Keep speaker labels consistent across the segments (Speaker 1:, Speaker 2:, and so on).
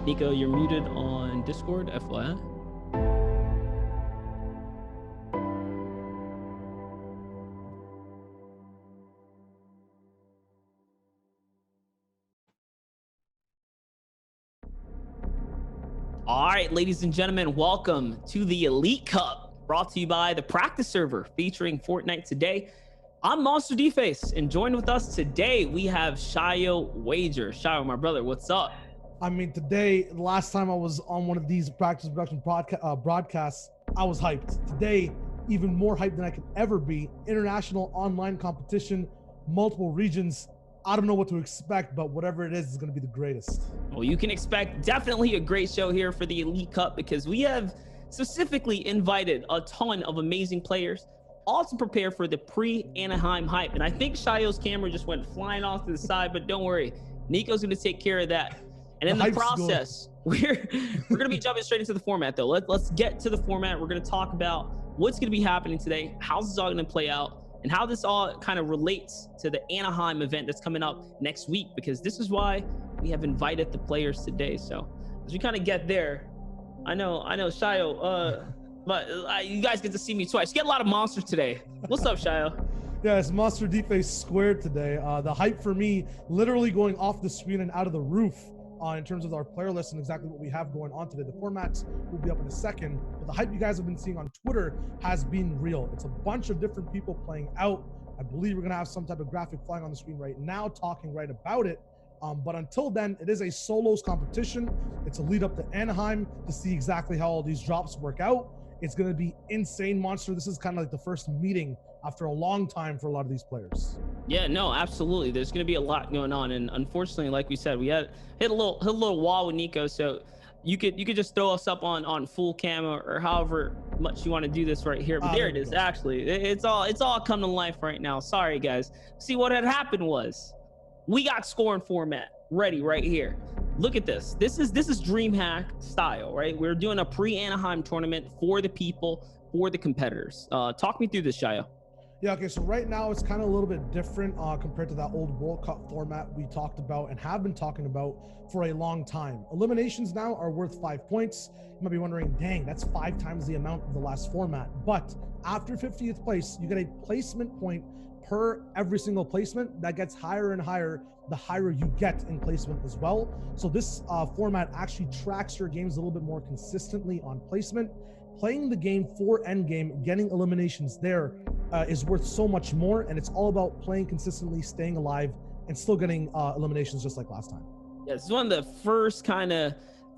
Speaker 1: Nico, you're muted on Discord, FYI. All right, ladies and gentlemen, welcome to the Elite Cup, brought to you by the practice server featuring Fortnite today. I'm Monster Deface, and joined with us today, we have Shayo Wager. Shayo, my brother, what's up?
Speaker 2: I mean, today, the last time I was on one of these practice production broadcasts, I was hyped. Today, even more hyped than I could ever be. International online competition, multiple regions. I don't know what to expect, but whatever it is going to be the greatest.
Speaker 1: Well, you can expect definitely a great show here for the Elite Cup, because we have specifically invited a ton of amazing players, all to prepare for the pre-Anaheim hype. And I think Shayo's camera just went flying off to the side, but don't worry, Nico's going to take care of that. And in the process, we're going to be jumping straight into the format, though. Let's get to the format. We're going to talk about what's going to be happening today, how's this all going to play out, and how this all kind of relates to the Anaheim event that's coming up next week, because this is why we have invited the players today. So as we kind of get there, I know, Shayo, but you guys get to see me twice. You get a lot of monsters today. What's up, Shayo?
Speaker 2: Yeah, it's Monster Deface squared today. The hype for me, literally going off the screen and out of the roof. In terms of our player list and exactly what we have going on today. The formats will be up in a second, but the hype you guys have been seeing on Twitter has been real. It's a bunch of different people playing out. I believe we're gonna have some type of graphic flying on the screen right now, talking right about it. But until then, it is a solos competition. It's a lead up to Anaheim to see exactly how all these drops work out. It's gonna be insane, Monster. This is kind of like the first meeting after a long time for a lot of these players.
Speaker 1: Yeah, no, absolutely. There's going to be a lot going on, and unfortunately, like we said, we had hit a little wall with Nico. So you could just throw us up on full camo or however much you want to do this right here. But there it is. Actually, it's all come to life right now. Sorry, guys. See, what had happened was we got scoring format ready right here. Look at this. This is DreamHack style, right? We're doing a pre-Anaheim tournament for the people, for the competitors. Talk me through this, Shayo.
Speaker 2: Yeah, okay, so right now it's kind of a little bit different compared to that old World Cup format we talked about and have been talking about for a long time. Eliminations now are worth 5 points. You might be wondering, dang, that's 5 times the amount of the last format. But after 50th place, you get a placement point per every single placement. That gets higher and higher the higher you get in placement as well. So this format actually tracks your games a little bit more consistently on placement. Playing the game for endgame, getting eliminations there is worth so much more, and it's all about playing consistently, staying alive, and still getting eliminations just like last time.
Speaker 1: Yeah, this is one of the first kind of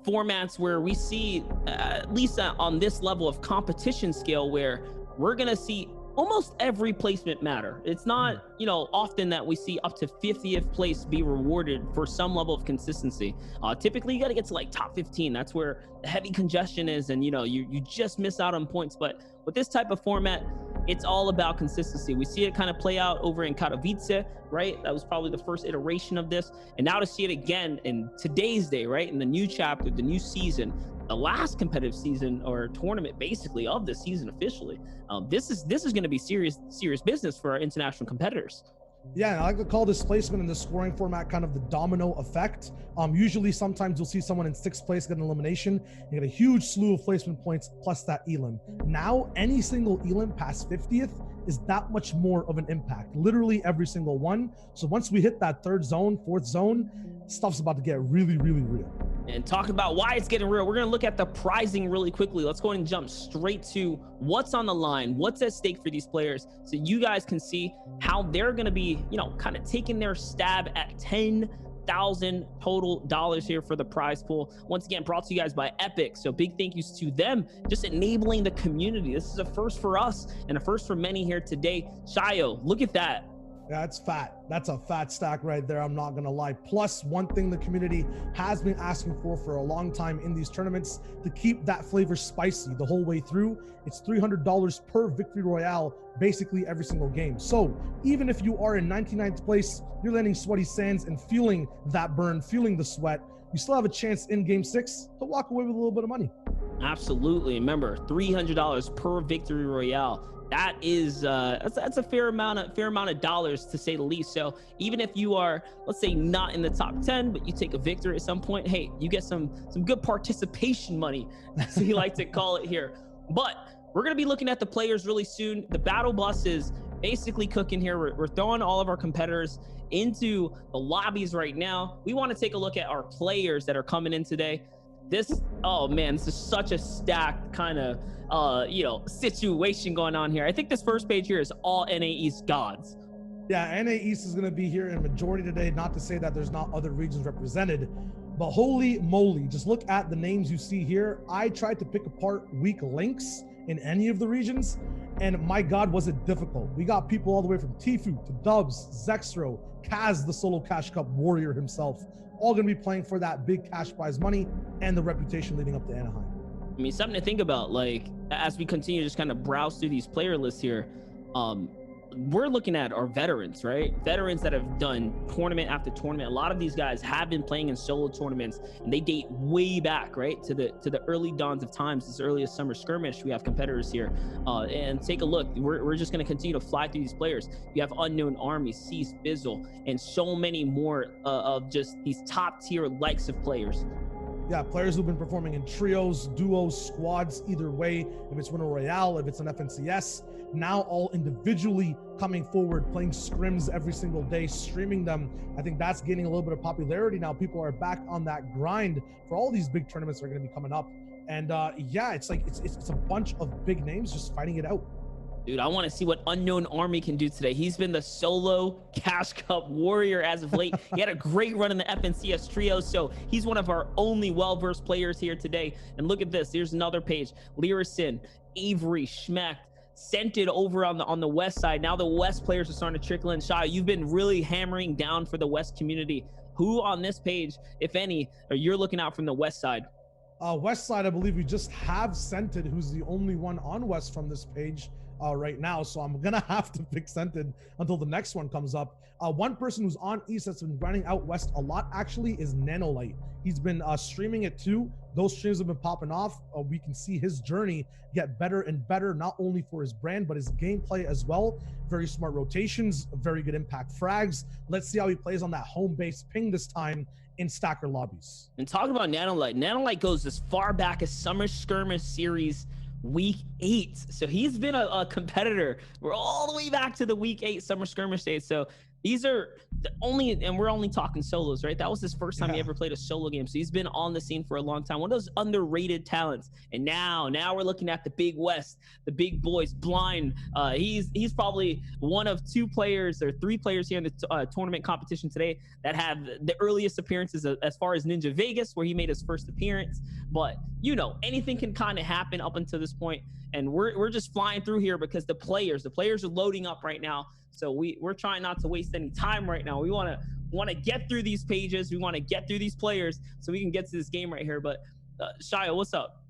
Speaker 1: formats where we see, at least on this level of competition scale, where we're gonna see almost every placement matter. It's not, often that we see up to 50th place be rewarded for some level of consistency. Typically, you got to get to like top 15. That's where the heavy congestion is, and you just miss out on points. But with this type of format, it's all about consistency. We see it kind of play out over in Katowice, right? That was probably the first iteration of this. And now to see it again in today's day, right? In the new chapter, the new season, the last competitive season or tournament basically of the season officially. This is going to be serious business for our international competitors.
Speaker 2: Yeah, and I like to call this placement in the scoring format kind of the domino effect. Usually sometimes you'll see someone in 6th place get an elimination, you get a huge slew of placement points plus that elim. Now any single elim past 50th is that much more of an impact, literally every single one. So once we hit that 3rd zone, 4th zone, stuff's about to get really, really real.
Speaker 1: And talk about why it's getting real, we're going to look at the pricing really quickly. Let's go ahead and jump straight to what's on the line, what's at stake for these players, so you guys can see how they're going to be, kind of taking their stab at 10,000 total dollars here for the prize pool. Once again, brought to you guys by Epic. So big thank yous to them, just enabling the community. This is a first for us and a first for many here today. Shayo, look at that.
Speaker 2: Yeah, it's fat. That's a fat stack right there. I'm not going to lie. Plus, one thing the community has been asking for a long time in these tournaments, to keep that flavor spicy the whole way through. It's $300 per victory royale, basically every single game. So even if you are in 99th place, you're landing sweaty sands and feeling that burn, feeling the sweat, you still have a chance in game 6 to walk away with a little bit of money.
Speaker 1: Absolutely. Remember, $300 per victory royale. That is that's a fair amount of dollars, to say the least. So even if you are, let's say, not in the top 10, but you take a victory at some point, hey, you get some good participation money, as we like to call it here. But we're gonna be looking at the players really soon. The battle bus is basically cooking here. We're throwing all of our competitors into the lobbies right now. We want to take a look at our players that are coming in today. This, oh man, this is such a stacked kind of situation going on here. I think this first page here is all NA East gods.
Speaker 2: Yeah, NA East is going to be here in majority today. Not to say that there's not other regions represented, but holy moly, just look at the names you see here. I tried to pick apart weak links in any of the regions, and my God, was it difficult. We got people all the way from Tfue to Dubs, Zextro, Kaz, the solo cash cup warrior himself, all going to be playing for that big cash prize money and the reputation leading up to Anaheim.
Speaker 1: I mean, something to think about, like, as we continue to just kind of browse through these player lists here. We're looking at our veterans, right? Veterans that have done tournament after tournament. A lot of these guys have been playing in solo tournaments, and they date way back, right, to the early dawns of times, as early as Summer Skirmish. We have competitors here, and take a look. We're just going to continue to fly through these players. You have Unknown Army, Cease, Bizzle, and so many more of just these top tier likes of players.
Speaker 2: Yeah, players who've been performing in trios, duos, squads, either way, if it's Winter Royale, if it's an FNCS, now all individually coming forward, playing scrims every single day, streaming them. I think that's gaining a little bit of popularity now. People are back on that grind for all these big tournaments that are going to be coming up. And yeah, it's like, it's a bunch of big names just fighting it out.
Speaker 1: Dude, I want to see what Unknown Army can do today. He's been the solo Cash Cup warrior as of late. He had a great run in the FNCS trio, so he's one of our only well-versed players here today. And look at this. Here's another page. Lyricin, Avery, Schmeck, Scented over on the west side. Now the west players are starting to trickle in. Shai, you've been really hammering down for the west community. Who on this page, if any, are you looking out from the west side?
Speaker 2: West side, I believe we just have Scented, who's the only one on west from this page right now, so I'm gonna have to pick Scented until the next one comes up. One person who's on east that's been running out west a lot actually is Nanolite. He's been streaming it too. Those streams have been popping off. We can see his journey get better and better, not only for his brand but his gameplay as well. Very smart rotations, very good impact frags. Let's see how he plays on that home base ping this time in stacker lobbies.
Speaker 1: And talking about Nanolite goes as far back as Summer Skirmish Series week 8. So he's been a competitor. We're all the way back to the week 8 Summer Skirmish days. So these are the only, and we're only talking solos, right? That was his first time he ever played a solo game. So he's been on the scene for a long time. One of those underrated talents. And now we're looking at the Big West, the big boys. Blind. He's probably one of 2 players or 3 players here in the tournament competition today that have the earliest appearances as far as Ninja Vegas, where he made his first appearance. But you know, anything can kind of happen up until this point. And we're just flying through here because the players are loading up right now. So we're trying not to waste any time right now. We want to get through these pages. We want to get through these players so we can get to this game right here. But Shia, what's up?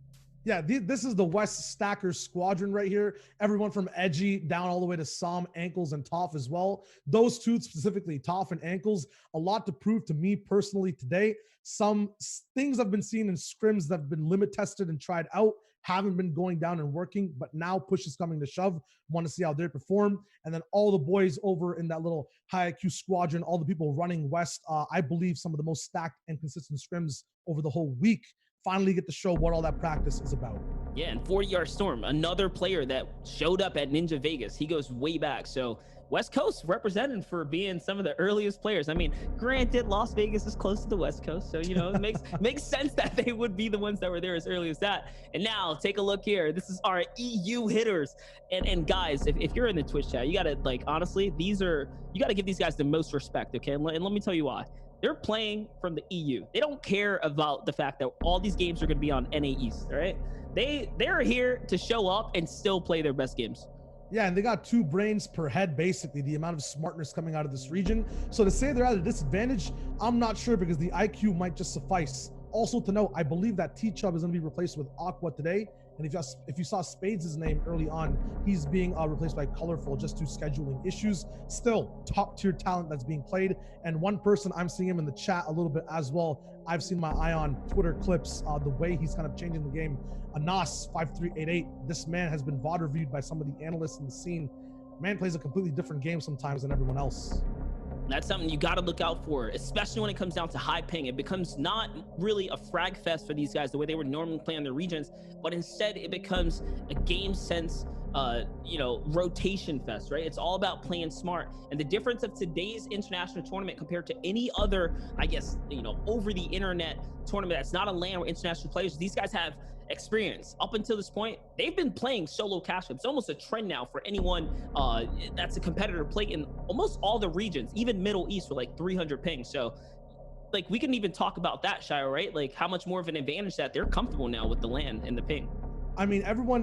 Speaker 2: Yeah, this is the West Stackers squadron right here. Everyone from Edgy down all the way to Som, Ankles, and Toph as well. Those 2 specifically, Toph and Ankles, a lot to prove to me personally today. Some things I've been seeing in scrims that have been limit tested and tried out haven't been going down and working, but now push is coming to shove. Want to see how they perform. And then all the boys over in that little high IQ squadron, all the people running west, I believe some of the most stacked and consistent scrims over the whole week, finally get to show what all that practice is about.
Speaker 1: Yeah, and 40-yard Storm, another player that showed up at Ninja Vegas. He goes way back. So West Coast represented for being some of the earliest players. I mean, granted, Las Vegas is close to the West Coast, so you know it makes sense that they would be the ones that were there as early as that. And now take a look here. This is our EU hitters. And guys, if you're in the Twitch chat, you gotta, like, honestly, you gotta give these guys the most respect, okay? And let me tell you why. They're playing from the EU. They don't care about the fact that all these games are going to be on NA East, all right? They're here to show up and still play their best games.
Speaker 2: Yeah, and they got 2 brains per head, basically, the amount of smartness coming out of this region. So to say they're at a disadvantage, I'm not sure, because the IQ might just suffice. Also to note, I believe that T-Chubb is going to be replaced with Aqua today. And if you saw Spades' name early on, he's being replaced by Colorful just due to scheduling issues. Still, top tier talent that's being played. And one person, I'm seeing him in the chat a little bit as well. I've seen my eye on Twitter clips, the way he's kind of changing the game. Anas 5388. This man has been VOD reviewed by some of the analysts in the scene. Man plays a completely different game sometimes than everyone else.
Speaker 1: That's something you got to look out for, especially when it comes down to high ping. It becomes not really a frag fest for these guys the way they would normally play on their regions, but instead it becomes a game sense, rotation fest, right? It's all about playing smart. And the difference of today's international tournament compared to any other, I guess, over the internet tournament that's not a LAN or international players, these guys have experience. Up until this point, they've been playing solo cash games. It's almost a trend now for anyone that's a competitor play in almost all the regions, even Middle East with like 300 ping. So like we can even talk about that, Shiro, right? Like how much more of an advantage that they're comfortable now with the LAN and the ping.
Speaker 2: I mean, everyone,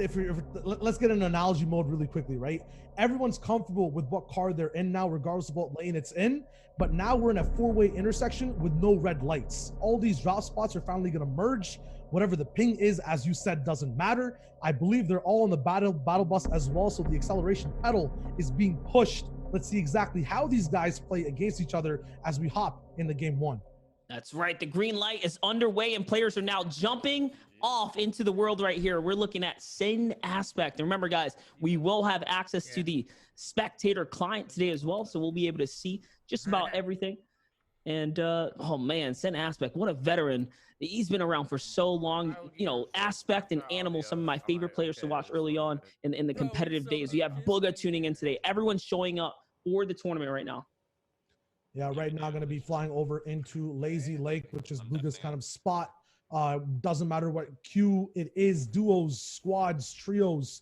Speaker 2: let's get an analogy mode really quickly, right? Everyone's comfortable with what car they're in now, regardless of what lane it's in. But now we're in a four-way intersection with no red lights. All these drop spots are finally going to merge. Whatever the ping is, as you said, doesn't matter. I believe they're all on the battle bus as well. So the acceleration pedal is being pushed. Let's see exactly how these guys play against each other as we hop into game one.
Speaker 1: That's right. The green light is underway and players are now jumping off into the world right here. We're looking at Sin Aspect. And remember, guys, we will have access to the spectator client today as well. So we'll be able to see just about everything. And oh man, Sin Aspect, what a veteran. He's been around for so long. Aspect and Animal, some of my favorite players to watch early on in the competitive days. We have Booga tuning in today. Everyone's showing up for the tournament right now.
Speaker 2: Yeah, right now going to be flying over into Lazy Lake, which is Booga's kind of spot. Doesn't matter what queue it is, duos, squads, trios,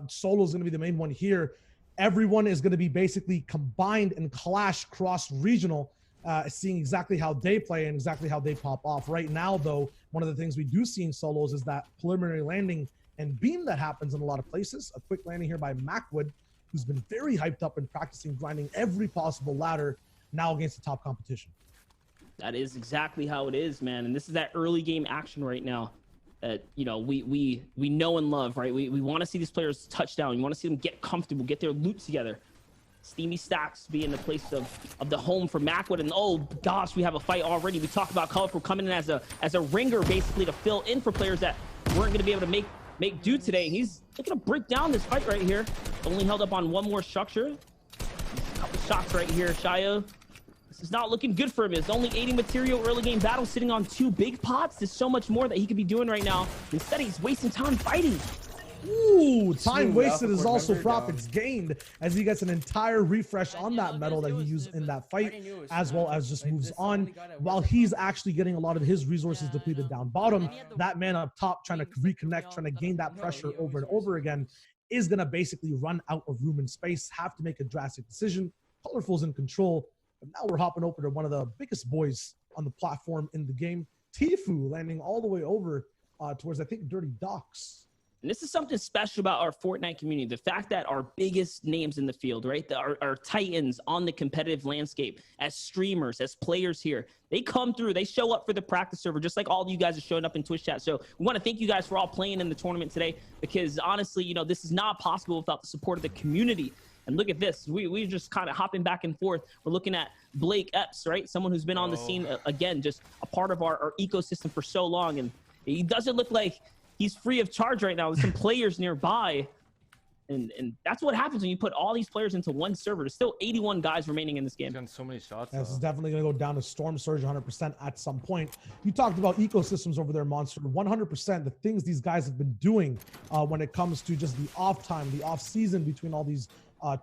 Speaker 2: solo is going to be the main one here. Everyone is going to be basically combined and clash cross regional, seeing exactly how they play and exactly how they pop off. Right now, though, one of the things we do see in solos is that preliminary landing and beam that happens in a lot of places. A quick landing here by Macwood, who's been very hyped up and practicing grinding every possible ladder now against the top competition.
Speaker 1: That is exactly how it is, man. And this is that early game action right now that, we know and love, right? We want to see these players touch down. We want to see them get comfortable, get their loot together. Steamy Stacks being the place of the home for Macwood. And oh gosh, we have a fight already. We talked about Colorful coming in as a ringer basically to fill in for players that weren't going to be able to make do today. He's looking to break down this fight right here. Only held up on one more structure. A couple shots right here, Shio. This is not looking good for him. It's only 80 material early game battle sitting on 2 big pots. There's so much more that he could be doing right now. Instead, he's wasting time fighting.
Speaker 2: Ooh, time wasted is also profits gained as he gets an entire refresh on that metal that he used in that fight, as well as just moves on while he's actually getting a lot of his resources depleted down bottom. That man up top trying to reconnect, trying to gain that pressure over and over again is going to basically run out of room and space, have to make a drastic decision. Colorful's in control. But now we're hopping over to one of the biggest boys on the platform in the game, Tfue, landing all the way over towards, I think, Dirty Docks.
Speaker 1: And this is something special about our Fortnite community. The fact that our biggest names in the field, right? Our titans on the competitive landscape as streamers, as players here, they come through, they show up for the practice server, just like all of you guys are showing up in Twitch chat. So we want to thank you guys for all playing in the tournament today, because honestly, this is not possible without the support of the community. And look at this. We're just kind of hopping back and forth. We're looking at Blake Epps, right? Someone who's been on the scene, again, just a part of our ecosystem for so long. And he doesn't look like he's free of charge right now with some players nearby. And that's what happens when you put all these players into one server. There's still 81 guys remaining in this game.
Speaker 3: He's gotten so many shots.
Speaker 2: This is definitely going to go down to Storm Surge 100% at some point. You talked about ecosystems over there, Monster. 100% the things these guys have been doing when it comes to just the off time, the off season between all these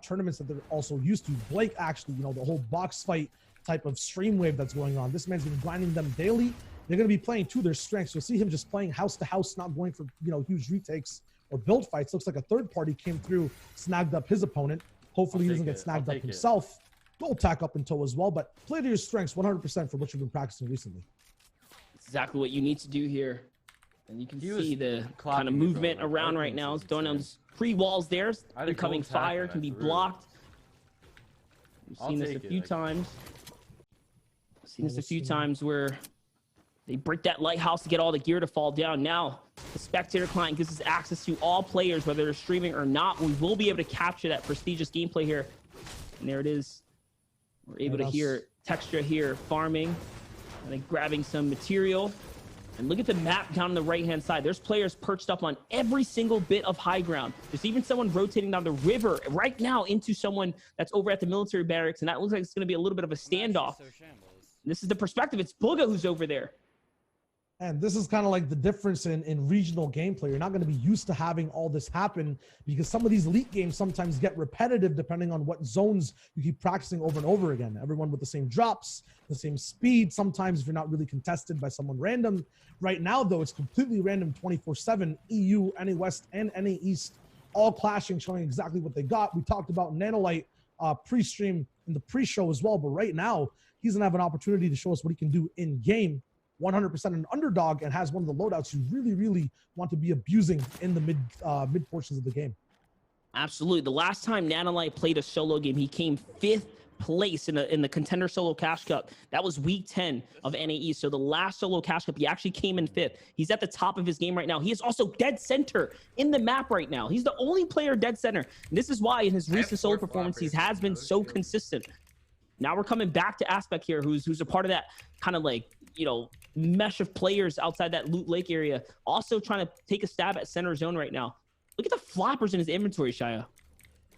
Speaker 2: tournaments that they're also used to. Blake actually, the whole box fight type of stream wave that's going on. This man's been grinding them daily. They're going to be playing to their strengths. You'll see him just playing house to house, not going for, huge retakes or build fights. Looks like a third party came through, snagged up his opponent. Hopefully he doesn't get snagged up himself. Gold tack up in tow as well, but play to your strengths 100% for what you've been practicing recently.
Speaker 1: That's exactly what you need to do here. And you can see the kind of movement around right now. It's throwing down those pre-walls there. Incoming fire can be blocked. We've seen this a few times. I've seen this a few times where They break that lighthouse to get all the gear to fall down. Now, the spectator client gives us access to all players, whether they're streaming or not. We will be able to capture that prestigious gameplay here. And there it is. We're able to hear Texture here farming and then grabbing some material. And look at the map down on the right-hand side. There's players perched up on every single bit of high ground. There's even someone rotating down the river right now into someone that's over at the military barracks, and that looks like it's going to be a little bit of a standoff. This is the perspective. It's Booga who's over there.
Speaker 2: And this is kind of like the difference in regional gameplay. You're not going to be used to having all this happen because some of these elite games sometimes get repetitive depending on what zones you keep practicing over and over again. Everyone with the same drops, the same speed. Sometimes if you're not really contested by someone random. Right now, though, it's completely random 24/7. EU, NA West, and NA East all clashing, showing exactly what they got. We talked about Nanolite pre-stream in the pre-show as well. But right now, he's going to have an opportunity to show us what he can do in-game. 100% an underdog and has one of the loadouts you really, really want to be abusing in the mid portions of the game.
Speaker 1: Absolutely. The last time Nanolite played a solo game, he came 5th place in the Contender Solo Cash Cup. That was week 10 of NAE. So the last Solo Cash Cup, he actually came in 5th. He's at the top of his game right now. He is also dead center in the map right now. He's the only player dead center. And this is why in his recent solo performance, he has been so consistent. Now we're coming back to Aspect here, who's a part of that kind of like, you know, mesh of players outside that Loot Lake area. Also trying to take a stab at center zone right now. Look at the floppers in his inventory, Shia.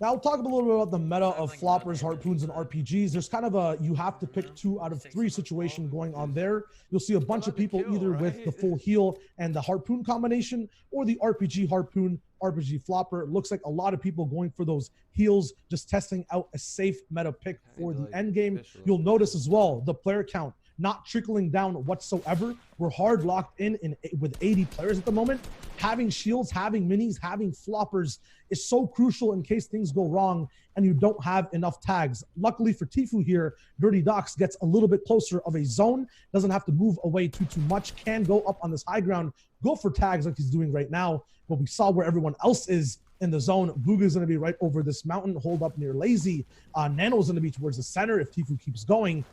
Speaker 2: Now we'll talk a little bit about the meta of floppers, harpoons, and RPGs. There's kind of a, you have to pick 2 out of 3 situation going on there. You'll see a bunch of people either with the full heal and the harpoon combination or the RPG harpoon, RPG flopper. It looks like a lot of people going for those heals, just testing out a safe meta pick for the end game. You'll notice as well, the player count not trickling down whatsoever. We're hard locked in with 80 players at the moment. Having shields, having minis, having floppers is so crucial in case things go wrong and you don't have enough tags. Luckily for Tfue here, Dirty Docs gets a little bit closer of a zone, doesn't have to move away too much, can go up on this high ground, go for tags like he's doing right now. But we saw where everyone else is in the zone. Booga's going to be right over this mountain, hold up near Lazy. Nano's going to be towards the center if Tfue keeps going.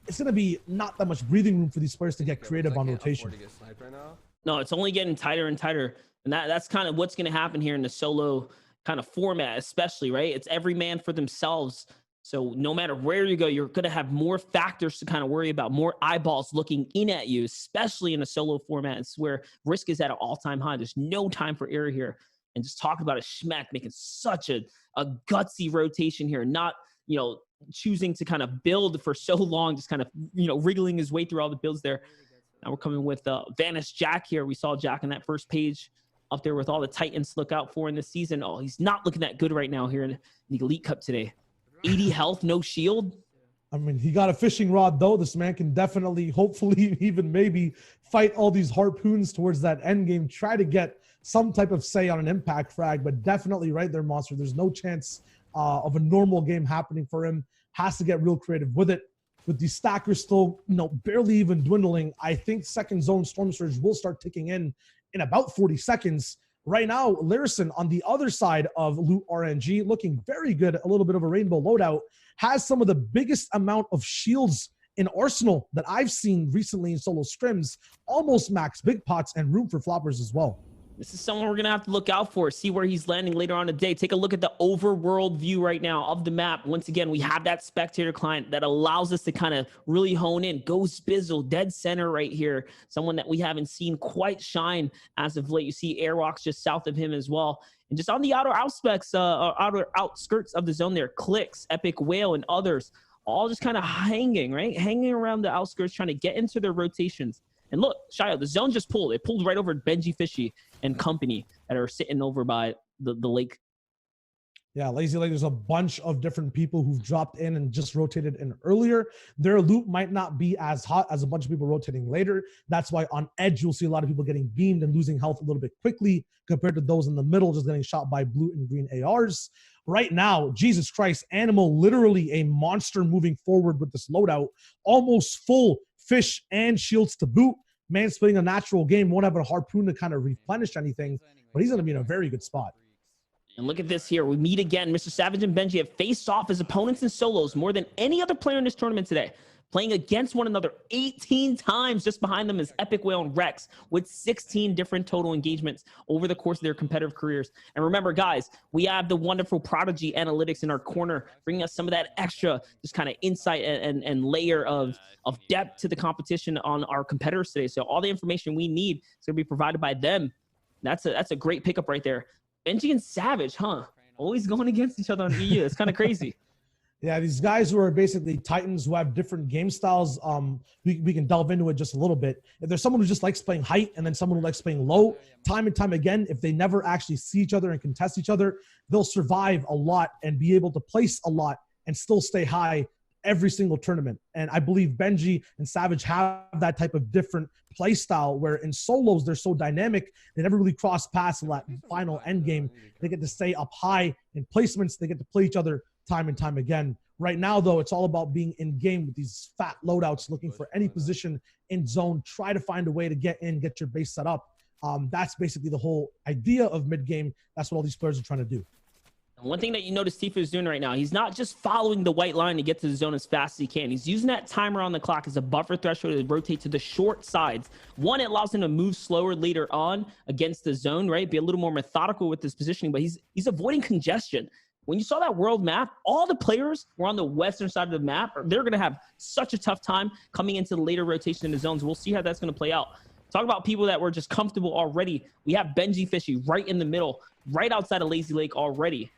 Speaker 2: It's going to be not that much breathing room for these players to get creative on rotation.
Speaker 1: No, it's only getting tighter and tighter. And that's kind of what's going to happen here in the solo kind of format, especially, right? It's every man for themselves. So no matter where you go, you're going to have more factors to kind of worry about, more eyeballs looking in at you, especially in a solo format. It's where risk is at an all-time high. There's no time for error here. And just talk about a Schmeck making such a gutsy rotation here, not, you know, choosing to kind of build for so long, just kind of, you know, wriggling his way through all the builds there. Now we're coming with Vanished Jack here. We saw Jack on that first page up there with all the Titans to look out for in this season. Oh, he's not looking that good right now here in the Elite Cup today. 80 health, no shield.
Speaker 2: I mean, he got a fishing rod, though. This man can definitely, hopefully, even maybe fight all these harpoons towards that end game, try to get some type of say on an impact frag, but definitely right there, Monster. There's no chance of a normal game happening for him. Has to get real creative with it. With these stackers still, you know, barely even dwindling, I think second zone Storm Surge will start ticking in about 40 seconds. Right now, Larison on the other side of Loot RNG, looking very good, a little bit of a rainbow loadout, has some of the biggest amount of shields in Arsenal that I've seen recently in solo scrims, almost max big pots and room for floppers as well.
Speaker 1: This is someone we're going to have to look out for, see where he's landing later on today. Take a look at the overworld view right now of the map. Once again, we have that spectator client that allows us to kind of really hone in. Ghost Bizzle, dead center right here. Someone that we haven't seen quite shine as of late. You see Airwalks just south of him as well. And just on the outer outskirts of the zone there, Clicks, Epic Whale, and others, all just kind of hanging, right? Hanging around the outskirts, trying to get into their rotations. And look, Shia, the zone just pulled. It pulled right over Benji Fishy and company that are sitting over by the lake.
Speaker 2: Yeah, Lazy Lake, there's a bunch of different people who've dropped in and just rotated in earlier. Their loot might not be as hot as a bunch of people rotating later. That's why on Edge, you'll see a lot of people getting beamed and losing health a little bit quickly compared to those in the middle just getting shot by blue and green ARs. Right now, Jesus Christ, Animal, literally a monster moving forward with this loadout. Almost full fish and shields to boot. Man's playing a natural game, won't have a harpoon to kind of replenish anything, but he's going to be in a very good spot.
Speaker 1: And look at this here. We meet again. Mr. Savage and Benji have faced off as opponents in solos more than any other player in this tournament today. playing against one another 18 times. Just behind them is Epic Whale and Rex with 16 different total engagements over the course of their competitive careers. And remember, guys, we have the wonderful Prodigy Analytics in our corner, bringing us some of that extra just kind of insight and layer of depth to the competition on our competitors today. So all the information we need is going to be provided by them. That's a great pickup right there. Benji and Savage, huh? Always going against each other on EU. It's kind of crazy.
Speaker 2: Yeah, these guys who are basically Titans who have different game styles, we can delve into it just a little bit. If there's someone who just likes playing height and then someone who likes playing low, time and time again, if they never actually see each other and contest each other, they'll survive a lot and be able to place a lot and still stay high every single tournament. And I believe Benji and Savage have that type of different play style where in solos, they're so dynamic. They never really cross paths in that final end game. They get to stay up high in placements. They get to play each other time and time again. Right now, though, it's all about being in game with these fat loadouts, looking for any position in zone, try to find a way to get in, get your base set up. That's basically the whole idea of mid game. That's what all these players are trying to do.
Speaker 1: One thing that you notice Tifu is doing right now, he's not just following the white line to get to the zone as fast as he can. He's using that timer on the clock as a buffer threshold to rotate to the short sides. One, it allows him to move slower later on against the zone, right? Be a little more methodical with his positioning, but he's avoiding congestion. When you saw that world map, all the players were on the western side of the map. They're going to have such a tough time coming into the later rotation in the zones. We'll see how that's going to play out. Talk about people that were just comfortable already. We have Benji Fishy right in the middle, right outside of Lazy Lake already.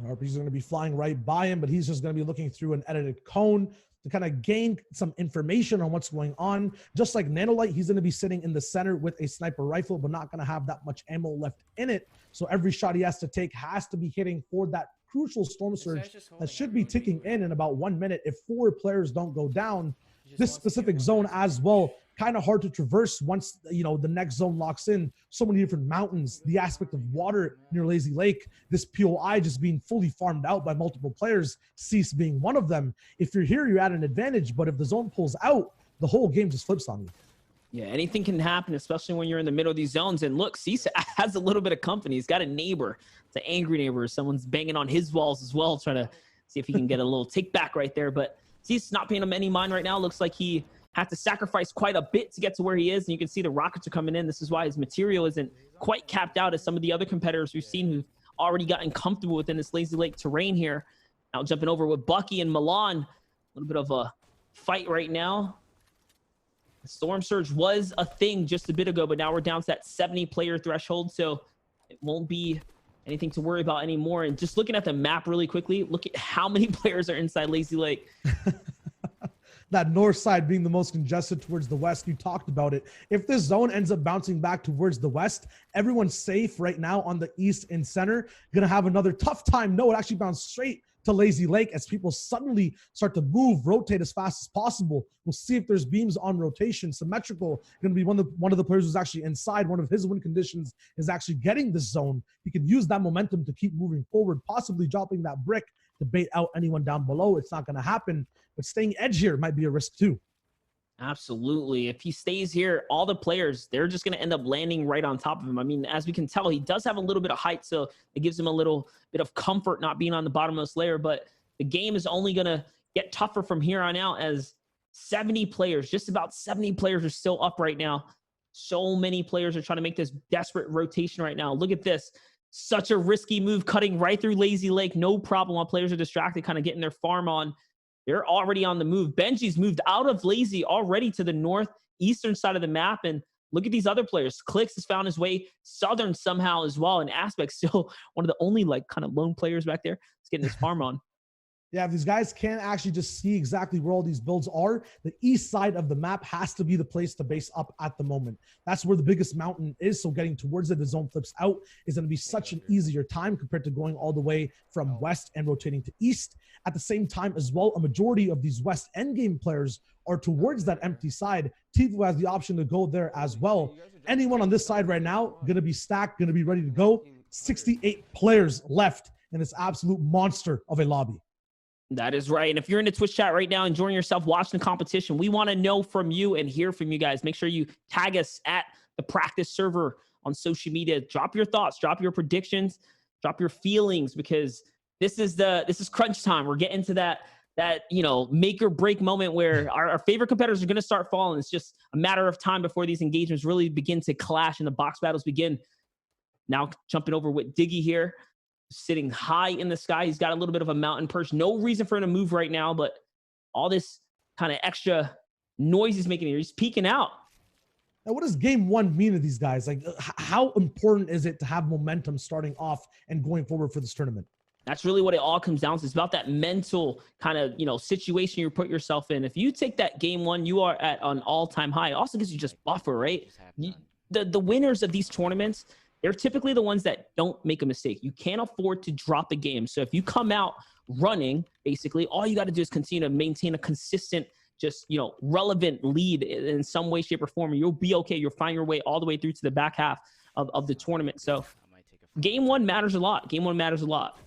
Speaker 2: RP's going to be flying right by him, but he's just going to be looking through an edited cone to kind of gain some information on what's going on. Just like Nanolite, he's going to be sitting in the center with a sniper rifle, but not going to have that much ammo left in it. So every shot he has to take has to be hitting for that crucial storm surge that should be ticking in about 1 minute. If 4 players don't go down, this specific zone as well, kind of hard to traverse once, you know, the next zone locks in. So many different mountains, the aspect of water near Lazy Lake, this POI just being fully farmed out by multiple players, Cease being one of them. If you're here, you're at an advantage, but if the zone pulls out, the whole game just flips on you.
Speaker 1: Yeah, anything can happen, especially when you're in the middle of these zones. And look, Cease has a little bit of company. He's got a neighbor. It's an angry neighbor. Someone's banging on his walls as well, trying to see if he can get a little take back right there. But Cease not paying him any mind right now. Looks like he had to sacrifice quite a bit to get to where he is. And you can see the rockets are coming in. This is why his material isn't quite capped out as some of the other competitors we've seen who've already gotten comfortable within this Lazy Lake terrain here. Now jumping over with Bucky and Milan. A little bit of a fight right now. The Storm Surge was a thing just a bit ago, but now we're down to that 70-player threshold, so it won't be anything to worry about anymore. And just looking at the map really quickly, look at how many players are inside Lazy Lake.
Speaker 2: That north side being the most congested towards the west, you talked about it. If this zone ends up bouncing back towards the west, everyone's safe right now on the east and center. Gonna have another tough time. No, it actually bounced straight to Lazy Lake as people suddenly start to move, rotate as fast as possible. We'll see if there's beams on rotation. Symmetrical going to be one of the players who's actually inside. One of his win conditions is actually getting this zone. He can use that momentum to keep moving forward, possibly dropping that brick to bait out anyone down below. It's not going to happen, but staying edge here might be a risk too.
Speaker 1: Absolutely. If he stays here, all the players, they're just going to end up landing right on top of him. I mean, as we can tell, he does have a little bit of height, so it gives him a little bit of comfort not being on the bottommost layer, but the game is only going to get tougher from here on out as 70 players, just about 70 players are still up right now. So many players are trying to make this desperate rotation right now. Look at this. Such a risky move, cutting right through Lazy Lake. No problem while players are distracted, kind of getting their farm on. They're already on the move. Benji's moved out of Lazy already to the northeastern side of the map. And look at these other players. Clicks has found his way southern somehow as well. And Aspect still one of the only like kind of lone players back there that's getting his farm on.
Speaker 2: Yeah, if these guys can't actually just see exactly where all these builds are, the east side of the map has to be the place to base up at the moment. That's where the biggest mountain is, so getting towards it, the zone flips out, is going to be such an easier time compared to going all the way from west and rotating to east. At the same time as well, a majority of these west endgame players are towards that empty side. Tifu has the option to go there as well. Anyone on this side right now, going to be stacked, going to be ready to go. 68 players left in this absolute monster of a lobby.
Speaker 1: That is right. And if you're in the Twitch chat right now, enjoying yourself watching the competition, we want to know from you and hear from you guys. Make sure you tag us at the practice server on social media. Drop your thoughts, drop your predictions, drop your feelings, because this is crunch time. We're getting to that make or break moment where our favorite competitors are going to start falling. It's just a matter of time before these engagements really begin to clash and the box battles begin. Now jumping over with Diggy here, sitting high in the sky. He's got a little bit of a mountain perch. No reason for him to move right now, but all this kind of extra noise he's making here. He's peeking out.
Speaker 2: Now, what does game one mean to these guys? Like, how important is it to have momentum starting off and going forward for this tournament?
Speaker 1: That's really what it all comes down to. It's about that mental kind of, situation you put yourself in. If you take that game one, you are at an all-time high. It also gives you just buffer, right? The winners of these tournaments, they're typically the ones that don't make a mistake. You can't afford to drop a game. So if you come out running, basically, all you got to do is continue to maintain a consistent, just, relevant lead in some way, shape, or form, and you'll be okay. You'll find your way all the way through to the back half of the tournament. So game one matters a lot. Game one matters a lot.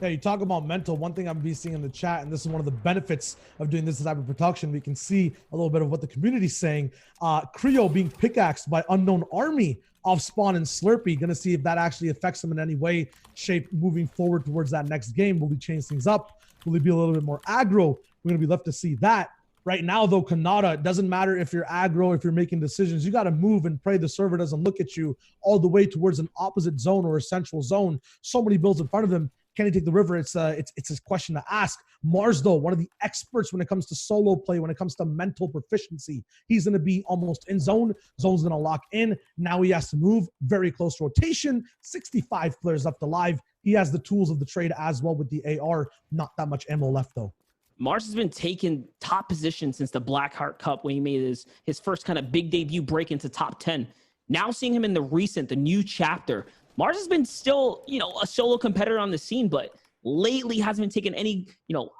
Speaker 2: Yeah, you talk about mental. One thing I'm be seeing in the chat, and this is one of the benefits of doing this type of production, we can see a little bit of what the community's saying. Creo being pickaxed by Unknown Army off spawn and Slurpee. Gonna see if that actually affects him in any way, shape, moving forward towards that next game. Will he change things up? Will he be a little bit more aggro? We're gonna be left to see that. Right now, though, Kanata, it doesn't matter if you're aggro, if you're making decisions. You got to move and pray the server doesn't look at you all the way towards an opposite zone or a central zone. So many builds in front of him. Can he take the river? It's a question to ask. Mars, though, one of the experts when it comes to solo play, when it comes to mental proficiency. He's going to be almost in zone. Zone's going to lock in. Now he has to move. Very close rotation. 65 players left alive. He has the tools of the trade as well with the AR. Not that much ammo left, though.
Speaker 1: Mars has been taking top position since the Blackheart Cup when he made his first kind of big debut break into top 10. Now seeing him in the new chapter, Mars has been still, a solo competitor on the scene, but lately hasn't been taking any,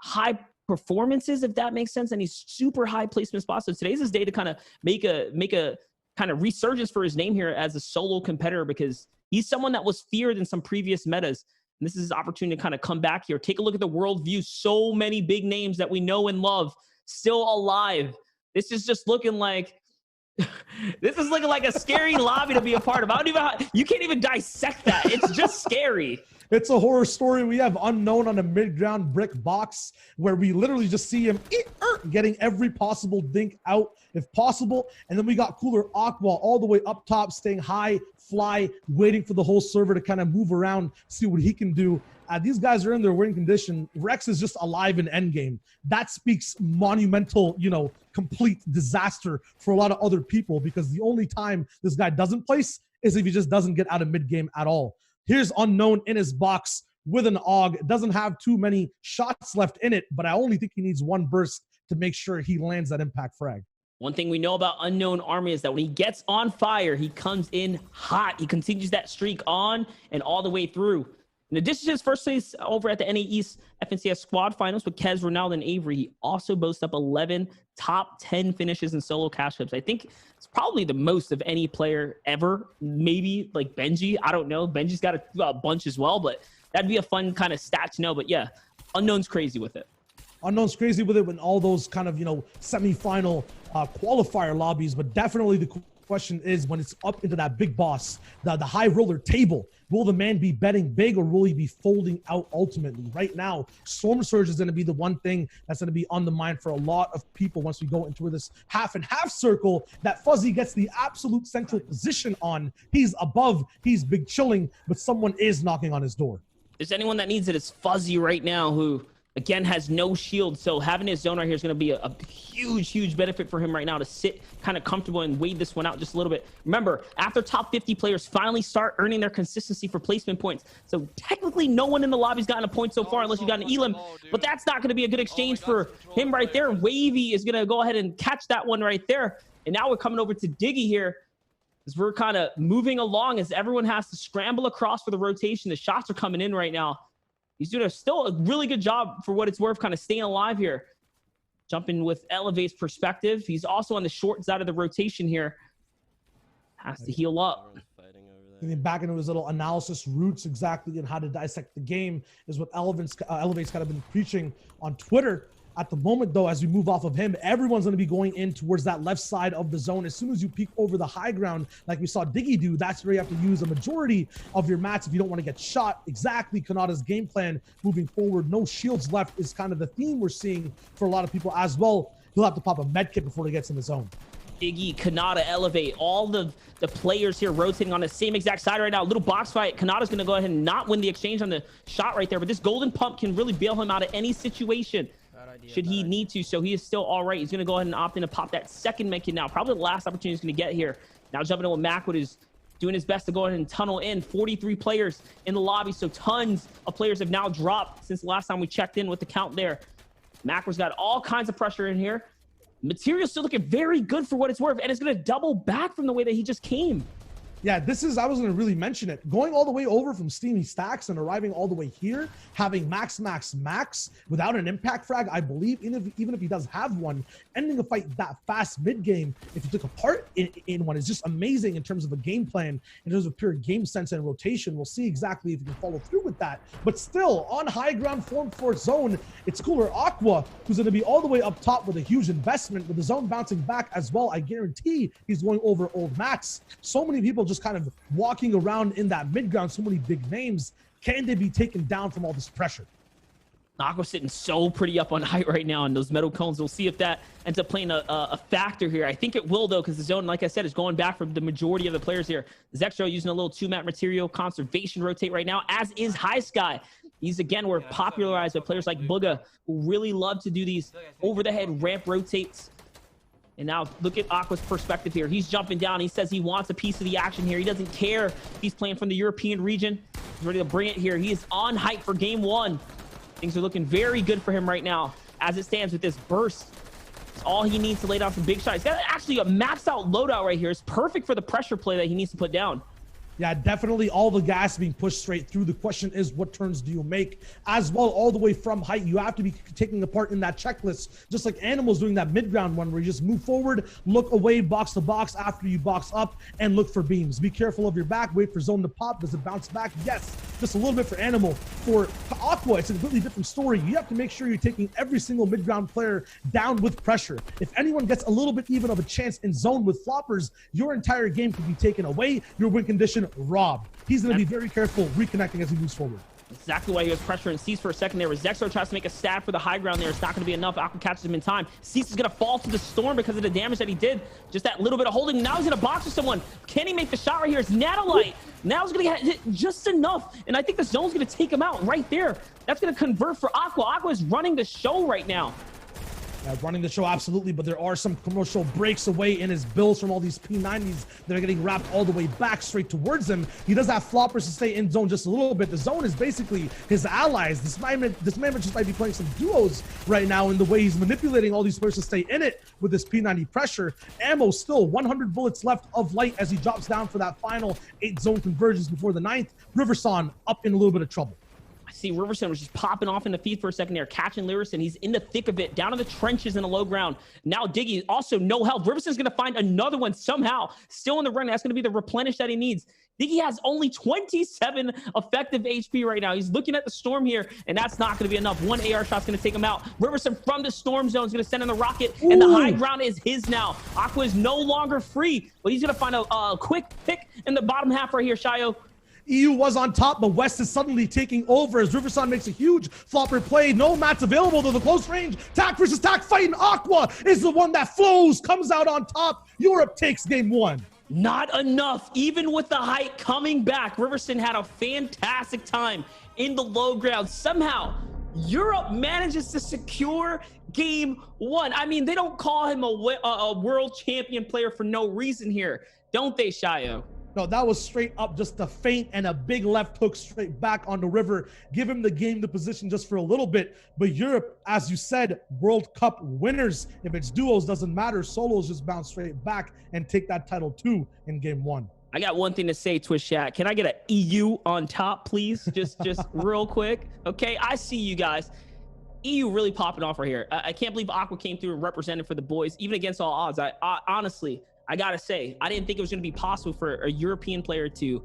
Speaker 1: high performances, if that makes sense. And he's super high placement spots. So today's his day to kind of make a kind of resurgence for his name here as a solo competitor, because he's someone that was feared in some previous metas. And this is his opportunity to kind of come back here. Take a look at the world view. So many big names that we know and love still alive. This is just looking like a scary lobby to be a part of. You can't even dissect that. It's just scary.
Speaker 2: It's a horror story. We have Unknown on a mid-ground brick box where we literally just see him getting every possible dink out if possible. And then we got Cooler Aqua all the way up top, staying high, fly, waiting for the whole server to kind of move around, see what he can do. These guys are in their winning condition. Rex is just alive in endgame. That speaks monumental, complete disaster for a lot of other people, because the only time this guy doesn't place is if he just doesn't get out of mid-game at all. Here's Unknown in his box with an AUG. Doesn't have too many shots left in it, but I only think he needs one burst to make sure he lands that impact frag.
Speaker 1: One thing we know about Unknown Army is that when he gets on fire, he comes in hot. He continues that streak on and all the way through. In addition to his first place over at the NA East FNCS squad finals with Kez, Ronaldo, and Avery, he also boasts up 11 top 10 finishes in solo cash clips. I think it's probably the most of any player ever. Maybe like Benji. I don't know. Benji's got a bunch as well, but that'd be a fun kind of stat to know. But yeah, Unknown's crazy with it.
Speaker 2: Unknown's crazy with it when all those kind of, semi-final qualifier lobbies, but definitely the question is when it's up into that big boss, the high roller table, will the man be betting big or will he be folding out ultimately? Right now, Storm Surge is going to be the one thing that's going to be on the mind for a lot of people once we go into this half and half circle that Fuzzy gets the absolute central position on. He's above, he's big chilling, but someone is knocking on his door.
Speaker 1: If there's anyone that needs it, it's Fuzzy right now, who again has no shield, so having his zone right here is going to be a huge benefit for him right now to sit kind of comfortable and wait this one out just a little bit. Remember, after top 50 players finally start earning their consistency for placement points, so technically no one in the lobby's gotten a point so far unless you got an Elim, but that's not going to be a good exchange for him right there. Wavy is going to go ahead and catch that one right there, and now we're coming over to Diggy here as we're kind of moving along as everyone has to scramble across for the rotation. The shots are coming in right now. He's doing still a really good job for what it's worth, kind of staying alive here. Jumping with Elevate's perspective. He's also on the short side of the rotation here. Has to heal up.
Speaker 2: Getting back into his little analysis roots exactly and how to dissect the game is what Elevate's kind of been preaching on Twitter. At the moment, though, as we move off of him, everyone's going to be going in towards that left side of the zone. As soon as you peek over the high ground, like we saw Diggy do, that's where you have to use a majority of your mats if you don't want to get shot. Exactly Kanata's game plan moving forward. No shields left is kind of the theme we're seeing for a lot of people as well. He'll have to pop a med kit before he gets in the zone.
Speaker 1: Diggy, Kanata, Elevate, all the players here rotating on the same exact side right now. Little box fight. Kanata's going to go ahead and not win the exchange on the shot right there, but this golden pump can really bail him out of any situation should he need to. So he is still all right. He's going to go ahead and opt in to pop that second med kit now. Probably the last opportunity he's going to get here. Now jumping in with Macwood is doing his best to go ahead and tunnel in. 43 players in the lobby, so tons of players have now dropped since the last time we checked in with the count there. Macwood's got all kinds of pressure in here. Material still looking very good for what it's worth, and it's going to double back from the way that he just came.
Speaker 2: Yeah, this is, I was going to really mention it. Going all the way over from Steamy Stacks and arriving all the way here, having max without an impact frag, I believe, even if he does have one, ending a fight that fast mid-game, if you took a part in one, is just amazing in terms of a game plan, in terms of pure game sense and rotation. We'll see exactly if you can follow through with that. But still, on high ground form for zone, it's cooler Aqua, who's going to be all the way up top with a huge investment, with the zone bouncing back as well. I guarantee he's going over old mats. So many people just kind of walking around in that mid ground, so many big names. Can they be taken down from all this pressure?
Speaker 1: Aqua's sitting so pretty up on height right now, and those metal cones, we'll see if that ends up playing a factor here. I think it will, though, because the zone, like I said, is going back for the majority of the players here. Zextro using a little 2-mat material conservation rotate right now, as is High Sky. These, again, were popularized by players like Booga, who really love to do these over-the-head ramp rotates. And now look at Aqua's perspective here. He's jumping down. He says he wants a piece of the action here. He doesn't care if he's playing from the European region. He's ready to bring it here. He is on hype for game one. Things are looking very good for him right now as it stands with this burst. It's all he needs to lay down some big shots. He's got actually a maxed out loadout right here. It's perfect for the pressure play that he needs to put down.
Speaker 2: Yeah, definitely all the gas being pushed straight through. The question is, what turns do you make? As well, all the way from height, you have to be taking a part in that checklist, just like Animals doing that mid-ground one where you just move forward, look away, box to box after you box up, and look for beams. Be careful of your back, wait for zone to pop. Does it bounce back? Yes, just a little bit for Animal. For Aqua, it's a completely different story. You have to make sure you're taking every single mid-ground player down with pressure. If anyone gets a little bit even of a chance in zone with floppers, your entire game could be taken away, your win condition robbed. He's going to be very careful reconnecting as he moves forward.
Speaker 1: Exactly why he was pressuring Cease for a second there. Zexo tries to make a stab for the high ground there. It's not going to be enough. Aqua catches him in time. Cease is going to fall to the storm because of the damage that he did. Just that little bit of holding. Now he's going to box with someone. Can he make the shot right here? It's Nanolite. Now he's going to get hit just enough. And I think the zone's going to take him out right there. That's going to convert for Aqua. Aqua is running the show right now.
Speaker 2: Running the show, absolutely, but there are some commercial breaks away in his builds from all these P90s that are getting wrapped all the way back straight towards him. He does have floppers to stay in zone just a little bit. The zone is basically his allies. This man just might be playing some duos right now in the way he's manipulating all these players to stay in it with this P90 pressure. Ammo still 100 bullets left of light as he drops down for that final 8 zone conversions before the 9th. Riverson up in a little bit of trouble.
Speaker 1: I see Riverson was just popping off in the feed for a second there, catching Lyrison. He's in the thick of it, down in the trenches in the low ground. Now Diggy, also no help. Riverson's going to find another one somehow, still in the run. That's going to be the replenish that he needs. Diggy has only 27 effective HP right now. He's looking at the storm here, and that's not going to be enough. One AR shot's going to take him out. Riverson from the storm zone is going to send in the rocket, and the high ground is his now. Aqua is no longer free, but he's going to find a quick pick in the bottom half right here, Shayo.
Speaker 2: EU was on top, but West is suddenly taking over as Riverson makes a huge flopper play. No mats available to the close range. Tac versus Tac fighting. Aqua is the one that flows, comes out on top. Europe takes game one.
Speaker 1: Not enough. Even with the height coming back, Riverson had a fantastic time in the low ground. Somehow, Europe manages to secure game one. I mean, they don't call him a world champion player for no reason here, don't they, Shayo?
Speaker 2: No, that was straight up just a feint and a big left hook straight back on the river. Give him the game, the position just for a little bit. But Europe, as you said, World Cup winners. If it's duos, doesn't matter. Solos just bounce straight back and take that title too in game one.
Speaker 1: I got one thing to say, Twitch chat. Can I get an EU on top, please? Just real quick. Okay, I see you guys. EU really popping off right here. I can't believe Aqua came through and represented for the boys, even against all odds. I honestly, I gotta say, I didn't think it was gonna be possible for a European player to,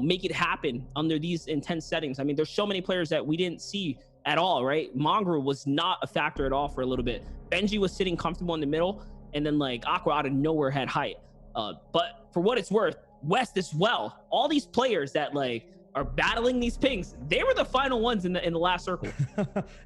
Speaker 1: make it happen under these intense settings. I mean, there's so many players that we didn't see at all, right? Mongrel was not a factor at all for a little bit. Benji was sitting comfortable in the middle, and then like Aqua out of nowhere had height. But for what it's worth, West as well. All these players that like are battling these pings, they were the final ones in the last circle.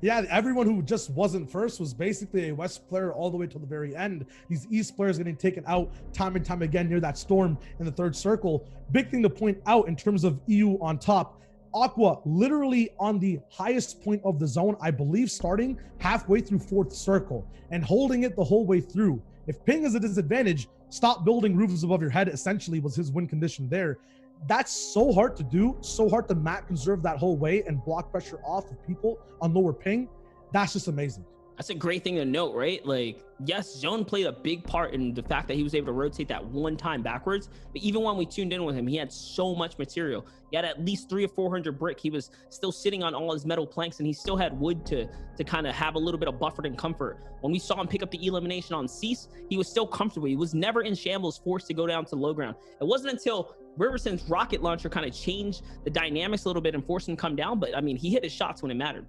Speaker 2: Yeah, everyone who just wasn't first was basically a West player all the way till the very end. These East players getting taken out time and time again near that storm in the third circle. Big thing to point out in terms of EU on top, Aqua literally on the highest point of the zone, I believe starting halfway through fourth circle and holding it the whole way through. If ping is a disadvantage, stop building roofs above your head essentially was his win condition there. That's so hard to do, so hard to map conserve that whole way and block pressure off of people on lower ping. That's just amazing.
Speaker 1: That's a great thing to note, right? Like, yes, Zone played a big part in the fact that he was able to rotate that one time backwards. But even when we tuned in with him, he had so much material. He had at least 300 or 400 brick. He was still sitting on all his metal planks, and he still had wood to kind of have a little bit of buffer and comfort. When we saw him pick up the elimination on Cease, he was still comfortable. He was never in shambles, forced to go down to low ground. It wasn't until Riverson's rocket launcher kind of changed the dynamics a little bit and forced him to come down. But I mean, he hit his shots when it mattered.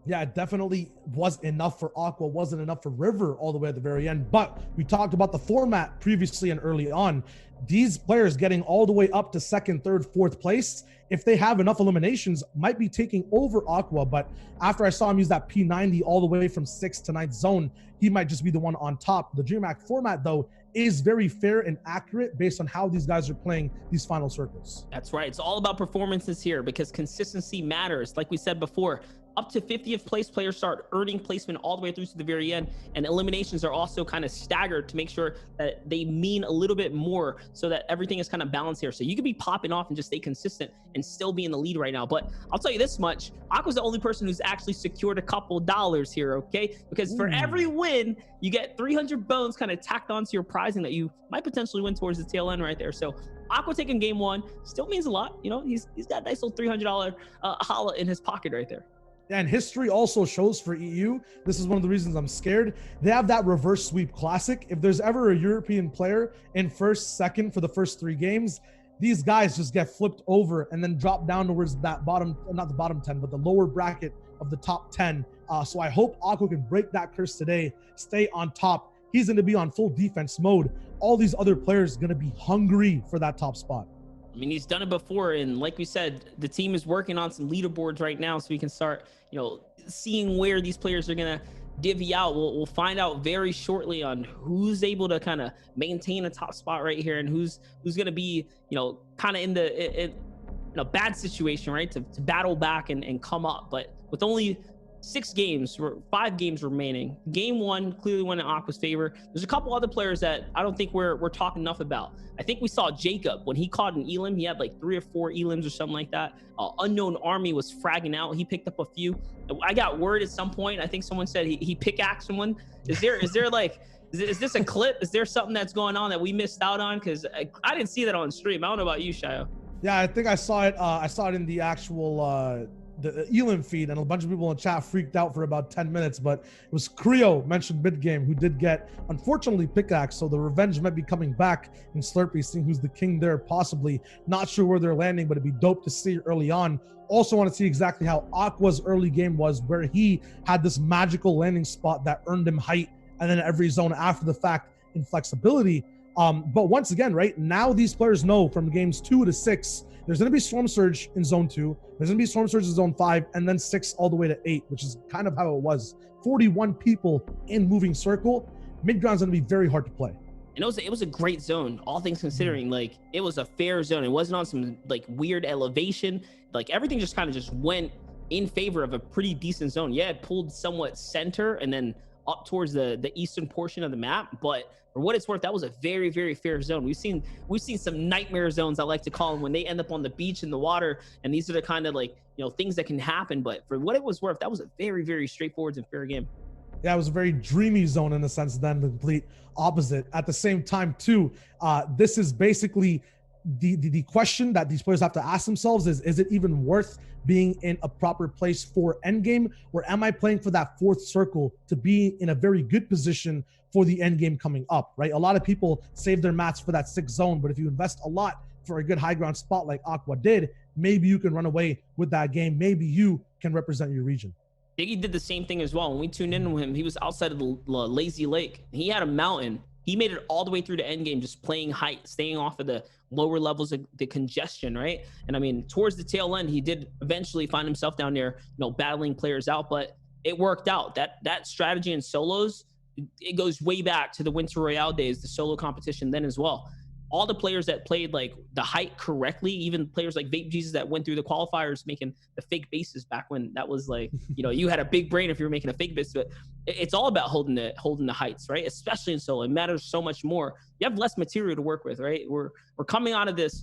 Speaker 2: Yeah, it definitely was enough for Aqua, wasn't enough for River all the way at the very end. But we talked about the format previously and early on. These players getting all the way up to second, third, fourth place, if they have enough eliminations, might be taking over Aqua. But after I saw him use that P90 all the way from 6th to 9th zone, he might just be the one on top. The DreamHack format, though, is very fair and accurate based on how these guys are playing these final circles.
Speaker 1: That's right. It's all about performances here because consistency matters. Like we said before, up to 50th place players start earning placement all the way through to the very end, and eliminations are also kind of staggered to make sure that they mean a little bit more so that everything is kind of balanced here. So you could be popping off and just stay consistent and still be in the lead right now. But I'll tell you this much, Aqua's the only person who's actually secured a couple dollars here, okay? Because for every win, you get 300 bones kind of tacked onto your prizing that you might potentially win towards the tail end right there. So Aqua taking game one still means a lot. You know, he's got a nice little $300 holla in his pocket right there.
Speaker 2: And history also shows for EU, this is one of the reasons I'm scared. They have that reverse sweep classic. If there's ever a European player in first, second for the first 3 games, these guys just get flipped over and then drop down towards that bottom, not the bottom 10, but the lower bracket of the top 10. So I hope Aqua can break that curse today, stay on top. He's going to be on full defense mode. All these other players are going to be hungry for that top spot.
Speaker 1: I mean, he's done it before, and like we said, the team is working on some leaderboards right now, so we can start, you know, seeing where these players are gonna divvy out. We'll find out very shortly on who's able to kind of maintain a top spot right here, and who's gonna be, you know, kind of in a bad situation, right, to battle back and come up. But with only 5 games remaining, game one clearly went in Aqua's favor. There's a couple other players that I don't think we're talking enough about. I think we saw Jacob when he caught an elim. He had like 3 or 4 elims or something like that. Unknown Army was fragging out. He picked up a few. I got word at some point, I think someone said he pickaxed someone. Is there like is this a clip? Is there something that's going on that we missed out on? Because I didn't see that on stream. I don't know about you, Shayo.
Speaker 2: Yeah, I think I saw it. I saw it in the actual the Elim feed, and a bunch of people in chat freaked out for about 10 minutes, but it was Creo mentioned mid-game who did get, unfortunately, pickaxe, so the revenge might be coming back in Slurpee, seeing who's the king there, possibly. Not sure where they're landing, but it'd be dope to see early on. Also want to see exactly how Aqua's early game was, where he had this magical landing spot that earned him height, and then every zone after the fact in flexibility. But once again, right now, these players know from games 2 to 6, there's going to be Storm Surge in Zone 2. There's going to be Storm Surge in Zone 5, and then 6 all the way to 8, which is kind of how it was. 41 people in moving circle. Mid-ground's going to be very hard to play.
Speaker 1: And it was a great zone, all things considering. Like, it was a fair zone. It wasn't on some like weird elevation. Like, everything just kind of just went in favor of a pretty decent zone. Yeah, it pulled somewhat center and then up towards the eastern portion of the map, but for what it's worth, that was a very, very fair zone. We've seen some nightmare zones, I like to call them, when they end up on the beach in the water, and these are the kind of like, you know, things that can happen. But for what it was worth, that was a very, very straightforward and fair game.
Speaker 2: Yeah, it was a very dreamy zone in a sense, then the complete opposite. At the same time, too, this is basically the question that these players have to ask themselves is it even worth being in a proper place for endgame, or am I playing for that 4th circle to be in a very good position for the end game coming up, right? A lot of people save their mats for that 6th zone, but if you invest a lot for a good high ground spot like Aqua did, maybe you can run away with that game. Maybe you can represent your region.
Speaker 1: Diggy did the same thing as well. When we tuned in with him, he was outside of the lazy lake. He had a mountain. He made it all the way through the end game, just playing height, staying off of the lower levels of the congestion, right? And I mean, towards the tail end, he did eventually find himself down there, battling players out, but it worked out. That strategy in solos, it goes way back to the Winter Royale days, the solo competition then as well. All the players that played like the height correctly, even players like Vape Jesus that went through the qualifiers making the fake bases back when that was like, you had a big brain if you were making a fake base. But it's all about holding the heights, right? Especially in solo, it matters so much more. You have less material to work with, right? We're coming out of this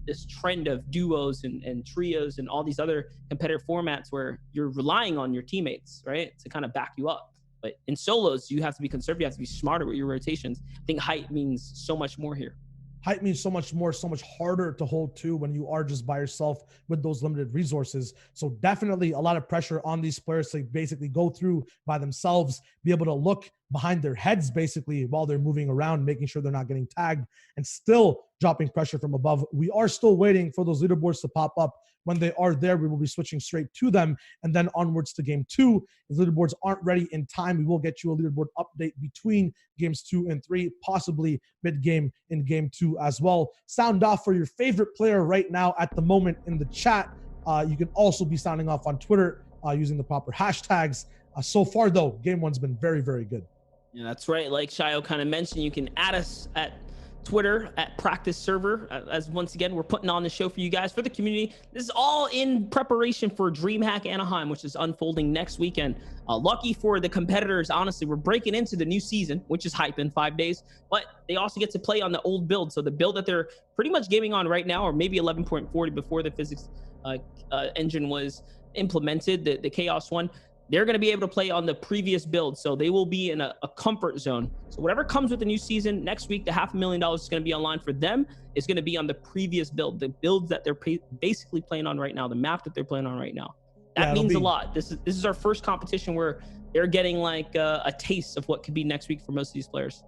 Speaker 1: this trend of duos and trios and all these other competitive formats where you're relying on your teammates, right, to kind of back you up. But in solos, you have to be conservative. You have to be smarter with your rotations. I think height means so much more here.
Speaker 2: Height means so much more, so much harder to hold to when you are just by yourself with those limited resources. So definitely a lot of pressure on these players to basically go through by themselves, be able to look behind their heads basically while they're moving around, making sure they're not getting tagged and still dropping pressure from above. We are still waiting for those leaderboards to pop up. When they are there, we will be switching straight to them and then onwards to game 2. If leaderboards aren't ready in time, we will get you a leaderboard update between games 2 and 3, possibly mid-game in game 2 as well. Sound off for your favorite player right now at the moment in the chat. You can also be sounding off on Twitter using the proper hashtags. So far, though, game 1's been very, very good.
Speaker 1: Yeah, that's right. Like Shayo kind of mentioned, you can add us at Twitter at Practice Server. As once again, we're putting on the show for you guys, for the community. This is all in preparation for DreamHack Anaheim, which is unfolding next weekend. Lucky for the competitors, honestly, we're breaking into the new season, which is hype in 5 days, but they also get to play on the old build. So the build that they're pretty much gaming on right now, or maybe 11.40 before the physics engine was implemented, the Chaos one, they're going to be able to play on the previous build. So they will be in a comfort zone. So whatever comes with the new season next week, the $500,000 is going to be online for them. It's going to be on the previous build, the builds that they're basically playing on right now, the map that they're playing on right now. That means a lot. This is our first competition where they're getting like a taste of what could be next week for most of these players.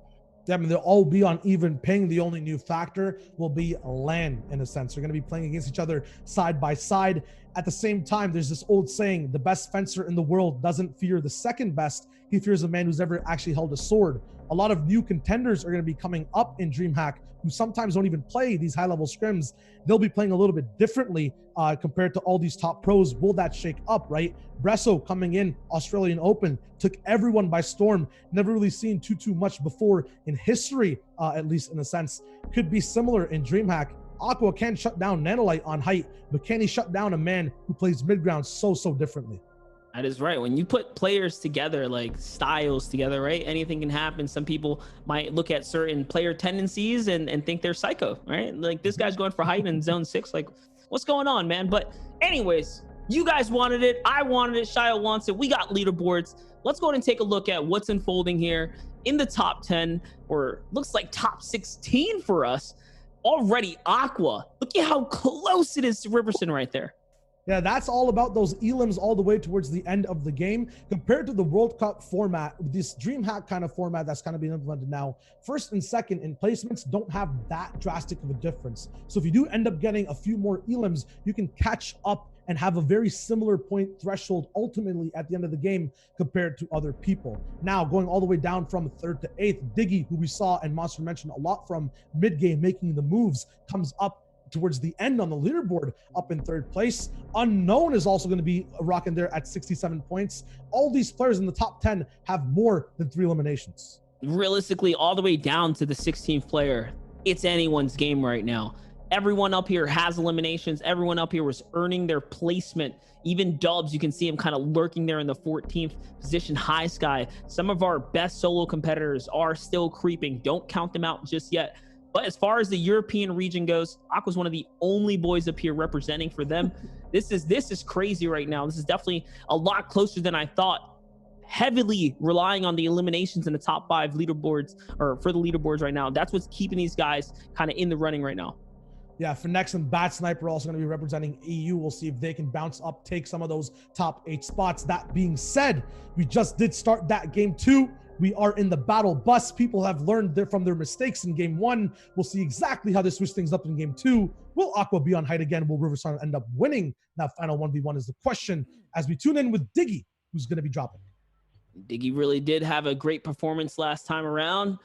Speaker 2: Yeah, I mean, they'll all be on even ping. The only new factor will be LAN in a sense. They're going to be playing against each other side by side. At the same time, there's this old saying, the best fencer in the world doesn't fear the second best. He fears a man who's ever actually held a sword. A lot of new contenders are going to be coming up in DreamHack who sometimes don't even play these high-level scrims. They'll be playing a little bit differently compared to all these top pros. Will that shake up, right? Bresso coming in, Australian Open, took everyone by storm. Never really seen too much before in history, at least in a sense. Could be similar in DreamHack. Aqua can shut down Nanolite on height, but can he shut down a man who plays mid-ground so differently?
Speaker 1: That is right. When you put players together, like styles together, right? Anything can happen. Some people might look at certain player tendencies and think they're psycho, right? Like this guy's going for height in zone 6. Like, what's going on, man? But anyways, you guys wanted it. I wanted it. Shia wants it. We got leaderboards. Let's go ahead and take a look at what's unfolding here in the top 10, or looks like top 16 for us. Already Aqua. Look at how close it is to Riverson right there.
Speaker 2: Yeah, that's all about those elims all the way towards the end of the game. Compared to the World Cup format, this DreamHack kind of format that's kind of being implemented now, first and second in placements don't have that drastic of a difference. So if you do end up getting a few more elims, you can catch up and have a very similar point threshold ultimately at the end of the game compared to other people. Now, going all the way down from 3rd to 8th, Diggy, who we saw and Monster mentioned a lot from mid-game making the moves, comes up towards the end on the leaderboard up in 3rd place. Unknown is also going to be rocking there at 67 points. All these players in the top 10 have more than 3 eliminations.
Speaker 1: Realistically, all the way down to the 16th player, it's anyone's game right now. Everyone up here has eliminations. Everyone up here was earning their placement. Even Dubs, you can see him kind of lurking there in the 14th position. High Sky, some of our best solo competitors are still creeping. Don't count them out just yet. But as far as the European region goes, Aqua's one of the only boys up here representing for them. This is crazy right now. This is definitely a lot closer than I thought. Heavily relying on the eliminations in the top 5 leaderboards, or for the leaderboards right now. That's what's keeping these guys kind of in the running right now.
Speaker 2: Yeah, Finex and Bat Sniper are also going to be representing EU. We'll see if they can bounce up, take some of those top 8 spots. That being said, we just did start that game 2. We are in the battle bus. People have learned from their mistakes in game 1. We'll see exactly how they switch things up in game 2. Will Aqua be on height again? Will Riverside end up winning that final 1v1 is the question as we tune in with Diggy who's going to be dropping.
Speaker 1: Diggy really did have a great performance last time around.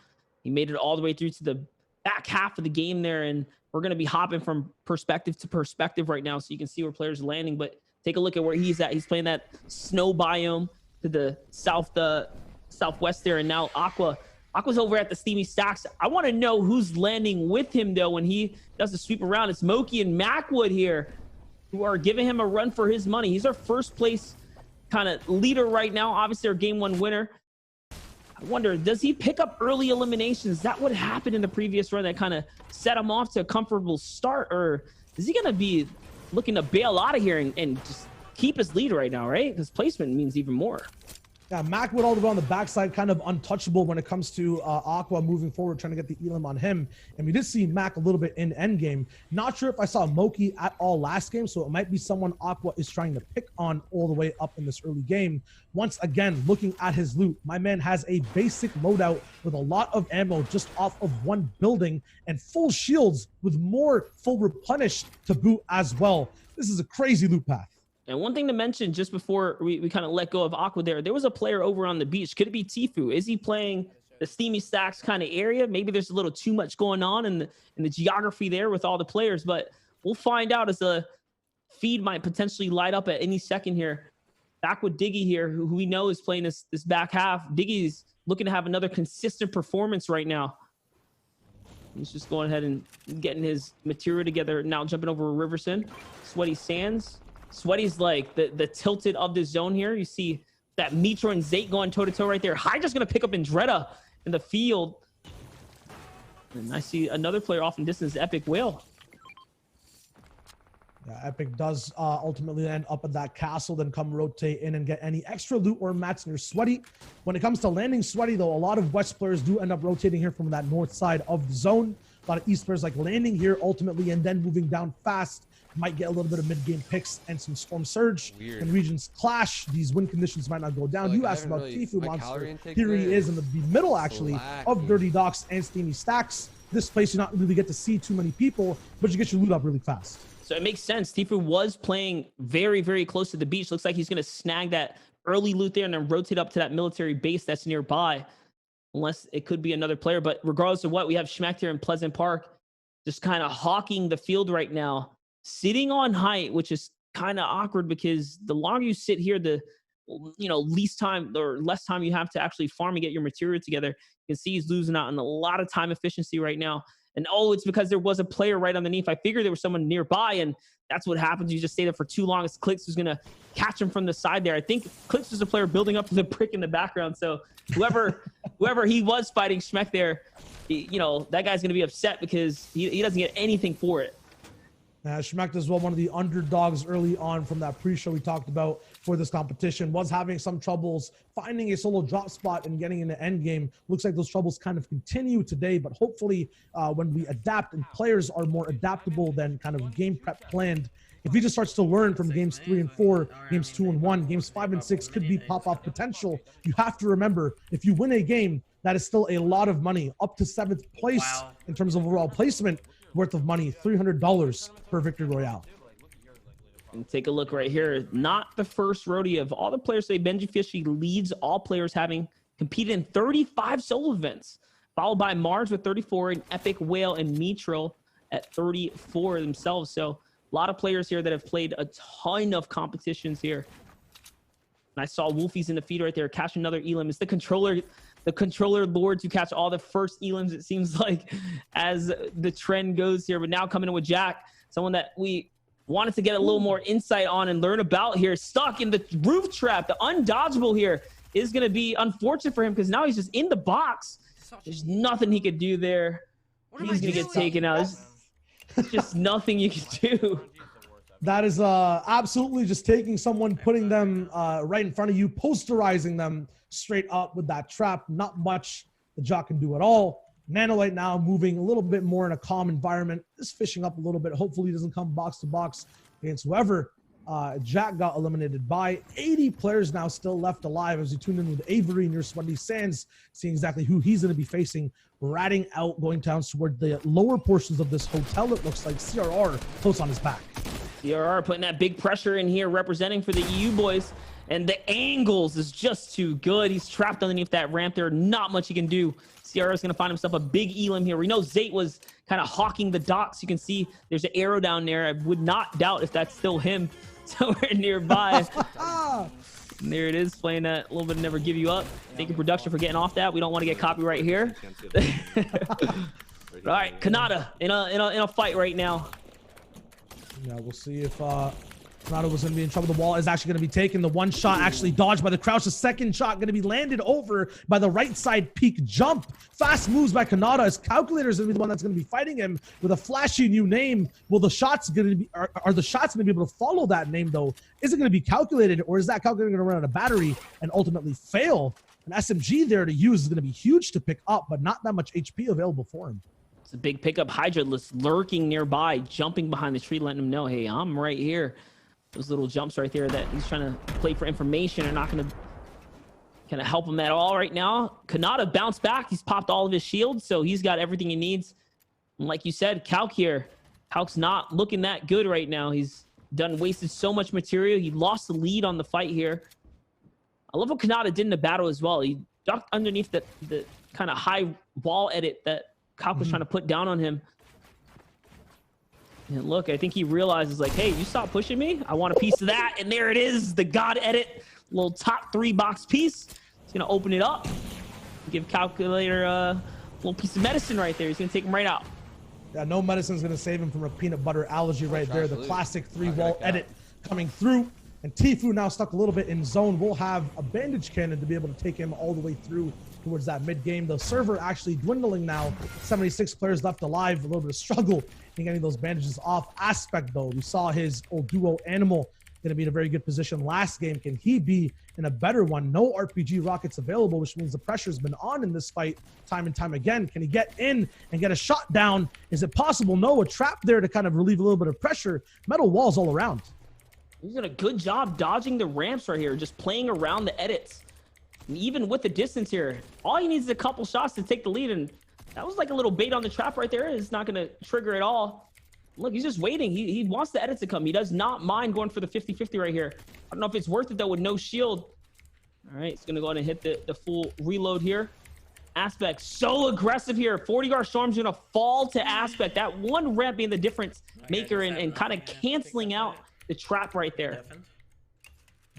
Speaker 1: He made it all the way through to the back half of the game there, and we're going to be hopping from perspective to perspective right now so you can see where players are landing. But take a look at where he's at. He's playing that snow biome to the southwest there, and now Aqua's over at the Steamy Stacks. I want to know who's landing with him, though, when he does the sweep around. It's Moki and Macwood here who are giving him a run for his money. He's our first place kind of leader right now. Obviously, our game one winner. I wonder, does he pick up early eliminations? That would happen in the previous run that kind of set him off to a comfortable start, or is he going to be looking to bail out of here and just keep his lead right now, right? Because placement means even more.
Speaker 2: Yeah, Macwood all the way on the backside, kind of untouchable when it comes to Aqua moving forward, trying to get the elim on him. And we did see Mac a little bit in endgame. Not sure if I saw Moki at all last game, so it might be someone Aqua is trying to pick on all the way up in this early game. Once again, looking at his loot, my man has a basic loadout with a lot of ammo just off of one building and full shields with more full replenished to boot as well. This is a crazy loot path.
Speaker 1: And one thing to mention just before we kind of let go of Aqua there was a player over on the beach. Could it be Tfue? Is he playing the Steamy Stacks kind of area? Maybe there's a little too much going on in the geography there with all the players, but we'll find out as the feed might potentially light up at any second here. Back with Diggy here, who we know is playing this back half. Diggy's looking to have another consistent performance right now. He's just going ahead and getting his material together. Now jumping over Riverson. Sweaty Sands. Sweaty's like the tilted of the zone here. You see that Mitro and Zate going toe-to-toe right there. Hydra's going to pick up Andretta in the field. And I see another player off in distance, Epic Whale.
Speaker 2: Yeah, Epic does ultimately end up at that castle, then come rotate in and get any extra loot or mats near Sweaty. When it comes to landing Sweaty, though, a lot of West players do end up rotating here from that north side of the zone. A lot of East players like landing here ultimately and then moving down fast. Might get a little bit of mid-game picks and some Storm Surge. When regions clash, these win conditions might not go down. You asked about Tfue Monster. Here he is in the middle, actually, of Dirty Docks and Steamy Stacks. This place, you not really get to see too many people, but you get your loot up really fast.
Speaker 1: So it makes sense. Tfue was playing very, very close to the beach. Looks like he's going to snag that early loot there and then rotate up to that military base that's nearby. Unless it could be another player. But regardless of what, we have Schmecht here in Pleasant Park just kind of hawking the field right now. Sitting on height, which is kind of awkward because the longer you sit here, the least time or less time you have to actually farm and get your material together. You can see he's losing out on a lot of time efficiency right now. And it's because there was a player right underneath. I figured there was someone nearby, and that's what happens. You just stay there for too long. It's Clicks who's gonna catch him from the side there. I think Clicks was a player building up to the brick in the background. So whoever he was fighting Schmeck there, that guy's gonna be upset because he doesn't get anything for it.
Speaker 2: Schmecht as well, one of the underdogs early on from that pre-show we talked about for this competition, was having some troubles finding a solo drop spot and getting into endgame. Looks like those troubles kind of continue today, but hopefully when we adapt and players are more adaptable than kind of game prep planned, if he just starts to learn from games 3 and 4, games 2 and 1, games 5 and 6 could be pop-off potential. You have to remember, if you win a game, that is still a lot of money, up to 7th place in terms of overall placement, worth of money, $300 per Victory Royale.
Speaker 1: And take a look right here. Not the first rodeo of all the players say. Benji Fishy leads all players having competed in 35 solo events, followed by Mars with 34 and Epic Whale and Mitro at 34 themselves. So a lot of players here that have played a ton of competitions here. And I saw Wolfie's in the feed right there, catch another elim. It's the controller lords who catch all the first elims, it seems like, as the trend goes here. But now coming in with Jack, someone that we wanted to get a little more insight on and learn about here. Stuck in the roof trap. The undodgeable here is going to be unfortunate for him because now he's just in the box. There's nothing he could do there. He's going to get taken out. There's just nothing you can do.
Speaker 2: That is absolutely just taking someone, putting them right in front of you, posterizing them straight up with that trap. Not much the Jock can do at all. Nanolite now moving a little bit more in a calm environment, just fishing up a little bit. Hopefully he doesn't come box to box against whoever Jack got eliminated by. 80 players now still left alive as we tune in with Avery near Sweaty Sands, seeing exactly who he's going to be facing. Ratting out, going down toward the lower portions of this hotel. It looks like CRR close on his back.
Speaker 1: CRR putting that big pressure in here, representing for the EU boys. And the angles is just too good. He's trapped underneath that ramp there. Not much he can do. Sierra's going to find himself a big elim here. We know Zate was kind of hawking the dots. You can see there's an arrow down there. I would not doubt if that's still him somewhere nearby. And there it is, playing that a little bit of Never Give You Up. Thank you, production, for getting off that. We don't want to get copyright here. All right, Kanata in a fight right now.
Speaker 2: Yeah, we'll see if Kanata was going to be in trouble. The wall is actually going to be taken. The one shot actually dodged by the crouch. The second shot going to be landed over by the right side peak jump. Fast moves by Kanata. His calculator is going to be the one that's going to be fighting him with a flashy new name. Will the shots going to be are the shots going to be able to follow that name though? Is it going to be calculated, or is that calculator going to run out of battery and ultimately fail? An SMG there to use is going to be huge to pick up, but not that much HP available for him.
Speaker 1: It's a big pickup. Hydra lurking nearby, jumping behind the tree, letting him know, hey, I'm right here. Those little jumps right there that he's trying to play for information are not going to help him at all right now. Kanata bounced back. He's popped all of his shields, so he's got everything he needs. And like you said, Calc here. Calc's not looking that good right now. He's wasted so much material. He lost the lead on the fight here. I love what Kanata did in the battle as well. He ducked underneath the kind of high wall edit that Calc was trying to put down on him. And look, I think he realizes, like, hey, you stop pushing me. I want a piece of that. And there it is, the God edit, little top 3 box piece. He's going to open it up, give Calculator a little piece of medicine right there. He's going to take him right out.
Speaker 2: Yeah, no medicine's going to save him from a peanut butter allergy right there. The classic 3-wall edit coming through. And Tfue now stuck a little bit in zone. We'll have a bandage cannon to be able to take him all the way through towards that mid game. The server actually dwindling now. 76 players left alive. A little bit of struggle in getting those bandages off. Aspect though, we saw his old duo Animal going to be in a very good position last game. Can he be in a better one? No RPG rockets available, which means the pressure's been on in this fight time and time again. Can he get in and get a shot down? Is it possible? No, a trap there to kind of relieve a little bit of pressure. Metal walls all around.
Speaker 1: He's done a good job dodging the ramps right here, just playing around the edits. And even with the distance here, all he needs is a couple shots to take the lead, and that was like a little bait on the trap right there. It's not going to trigger at all. Look, he's just waiting. He wants the edits to come. He does not mind going for the 50-50 right here. I don't know if it's worth it, though, with no shield. All right, he's going to go ahead and hit the full reload here. Aspect so aggressive here. 40-yard Storm's going to fall to Aspect. That one ramp being the difference maker and kind of canceling out the trap right there.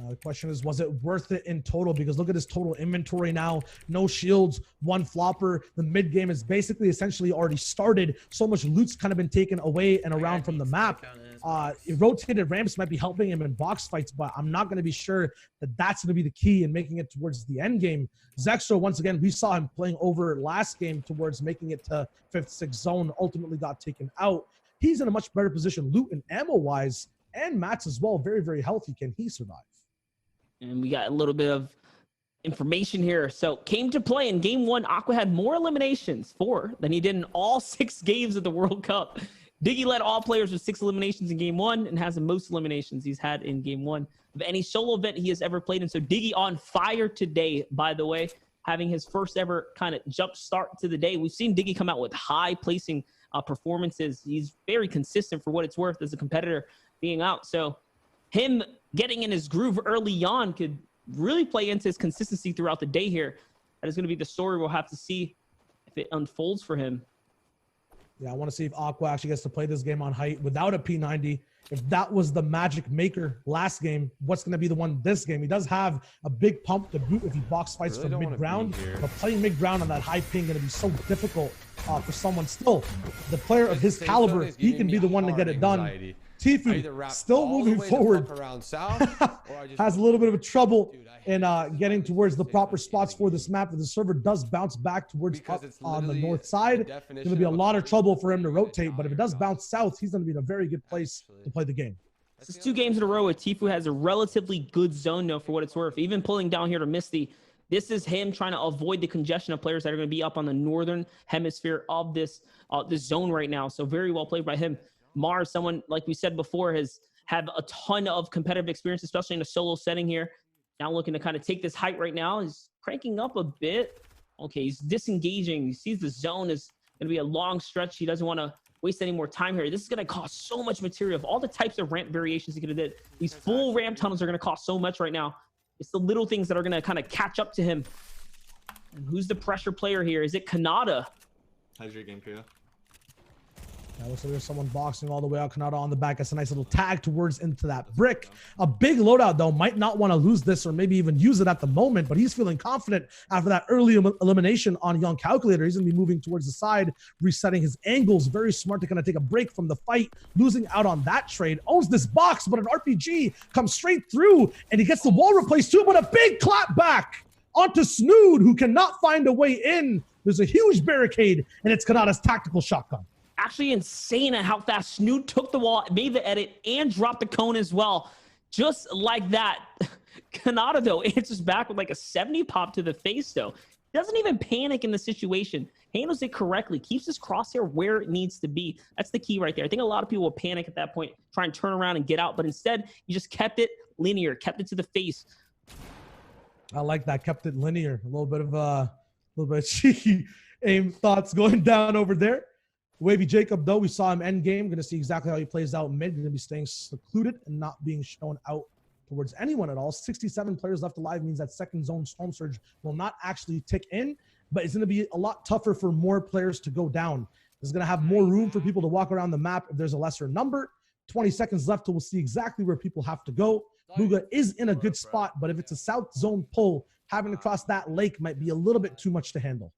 Speaker 2: The question is, was it worth it in total? Because look at his total inventory now. No shields, 1 flopper. The mid game is basically essentially already started. So much loot's kind of been taken away and around from the map. Rotated ramps might be helping him in box fights, but I'm not going to be sure that that's going to be the key in making it towards the end game. Zexo, once again, we saw him playing over last game towards making it to 5th, 6th zone, ultimately got taken out. He's in a much better position loot and ammo-wise, and Matt's as well, very, very healthy. Can he survive?
Speaker 1: And we got a little bit of information here. So came to play in game 1. Aqua had more eliminations, 4, than he did in all 6 games of the World Cup. Diggy led all players with 6 eliminations in game 1 and has the most eliminations he's had in game 1 of any solo event he has ever played in. So Diggy on fire today, by the way, having his first ever kind of jump start to the day. We've seen Diggy come out with high placing performances. He's very consistent for what it's worth as a competitor being out. So him getting in his groove early on could really play into his consistency throughout the day here. That is going to be the story we'll have to see if it unfolds for him.
Speaker 2: Yeah, I want to see if Aqua actually gets to play this game on height without a P90. If that was the magic maker last game, what's going to be the one this game? He does have a big pump to boot if he box fights from mid-ground, but playing mid-ground on that high ping going to be so difficult for someone. Still, the player of his caliber, he can be the one to get it done. Tfue still moving forward, has a little bit of a trouble in getting towards the proper spots for this map. If the server does bounce back towards up on the north side, there's going to be a lot of trouble for him to rotate. But if it does bounce south, he's going to be in a very good place to play the game.
Speaker 1: This is 2 games in a row where Tfue has a relatively good zone, though, for what it's worth. Even pulling down here to Misty, this is him trying to avoid the congestion of players that are going to be up on the northern hemisphere of this zone right now. So very well played by him. Mars, someone, like we said before, has had a ton of competitive experience, especially in a solo setting here. Now looking to kind of take this height right now. He's cranking up a bit. Okay, he's disengaging. He sees the zone is going to be a long stretch. He doesn't want to waste any more time here. This is going to cost so much material. Of all the types of ramp variations he could have did, these full ramp tunnels are going to cost so much right now. It's the little things that are going to kind of catch up to him. And who's the pressure player here? Is it Kanata?
Speaker 3: How's your game, Priya?
Speaker 2: Yeah, looks like there's someone boxing all the way out. Kanata on the back. That's a nice little tag towards into that brick. A big loadout, though. Might not want to lose this or maybe even use it at the moment, but he's feeling confident after that early elimination on Young Calculator. He's going to be moving towards the side, resetting his angles. Very smart to kind of take a break from the fight, losing out on that trade. Owns this box, but an RPG comes straight through, and he gets the wall replaced too, but a big clap back onto Snood, who cannot find a way in. There's a huge barricade, and it's Kanata's tactical shotgun.
Speaker 1: Actually insane at how fast Snood took the wall, made the edit, and dropped the cone as well. Just like that. Kanata, though, answers back with like a 70 pop to the face, though. Doesn't even panic in the situation. Handles it correctly. Keeps his crosshair where it needs to be. That's the key right there. I think a lot of people will panic at that point, try and turn around and get out. But instead, he just kept it linear, kept it to the face.
Speaker 2: I like that. Kept it linear. A little bit of cheeky aim thoughts going down over there. Wavy Jacob, though, we saw him end game. Going to see exactly how he plays out mid. Going to be staying secluded and not being shown out towards anyone at all. 67 players left alive means that second zone storm surge will not actually tick in, but it's going to be a lot tougher for more players to go down. There's going to have more room for people to walk around the map if there's a lesser number. 20 seconds left till we'll see exactly where people have to go. Luga is in a good spot, but if it's a south zone pull, having to cross that lake might be a little bit too much to handle.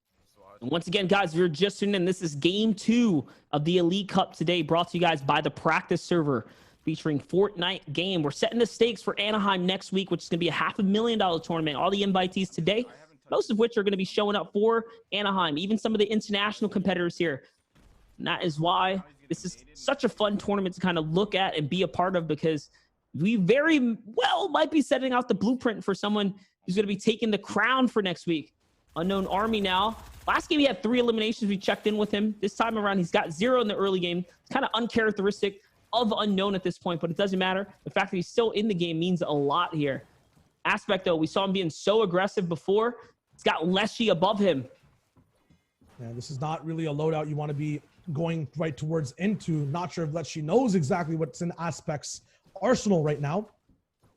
Speaker 1: And once again, guys, if you're just tuning in, this is game 2 of the Elite Cup today, brought to you guys by the practice server featuring Fortnite game. We're setting the stakes for Anaheim next week, which is going to be a $500,000 tournament. All the invitees today, most of which are going to be showing up for Anaheim, even some of the international competitors here. And that is why this is such a fun tournament to kind of look at and be a part of, because we very well might be setting out the blueprint for someone who's going to be taking the crown for next week. Unknown Army now. Last game, he had 3 eliminations. We checked in with him. This time around, he's got 0 in the early game. It's kind of uncharacteristic of Unknown at this point, but it doesn't matter. The fact that he's still in the game means a lot here. Aspect, though, we saw him being so aggressive before. He's got Leshy above him.
Speaker 2: Yeah, this is not really a loadout you want to be going right towards into. Not sure if Leshy knows exactly what's in Aspect's arsenal right now.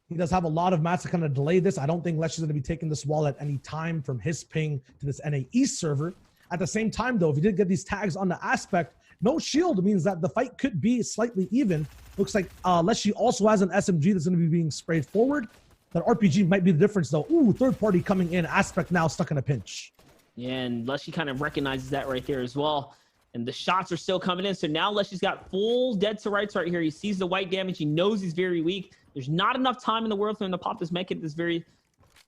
Speaker 2: He does have a lot of mats to kind of delay this. I don't think Leshy's going to be taking this wall at any time from his ping to this NA East server. At the same time, though, if he did get these tags on the Aspect, no shield means that the fight could be slightly even. Looks like Leshy also has an SMG that's going to be being sprayed forward. That RPG might be the difference, though. Ooh, third party coming in. Aspect now stuck in a pinch.
Speaker 1: Yeah, and Leshy kind of recognizes that right there as well. And the shots are still coming in. So now Leshy's got full dead to rights right here. He sees the white damage. He knows he's very weak. There's not enough time in the world for him to pop this mech at this very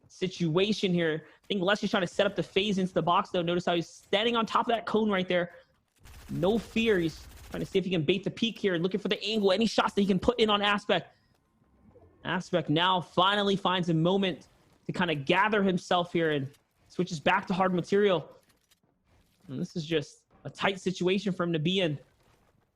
Speaker 1: situation here. I think Leshy's trying to set up the phase into the box, though. Notice how he's standing on top of that cone right there. No fear. He's trying to see if he can bait the peak here, looking for the angle, any shots that he can put in on Aspect. Aspect now finally finds a moment to kind of gather himself here and switches back to hard material. And this is just a tight situation for him to be in.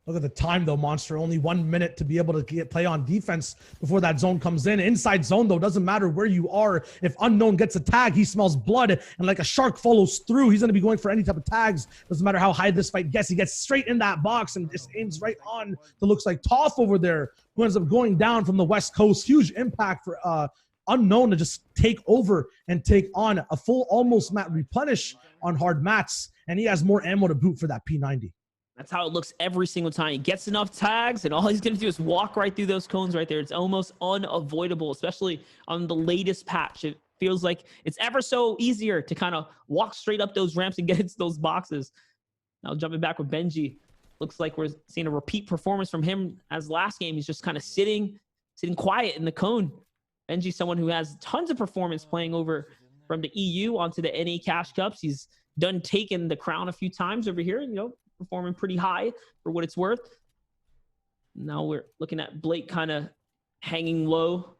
Speaker 2: Look at the time, though, Monster. Only 1 minute to be able to play on defense before that zone comes in. Inside zone, though, doesn't matter where you are. If Unknown gets a tag, he smells blood, and like a shark follows through. He's going to be going for any type of tags. Doesn't matter how high this fight gets. He gets straight in that box and just aims right on to looks like Toph over there, who ends up going down from the West Coast. Huge impact for Unknown to just take over and take on a full almost mat replenish on hard mats. And he has more ammo to boot for that P90.
Speaker 1: That's how it looks every single time. He gets enough tags, and all he's going to do is walk right through those cones right there. It's almost unavoidable, especially on the latest patch. It feels like it's ever so easier to kind of walk straight up those ramps and get into those boxes. Now jumping back with Benji. Looks like we're seeing a repeat performance from him as last game. He's just kind of sitting quiet in the cone. Benji, someone who has tons of performance playing over from the EU onto the NA Cash Cups. He's done taken the crown a few times over here, you know, performing pretty high for what it's worth. Now we're looking at Blake kind of hanging low.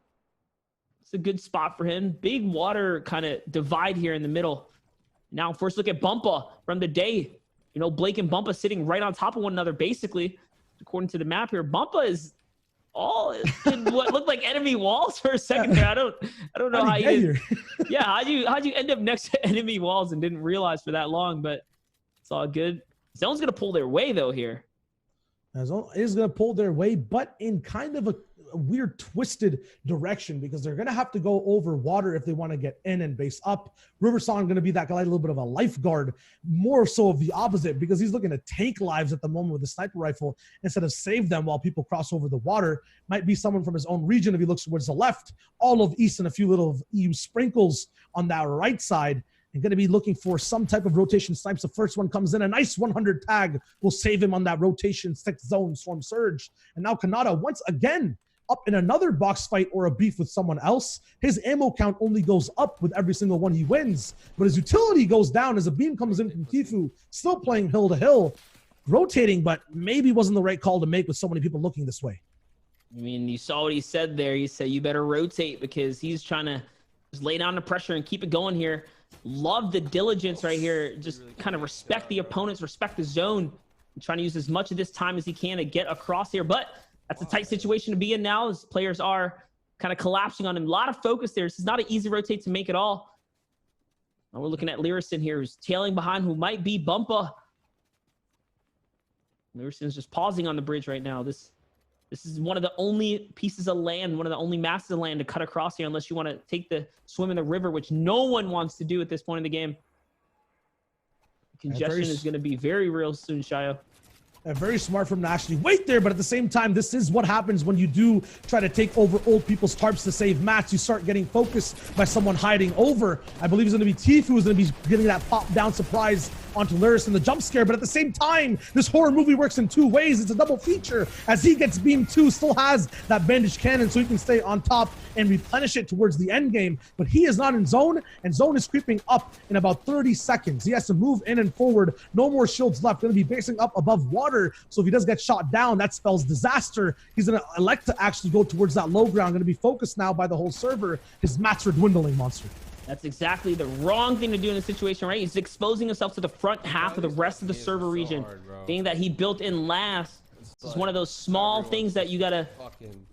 Speaker 1: It's a good spot for him. Big water kind of divide here in the middle. Now first look at Bumpa from the day. You know, Blake and Bumpa sitting right on top of one another, basically, according to the map here. Bumpa is all what looked like enemy walls for a second there. I don't know how you yeah, how'd you end up next to enemy walls and didn't realize for that long, but it's all good. Zone's gonna pull their way though here.
Speaker 2: Zone is gonna pull their way, but in kind of a weird twisted direction because they're going to have to go over water if they want to get in and base up. Riversong going to be that guy, a little bit of a lifeguard, more so of the opposite because he's looking to tank lives at the moment with the sniper rifle instead of save them while people cross over the water. Might be someone from his own region if he looks towards the left, all of East and a few little EU sprinkles on that right side. And going to be looking for some type of rotation snipes. The first one comes in. A nice 100 tag will save him on that rotation 6 zone storm surge. And now Kanata once again up in another box fight or a beef with someone else. His ammo count only goes up with every single one he wins. But his utility goes down as a beam comes in from Tifu, still playing hill to hill, rotating, but maybe wasn't the right call to make with so many people looking this way.
Speaker 1: I mean, you saw what he said there. He said you better rotate because he's trying to just lay down the pressure and keep it going here. Love the diligence right here. Just kind of respect the opponents, respect the zone. And trying to use as much of this time as he can to get across here. But that's a tight situation to be in now as players are kind of collapsing on him. A lot of focus there. This is not an easy rotate to make at all. Now we're looking at Lyrison here who's tailing behind who might be Bumpa. Lyrison's just pausing on the bridge right now. This is one of the only pieces of land, one of the only masses of land to cut across here unless you want to take the swim in the river, which no one wants to do at this point in the game. Congestion is going to be very real soon, Shayo.
Speaker 2: Very smart from him to actually wait there, but at the same time, this is what happens when you do try to take over old people's tarps to save mats. You start getting focused by someone hiding over. I believe it's going to be Tifu who's going to be getting that pop-down surprise onto Lyris in the jump scare, but at the same time, this horror movie works in 2 ways. It's a double feature as he gets beamed too, still has that bandage cannon so he can stay on top and replenish it towards the end game, but he is not in zone, and zone is creeping up in about 30 seconds. He has to move in and forward. No more shields left. Going to be basing up above water, so if he does get shot down, that spells disaster. He's going to elect to actually go towards that low ground. Going to be focused now by the whole server. His mats are dwindling, Monster.
Speaker 1: That's exactly the wrong thing to do in this situation, right? He's exposing himself to the front half of the rest of the server region, being that he built in last. This is one of those small things that you got to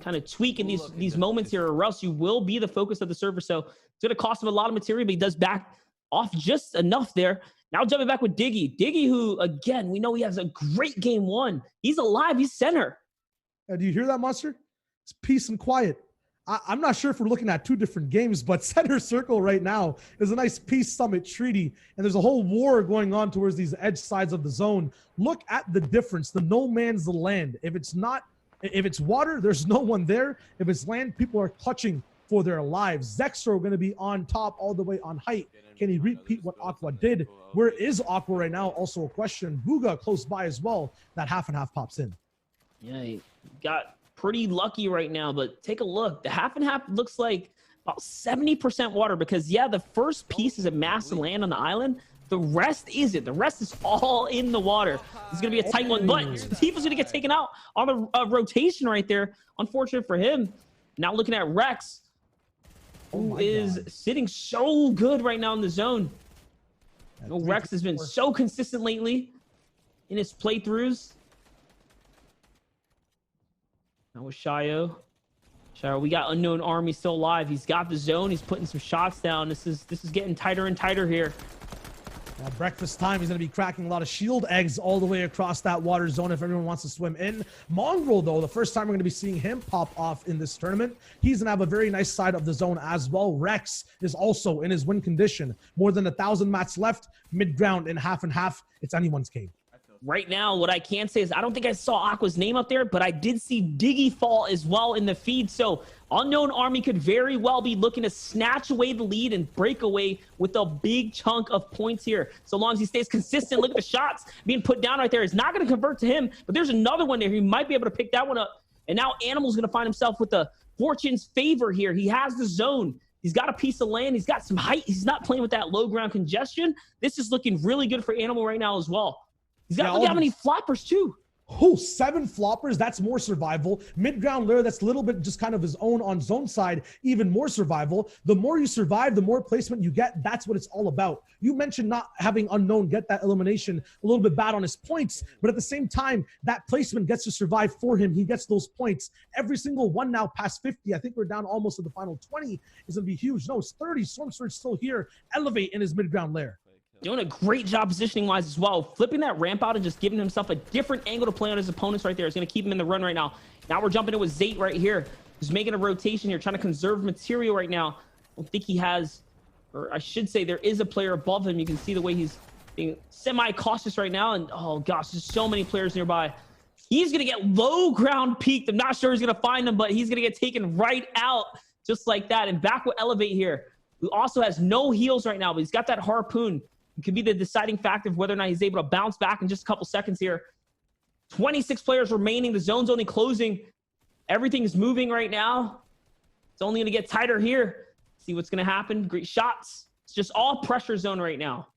Speaker 1: kind of tweak in these moments here, or else you will be the focus of the server. So it's going to cost him a lot of material, but he does back off just enough there. Now jumping back with Diggy. Diggy, who, again, we know he has a great game 1. He's alive. He's center.
Speaker 2: Do you hear that, Monster? It's peace and quiet. I'm not sure if we're looking at 2 different games, but center circle right now is a nice peace summit treaty, and there's a whole war going on towards these edge sides of the zone. Look at the difference. The no man's land. If it's water, there's no one there. If it's land, people are clutching for their lives. Zexro going to be on top all the way on height. Can he repeat what Aqua did? Where is Aqua right now? Also a question. Booga close by as well. That half and half pops in.
Speaker 1: Yeah, he got pretty lucky right now, but take a look. The half and half looks like about 70% water because, yeah, the first piece is a mass of land on the island. The rest isn't. The rest is all in the water. It's going to be a tight one, but Tifu's going to get taken out on the rotation right there. Unfortunate for him. Now looking at Rex, who is sitting so good right now in the zone. You know, Rex has been so consistent lately in his playthroughs. Now with Shayo. Shayo, we got Unknown Army still alive. He's got the zone. He's putting some shots down. This is getting tighter and tighter here.
Speaker 2: Now breakfast time. He's going to be cracking a lot of shield eggs all the way across that water zone if everyone wants to swim in. Mongrel, though, the first time we're going to be seeing him pop off in this tournament. He's going to have a very nice side of the zone as well. Rex is also in his win condition. More than 1,000 mats left. Mid-ground in half and half. It's anyone's game.
Speaker 1: Right now, what I can say is I don't think I saw Aqua's name up there, but I did see Diggy fall as well in the feed. So Unknown Army could very well be looking to snatch away the lead and break away with a big chunk of points here. So long as he stays consistent, look at the shots being put down right there. It's not going to convert to him, but there's another one there. He might be able to pick that one up. And now Animal's going to find himself with the fortune's favor here. He has the zone. He's got a piece of land. He's got some height. He's not playing with that low ground congestion. This is looking really good for Animal right now as well. He's got, look at how many floppers too.
Speaker 2: Oh, 7 floppers. That's more survival. Mid-ground layer, that's a little bit just kind of his own on zone side, even more survival. The more you survive, the more placement you get. That's what it's all about. You mentioned not having Unknown get that elimination a little bit bad on his points, but at the same time, that placement gets to survive for him. He gets those points. Every single one now past 50. I think we're down almost to the final 20 is going to be huge. No, it's 30. Storm Surge still here. Elevate in his mid-ground layer.
Speaker 1: Doing a great job positioning-wise as well. Flipping that ramp out and just giving himself a different angle to play on his opponents right there. Is going to keep him in the run right now. Now we're jumping in with Zate right here. Just making a rotation here, trying to conserve material right now. I don't think he has, or I should say there is a player above him. You can see the way he's being semi-cautious right now. And oh gosh, there's so many players nearby. He's going to get low ground peaked. I'm not sure he's going to find him, but he's going to get taken right out just like that. And back with Elevate here, who also has no heals right now, but he's got that harpoon. It could be the deciding factor of whether or not he's able to bounce back in just a couple seconds here. 26 players remaining. The zone's only closing. Everything is moving right now. It's only going to get tighter here. See what's going to happen. Great shots. It's just all pressure zone right now.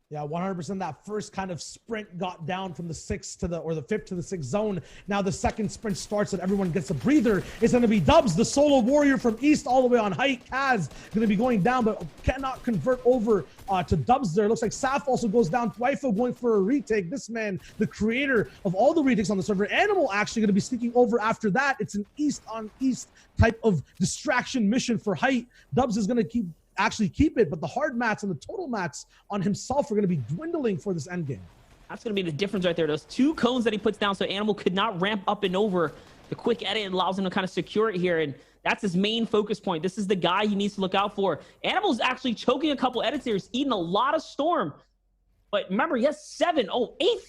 Speaker 2: Yeah, 100%. That first kind of sprint got down from the 6th to the 5th to the 6th zone. Now the second sprint starts and everyone gets a breather. It's going to be Dubs, the solo warrior from East all the way on height. Kaz going to be going down, but cannot convert over to Dubs there. Looks like Saf also goes down. Twifo going for a retake. This man, the creator of all the retakes on the server. Animal actually going to be sneaking over after that. It's an East on East type of distraction mission for height. Dubs is going to actually keep it, but the hard mats and the total mats on himself are going to be dwindling for this end game.
Speaker 1: That's going to be the difference right there. Those 2 cones that he puts down so Animal could not ramp up and over. The quick edit allows him to kind of secure it here, and that's his main focus point. This is the guy he needs to look out for. Animal's actually choking a couple edits here. He's eating a lot of storm, but remember, he has 8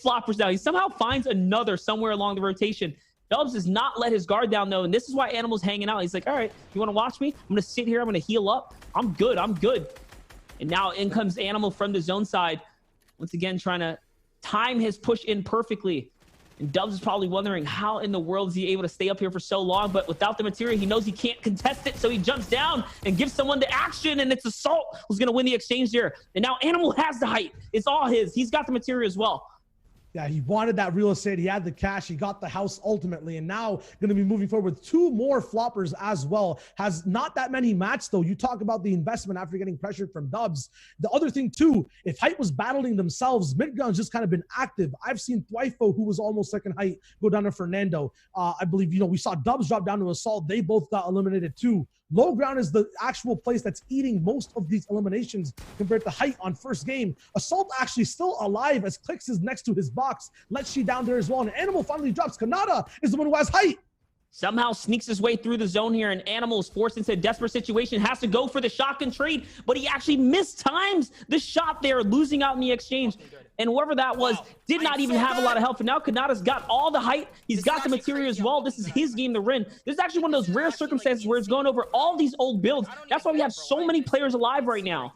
Speaker 1: floppers now. He somehow finds another somewhere along the rotation. Dubs does not let his guard down, though, and this is why Animal's hanging out. He's like, all right, you want to watch me? I'm going to sit here. I'm going to heal up. I'm good. And now in comes Animal from the zone side. Once again, trying to time his push in perfectly. And Dubs is probably wondering how in the world is he able to stay up here for so long, but without the material, he knows he can't contest it, so he jumps down and gives someone the action, and it's Assault who's going to win the exchange here. And now Animal has the height. It's all his. He's got the material as well.
Speaker 2: Yeah, he wanted that real estate. He had the cash. He got the house ultimately. And now going to be moving forward with 2 more floppers as well. Has not that many mats, though. You talk about the investment after getting pressured from Dubs. The other thing, too, if height was battling themselves, mid-ground's just kind of been active. I've seen Twifo, who was almost second height, go down to Fernando. I believe, we saw Dubs drop down to Assault. They both got eliminated, too. Low ground is the actual place that's eating most of these eliminations compared to height on first game. Assault actually still alive as Clicks is next to his box. Lets she down there as well. And Animal finally drops. Kanata is the one who has height.
Speaker 1: Somehow sneaks his way through the zone here, and Animal is forced into a desperate situation, has to go for the shotgun trade, but he actually mistimes the shot there, losing out in the exchange. And whoever that was did not even have a lot of help. And now Kanata's got all the height. He's got the material as well. This is his game to win. This is actually one of those rare circumstances where it's going over all these old builds. That's why we have so many players alive right now.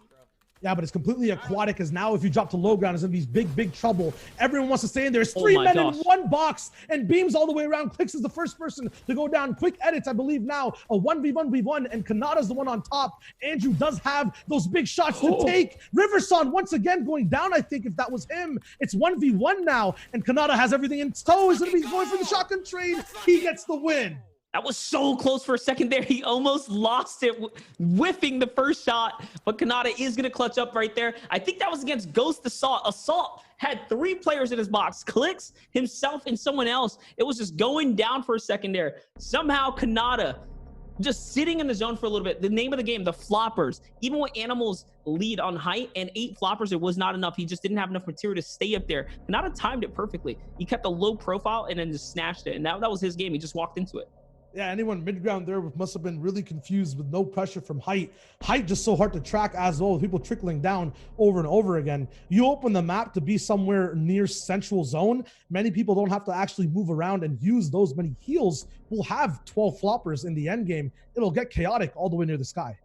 Speaker 2: Yeah, but it's completely aquatic, because now if you drop to low ground, it's going to be big trouble. Everyone wants to stay in there. It's 3 men in 1 box, and beams all the way around. Clicks is the first person to go down. Quick edits, I believe now, a 1v1v1, and Kanata's the one on top. Andrew does have those big shots to take. Riverson once again going down, I think, if that was him. It's 1v1 now, and Kanata has everything in tow. He's going to be going for the shotgun trade. He gets the win.
Speaker 1: That was so close for a second there. He almost lost it, whiffing the first shot, but Kanata is going to clutch up right there. I think that was against Ghost Assault. Assault had 3 players in his box, Clicks, himself, and someone else. It was just going down for a second there. Somehow Kanata just sitting in the zone for a little bit. The name of the game, the floppers. Even with Animal's lead on height and 8 floppers, it was not enough. He just didn't have enough material to stay up there. Kanata timed it perfectly. He kept a low profile and then just snatched it. And that was his game. He just walked into it.
Speaker 2: Yeah, anyone mid-ground there must have been really confused with no pressure from height. Height just so hard to track as well, with people trickling down over and over again. You open the map to be somewhere near central zone. Many people don't have to actually move around and use those many heals. We'll have 12 floppers in the end game. It'll get chaotic all the way near the sky.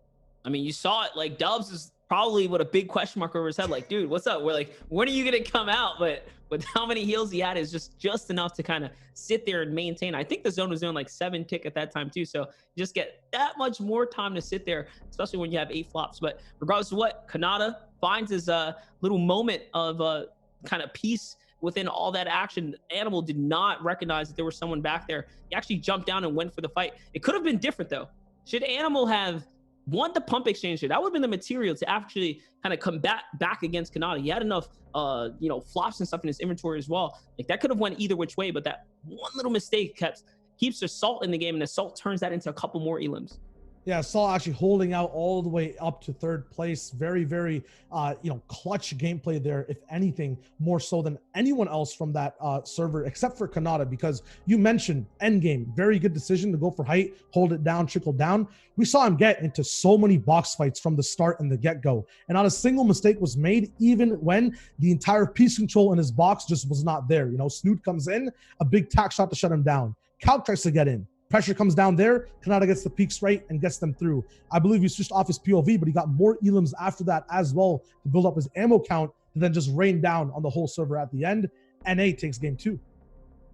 Speaker 1: I mean, you saw it. Like, Dubs is probably with a big question mark over his head. Like, dude, what's up? We're like, when are you going to come out? But with how many heals he had is just enough to kind of sit there and maintain. I think the zone was doing like 7 tick at that time too. So you just get that much more time to sit there, especially when you have 8 flops. But regardless of what, Kanata finds his little moment of kind of peace within all that action. Animal did not recognize that there was someone back there. He actually jumped down and went for the fight. It could have been different though. Should Animal have won the pump exchange here, that would have been the material to actually kind of combat back against Kanata. He had enough flops and stuff in his inventory as well. Like, that could have went either which way, but that one little mistake keeps Assault in the game, and Assault turns that into a couple more elims.
Speaker 2: Yeah, Saul actually holding out all the way up to third place. Very, very, clutch gameplay there, if anything, more so than anyone else from that server, except for Kanata, because you mentioned endgame. Very good decision to go for height, hold it down, trickle down. We saw him get into so many box fights from the start and the get-go, and not a single mistake was made, even when the entire piece control in his box just was not there. Snoot comes in, a big tack shot to shut him down. Calc tries to get in. Pressure comes down there. Kanata gets the peaks right and gets them through. I believe he switched off his POV, but he got more elims after that as well to build up his ammo count to then just rain down on the whole server at the end. NA takes game 2.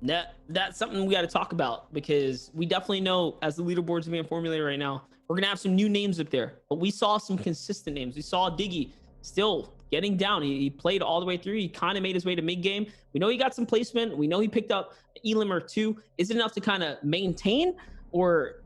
Speaker 1: That's something we got to talk about, because we definitely know, as the leaderboards are being formulated right now, we're gonna have some new names up there, but we saw some consistent names. We saw Diggy still getting down. He played all the way through. He kind of made his way to mid game. We know he got some placement. We know he picked up elim or two. Is it enough to kind of maintain? Or,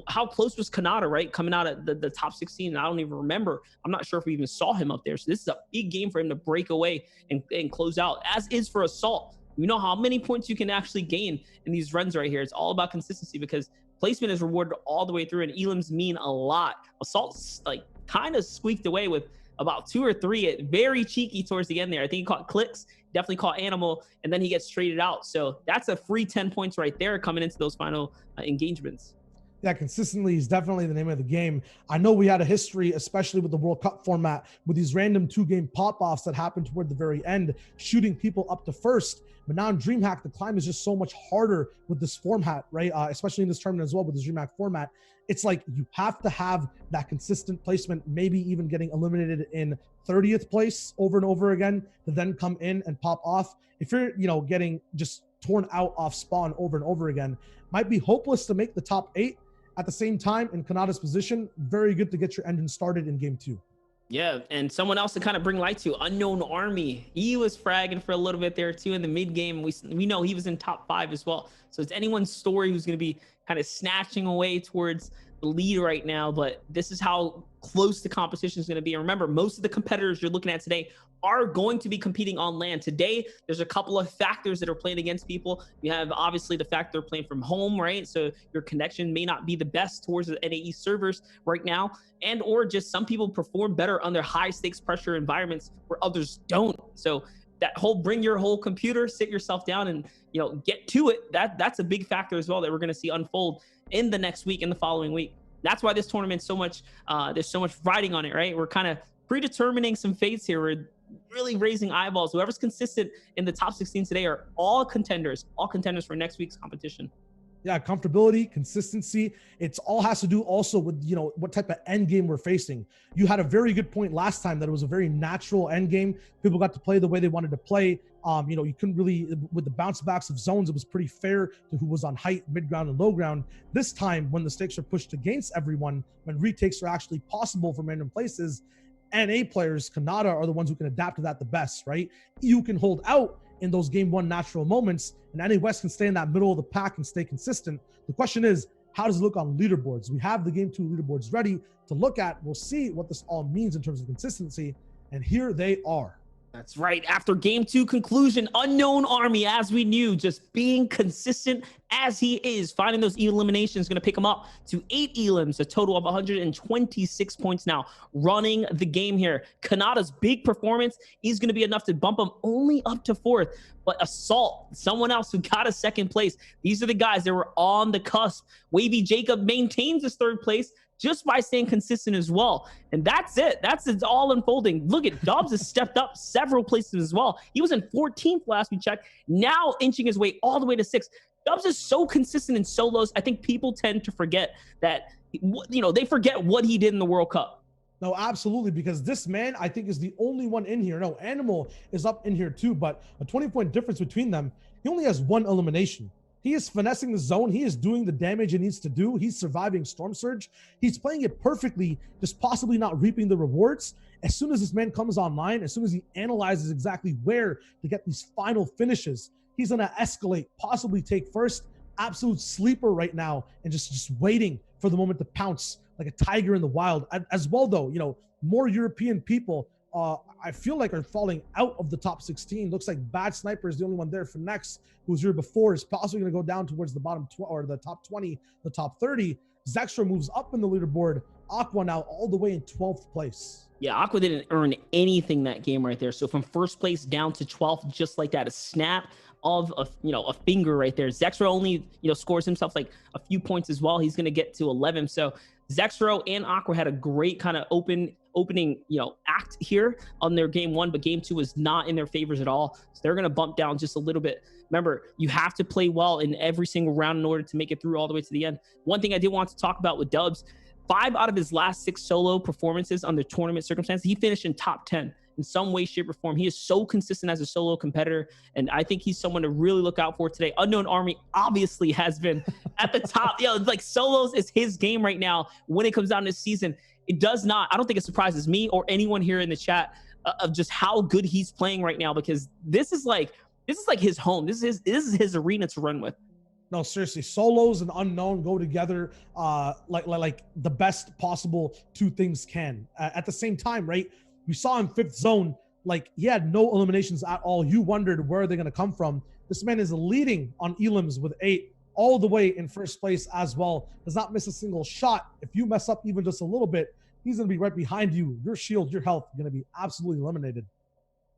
Speaker 1: how close was Kanata, right? Coming out at the top 16. I don't even remember. I'm not sure if we even saw him up there. So this is a big game for him to break away and close out, as is for Assault. You know how many points you can actually gain in these runs right here. It's all about consistency, because placement is rewarded all the way through, and elims mean a lot. Assault's kind of squeaked away with about 2 or 3, very cheeky towards the end there. I think he caught clicks, definitely caught animal, and then he gets traded out. So that's a free 10 points right there coming into those final engagements.
Speaker 2: Yeah, consistently is definitely the name of the game. I know we had a history, especially with the World Cup format, with these random 2-game pop-offs that happened toward the very end, shooting people up to first. But now in DreamHack, the climb is just so much harder with this format, right? Especially in this tournament as well with the DreamHack format. It's like you have to have that consistent placement, maybe even getting eliminated in 30th place over and over again to then come in and pop off. If you're, getting just torn out off spawn over and over again, might be hopeless to make the top 8. At the same time, in Kanata's position, very good to get your engine started in game 2.
Speaker 1: Yeah, and someone else to kind of bring light to, Unknown Army. He was fragging for a little bit there too in the mid game. We know he was in top 5 as well. So it's anyone's story who's going to be kind of snatching away towards the lead right now. But this is how close the competition is going to be. And remember, most of the competitors you're looking at today are going to be competing on land. Today, there's a couple of factors that are playing against people. You have obviously the fact they're playing from home, right? So your connection may not be the best towards the NAE servers right now, and or just some people perform better under high stakes pressure environments where others don't. So that whole bring your whole computer, sit yourself down and get to it. That's a big factor as well that we're going to see unfold in the next week, in the following week. That's why this tournament's so much there's so much riding on it, right? We're kind of predetermining some fates here. We're really raising eyeballs. Whoever's consistent in the top 16 today are all contenders for next week's competition.
Speaker 2: Yeah, comfortability, consistency. It's all has to do also with, what type of end game we're facing. You had a very good point last time that it was a very natural end game. People got to play the way they wanted to play. You couldn't really, with the bounce backs of zones, it was pretty fair to who was on height, mid ground, and low ground. This time, when the stakes are pushed against everyone, when retakes are actually possible from random places, NA players, Kanata, are the ones who can adapt to that the best, right? You can hold out in those game 1 natural moments, and NA West can stay in that middle of the pack and stay consistent. The question is, how does it look on leaderboards? We have the game 2 leaderboards ready to look at. We'll see what this all means in terms of consistency, and here they are.
Speaker 1: That's right. After game 2 conclusion, Unknown Army, as we knew, just being consistent as he is, finding those eliminations, going to pick him up to 8 elims, a total of 126 points now, running the game here. Kanata's big performance is going to be enough to bump him only up to 4th. But Assault, someone else who got a 2nd place, these are the guys that were on the cusp. Wavy Jacob maintains his 3rd place just by staying consistent as well. And that's it. It's all unfolding. Look at Dobbs has stepped up several places as well. He was in 14th last we checked, now inching his way all the way to 6th. Dobbs is so consistent in solos. I think people tend to forget that, they forget what he did in the World Cup.
Speaker 2: No, absolutely, because this man, I think, is the only one in here. No, Animal is up in here too, but a 20-point difference between them. He only has 1 elimination. He is finessing the zone. He is doing the damage he needs to do. He's surviving Storm Surge. He's playing it perfectly, just possibly not reaping the rewards. As soon as this man comes online, as soon as he analyzes exactly where to get these final finishes, he's going to escalate, possibly take first. Absolute sleeper right now, and just waiting for the moment to pounce like a tiger in the wild. As well, though, more European people, I feel like, are falling out of the top 16. Looks like Bad Sniper is the only one there. For next, who was here before, is possibly going to go down towards the bottom or the top 20, the top 30. Zextra moves up in the leaderboard. Aqua now all the way in 12th place.
Speaker 1: Yeah, Aqua didn't earn anything that game right there. So from first place down to 12th, just like that, a snap of a finger right there. Zexro only scores himself like a few points as well. He's gonna get to 11. So Zexro and Aqua had a great kind of opening act here on their game one, but game two was not in their favors at all. So they're gonna bump down just a little bit. Remember, you have to play well in every single round in order to make it through all the way to the end. One thing I did want to talk about with Dubs, 5 out of his last 6 solo performances under tournament circumstances, he finished in top 10 in some way, shape, or form. He is so consistent as a solo competitor, and I think he's someone to really look out for today. Unknown Army obviously has been at the top. Like solos is his game right now when it comes down this season. I don't think it surprises me or anyone here in the chat of just how good he's playing right now, because this is like his home. This is his arena to run with.
Speaker 2: No, seriously, solos and unknown go together like the best possible two things can. At the same time, right? We saw in 5th zone, like he had no eliminations at all. You wondered where they're going to come from. This man is leading on elims with 8, all the way in first place as well. Does not miss a single shot. If you mess up even just a little bit, he's going to be right behind you. Your shield, your health, going to be absolutely eliminated.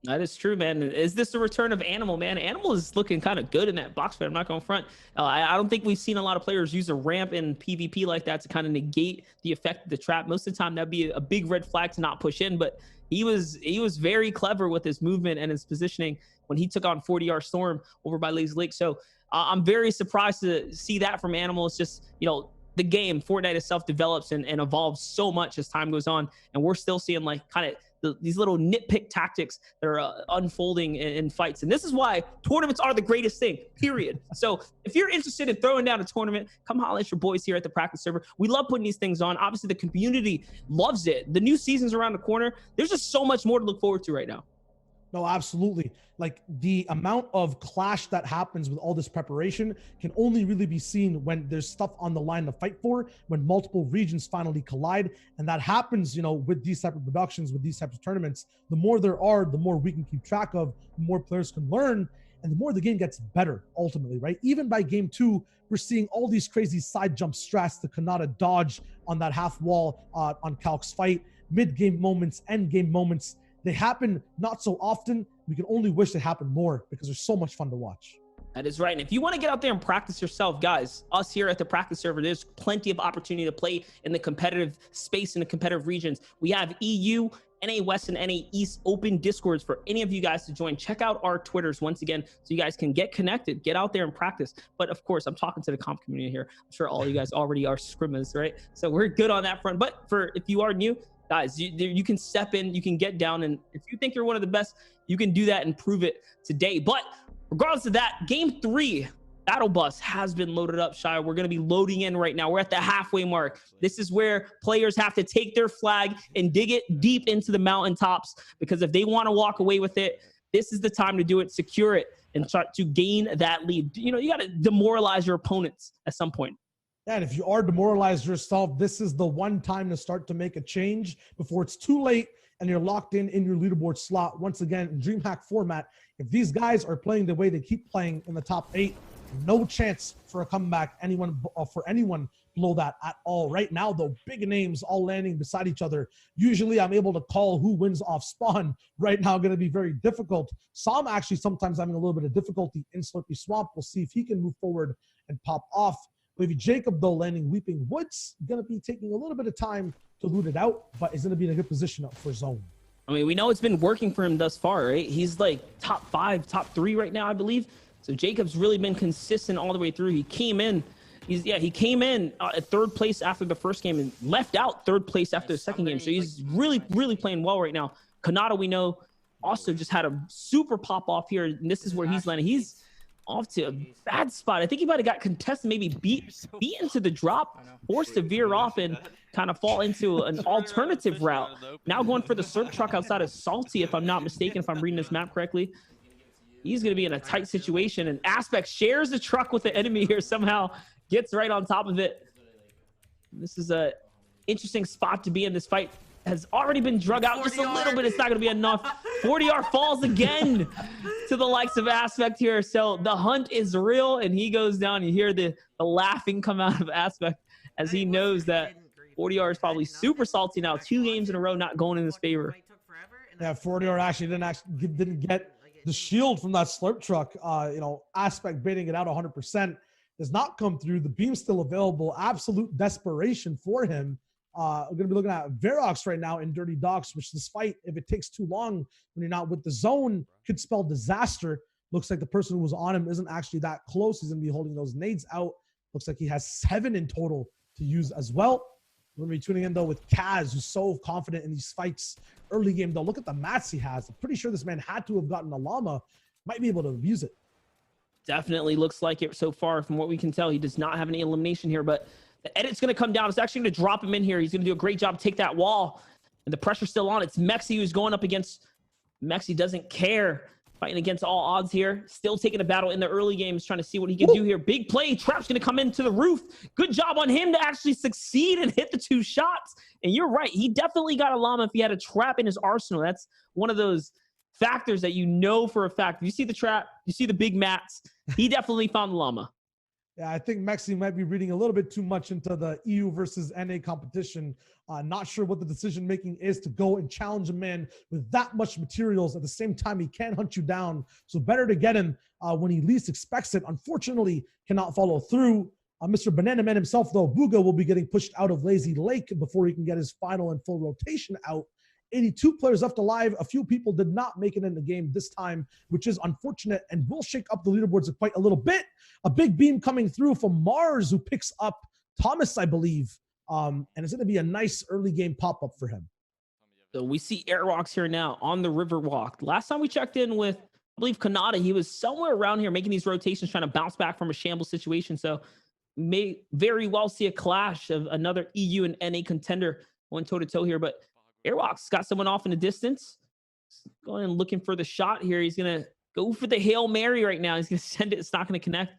Speaker 1: That is true, man. Is this the return of Animal, man? Animal is looking kind of good in that box fight. I'm not going front. I don't think we've seen a lot of players use a ramp in PvP like that to kind of negate the effect of the trap. Most of the time, that'd be a big red flag to not push in. But he was very clever with his movement and his positioning when he took on 40R Storm over by Lazy Lake. So I'm very surprised to see that from Animal. It's just, the game, Fortnite itself develops and evolves so much as time goes on. And we're still seeing like kind of these little nitpick tactics that are unfolding in fights. And this is why tournaments are the greatest thing, period. So if you're interested in throwing down a tournament, come holler at your boys here at the practice server. We love putting these things on. Obviously, the community loves it. The new season's around the corner. There's just so much more to look forward to right now.
Speaker 2: No, absolutely. Like the amount of clash that happens with all this preparation can only really be seen when there's stuff on the line to fight for, when multiple regions finally collide. And that happens, with these type of productions, with these types of tournaments. The more there are, the more we can keep track of, the more players can learn, and the more the game gets better ultimately, right? Even by game 2, we're seeing all these crazy side jump strats, the Kanata dodge on that half wall on Calc's fight, mid-game moments, end-game moments. They happen not so often. We can only wish they happened more because they're so much fun to watch.
Speaker 1: That is right. And if you want to get out there and practice yourself, guys, us here at the practice server, there's plenty of opportunity to play in the competitive space, in the competitive regions. We have EU, NA West, and NA East open Discords for any of you guys to join. Check out our Twitters once again so you guys can get connected, get out there and practice. But of course, I'm talking to the comp community here. I'm sure all you guys already are scrimmers, right? So we're good on that front. But if you are new, guys, you can step in, you can get down, and if you think you're one of the best, you can do that and prove it today. But regardless of that, game 3 battle bus has been loaded up, Shia. We're going to be loading in right now. We're at the halfway mark. This is where players have to take their flag and dig it deep into the mountaintops, because if they want to walk away with it, this is the time to do it, secure it, and start to gain that lead. You got to demoralize your opponents at some point.
Speaker 2: And if you are demoralized yourself, this is the one time to start to make a change before it's too late and you're locked in your leaderboard slot. Once again, in DreamHack format, if these guys are playing the way they keep playing in the top 8, no chance for a comeback for anyone below that at all. Right now, though, big names all landing beside each other. Usually, I'm able to call who wins off spawn. Right now, going to be very difficult. Sam actually sometimes having a little bit of difficulty in Slurpy Swamp. We'll see if he can move forward and pop off. Maybe Jacob, though, landing Weeping Woods, going to be taking a little bit of time to loot it out, but is going to be in a good position for zone.
Speaker 1: I mean, we know it's been working for him thus far, right? He's like top 5, top 3 right now, I believe. So Jacob's really been consistent all the way through. He came in. He came in at 3rd place after the first game and left out 3rd place after the second game. So he's really, really playing well right now. Kanata, we know, also just had a super pop off here, and this is where he's landing. He's off to a bad spot. I think he might have got contested, maybe beaten to the drop, forced to veer off and kind of fall into an alternative route. Now going for the surf truck outside of Salty, if I'm not mistaken, if I'm reading this map correctly. He's going to be in a tight situation, and Aspect shares the truck with the enemy here somehow, gets right on top of it. This is a interesting spot to be in. This fight has already been drug out just a little bit. It's not going to be enough. 40R falls again to the likes of Aspect here. So the hunt is real, and he goes down. You hear the laughing come out of Aspect as he knows that 40R is probably super salty now. 2 games in a row not going in his favor.
Speaker 2: Yeah, 40R actually didn't get the shield from that slurp truck. Aspect baiting it out 100% does not come through. The beam's still available. Absolute desperation for him. We're going to be looking at Verox right now in Dirty Docks, which this fight, if it takes too long when you're not with the zone, could spell disaster. Looks like the person who was on him isn't actually that close. He's going to be holding those nades out. Looks like he has 7 in total to use as well. We're going to be tuning in, though, with Kaz, who's so confident in these fights early game, though. Look at the mats he has. I'm pretty sure this man had to have gotten a llama. Might be able to abuse it.
Speaker 1: Definitely looks like it so far. From what we can tell, he does not have any elimination here, but the edit's going to come down. It's actually going to drop him in here. He's going to do a great job to take that wall, and the pressure's still on. It's Mexi who's going up against Mexi. Doesn't care. Fighting against all odds here. Still taking a battle in the early games, trying to see what he can do here. Big play. Trap's going to come into the roof. Good job on him to actually succeed and hit the 2 shots. And you're right. He definitely got a llama if he had a trap in his arsenal. That's one of those factors that you know for a fact. If you see the trap, you see the big mats. He definitely found the llama.
Speaker 2: Yeah, I think Mexi might be reading a little bit too much into the EU versus NA competition. Not sure what the decision making is to go and challenge a man with that much materials. At the same time, he can hunt you down. So better to get him when he least expects it. Unfortunately, cannot follow through. Mr. Banana Man himself, though, Booga will be getting pushed out of Lazy Lake before he can get his final and full rotation out. 82 players left alive. A few people did not make it in the game this time, which is unfortunate and will shake up the leaderboards quite a little bit. A big beam coming through from Mars, who picks up Thomas, I believe. And it's going to be a nice early game pop-up for him.
Speaker 1: So we see Airwalks here now on the Riverwalk. Last time we checked in with, I believe, Kanata, he was somewhere around here making these rotations, trying to bounce back from a shambles situation. So may very well see a clash of another EU and NA contender going toe-to-toe here. But Airwalks got someone off in the distance. Going and looking for the shot here. He's going to go for the Hail Mary right now. He's going to send it. It's not going to connect.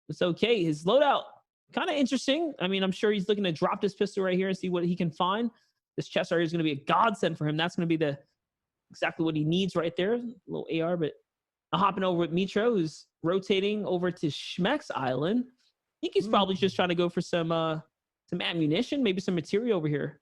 Speaker 1: It's okay. His loadout, kind of interesting. I mean, I'm sure he's looking to drop this pistol right here and see what he can find. This chest area is going to be a godsend for him. That's going to be exactly what he needs right there. A little AR, but hopping over with Mitro, who's rotating over to Schmeck's Island. I think he's probably just trying to go for some ammunition, maybe some material over here.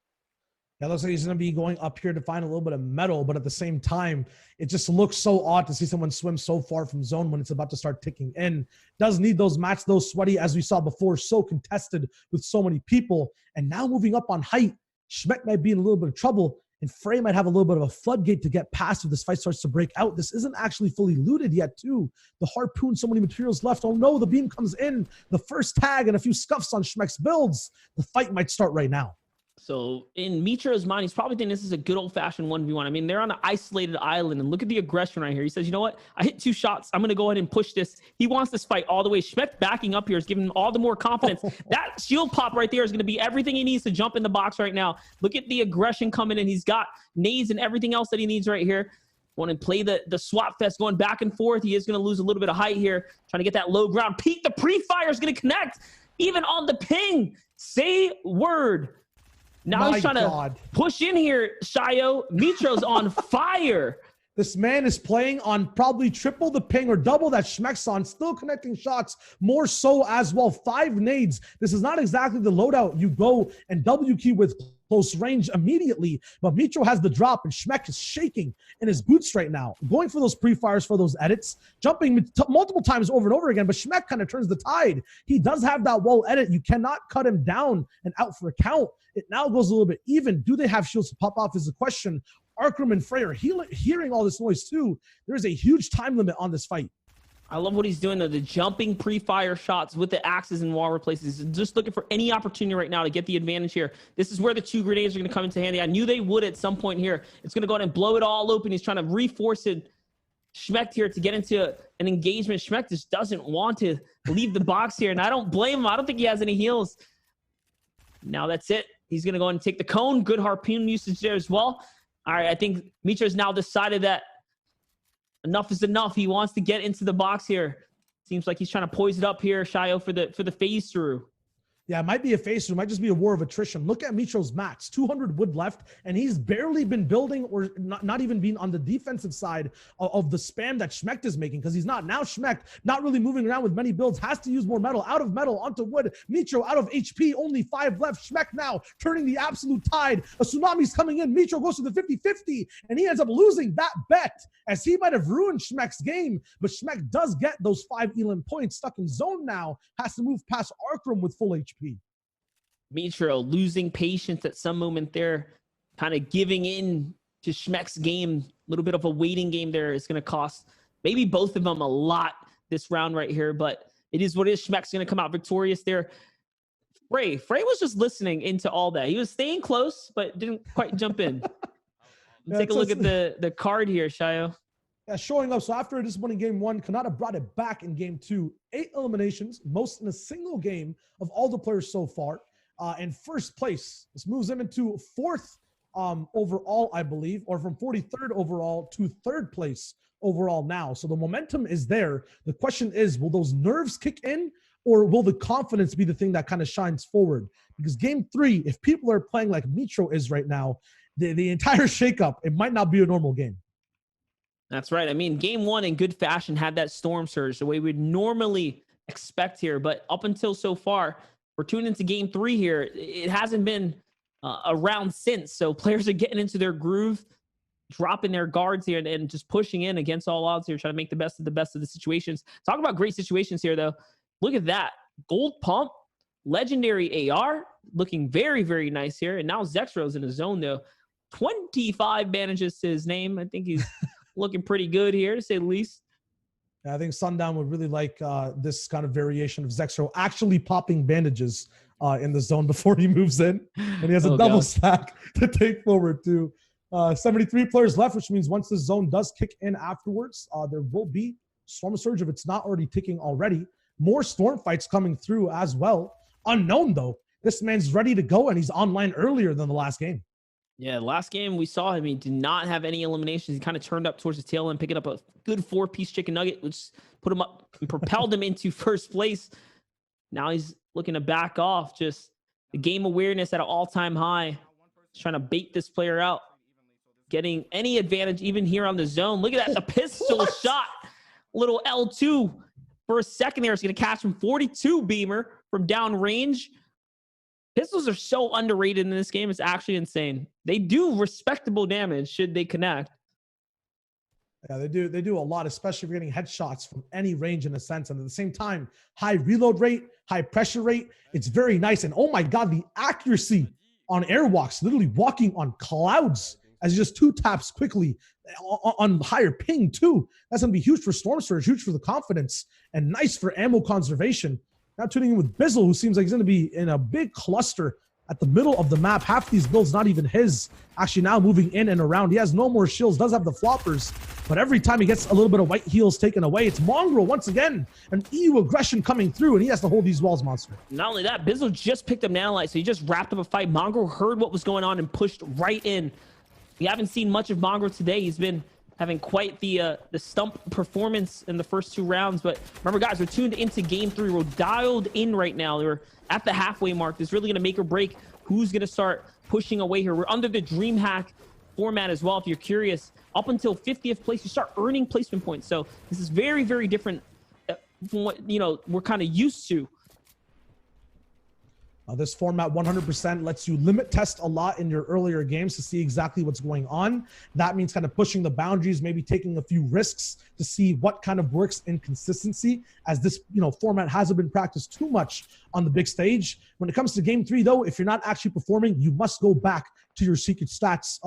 Speaker 2: Yeah, it looks like he's going to be going up here to find a little bit of metal, but at the same time, it just looks so odd to see someone swim so far from zone when it's about to start ticking in. Does need those mats, those sweaty, as we saw before, so contested with so many people. And now moving up on height, Schmeck might be in a little bit of trouble, and Frey might have a little bit of a floodgate to get past if this fight starts to break out. This isn't actually fully looted yet, too. The harpoon, so many materials left. Oh, no, the beam comes in. The first tag and a few scuffs on Schmeck's builds. The fight might start right now.
Speaker 1: So in Mitro's mind, he's probably thinking this is a good old-fashioned 1v1. I mean, they're on an isolated island, and look at the aggression right here. He says, you know what? I hit 2 shots. I'm going to go ahead and push this. He wants this fight all the way. Schmeck backing up here is giving him all the more confidence. That shield pop right there is going to be everything he needs to jump in the box right now. Look at the aggression coming in. He's got nades and everything else that he needs right here. Want to play the swap fest going back and forth. He is going to lose a little bit of height here, trying to get that low ground. Peek, the pre-fire is going to connect, even on the ping. Say word. Now he's trying to push in here, Shayo. Mitro's on fire.
Speaker 2: This man is playing on probably triple the ping or double that Schmeck's on, still connecting shots, more so as well. 5 nades. This is not exactly the loadout you go and W key with close range immediately, but Mitro has the drop, and Schmeck is shaking in his boots right now, going for those pre-fires for those edits, jumping multiple times over and over again, but Schmeck kind of turns the tide. He does have that wall edit. You cannot cut him down and out for a count. It now goes a little bit even. Do they have shields to pop off is the question. Arkram and Frey are hearing all this noise too. There's a huge time limit on this fight.
Speaker 1: I love what he's doing, though. The jumping pre-fire shots with the axes and wall replaces. He's just looking for any opportunity right now to get the advantage here. This is where the 2 grenades are going to come into handy. I knew they would at some point here. It's going to go ahead and blow it all open. He's trying to reforce it. Schmeck here to get into an engagement. Schmeck just doesn't want to leave the box here, and I don't blame him. I don't think he has any heals. Now that's it. He's going to go and take the cone. Good harpoon usage there as well. All right, I think Mitro's now decided that enough is enough. He wants to get into the box here. Seems like he's trying to poise it up here, Shayo, for the phase through.
Speaker 2: Yeah, it might be a face, or it might just be a war of attrition. Look at Mitro's mats, 200 wood left, and he's barely been building or not even being on the defensive side of the spam that Schmecht is making, because he's not. Now Schmecht, not really moving around with many builds, has to use more metal, out of metal onto wood. Mitro out of HP, only 5 left. Schmecht now turning the absolute tide. A tsunami's coming in. Mitro goes to the 50-50, and he ends up losing that bet, as he might have ruined Schmecht's game, but Schmecht does get those 5 Elam points. Stuck in zone now, has to move past Arkram with full HP.
Speaker 1: Mitro losing patience at some moment there, kind of giving in to Schmeck's game. A little bit of a waiting game there is going to cost maybe both of them a lot this round right here, but it is what it is. Schmeck's going to come out victorious there. Frey was just listening into all that. He was staying close, but didn't quite jump in.
Speaker 2: Yeah,
Speaker 1: take a look at the card here, Shayo.
Speaker 2: Yeah, showing up. So after a disappointing game 1, Kanata brought it back in game 2. 8 eliminations, most in a single game of all the players so far. And first place. This moves him into 4th overall, I believe, or from 43rd overall to 3rd place overall now. So the momentum is there. The question is, will those nerves kick in, or will the confidence be the thing that kind of shines forward? Because game 3, if people are playing like Mitro is right now, the entire shakeup, it might not be a normal game.
Speaker 1: That's right. I mean, game 1 in good fashion had that storm surge the way we'd normally expect here. But up until so far, we're tuned into game 3 here. It hasn't been around since. So players are getting into their groove, dropping their guards here and just pushing in against all odds here, trying to make the best of the situations. Talk about great situations here, though. Look at that. Gold pump, legendary AR, looking very, very nice here. And now Zexro's in the zone, though. 25 bandages to his name. I think he's looking pretty good here, to say the least.
Speaker 2: Yeah, I think Sundown would really like this kind of variation of Zexro actually popping bandages in the zone before he moves in. And he has a double stack to take forward too. 73 players left, which means once the zone does kick in afterwards, there will be Storm Surge if it's not already ticking already. More Storm fights coming through as well. Unknown though. This man's ready to go, and he's online earlier than the last game.
Speaker 1: Yeah, last game we saw him, he did not have any eliminations. He kind of turned up towards the tail end, picking up a good 4-piece chicken nugget, which put him up and propelled him into first place. Now he's looking to back off. Just the game awareness at an all-time high. He's trying to bait this player out. Getting any advantage even here on the zone. Look at that, the pistol shot. Little L2 for a second there. It's going to catch him 42 beamer from downrange. Pistols are so underrated in this game. It's actually insane. They do respectable damage should they connect.
Speaker 2: Yeah, they do. They do a lot, especially if you're getting headshots from any range in a sense. And at the same time, high reload rate, high pressure rate. It's very nice. And oh my God, the accuracy on airwalks, literally walking on clouds as just 2 taps quickly on higher ping too. That's going to be huge for Storm Surge, huge for the confidence, and nice for ammo conservation. Now tuning in with Bizzle, who seems like he's going to be in a big cluster at the middle of the map. Half these builds not even his. Actually now moving in and around. He has no more shields, does have the floppers, but every time he gets a little bit of white heals taken away, it's Mongrel once again. An EU aggression coming through, and he has to hold these walls, Monster.
Speaker 1: Not only that, Bizzle just picked up Nanolite, so he just wrapped up a fight. Mongrel heard what was going on and pushed right in. We haven't seen much of Mongrel today. He's been having quite the stump performance in the first 2 rounds. But remember, guys, we're tuned into game 3. We're dialed in right now. We're at the halfway mark. This is really going to make or break who's going to start pushing away here. We're under the DreamHack format as well, if you're curious. Up until 50th place, you start earning placement points. So this is very, very different from what we're kind of used to.
Speaker 2: This format 100% lets you limit test a lot in your earlier games to see exactly what's going on. That means kind of pushing the boundaries, maybe taking a few risks to see what kind of works in consistency, as this format hasn't been practiced too much on the big stage. When it comes to game 3 though, if you're not actually performing, you must go back to your secret stats,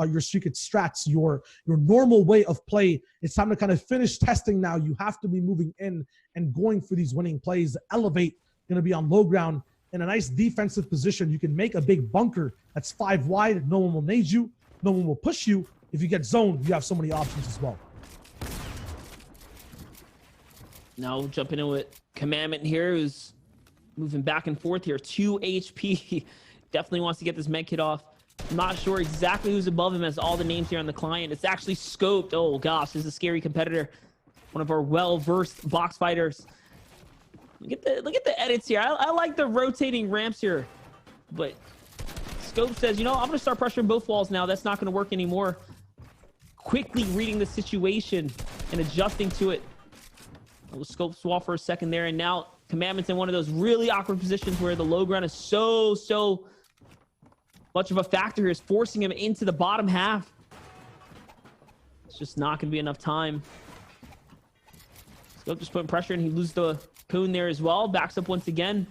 Speaker 2: your normal way of play. It's time to kind of finish testing now. You have to be moving in and going for these winning plays. Elevate, going to be on low ground. In a nice defensive position, you can make a big bunker that's 5 wide. No one will nade you. No one will push you. If you get zoned, you have so many options as well.
Speaker 1: Now jumping in with Commandment here, who's moving back and forth here. 2 HP. Definitely wants to get this med kit off. I'm not sure exactly who's above him as all the names here on the client. It's actually scoped. Oh gosh, this is a scary competitor. One of our well-versed box fighters. Look at the edits here. I like the rotating ramps here, but Scope says, you know, I'm gonna start pressuring both walls now. That's not gonna work anymore. Quickly reading the situation and adjusting to it. Scope's wall for a second there, and now Commandment's in one of those really awkward positions where the low ground is so much of a factor here, is forcing him into the bottom half. It's just not gonna be enough time. Scope just putting pressure, and he loses the Coon there as well. Backs up once again.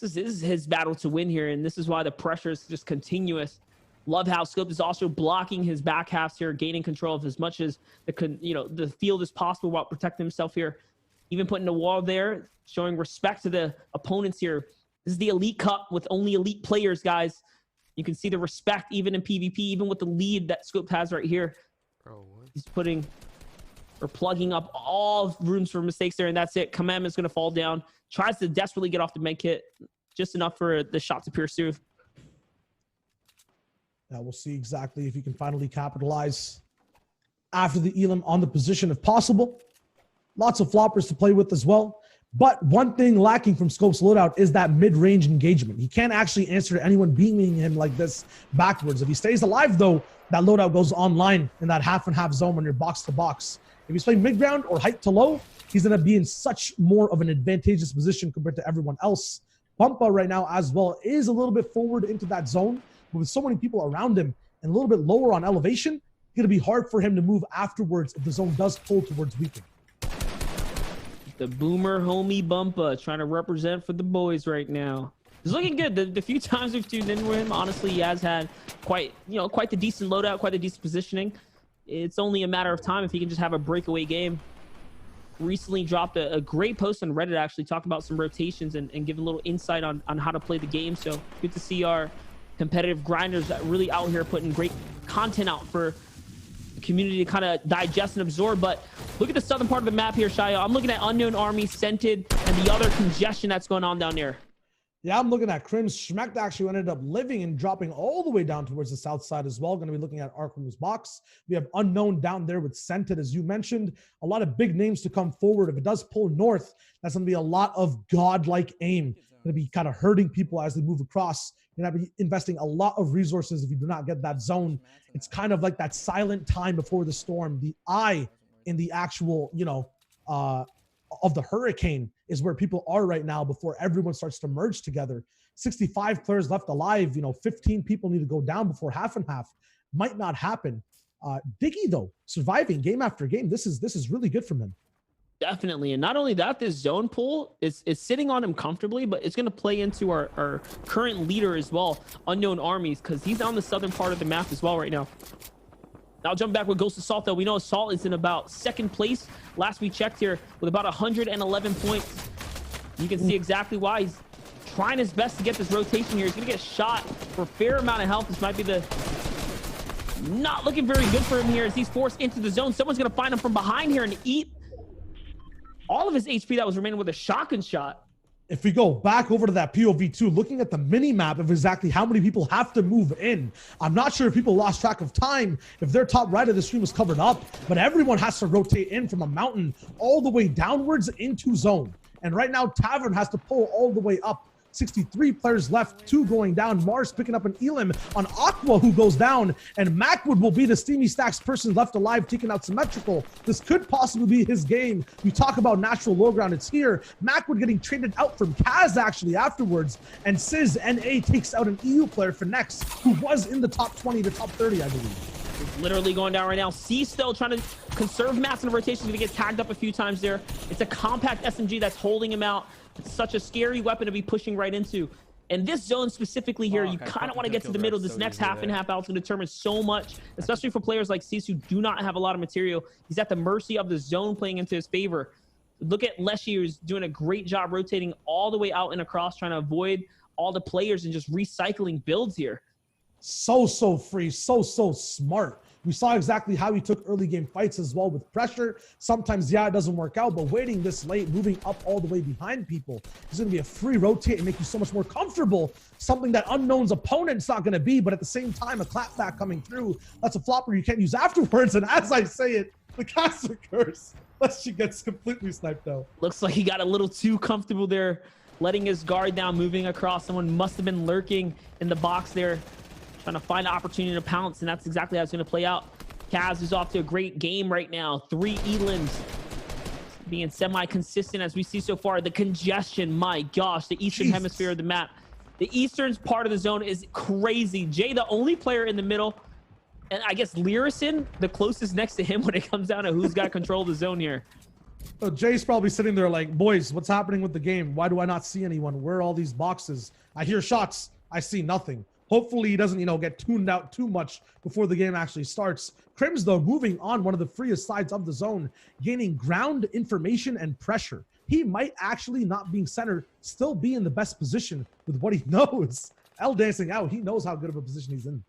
Speaker 1: This is his battle to win here, and this is why the pressure is just continuous. Love how Scope is also blocking his back halves here, gaining control of as much as the field as possible while protecting himself here. Even putting the wall there, showing respect to the opponents here. This is the Elite Cup with only elite players, guys. You can see the respect even in PvP, even with the lead that Scope has right here.
Speaker 4: Bro, what?
Speaker 1: He's putting or plugging up all rooms for mistakes there, and that's it. Commandment's going to fall down. Tries to desperately get off the med kit. Just enough for the shot to pierce through.
Speaker 2: Now we'll see exactly if he can finally capitalize after the Elam on the position if possible. Lots of floppers to play with as well. But one thing lacking from Scope's loadout is that mid-range engagement. He can't actually answer to anyone beaming him like this backwards. If he stays alive, though, that loadout goes online in that half-and-half zone when you're box-to-box. If he's playing mid-ground or height to low, he's going to be in such more of an advantageous position compared to everyone else. Bumpa right now as well is a little bit forward into that zone, but with so many people around him and a little bit lower on elevation, it's going to be hard for him to move afterwards if the zone does pull towards weaken.
Speaker 1: The boomer homie Bumpa trying to represent for the boys right now. He's looking good. The few times we've tuned in with him, honestly, he has had quite the decent loadout, quite the decent positioning. It's only a matter of time if he can just have a breakaway game. Recently dropped a great post on Reddit, actually talking about some rotations and giving a little insight on how to play the game. So good to see our competitive grinders that really out here putting great content out for the community to kind of digest and absorb. But look at the southern part of the map here, Shia. I'm looking at Unknown Army, Scented, and the other congestion that's going on down there.
Speaker 2: Yeah, I'm looking at Crims. Schmecht actually ended up living and dropping all the way down towards the south side as well. Going to be looking at Arkham's box. We have Unknown down there with Scented, as you mentioned. A lot of big names to come forward. If it does pull north, that's going to be a lot of godlike aim. Going to be kind of hurting people as they move across. You're going to be investing a lot of resources if you do not get that zone. It's kind of like that silent time before the storm. The eye in the actual, of the hurricane is where people are right now before everyone starts to merge together. 65 players left alive. 15 people need to go down before half and half. Might not happen. Diggy, though, surviving game after game. This is really good from him.
Speaker 1: Definitely. And not only that, this zone pull is sitting on him comfortably, but it's going to play into our current leader as well, Unknown Armies, because he's on the southern part of the map as well right now. Now jump back with Ghost Assault, though. We know Assault is in about second place. Last we checked here with about 111 points. You can see exactly why he's trying his best to get this rotation here. He's going to get shot for a fair amount of health. This might be not looking very good for him here as he's forced into the zone. Someone's going to find him from behind here and eat all of his HP that was remaining with a shotgun shot.
Speaker 2: If we go back over to that POV2, looking at the mini map of exactly how many people have to move in, I'm not sure if people lost track of time, if their top right of the screen was covered up, but everyone has to rotate in from a mountain all the way downwards into zone. And right now, Tavern has to pull all the way up. 63 players left, 2 going down. Mars picking up an Elim on Aqua, who goes down, and Macwood will be the Steamy Stacks person left alive, taking out Symmetrical. This could possibly be his game. You talk about natural low ground, it's here. Macwood getting traded out from Kaz actually afterwards, and Sizz NA takes out an EU player for Nex, who was in the top 20 to top 30, I believe.
Speaker 1: It's literally going down right now. C still trying to conserve mass in the rotation. He's going to get tagged up a few times there. It's a compact SMG that's holding him out. It's such a scary weapon to be pushing right into. And this zone specifically here, you kind of want to get to the middle. This next half and half out is going to determine so much, especially for players like Cease who do not have a lot of material. He's at the mercy of the zone playing into his favor. Look at Leshy, who's doing a great job rotating all the way out and across, trying to avoid all the players and just recycling builds here.
Speaker 2: So free, so smart. We saw exactly how he took early game fights as well with pressure. Sometimes, yeah, it doesn't work out, but waiting this late, moving up all the way behind people is going to be a free rotate and make you so much more comfortable. Something that Unknown's opponent's not going to be, but at the same time, a clapback coming through. That's a flopper you can't use afterwards. And as I say it, the caster curse She gets completely sniped out.
Speaker 1: Looks like he got a little too comfortable there, letting his guard down, moving across. Someone must have been lurking in the box there, trying to find an opportunity to pounce, and that's exactly how it's going to play out. Kaz is off to a great game right now. 3 elims, being semi-consistent as we see so far. The congestion, my gosh, the eastern hemisphere of the map. The eastern part of the zone is crazy. Jay, the only player in the middle, and I guess Lyrison, the closest next to him when it comes down to who's got control of the zone here.
Speaker 2: So Jay's probably sitting there like, boys, what's happening with the game? Why do I not see anyone? Where are all these boxes? I hear shots. I see nothing. Hopefully he doesn't, get tuned out too much before the game actually starts. Crims, though, moving on one of the freest sides of the zone, gaining ground information and pressure. He might actually, not being center, still be in the best position with what he knows. L dancing out. He knows how good of a position he's in.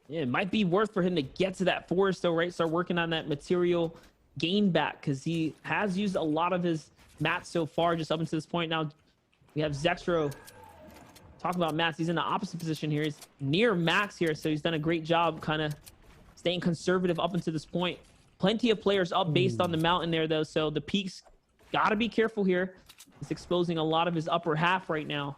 Speaker 1: Yeah, it might be worth for him to get to that forest, though, right? Start working on that material gain back, because he has used a lot of his mats so far just up until this point. Now we have Zextro. Talk about mats. He's in the opposite position here. He's near max here, so he's done a great job kind of staying conservative up until this point. Plenty of players up based on the mountain there, though, so the peaks got to be careful here. He's exposing a lot of his upper half right now.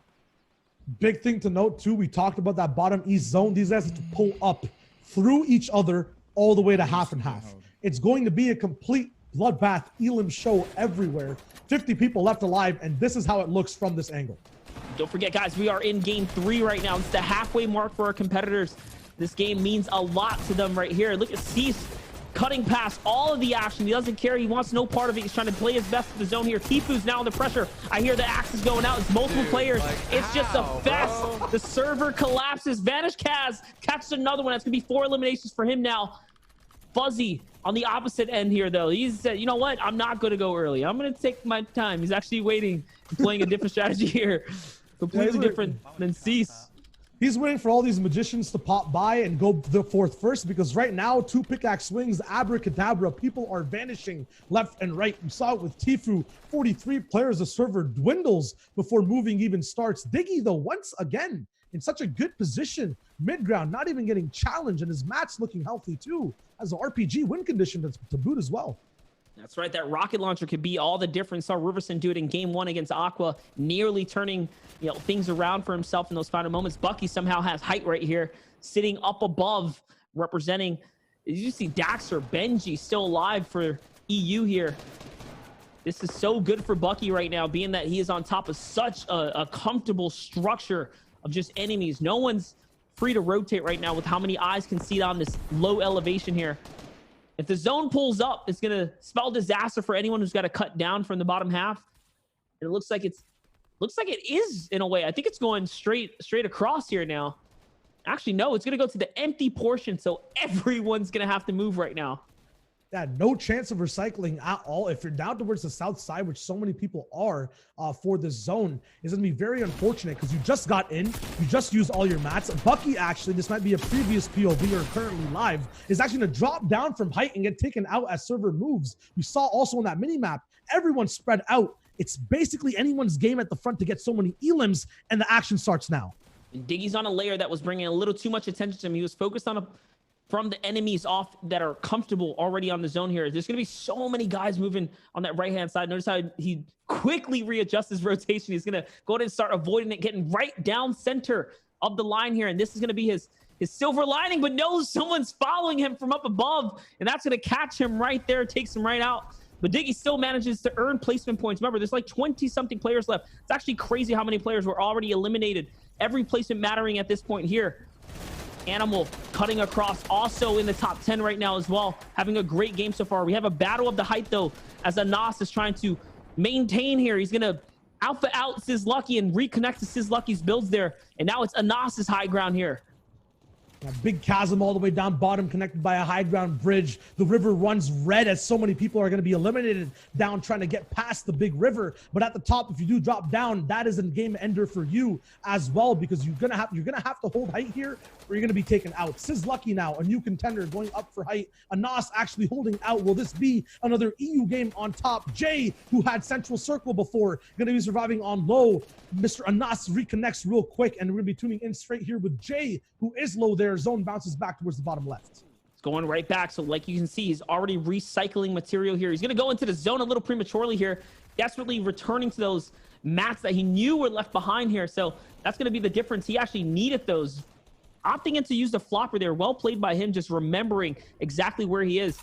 Speaker 2: Big thing to note, too, we talked about that bottom east zone. These guys have to pull up through each other all the way to half and half. It's going to be a complete bloodbath elim show everywhere. 50 people left alive, and this is how it looks from this angle.
Speaker 1: Don't forget, guys, we are in game 3 right now. It's the halfway mark for our competitors. This game means a lot to them right here. Look at Cease cutting past all of the action. He doesn't care. He wants no part of it. He's trying to play his best in the zone here. Tifu's now under pressure. I hear the axe is going out. It's multiple players. Like, it's just a fest. Bro? The server collapses. Vanish Kaz catches another one. That's going to be 4 eliminations for him now. Fuzzy on the opposite end here, though. He said, you know what? I'm not going to go early. I'm going to take my time. He's actually waiting, playing a different strategy here. Completely different than Cease.
Speaker 2: He's waiting for all these magicians to pop by and go the fourth first, because right now, 2 pickaxe swings, abracadabra, people are vanishing left and right. We saw it with Tifu. 43 players, the server dwindles before moving even starts. Diggy, though, once again, in such a good position, mid-ground, not even getting challenged, and his match looking healthy too. Has an RPG win condition to boot as well.
Speaker 1: That's right. That rocket launcher could be all the difference. Saw Riverson do it in game 1 against Aqua, nearly turning things around for himself in those final moments. Bucky somehow has height right here, sitting up above, representing. Did you see Daxter, Benji still alive for EU here? This is so good for Bucky right now, being that he is on top of such a comfortable structure of just enemies. No one's free to rotate right now with how many eyes can see on this low elevation here. If the zone pulls up, it's going to spell disaster for anyone who's got to cut down from the bottom half. And it looks like it is in a way. I think it's going straight across here now. Actually, no, it's going to go to the empty portion. So everyone's going to have to move right now.
Speaker 2: Yeah, no chance of recycling at all. If you're down towards the south side, which so many people are for this zone, is going to be very unfortunate because you just got in, you just used all your mats. Bucky, actually, this might be a previous POV or currently live, is actually going to drop down from height and get taken out as server moves. We saw also on that mini map, everyone spread out. It's basically anyone's game at the front to get so many elims, and the action starts now.
Speaker 1: And Diggy's on a layer that was bringing a little too much attention to him. He was focused on from the enemies off that are comfortable already on the zone here. There's going to be so many guys moving on that right-hand side. Notice how he quickly readjusts his rotation. He's going to go ahead and start avoiding it, getting right down center of the line here. And this is going to be his silver lining, but knows someone's following him from up above, and that's going to catch him right there, takes him right out. But Diggy still manages to earn placement points. Remember, there's like 20-something players left. It's actually crazy how many players were already eliminated. Every placement mattering at this point here. Animal cutting across, also in the top 10 right now as well, having a great game so far. We have a battle of the height, though, as Anas is trying to maintain here. He's going to alpha out Sizlucky and reconnect to Sizlucky's builds there. And now it's Anas's high ground here.
Speaker 2: A big chasm all the way down bottom, connected by a high ground bridge. The river runs red as so many people are going to be eliminated down trying to get past the big river. But at the top, if you do drop down, that is a game ender for you as well, because you're gonna have to hold height here, or you're gonna be taken out. Sizlucky now, a new contender going up for height. Anas actually holding out. Will this be another EU game on top? Jay, who had Central Circle before, gonna be surviving on low. Mr. Anas reconnects real quick, and we're gonna be tuning in straight here with Jay, who is low there. Zone bounces back towards the bottom left.
Speaker 1: Going right back. So like you can see, he's already recycling material here. He's going to go into the zone a little prematurely here, desperately returning to those mats that he knew were left behind here. So that's going to be the difference. He actually needed those. Opting in to use the flopper there. Well played by him, just remembering exactly where he is.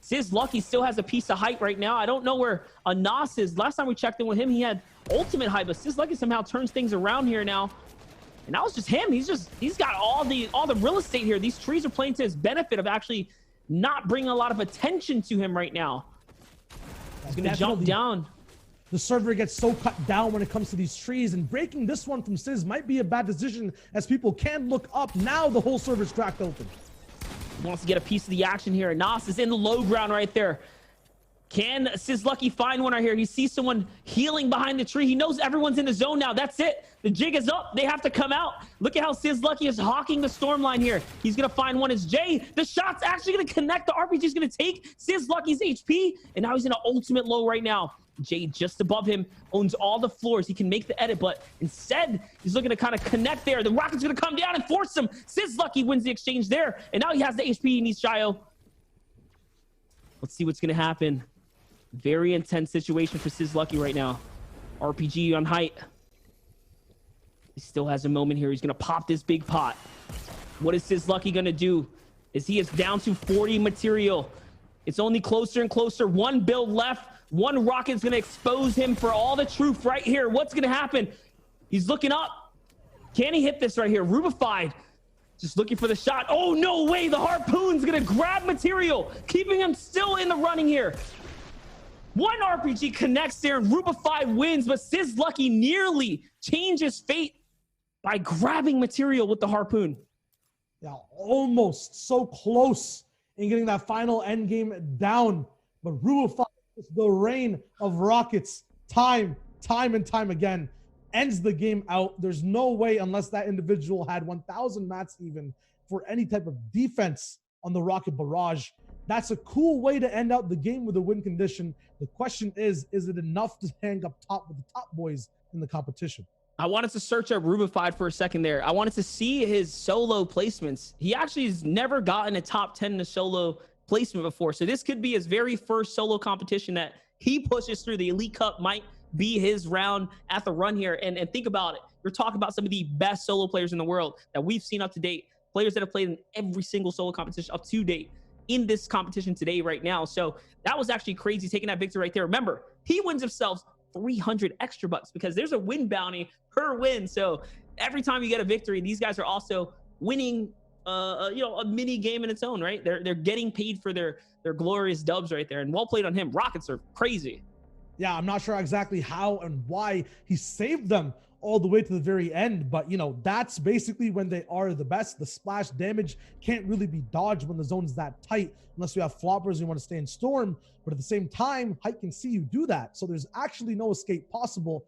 Speaker 1: Sizz Lucky still has a piece of height right now. I don't know where Anas is. Last time we checked in with him, he had ultimate height, but Sizz Lucky somehow turns things around here now. And now it's just him. He's got all the real estate here. These trees are playing to his benefit of actually not bringing a lot of attention to him right now. He's going to jump down.
Speaker 2: The server gets so cut down when it comes to these trees, and breaking this one from Sizz might be a bad decision as people can look up. Now the whole server's cracked open.
Speaker 1: He wants to get a piece of the action here. Nas is in the low ground right there. Can Sizz Lucky find one right here? He sees someone healing behind the tree. He knows everyone's in the zone now. That's it. The jig is up. They have to come out. Look at how Sizz Lucky is hawking the storm line here. He's going to find one. It's Jay. The shot's actually going to connect. The RPG is going to take Sizz Lucky's HP, and now he's in an ultimate low right now. Jay just above him owns all the floors. He can make the edit, but instead he's looking to kind of connect there. The rocket's going to come down and force him. Sizz Lucky wins the exchange there, and now he has the HP he needs. Shio. Let's see what's going to happen. Very intense situation for Sizz Lucky right now. RPG on height. He still has a moment here. He's going to pop this big pot. What is Sizz Lucky going to do? Is he is down to 40 material. It's only closer and closer. One build left. One rocket's going to expose him for all the truth right here. What's going to happen? He's looking up. Can he hit this right here? Rubified. Just looking for the shot. Oh, no way. The harpoon's going to grab material, keeping him still in the running here. One RPG connects there and Rubified wins, but Sizz Lucky nearly changes fate by grabbing material with the harpoon.
Speaker 2: Yeah, almost so close in getting that final end game down, but Rubified, the rain of rockets, time and time again, ends the game out. There's no way, unless that individual had 1,000 mats even, for any type of defense on the rocket barrage. That's a cool way to end out the game with a win condition. The question is it enough to hang up top with the top boys in the competition?
Speaker 1: I wanted to search up Rubified for a second there. I wanted to see his solo placements. He actually has never gotten a top 10 in a solo placement before. So this could be his very first solo competition that he pushes through. The Elite Cup might be his round at the run here. And think about it. You're talking about some of the best solo players in the world that we've seen up to date. Players that have played in every single solo competition up to date in this competition today right now. So that was actually crazy, taking that victory right there. Remember, he wins himself 300 extra bucks because there's a win bounty per win. So every time you get a victory, these guys are also winning a mini game in its own, right? They're getting paid for their glorious dubs right there. And well played on him. Rockets are crazy.
Speaker 2: Yeah, I'm not sure exactly how and why he saved them all the way to the very end, but that's basically when they are the best. The splash damage can't really be dodged when the zone is that tight unless you have floppers and you want to stay in storm, but at the same time height can see you do that, so there's actually no escape possible.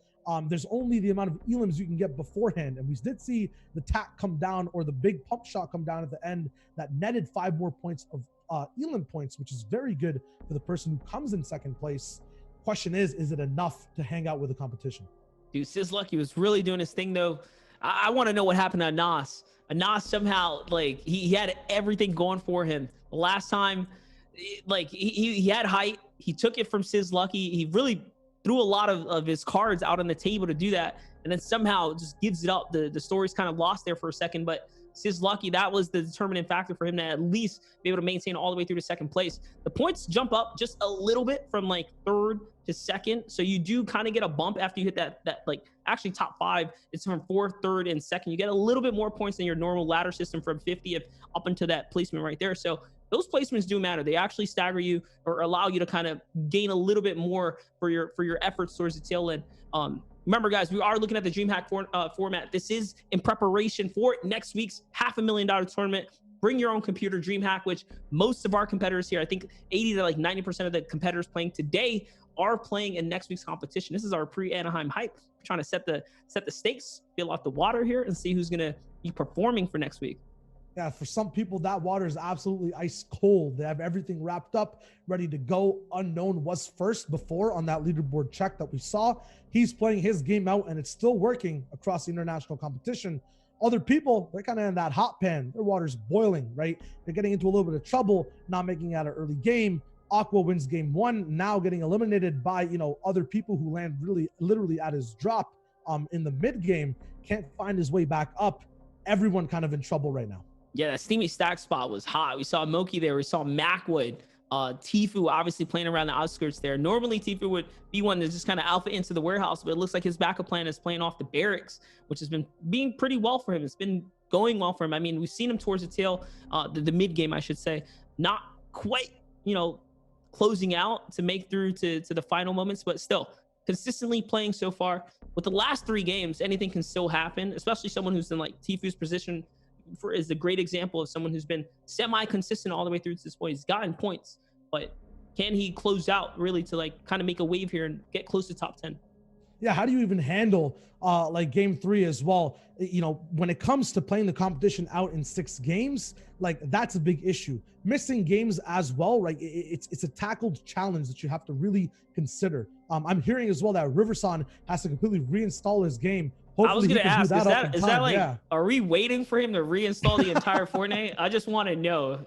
Speaker 2: There's only the amount of elims you can get beforehand, and we did see the tack come down, or the big pump shot come down at the end that netted 5 more points of elim points, which is very good for the person who comes in second place. Question is it enough to hang out with the competition?
Speaker 1: Dude, Sizz Lucky was really doing his thing, though. I want to know what happened to Anas. Anas somehow, like, he had everything going for him. The last time, like, he had height. He took it from Sizz Lucky. He really threw a lot of his cards out on the table to do that, and then somehow just gives it up. The story's kind of lost there for a second, but Sizz Lucky, that was the determining factor for him to at least be able to maintain all the way through to second place. The points jump up just a little bit from like third to second, so you do kind of get a bump after you hit that like actually top 5. It's from fourth, third, and second. You get a little bit more points than your normal ladder system from 50th up into that placement right there. So those placements do matter. They actually stagger you or allow you to kind of gain a little bit more for your efforts towards the tail end. Remember, guys, we are looking at the DreamHack format. This is in preparation for next week's $500,000 tournament. Bring your own computer, DreamHack, which most of our competitors here, I think 80 to like 90% of the competitors playing today are playing in next week's competition. This is our pre-Anaheim hype. We're trying to set the stakes, fill out the water here, and see who's going to be performing for next week.
Speaker 2: Yeah, for some people, that water is absolutely ice cold. They have everything wrapped up, ready to go. Unknown was first before on that leaderboard check that we saw. He's playing his game out, and it's still working across the international competition. Other people, they're kind of in that hot pan. Their water's boiling, right? They're getting into a little bit of trouble, not making it out an early game. Aqua wins game 1, now getting eliminated by, other people who land really literally at his drop in the mid game, can't find his way back up. Everyone kind of in trouble right now.
Speaker 1: Yeah, that steamy stack spot was hot. We saw Moki there. We saw Macwood. Tifu obviously playing around the outskirts there. Normally, Tifu would be one to just kind of alpha into the warehouse, but it looks like his backup plan is playing off the barracks, which has been being pretty well for him. It's been going well for him. I mean, we've seen him towards the tail, the mid game, I should say. Not quite, closing out to make through to the final moments, but still consistently playing so far. With the last 3 games, anything can still happen, especially someone who's in like Tifu's position is a great example of someone who's been semi-consistent all the way through to this point. He's gotten points, but can he close out really to like kind of make a wave here and get close to top 10?
Speaker 2: Yeah, how do you even handle like game 3 as well? When it comes to playing the competition out in 6 games, like that's a big issue. Missing games as well, right? It's a tackled challenge that you have to really consider. I'm hearing as well that Riverson has to completely reinstall his game. Hopefully
Speaker 1: I was going to ask, is that like,
Speaker 2: yeah.
Speaker 1: Are we waiting for him to reinstall the entire Fortnite? I just want to know.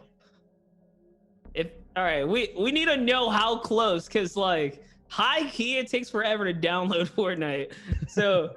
Speaker 1: All right, we need to know how close, because like high key, it takes forever to download Fortnite. So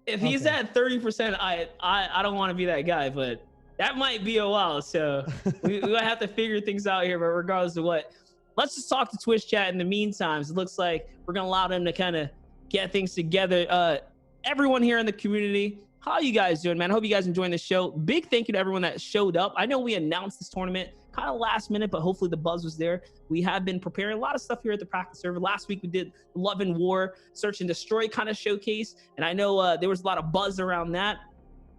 Speaker 1: if he's at 30%, I don't want to be that guy, but that might be a while. So we gonna have to figure things out here. But regardless of what, let's just talk to Twitch chat in the meantime. It looks like we're gonna allow them to kind of get things together. Everyone here in the community, how you guys doing, man? I hope you guys enjoying the show. Big thank you to everyone that showed up. I know we announced this tournament kind of last minute, but hopefully the buzz was there. We have been preparing a lot of stuff here at the practice server. Last week we did Love and War, Search and Destroy kind of showcase, and I know there was a lot of buzz around that.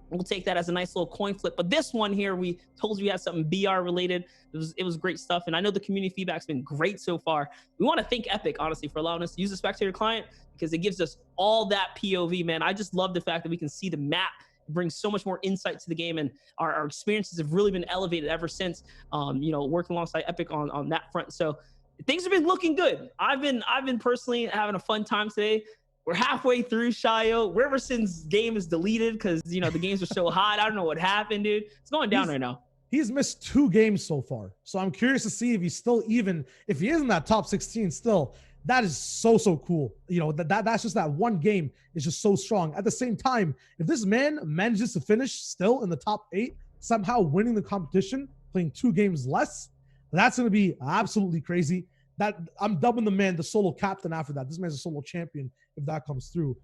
Speaker 1: We'll take that as a nice little coin flip. But this one here, we told you we had something BR related. It was great stuff. And I know the community feedback's been great so far. We want to thank Epic, honestly, for allowing us to use the spectator client, because it gives us all that POV, man. I just love the fact that we can see the map. It brings so much more insight to the game, and our experiences have really been elevated ever since, working alongside Epic on that front. So things have been looking good. I've been personally having a fun time today. We're halfway through Shio. Riverson's game is deleted because, the games are so hot. I don't know what happened, dude. It's going down right now.
Speaker 2: He's missed 2 games so far. So I'm curious to see if he's still even, if he is in that top 16 still. That is so cool. That's just that one game is just so strong. At the same time, if this man manages to finish still in the top 8, somehow winning the competition, playing 2 games less, that's going to be absolutely crazy. That I'm dubbing the man the solo captain after that. This man's a solo champion if that comes through.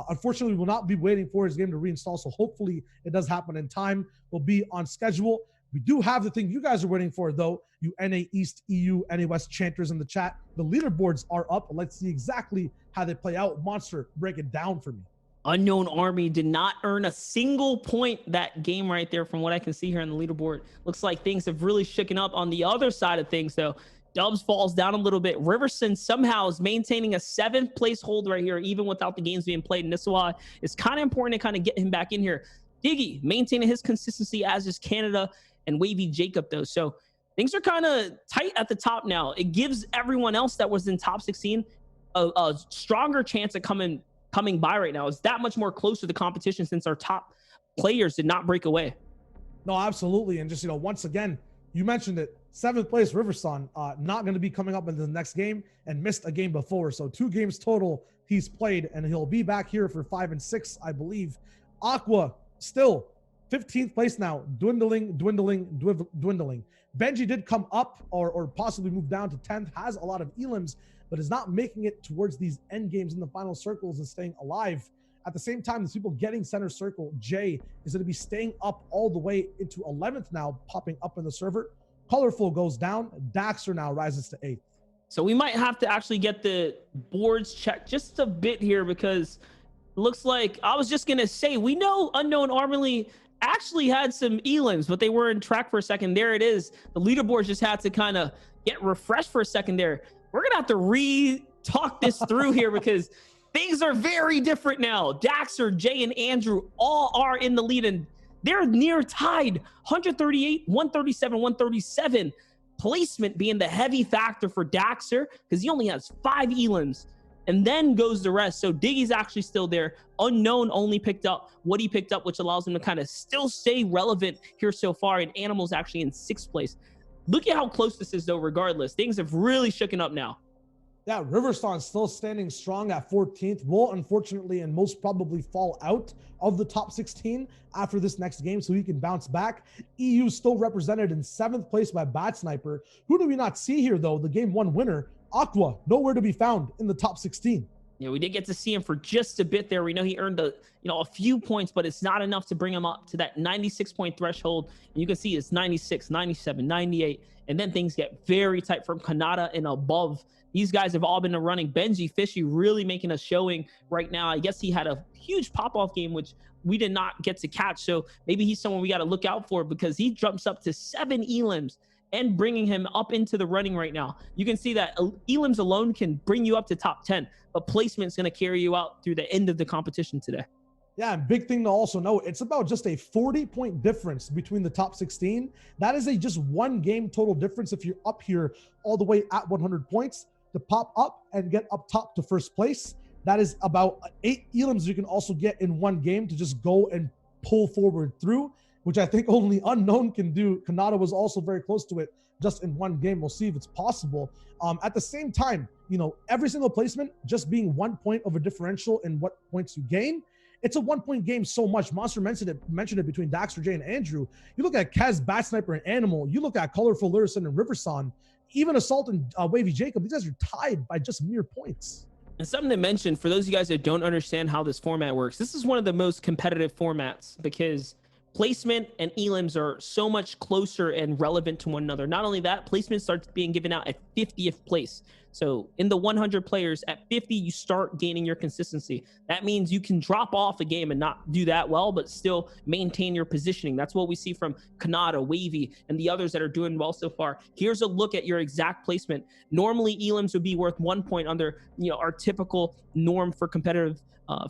Speaker 2: Unfortunately, we will not be waiting for his game to reinstall, so hopefully it does happen in time. We'll be on schedule. We do have the thing you guys are waiting for, though. You NA East, EU, NA West chanters in the chat. The leaderboards are up. Let's see exactly how they play out. Monster, break it down for me.
Speaker 1: Unknown Army did not earn a single point that game right there from what I can see here on the leaderboard. Looks like things have really shaken up on the other side of things, though. Dubs falls down a little bit. Riverson somehow is maintaining a 7th place hold right here, even without the games being played. And this is why it's kind of important to kind of get him back in here. Diggy maintaining his consistency, as is Canada and Wavy Jacob, though. So things are kind of tight at the top now. It gives everyone else that was in top 16 a stronger chance at coming by right now. It's that much more close to the competition since our top players did not break away.
Speaker 2: No, absolutely. And just, once again, you mentioned it. 7th place Riverson, not going to be coming up in the next game, and missed a game before. So 2 games total he's played, and he'll be back here for 5 and 6, I believe. Aqua still 15th place now, dwindling. Benji did come up or possibly move down to 10th, has a lot of elims, but is not making it towards these end games in the final circles and staying alive. At the same time, there's people getting center circle. Jay is going to be staying up all the way into 11th now, popping up in the server. Colorful goes down. Daxter now rises to 8th.
Speaker 1: So we might have to actually get the boards checked just a bit here, because it looks like, I was just going to say, we know Unknown Army actually had some elims, but they were in track for a second. There it is. The leaderboard just had to kind of get refreshed for a second there. We're going to have to re-talk this through here, because things are very different now. Daxter, Jay, and Andrew all are in the lead, and they're near tied, 138, 137, 137. Placement being the heavy factor for Daxter, because he only has 5 elims. and then goes the rest. So Diggy's actually still there. Unknown only picked up what he picked up, which allows him to kind of still stay relevant here so far. And Animal's actually in 6th place. Look at how close this is, though, regardless. Things have really shooken up now.
Speaker 2: Yeah, Riverston still standing strong at 14th, will unfortunately and most probably fall out of the top 16 after this next game, so he can bounce back. EU still represented in 7th place by Bad Sniper. Who do we not see here, though? The game 1 winner, Aqua, nowhere to be found in the top 16.
Speaker 1: Yeah, we did get to see him for just a bit there. We know he earned a few points, but it's not enough to bring him up to that 96-point threshold. And you can see it's 96, 97, 98, and then things get very tight from Kanata and above. These guys have all been running. Benji Fishy really making a showing right now. I guess he had a huge pop-off game, which we did not get to catch. So maybe he's someone we got to look out for, because he jumps up to 7 elims and bringing him up into the running right now. You can see that elims alone can bring you up to top 10, but placement's going to carry you out through the end of the competition today.
Speaker 2: Yeah, and big thing to also know, it's about just a 40-point difference between the top 16. That is just 1 game total difference if you're up here all the way at 100 points to pop up and get up top to 1st place. That is about 8 elims you can also get in 1 game to just go and pull forward through, which I think only Unknown can do. Kanata was also very close to it just in 1 game. We'll see if it's possible. At the same time, every single placement just being 1 point of a differential in what points you gain. It's a 1-point game so much. Monster mentioned it between Daxter J and Andrew. You look at Kez, Bat Sniper, and Animal. You look at Colorful Lyricin and Riverson. Even Assault and Wavy Jacob. These guys are tied by just mere points.
Speaker 1: And something to mention for those of you guys that don't understand how this format works, this is one of the most competitive formats because placement and elims are so much closer and relevant to one another. Not only that, placement starts being given out at 50th place. So in the 100 players, at 50, you start gaining your consistency. That means you can drop off a game and not do that well, but still maintain your positioning. That's what we see from Kanata, Wavy, and the others that are doing well so far. Here's a look at your exact placement. Normally, elims would be worth 1 point under our typical norm for competitive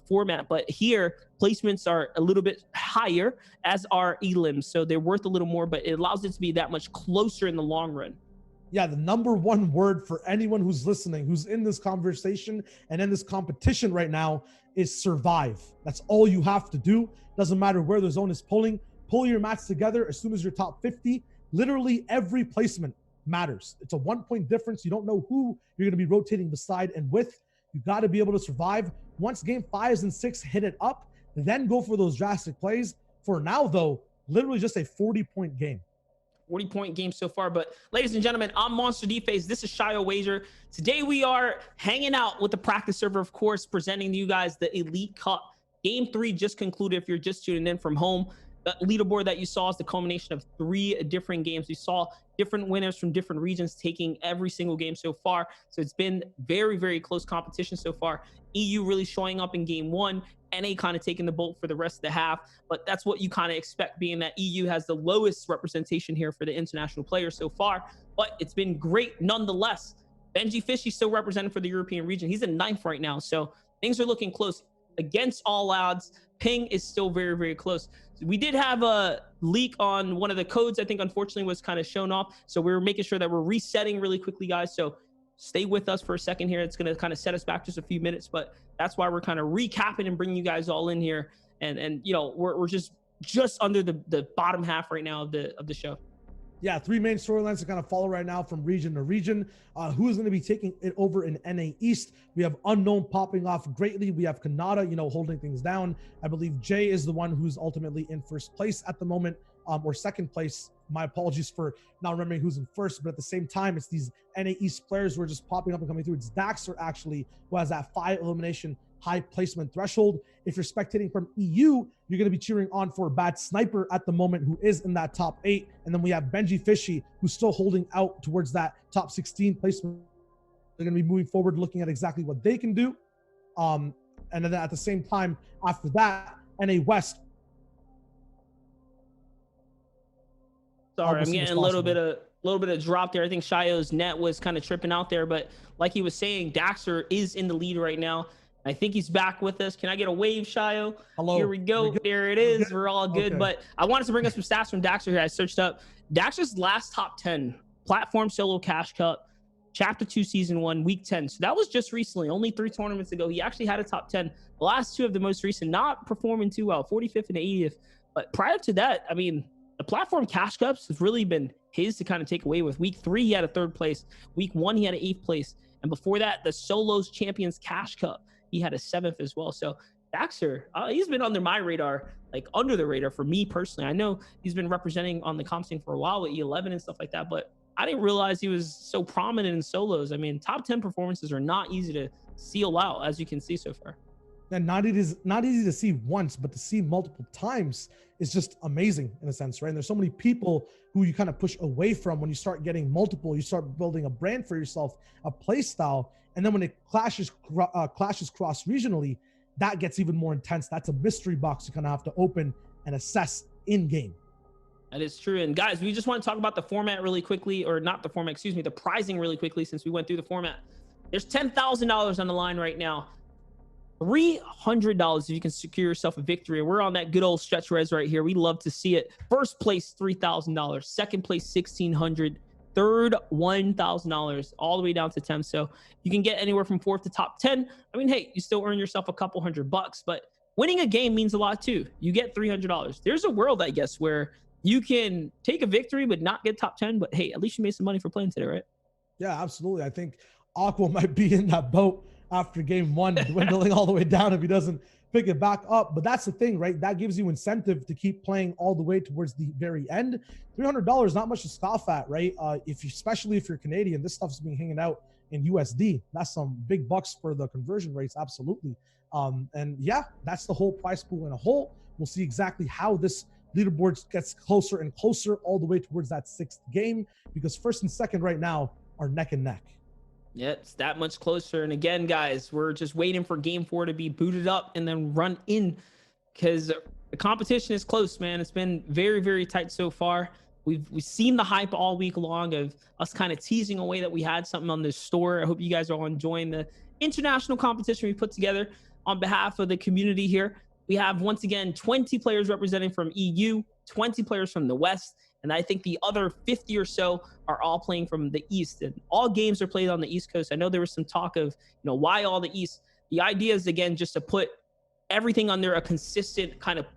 Speaker 1: format, but here placements are a little bit higher, as are elims, so they're worth a little more, but it allows it to be that much closer in the long run.
Speaker 2: Yeah, the number 1 word for anyone who's listening, who's in this conversation and in this competition right now, is survive. That's all you have to do. Doesn't matter where the zone is pulling. Pull your mats together as soon as you're top 50. Literally every placement matters. It's a 1-point difference. You don't know who you're going to be rotating beside and with. You got to be able to survive. Once game 5s and 6 hit it up, then go for those drastic plays. For now, though, literally just a 40-point game.
Speaker 1: 40-point game so far. But ladies and gentlemen, I'm Monster D-Face. This is Shio Wager. Today we are hanging out with the practice server, of course, presenting to you guys the Elite Cup. Game 3 just concluded if you're just tuning in from home. The leaderboard that you saw is the culmination of 3 different games. We saw different winners from different regions taking every single game so far. So it's been very, very close competition so far. EU really showing up in game 1. NA kind of taking the bolt for the rest of the half, but that's what you kind of expect, being that EU has the lowest representation here for the international players so far, but it's been great nonetheless. Benji Fishy still represented for the European region. He's in 9th right now, so things are looking close. Against all odds, ping is still very, very close. We did have a leak on one of the codes, I think unfortunately was kind of shown off, so we were making sure that we're resetting really quickly, guys, so stay with us for a second here. It's going to kind of set us back just a few minutes, but that's why we're kind of recapping and bringing you guys all in here. And we're just under the bottom half right now of the show.
Speaker 2: Yeah, 3 main storylines to kind of follow right now from region to region. Who is going to be taking it over in NA East? We have Unknown popping off greatly. We have Kanata, holding things down. I believe Jay is the one who's ultimately in 1st place at the moment, or 2nd place. My apologies for not remembering who's in 1st, but at the same time, it's these NA East players who are just popping up and coming through. It's Daxter actually who has that 5 elimination high placement threshold. If you're spectating from EU, you're going to be cheering on for Bad Sniper at the moment, who is in that top 8. And then we have Benji Fishy, who's still holding out towards that top 16 placement. They're going to be moving forward, looking at exactly what they can do. And then at the same time, after that, NA West.
Speaker 1: Sorry, I'm getting a little bit of drop there. I think Shio's net was kind of tripping out there, but like he was saying, Daxter is in the lead right now. I think he's back with us. Can I get a wave, Shio?
Speaker 2: Hello.
Speaker 1: Here we go. There it is. We're all good. Okay. But I wanted to bring us some stats from Daxter here. I searched up Daxter's last top 10 platform solo cash cup, Chapter 2, Season 1, Week 10. So that was just recently, only 3 tournaments ago. He actually had a top 10. The last 2 of the most recent, not performing too well, 45th and 80th. But prior to that, I mean, the platform cash cups has really been his to kind of take away with. Week 3, he had a 3rd place. Week 1, he had an 8th place. And before that, the Solos Champions Cash Cup, he had a 7th as well. So Daxter, he's been under my radar, like under the radar for me personally. I know he's been representing on the comp scene for a while with E11 and stuff like that, but I didn't realize he was so prominent in solos. I mean, top 10 performances are not easy to seal out, as you can see so far.
Speaker 2: And not easy to see once, but to see multiple times is just amazing in a sense, right? And there's so many people who you kind of push away from when you start getting multiple. You start building a brand for yourself, a play style, and then when it clashes cross regionally, that gets even more intense. That's a mystery box you kind of have to open and assess in game.
Speaker 1: That is true. And guys, we just want to talk about the format really quickly, or not the format, excuse me, the prizing really quickly, since we went through the format. There's $10,000 on the line right now. $300 if you can secure yourself a victory. We're on that good old stretch res right here. We love to see it. First place, $3,000. Second place, $1,600. Third, $1,000, all the way down to 10. So you can get anywhere from 4th to top 10. I mean, hey, you still earn yourself a couple $100, but winning a game means a lot too. You get $300. There's a world, I guess, where you can take a victory but not get top 10. But hey, at least you made some money for playing today, right?
Speaker 2: Yeah, absolutely. I think Aqua might be in that boat after game 1, dwindling all the way down if he doesn't pick it back up. But that's the thing, right? That gives you incentive to keep playing all the way towards the very end. $300, not much to scoff at, right? Especially if you're Canadian, this stuff's being hanging out in USD. That's some big bucks for the conversion rates, absolutely. And yeah, that's the whole prize pool in a whole. We'll see exactly how this leaderboard gets closer and closer all the way towards that 6th game, because 1st and 2nd right now are neck and neck.
Speaker 1: Yeah, it's that much closer. And again, guys, we're just waiting for game 4 to be booted up and then run in, because the competition is close, man. It's been very, very tight so far. We've seen the hype all week long of us kind of teasing away that we had something on this store. I hope you guys are all enjoying the international competition we put together on behalf of the community here. We have, once again, 20 players representing from EU, 20 players from the West, and I think the other 50 or so are all playing from the East. And all games are played on the East Coast. I know there was some talk of, why all the East? The idea is, again, just to put everything under a consistent kind of,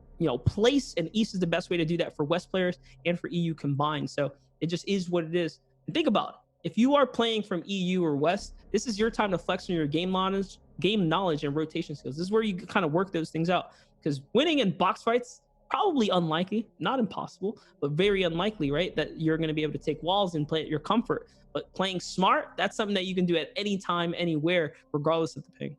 Speaker 1: place, and East is the best way to do that for West players and for EU combined. So it just is what it is. And think about it. If you are playing from EU or West, this is your time to flex on your game knowledge and rotation skills. This is where you kind of work those things out, because winning in box fights, probably unlikely, not impossible, but very unlikely, right? That you're going to be able to take walls and play at your comfort. But playing smart, that's something that you can do at any time, anywhere, regardless of the ping.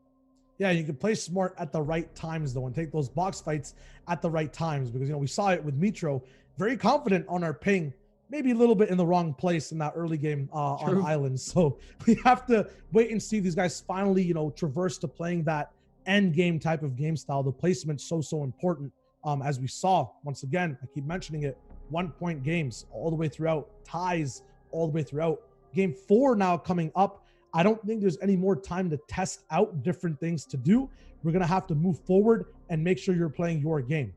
Speaker 2: Yeah, you can play smart at the right times, though, and take those box fights at the right times, because, we saw it with Mitro, very confident on our ping, maybe a little bit in the wrong place in that early game on Islands. So we have to wait and see if these guys finally, traverse to playing that end game type of game style. The placement's so important. As we saw, once again, I keep mentioning it, 1-point games all the way throughout, ties all the way throughout. Game 4 now coming up. I don't think there's any more time to test out different things to do. We're going to have to move forward and make sure you're playing your game.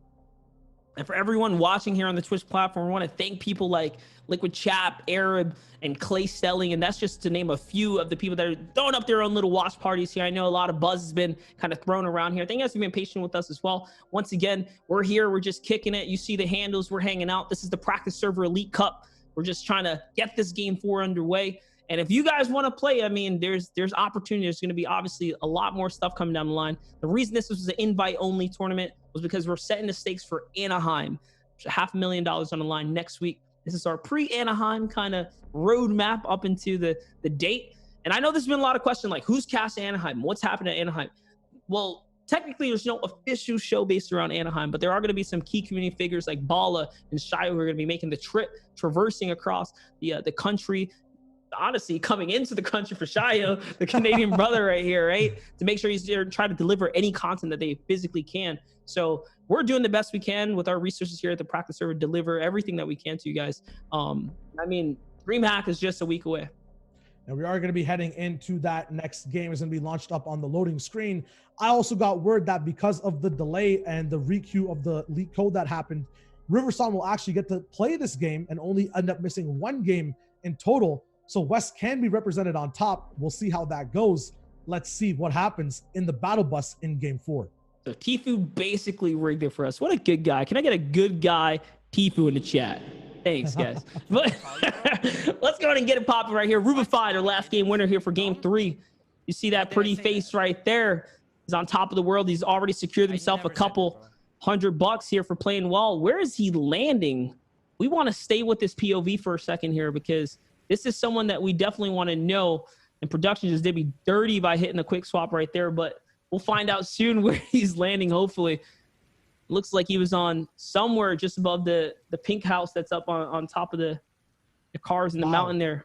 Speaker 1: And for everyone watching here on the Twitch platform, we want to thank people like Liquid Chap, Arab, and Clay Selling. And that's just to name a few of the people that are throwing up their own little watch parties here. I know a lot of buzz has been kind of thrown around here. Thank you guys for being patient with us as well. Once again, we're here. We're just kicking it. You see the handles. We're hanging out. This is the Practice Server Elite Cup. We're just trying to get this game 4 underway. And if you guys want to play, I mean, there's opportunity. There's going to be obviously a lot more stuff coming down the line. The reason this was an invite-only tournament was because we're setting the stakes for Anaheim. There's $500,000 on the line next week. This is our pre-Anaheim kind of roadmap up into the date. And I know there's been a lot of questions like, who's cast Anaheim? What's happening at Anaheim? Well, technically, there's no official show based around Anaheim, but there are going to be some key community figures like Bala and Shio who are going to be making the trip, traversing across the country. Honestly, coming into the country for Shio, the Canadian brother right here, right? To make sure he's there, try to deliver any content that they physically can. So we're doing the best we can with our resources here at the Practice Server, deliver everything that we can to you guys. I mean, DreamHack is just a week away.
Speaker 2: And we are going to be heading into that next game. Is going to be launched up on the loading screen. I also got word that because of the delay and the requeue of the leak code that happened, Riverson will actually get to play this game and only end up missing 1 game in total. So West can be represented on top. We'll see how that goes. Let's see what happens in the battle bus in game 4.
Speaker 1: So Tfue basically rigged it for us. What a good guy. Can I get a good guy Tfue in the chat? Thanks, guys. But let's go ahead and get it popping right here. Rubified, our last game winner here for game 3. You see that pretty face right there. He's on top of the world. He's already secured himself a couple $100 here for playing well. Where is he landing? We want to stay with this POV for a second here because this is someone that we definitely want to know. And production just did me dirty by hitting a quick swap right there, but we'll find out soon where he's landing, hopefully. Looks like he was on somewhere just above the pink house that's up on top of the cars in the mountain there.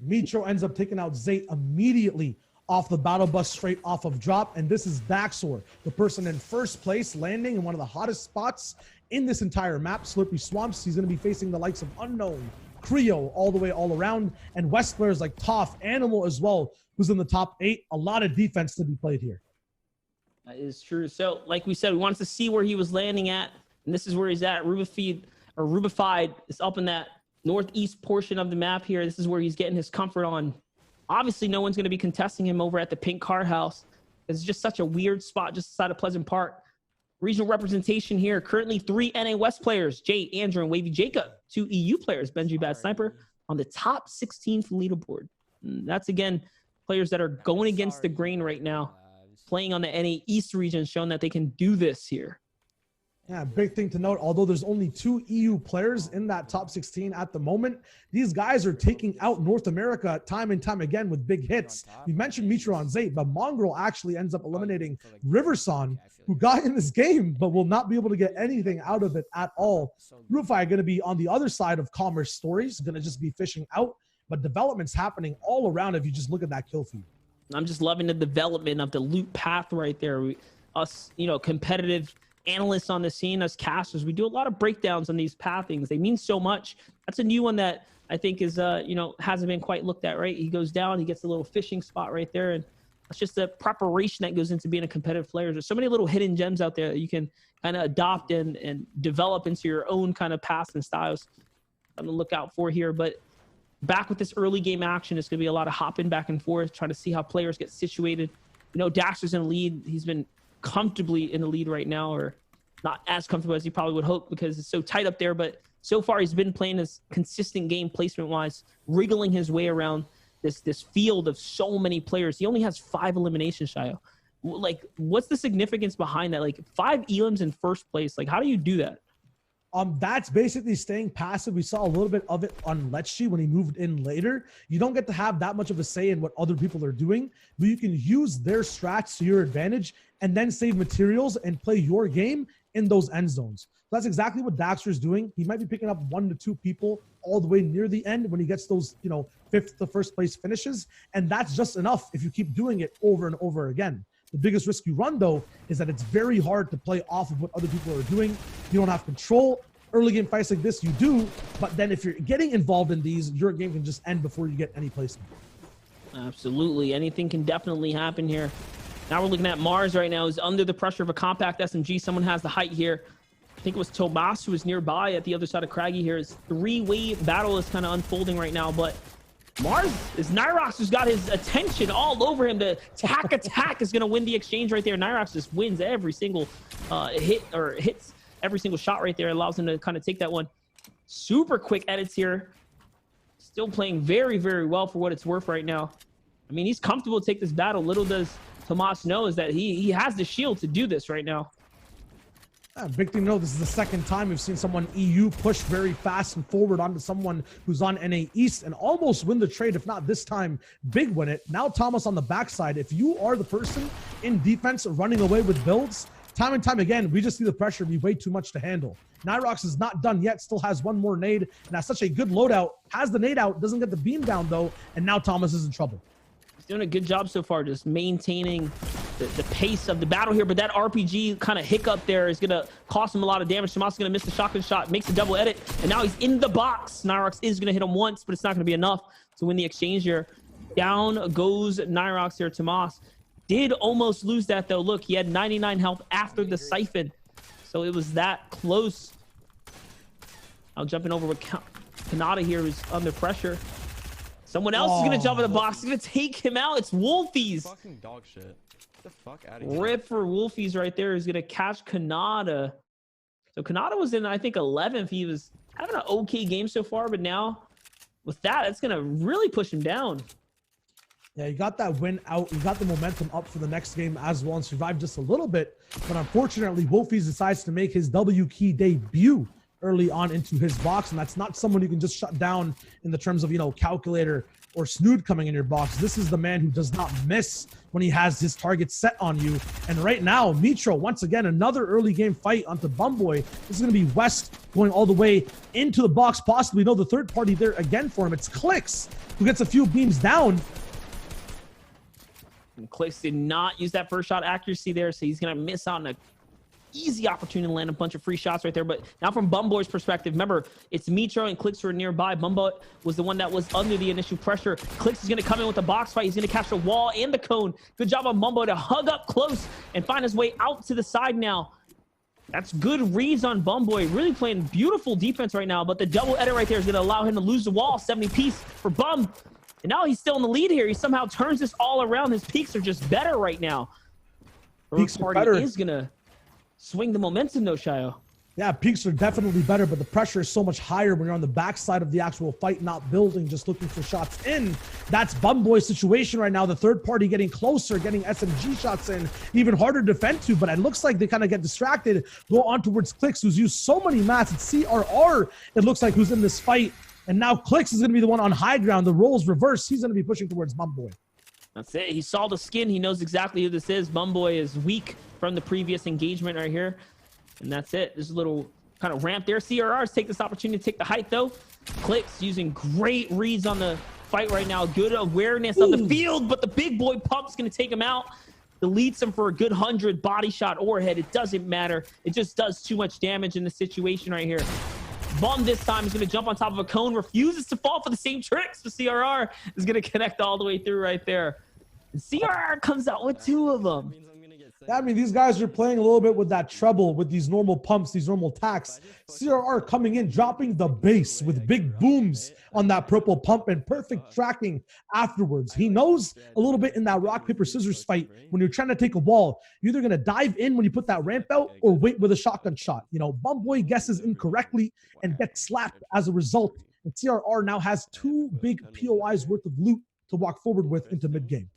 Speaker 2: Mitro ends up taking out Zayt immediately off the battle bus straight off of drop. And this is Daxor, the person in first place, landing in one of the hottest spots in this entire map, Slurpy Swamps. He's going to be facing the likes of Unknown, Creo, all the way all around, and West players like Toph, Animal as well, who's in the top 8. A lot of defense to be played here.
Speaker 1: That is true. So, like we said, we wanted to see where he was landing at, and this is where he's at. Rubified is up in that northeast portion of the map here. This is where he's getting his comfort on. Obviously, no one's going to be contesting him over at the pink car house. It's just such a weird spot just outside of Pleasant Park. Regional representation here. Currently 3 NA West players, Jay, Andrew, and Wavy Jacob. 2 EU players, Benji Bad Sniper, on the top 16th leaderboard. And that's, again, players that are going against the grain right now, playing on the NA East region, showing that they can do this here.
Speaker 2: Yeah, big thing to note, although there's only 2 EU players in that top 16 at the moment, these guys are taking out North America time and time again with big hits. You mentioned Mitro on Zayt, but Mongrel actually ends up eliminating Riverson, who got in this game, but will not be able to get anything out of it at all. Rufai going to be on the other side of Commerce Stories, going to just be fishing out, but development's happening all around if you just look at that kill feed.
Speaker 1: I'm just loving the development of the loot path right there. Us, competitive analysts on the scene, us casters, we do a lot of breakdowns on these pathings. They mean so much. That's a new one that I think is, hasn't been quite looked at, right? He goes down, he gets a little fishing spot right there, and that's just the preparation that goes into being a competitive player. There's so many little hidden gems out there that you can kind of adopt and develop into your own kind of paths and styles. I'm going to look out for here, but back with this early game action, it's going to be a lot of hopping back and forth, trying to see how players get situated. Daxter's in the lead. He's been comfortably in the lead right now, or not as comfortable as you probably would hope because it's so tight up there, but so far he's been playing this consistent game placement wise, wriggling his way around this field of so many players. He only has 5 eliminations, Shayo. Like, what's the significance behind that? Like, 5 elims in first place. Like, how do you do that?
Speaker 2: That's basically staying passive. We saw a little bit of it on Letschi when he moved in later. You don't get to have that much of a say in what other people are doing, but you can use their strats to your advantage and then save materials and play your game in those end zones. That's exactly what Daxter is doing. He might be picking up 1 to 2 people all the way near the end when he gets those, 5th to first place finishes. And that's just enough if you keep doing it over and over again. The biggest risk you run, though, is that it's very hard to play off of what other people are doing. You don't have control. Early game fights like this, you do. But then if you're getting involved in these, your game can just end before you get any placement.
Speaker 1: Absolutely. Anything can definitely happen here. Now we're looking at Mars right now. He's under the pressure of a compact SMG. Someone has the height here. I think it was Tomas who was nearby at the other side of Craggy here. His 3-wave battle is kind of unfolding right now, but Mars is Nyrox who's got his attention all over him. The attack is going to win the exchange right there. Nyrox just wins every single hits every single shot right there. Allows him to kind of take that one. Super quick edits here. Still playing very, very well for what it's worth right now. I mean, he's comfortable to take this battle. Little does Tomas know is that he has the shield to do this right now.
Speaker 2: Big thing to know, this is the second time we've seen someone EU push very fast and forward onto someone who's on NA East and almost win the trade, if not this time, big win it. Now Thomas on the backside. If you are the person in defense running away with builds, time and time again, we just see the pressure be way too much to handle. Nyrox is not done yet, still has 1 more nade, and has such a good loadout. Has the nade out, doesn't get the beam down though, and now Thomas is in trouble.
Speaker 1: He's doing a good job so far, just maintaining the pace of the battle here, but that RPG kind of hiccup there is going to cost him a lot of damage. Tomas is going to miss the shotgun shot, makes a double edit, and now he's in the box. Nyrox is going to hit him once, but it's not going to be enough to win the exchange here. Down goes Nyrox here. Tomas did almost lose that, though. Look, he had 99 health after the siphon, so it was that close. I'll jumping over with Kanata here, who's under pressure. Someone else is gonna jump in the box. He's gonna take him out. It's Wolfies.
Speaker 4: Fucking dog shit. Get the fuck out of here.
Speaker 1: Rip for Wolfies right there. He's gonna catch Kanata. So Kanata was in, I think, 11th. He was having an okay game so far, but now with that, it's gonna really push him down.
Speaker 2: Yeah, you got that win out. You got the momentum up for the next game as well and survived just a little bit. But unfortunately, Wolfies decides to make his W key debut early on into his box. And that's not someone you can just shut down in the terms of, you know, calculator or Snood coming in your box. This is the man who does not miss when he has his target set on you. And right now, Mitro, once again, another early game fight onto Bumboy. This is going to be West going all the way into the box, possibly. No, the third party there again for him. It's Clicks, who gets a few beams down.
Speaker 1: And Clicks did not use that first shot accuracy there, so he's going to miss out on a easy opportunity to land a bunch of free shots right there. But now from Bumboy's perspective, remember, it's Mitro and Clicks who are nearby. Bumboy was the one that was under the initial pressure. Clicks is going to come in with the box fight. He's going to catch the wall and the cone. Good job on Bumboy to hug up close and find his way out to the side now. That's good reads on Bumboy. Really playing beautiful defense right now. But the double edit right there is going to allow him to lose the wall. 70 piece for Bum. And now he's still in the lead here. He somehow turns this all around. His peaks are just better right now.
Speaker 2: Peaks are better.
Speaker 1: Is going to swing the momentum though, Shayo.
Speaker 2: Yeah, peaks are definitely better, but the pressure is so much higher when you're on the backside of the actual fight, not building, just looking for shots in. That's Bumboy's situation right now. The third party getting closer, getting SMG shots in, even harder to defend to, but it looks like they kind of get distracted, go on towards Clicks, who's used so many mats. It's CRR, it looks like, who's in this fight. And now Clicks is going to be the one on high ground. The roles reverse. He's going to be pushing towards Bumboy.
Speaker 1: That's it. He saw the skin. He knows exactly who this is. Bumboy is weak from the previous engagement right here. And that's it. There's a little kind of ramp there. CRRs take this opportunity to take the height, though. Clicks using great reads on the fight right now. Good awareness of the field, but the big boy pump's going to take him out. Deletes him for a good 100 body shot or head. It doesn't matter. It just does too much damage in the situation right here. Bum this time is going to jump on top of a cone, refuses to fall for the same tricks. The CRR is going to connect all the way through right there. And CRR comes out with two of them.
Speaker 2: I mean, these guys are playing a little bit with that treble, with these normal pumps, these normal tacks. CRR coming in, dropping the bass with big booms on that purple pump and perfect tracking afterwards. He knows a little bit in that rock, paper, scissors fight, when you're trying to take a wall, you're either going to dive in when you put that ramp out or wait with a shotgun shot. You know, Bumboy guesses incorrectly and gets slapped as a result. And CRR now has two big POIs worth of loot to walk forward with into mid-game.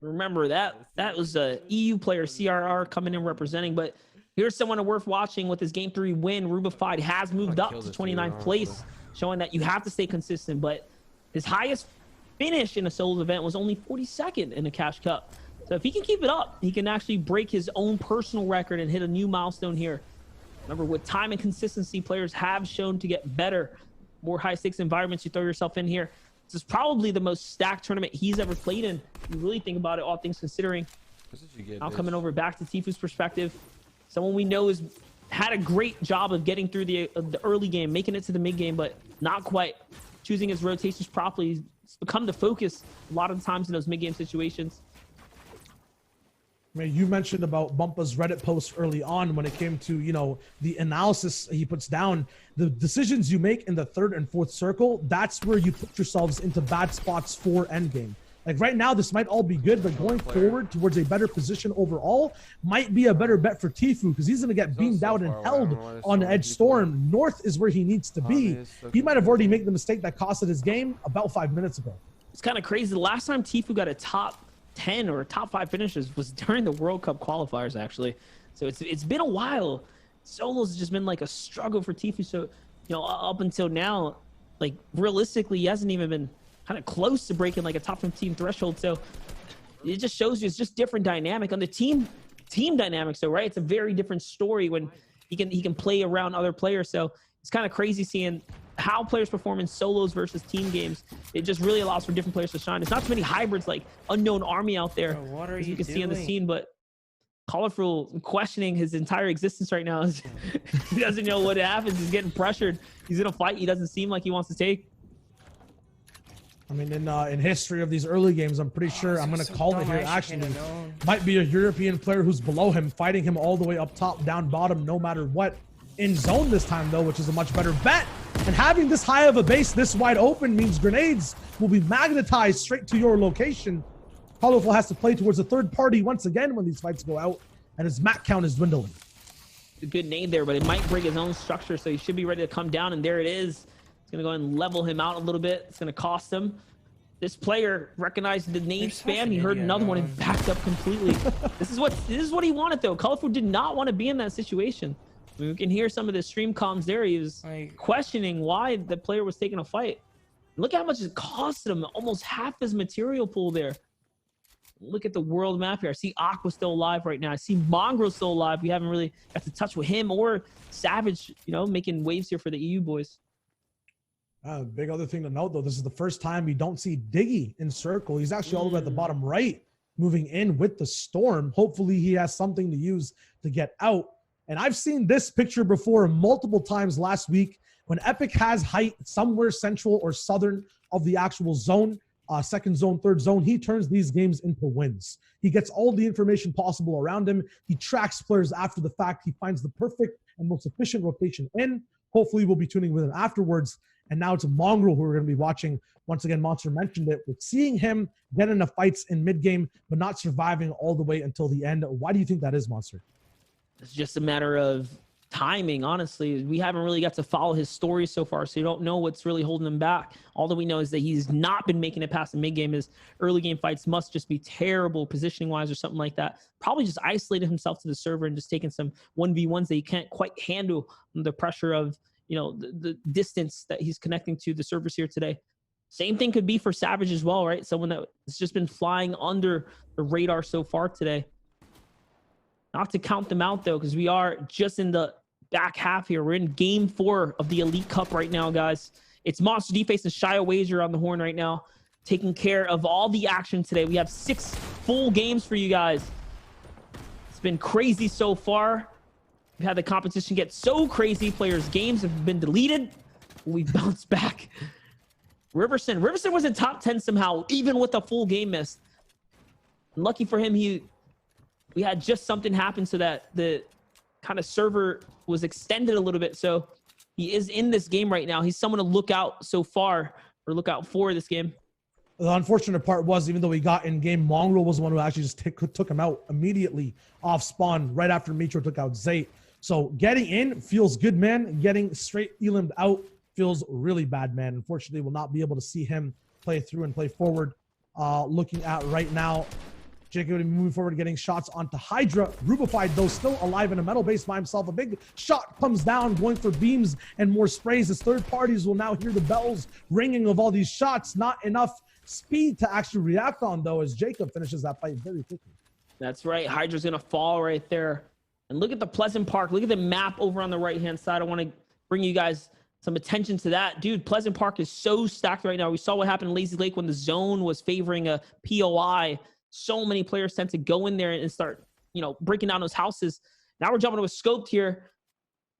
Speaker 1: Remember that was a EU player, CRR, coming in representing, but here's someone worth watching with his game 3 win. Rubified has moved up to 29th place, showing that you have to stay consistent, but his highest finish in a solos event was only 42nd in a Cash Cup. So if he can keep it up, he can actually break his own personal record and hit a new milestone here. Remember, with time and consistency, players have shown to get better. More high stakes environments you throw yourself in here. This is probably the most stacked tournament he's ever played in. You really think about it, all things considering. Now coming over back to Tifu's perspective, someone we know has had a great job of getting through the early game, making it to the mid game, but not quite choosing his rotations properly. It's become the focus a lot of the times in those mid game situations.
Speaker 2: I mean, you mentioned about Bumpa's Reddit post early on when it came to, you know, the analysis he puts down. The decisions you make in the third and fourth circle, that's where you put yourselves into bad spots for endgame. Like right now, this might all be good, but going forward towards a better position overall might be a better bet for Tifu because he's going to get beamed out and held on Edge Storm. North is where he needs to be. He might have already made the mistake that costed his game about 5 minutes ago.
Speaker 1: It's kind of crazy. The last time Tifu got a top 10 or top 5 finishes was during the World Cup qualifiers, actually. So it's been a while. Solos has just been like a struggle for Tifu. So, you know, up until now, like realistically, he hasn't even been kind of close to breaking like a top 15 threshold. So it just shows you it's just different dynamic on the team dynamic. So, right, it's a very different story when he can play around other players. So it's kind of crazy seeing how players perform in solos versus team games. It just really allows for different players to shine. There's not too many hybrids like Unknown Army out there, as you can see on the scene, but Colorful questioning his entire existence right now. He doesn't know what happens. He's getting pressured. He's in a fight he doesn't seem like he wants to take.
Speaker 2: I mean, in history of these early games, I'm pretty sure I'm going to call it here. Actually, might be a European player who's below him, fighting him all the way up top, down bottom, no matter what. In zone this time, though, which is a much better bet. And having this high of a base this wide open means grenades will be magnetized straight to your location. Colorful has to play towards a third party once again when these fights go out, and his mat count is dwindling.
Speaker 1: A good nade there, but it might break his own structure, so he should be ready to come down, and there it is. It's gonna go and level him out a little bit. It's gonna cost him. This player recognized the nade spam. He heard another one and backed up completely. This is what he wanted though. Colorful did not want to be in that situation. I mean, we can hear some of the stream comms there. He was questioning why the player was taking a fight. Look how much it costed him. Almost half his material pool there. Look at the world map here. I see Aqua still alive right now. I see Mongrel still alive. We haven't really got to touch with him or Savage, you know, making waves here for the EU boys.
Speaker 2: Big other thing to note, though, this is the first time we don't see Diggy in circle. He's actually all the way at the bottom right, moving in with the storm. Hopefully he has something to use to get out. And I've seen this picture before multiple times last week when Epic has height somewhere central or southern of the actual zone, second zone, third zone. He turns these games into wins. He gets all the information possible around him. He tracks players after the fact. He finds the perfect and most efficient rotation in. Hopefully we'll be tuning with him afterwards. And now it's a Mongrel who we're going to be watching. Once again, Monster mentioned it. We're seeing him get into fights in mid-game, but not surviving all the way until the end. Why do you think that is, Monster?
Speaker 1: It's just a matter of timing, honestly. We haven't really got to follow his story so far, so you don't know what's really holding him back. All that we know is that he's not been making it past the mid-game. His early game fights must just be terrible positioning-wise or something like that. Probably just isolated himself to the server and just taking some 1v1s that he can't quite handle the pressure of, you know, the distance that he's connecting to the servers here today. Same thing could be for Savage as well, right? Someone that has just been flying under the radar so far today. Not to count them out, though, because we are just in the back half here. We're in game 4 of the Elite Cup right now, guys. It's Monster D-Face and Shia Wager on the horn right now, taking care of all the action today. We have 6 full games for you guys. It's been crazy so far. We've had the competition get so crazy. Players' games have been deleted. We bounced back. Riverson was in top 10 somehow, even with a full game miss. Lucky for him, we had just something happen so that the kind of server was extended a little bit. So he is in this game right now. He's someone to look out so far, or look out for this game.
Speaker 2: The unfortunate part was, even though he got in game, Mongrel was the one who actually just took him out immediately off spawn right after Mitro took out Zayt. So getting in feels good, man. Getting straight elimed out feels really bad, man. Unfortunately, we'll not be able to see him play through and play forward. Looking at right now, Jacob will be moving forward, getting shots onto Hydra. Rubified, though, still alive in a metal base by himself. A big shot comes down, going for beams and more sprays. As third parties will now hear the bells ringing of all these shots. Not enough speed to actually react on, though, as Jacob finishes that fight very quickly.
Speaker 1: That's right. Hydra's going to fall right there. And look at the Pleasant Park. Look at the map over on the right-hand side. I want to bring you guys some attention to that. Dude, Pleasant Park is so stacked right now. We saw what happened in Lazy Lake when the zone was favoring a POI. So many players tend to go in there and start, you know, breaking down those houses. Now we're jumping to a scoped here.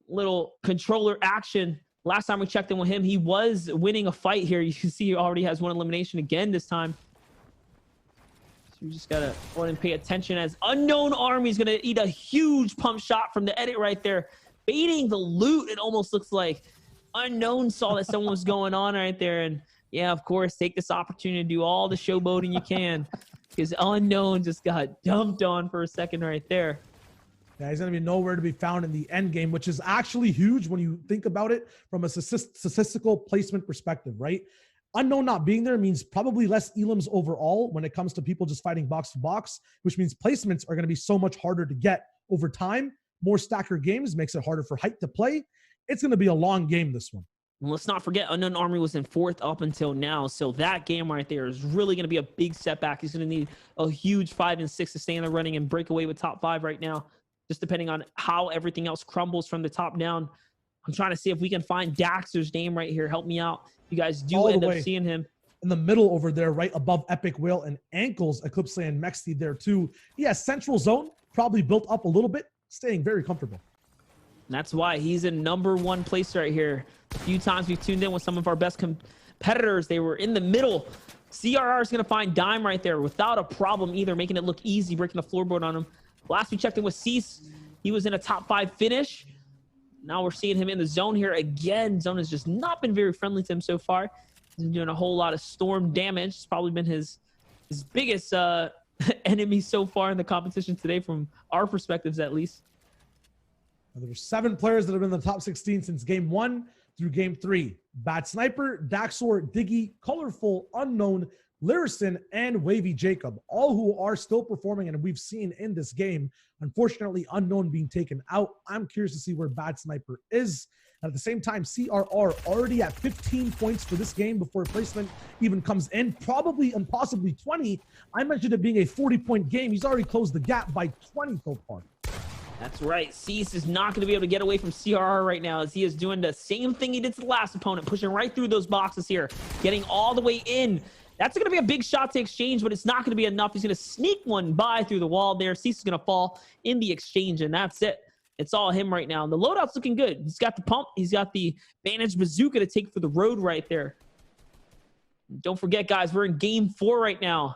Speaker 1: Little controller action. Last time we checked in with him, he was winning a fight here. You can see he already has one elimination again this time. So you just got to go ahead and pay attention as Unknown Army is going to eat a huge pump shot from the edit right there. Baiting the loot, it almost looks like. Unknown saw that someone was going on right there. And yeah, of course, take this opportunity to do all the showboating you can. Because Unknown just got dumped on for a second right there.
Speaker 2: Yeah, he's going to be nowhere to be found in the end game, which is actually huge when you think about it from a statistical placement perspective, right? Unknown not being there means probably less elims overall when it comes to people just fighting box to box, which means placements are going to be so much harder to get over time. More stacker games makes it harder for height to play. It's going to be a long game, this one.
Speaker 1: Let's not forget, Unknown Army was in 4th up until now. So that game right there is really going to be a big setback. He's going to need a huge 5 and 6 to stay in the running and break away with top 5 right now, just depending on how everything else crumbles from the top down. I'm trying to see if we can find Daxter's name right here. Help me out. You guys do end up seeing him.
Speaker 2: In the middle over there, right above Epic Whale and Ankles, Eclipse and Mexti there too. Yeah, central zone, probably built up a little bit, staying very comfortable.
Speaker 1: And that's why he's in #1 place right here. A few times we've tuned in with some of our best competitors. They were in the middle. CRR is going to find Dime right there without a problem either, making it look easy, breaking the floorboard on him. Last we checked in with Cease, he was in a top 5 finish. Now we're seeing him in the zone here again. Zone has just not been very friendly to him so far. He's been doing a whole lot of storm damage. It's probably been his biggest enemy so far in the competition today from our perspectives, at least.
Speaker 2: There were 7 players that have been in the top 16 since game 1 through game 3. Bad Sniper, Daxor, Diggy, Colorful, Unknown, Lyrison, and Wavy Jacob, all who are still performing and we've seen in this game. Unfortunately, Unknown being taken out. I'm curious to see where Bad Sniper is. And at the same time, CRR already at 15 points for this game before placement even comes in, probably and possibly 20. I mentioned it being a 40-point game. He's already closed the gap by 20 so far.
Speaker 1: That's right. Cease is not going to be able to get away from CRR right now, as he is doing the same thing he did to the last opponent, pushing right through those boxes here, getting all the way in. That's going to be a big shot to exchange, but it's not going to be enough. He's going to sneak one by through the wall there. Cease is going to fall in the exchange, and that's it. It's all him right now. And the loadout's looking good. He's got the pump. He's got the Bandage Bazooka to take for the road right there. Don't forget, guys, we're in game 4 right now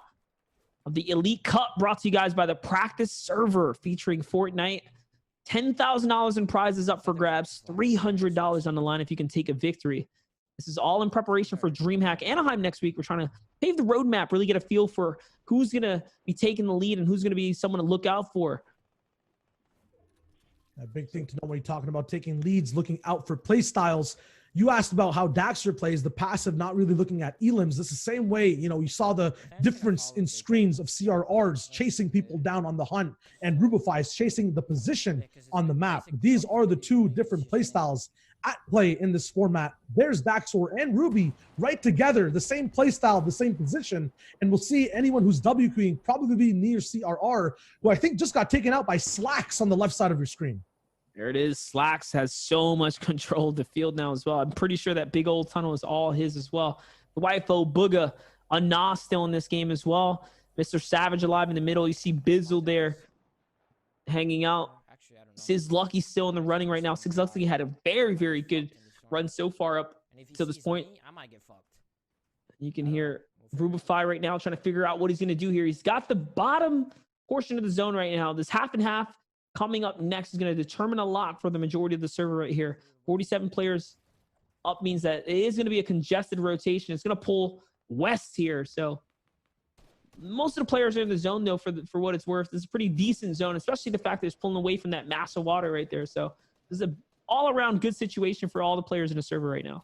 Speaker 1: of the Elite Cup, brought to you guys by the Practice Server, featuring Fortnite. $10,000 in prizes up for grabs, $300 on the line if you can take a victory. This is all in preparation for DreamHack Anaheim next week. We're trying to pave the roadmap, really get a feel for who's going to be taking the lead and who's going to be someone to look out for.
Speaker 2: A big thing to know when you're talking about taking leads, looking out for play styles. You asked about how Daxter plays, the passive, not really looking at elims. It's the same way, you know, you saw the difference in screens of CRRs chasing people down on the hunt and Rubify's chasing the position on the map. These are the 2 different play styles at play in this format. There's Daxor and Ruby right together, the same play style, the same position. And we'll see anyone who's W queuing probably be near CRR, who I think just got taken out by Slacks on the left side of your screen.
Speaker 1: There it is. Slacks has so much control of the field now as well. I'm pretty sure that big old tunnel is all his as well. The Wifo, Booga, Ana still in this game as well. Mr. Savage alive in the middle. You see Bizzle there hanging out. Sizz Lucky still in the running right now. Sizz Lucky had a very, very good run so far up to this point. You can hear Rubify right now trying to figure out what he's going to do here. He's got the bottom portion of the zone right now. This half and half coming up next is going to determine a lot for the majority of the server right here. 47 players up means that it is going to be a congested rotation. It's going to pull west here. So most of the players are in the zone, though, for what it's worth. This is a pretty decent zone, especially the fact that it's pulling away from that mass of water right there. So this is an all-around good situation for all the players in the server right now.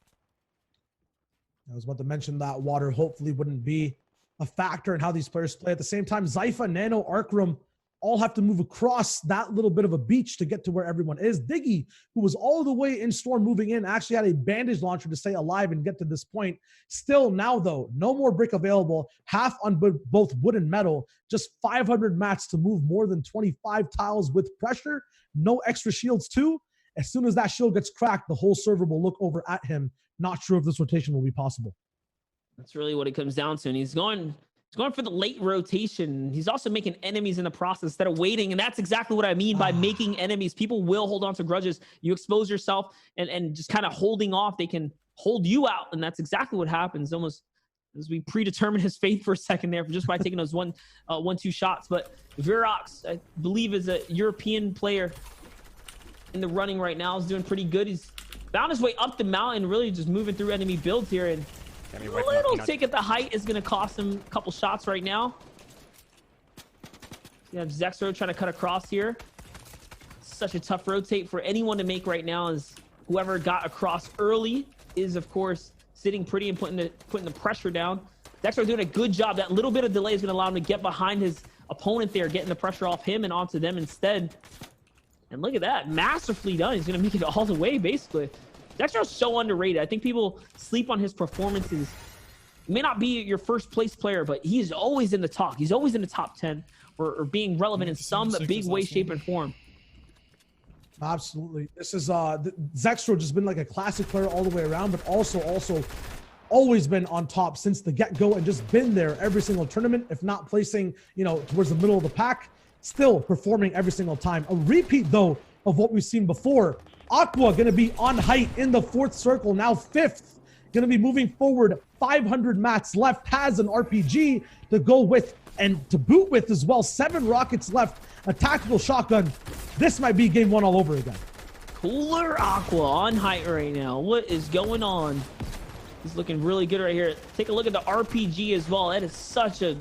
Speaker 2: I was about to mention that water hopefully wouldn't be a factor in how these players play. At the same time, Zypha, Nano, Arkram all have to move across that little bit of a beach to get to where everyone is. Diggy, who was all the way in storm moving in, actually had a bandage launcher to stay alive and get to this point. Still now, though, no more brick available, half on both wood and metal, just 500 mats to move more than 25 tiles with pressure, no extra shields too. As soon as that shield gets cracked, the whole server will look over at him. Not sure if this rotation will be possible.
Speaker 1: That's really what it comes down to. And he's going for the late rotation. He's also making enemies in the process instead of waiting. And that's exactly what I mean by making enemies. People will hold on to grudges. You expose yourself and just kind of holding off. They can hold you out. And that's exactly what happens. Almost as we predetermine his fate for a second there just by taking those 1-2 shots. But Virox, I believe, is a European player in the running right now. Is doing pretty good. He's found his way up the mountain, really just moving through enemy builds here. And a little tick at the height is going to cost him a couple shots right now. You have Zexro trying to cut across here. Such a tough rotate for anyone to make right now, as whoever got across early is, of course, sitting pretty and putting the pressure down. Zexro doing a good job. That little bit of delay is going to allow him to get behind his opponent there, getting the pressure off him and onto them instead. And look at that. Masterfully done. He's going to make it all the way, basically. Dextro's so underrated. I think people sleep on his performances. He may not be your first place player, but he's always in the talk. He's always in the top 10 or being relevant in some big way, shape, and form.
Speaker 2: Absolutely. This is Zexro just been like a classic player all the way around, but also always been on top since the get-go and just been there every single tournament, if not placing, you know, towards the middle of the pack, still performing every single time. A repeat, though, of what we've seen before. Aqua going to be on height in the 4th circle, now 5th. Going to be moving forward, 500 mats left, has an RPG to go with and to boot with as well. 7 rockets left, a tactical shotgun. This might be game 1 all over again.
Speaker 1: Cooler Aqua on height right now. What is going on? He's looking really good right here. Take a look at the RPG as well. That is such a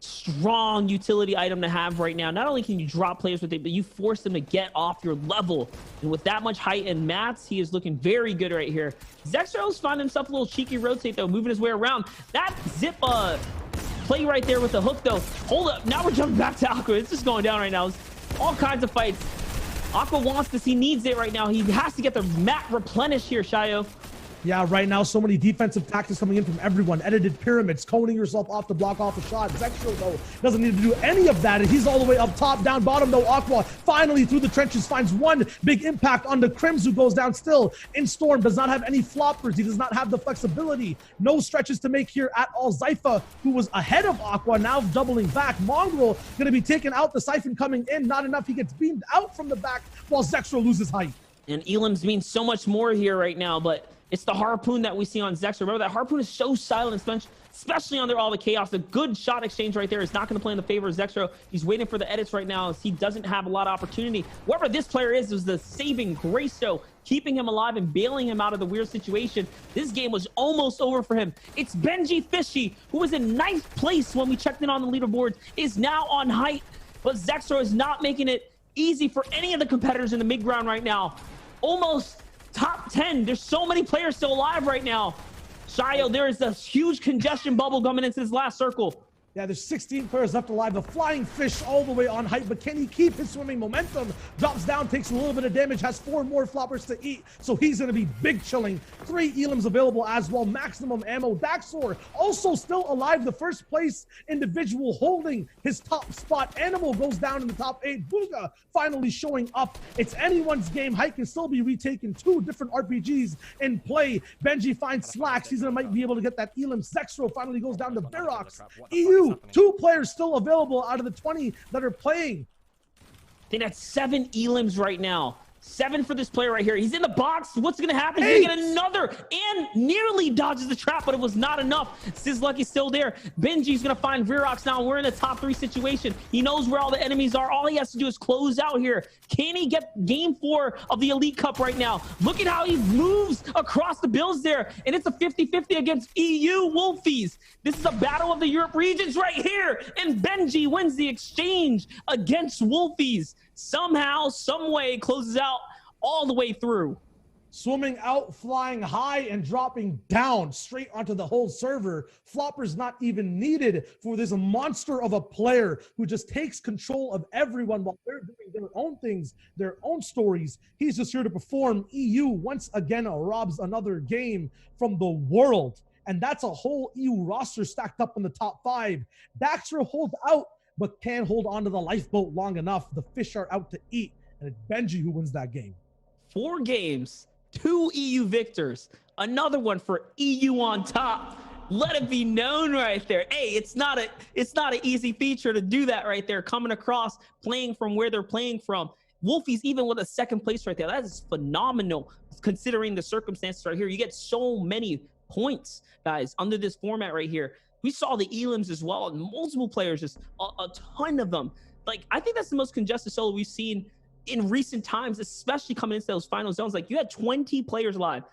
Speaker 1: strong utility item to have right now. Not only can you drop players with it, but you force them to get off your level. And with that much height and mats, he is looking very good right here. Zexro's finding himself a little cheeky rotate though, moving his way around. That zip play right there with the hook though. Hold up, now we're jumping back to Aqua. It's just going down right now. It's all kinds of fights. Aqua wants this, he needs it right now. He has to get the mat replenished here, Shayo.
Speaker 2: Yeah, right now, so many defensive tactics coming in from everyone. Edited pyramids, coning yourself off to block off a shot. Zexro, though, doesn't need to do any of that. And he's all the way up top, down bottom, though. Aqua finally through the trenches finds one big impact on the Crims, who goes down still. In Storm does not have any floppers. He does not have the flexibility. No stretches to make here at all. Zypha, who was ahead of Aqua, now doubling back. Mongrel going to be taken out. The Siphon coming in. Not enough. He gets beamed out from the back while Zexro loses height.
Speaker 1: And Elims means so much more here right now, but it's the harpoon that we see on Zexro. Remember, that harpoon is so silent, especially under all the chaos. The good shot exchange right there is not going to play in the favor of Zexro. He's waiting for the edits right now as he doesn't have a lot of opportunity. Whoever this player is the saving grace, though, keeping him alive and bailing him out of the weird situation. This game was almost over for him. It's Benji Fishy, who was in ninth place when we checked in on the leaderboards, is now on height. But Zexro is not making it easy for any of the competitors in the mid ground right now. Almost top 10. There's so many players still alive right now. Shayo, there is a huge congestion bubble coming into this last circle.
Speaker 2: Yeah, there's 16 players left alive. The flying fish all the way on height, but can he keep his swimming momentum? Drops down, takes a little bit of damage, has 4 more floppers to eat, so he's going to be big chilling. 3 Elims available as well, maximum ammo. Daxor also still alive, the first place individual holding his top spot. Animal goes down in the top 8. Booga finally showing up. It's anyone's game. Height can still be retaken. 2 different RPGs in play. Benji finds Slacks. He's going to might be able to get that Elim. Zexro finally goes down to Verox. EU, 2 players still available out of the 20 that are playing.
Speaker 1: I think that's 7 Elims right now. 7 for this player right here. He's in the box. What's going to happen? He's going to get another and nearly dodges the trap, but it was not enough. Sizzlucky's still there. Benji's going to find Verox now. We're in a top 3 situation. He knows where all the enemies are. All he has to do is close out here. Can he get game 4 of the Elite Cup right now? Look at how he moves across the builds there. And it's a 50-50 against EU Wolfies. This is a battle of the Europe regions right here. And Benji wins the exchange against Wolfies. Somehow, some way, closes out all the way through.
Speaker 2: Swimming out, flying high, and dropping down straight onto the whole server. Flopper's not even needed for this monster of a player who just takes control of everyone while they're doing their own things, their own stories. He's just here to perform. EU once again robs another game from the world. And that's a whole EU roster stacked up in the top 5. Daxter holds out, but can't hold on to the lifeboat long enough. The fish are out to eat, and it's Benji who wins that game.
Speaker 1: 4 games, 2 EU victors, another one for EU on top. Let it be known right there. Hey, it's not an easy feature to do that right there, coming across, playing from where they're playing from. Wolfies even with a 2nd place right there. That is phenomenal considering the circumstances right here. You get so many points, guys, under this format right here. We saw the Elims as well, and multiple players, just a ton of them. Like, I think that's the most congested solo we've seen in recent times, especially coming into those final zones. Like, you had 20 players live.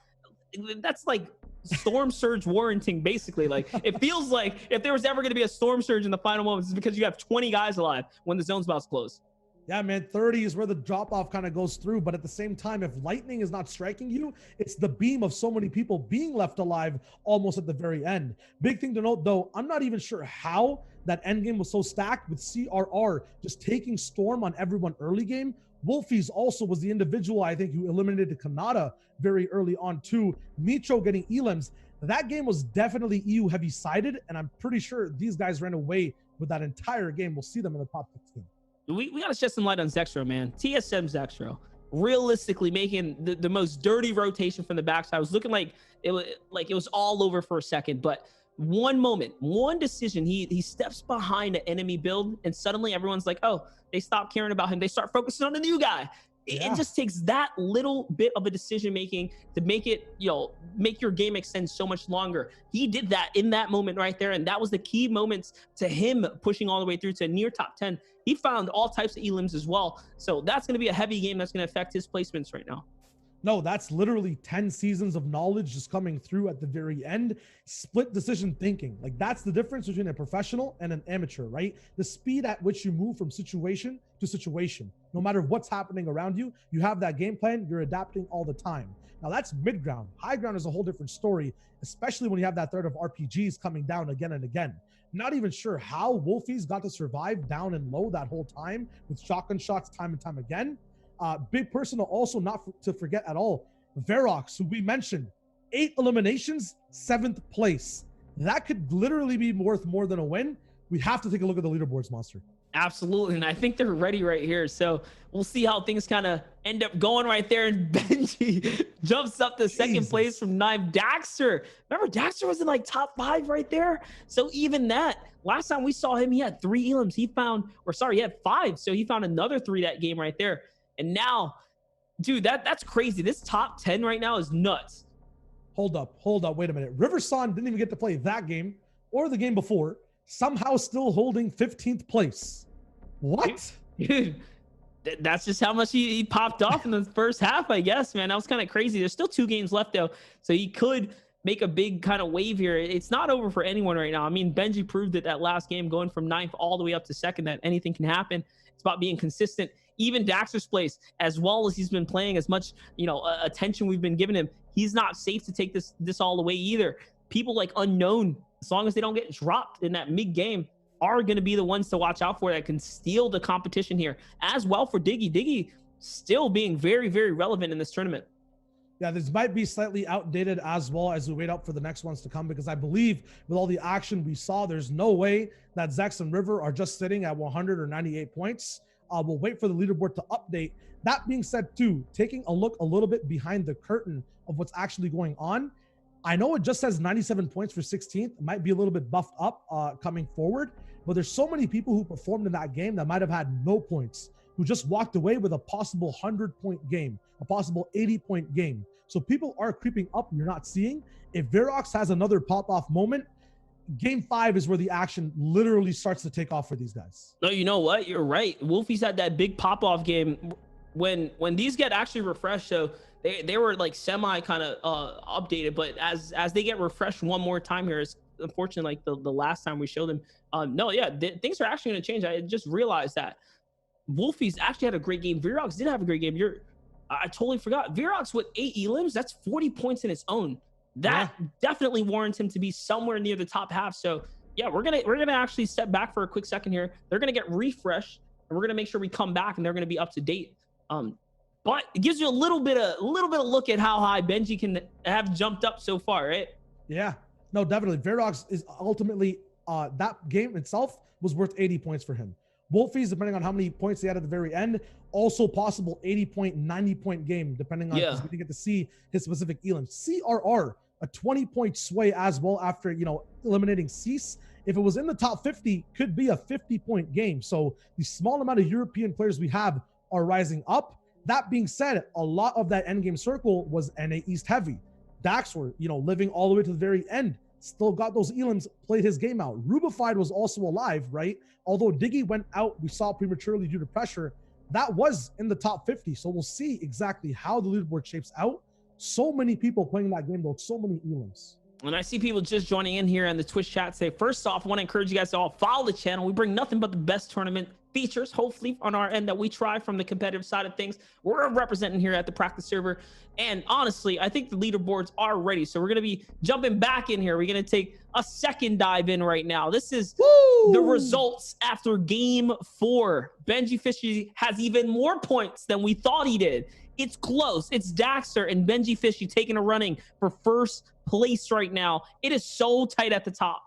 Speaker 1: That's like storm surge warranting, basically. Like, it feels like if there was ever going to be a storm surge in the final moments, it's because you have 20 guys alive when the zone's about to close.
Speaker 2: Yeah, man, 30 is where the drop-off kind of goes through. But at the same time, if lightning is not striking you, it's the beam of so many people being left alive almost at the very end. Big thing to note, though, I'm not even sure how that endgame was so stacked with CRR just taking Storm on everyone early game. Wolfies also was the individual, I think, who eliminated Kanata very early on, too. Mitro getting Elims. That game was definitely EU heavy-sided, and I'm pretty sure these guys ran away with that entire game. We'll see them in the top 16.
Speaker 1: We got to shed some light on Zexro, man. TSM Zexro, realistically making the most dirty rotation from the backside. It was looking like it was all over for a second, but one moment, one decision, he steps behind an enemy build, and suddenly everyone's like, oh, they stop caring about him. They start focusing on the new guy. It just takes that little bit of a decision making to make it, make your game extend so much longer. He did that in that moment right there, and that was the key moments to him pushing all the way through to near top 10. He found all types of Elims as well. So that's going to be a heavy game that's going to affect his placements right now.
Speaker 2: No, that's literally 10 seasons of knowledge just coming through at the very end. Split decision thinking. Like, that's the difference between a professional and an amateur, right? The speed at which you move from situation to situation. No matter what's happening around you, you have that game plan, you're adapting all the time. Now, that's mid ground. High ground is a whole different story, especially when you have that threat of RPGs coming down again and again. Not even sure how Wolfies got to survive down and low that whole time with shotgun shots time and time again. Big personal also to forget at all, Verox, who we mentioned, 8 eliminations, 7th place. That could literally be worth more than a win. We have to take a look at the leaderboards, Monster.
Speaker 1: Absolutely, and I think they're ready right here. So we'll see how things kind of end up going right there. And Benji jumps up to second place from 9. Daxter, remember Daxter was in like top 5 right there. So even that, last time we saw him, he had 3 elims. He had 5. So he found another 3 that game right there. And now, dude, that's crazy. This top 10 right now is nuts.
Speaker 2: Hold up. Wait a minute. Riverson didn't even get to play that game or the game before. Somehow still holding 15th place. What?
Speaker 1: Dude, that's just how much he popped off in the first half, I guess, man. That was kind of crazy. There's still 2 games left, though. So he could make a big kind of wave here. It's not over for anyone right now. I mean, Benji proved it that last game, going from 9th all the way up to 2nd, that anything can happen. It's about being consistent. Even Daxter's place, as well as he's been playing, as much attention we've been giving him, he's not safe to take this all away either. People like Unknown, as long as they don't get dropped in that mid game, are going to be the ones to watch out for that can steal the competition here. As well for Diggy. Diggy still being very, very relevant in this tournament.
Speaker 2: Yeah, this might be slightly outdated as well as we wait up for the next ones to come, because I believe with all the action we saw, there's no way that Zex and River are just sitting at 100 or 98 points. We'll wait for the leaderboard to update. That being said, too, taking a look a little bit behind the curtain of what's actually going on, I know it just says 97 points for 16th. It might be a little bit buffed up coming forward, but there's so many people who performed in that game that might have had no points, who just walked away with a possible 100-point game, a possible 80-point game. So people are creeping up you're not seeing. If Verox has another pop-off moment, Game 5 is where the action literally starts to take off for these guys.
Speaker 1: No, you know what? You're right. Wolfies had that big pop-off game when these get actually refreshed. So they were like semi kind of updated, but as they get refreshed one more time here, it's unfortunately like the last time we showed them. Things are actually going to change. I just realized that Wolfies actually had a great game. Verox did have a great game. I totally forgot. Verox with 8 elims, that's 40 points in its own. That definitely warrants him to be somewhere near the top half. So yeah, we're gonna actually step back for a quick second here. They're gonna get refreshed, and we're gonna make sure we come back, and they're gonna be up to date. But it gives you a little bit of look at how high Benji can have jumped up so far, right?
Speaker 2: Yeah, no, definitely. Verox is ultimately that game itself was worth 80 points for him. Wolfies, depending on how many points they had at the very end, also possible 80-point, 90-point game, depending on because we didn't get to see his specific elim. CRR, a 20-point sway as well after eliminating Cease. If it was in the top 50, could be a 50-point game. So the small amount of European players we have are rising up. That being said, a lot of that endgame circle was NA East heavy. Dax were, living all the way to the very end. Still got those elims, played his game out. Rubified was also alive, right? Although Diggy went out, we saw prematurely due to pressure. That was in the top 50. So we'll see exactly how the leaderboard shapes out. So many people playing that game, though. So many elims.
Speaker 1: And I see people just joining in here on the Twitch chat say, first off, I want to encourage you guys to all follow the channel. We bring nothing but the best tournament features, hopefully, on our end that we try from the competitive side of things. We're representing here at the practice server. And honestly, I think the leaderboards are ready. So we're going to be jumping back in here. We're going to take a second dive in right now. This is the results after game 4. Benji Fishy has even more points than we thought he did. It's close. It's Daxter and Benji Fishy taking a running for first place right now. It is so tight at the top.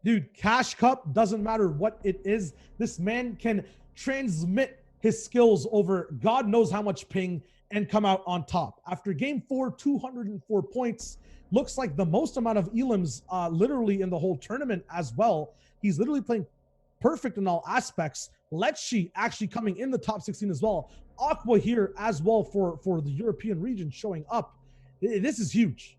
Speaker 2: Dude, Cash Cup, doesn't matter what it is. This man can transmit his skills over God knows how much ping and come out on top. After game 4, 204 points. Looks like the most amount of elims literally in the whole tournament as well. He's literally playing perfect in all aspects. Letchi actually coming in the top 16 as well. Aqua here as well for the European region showing up. This is huge.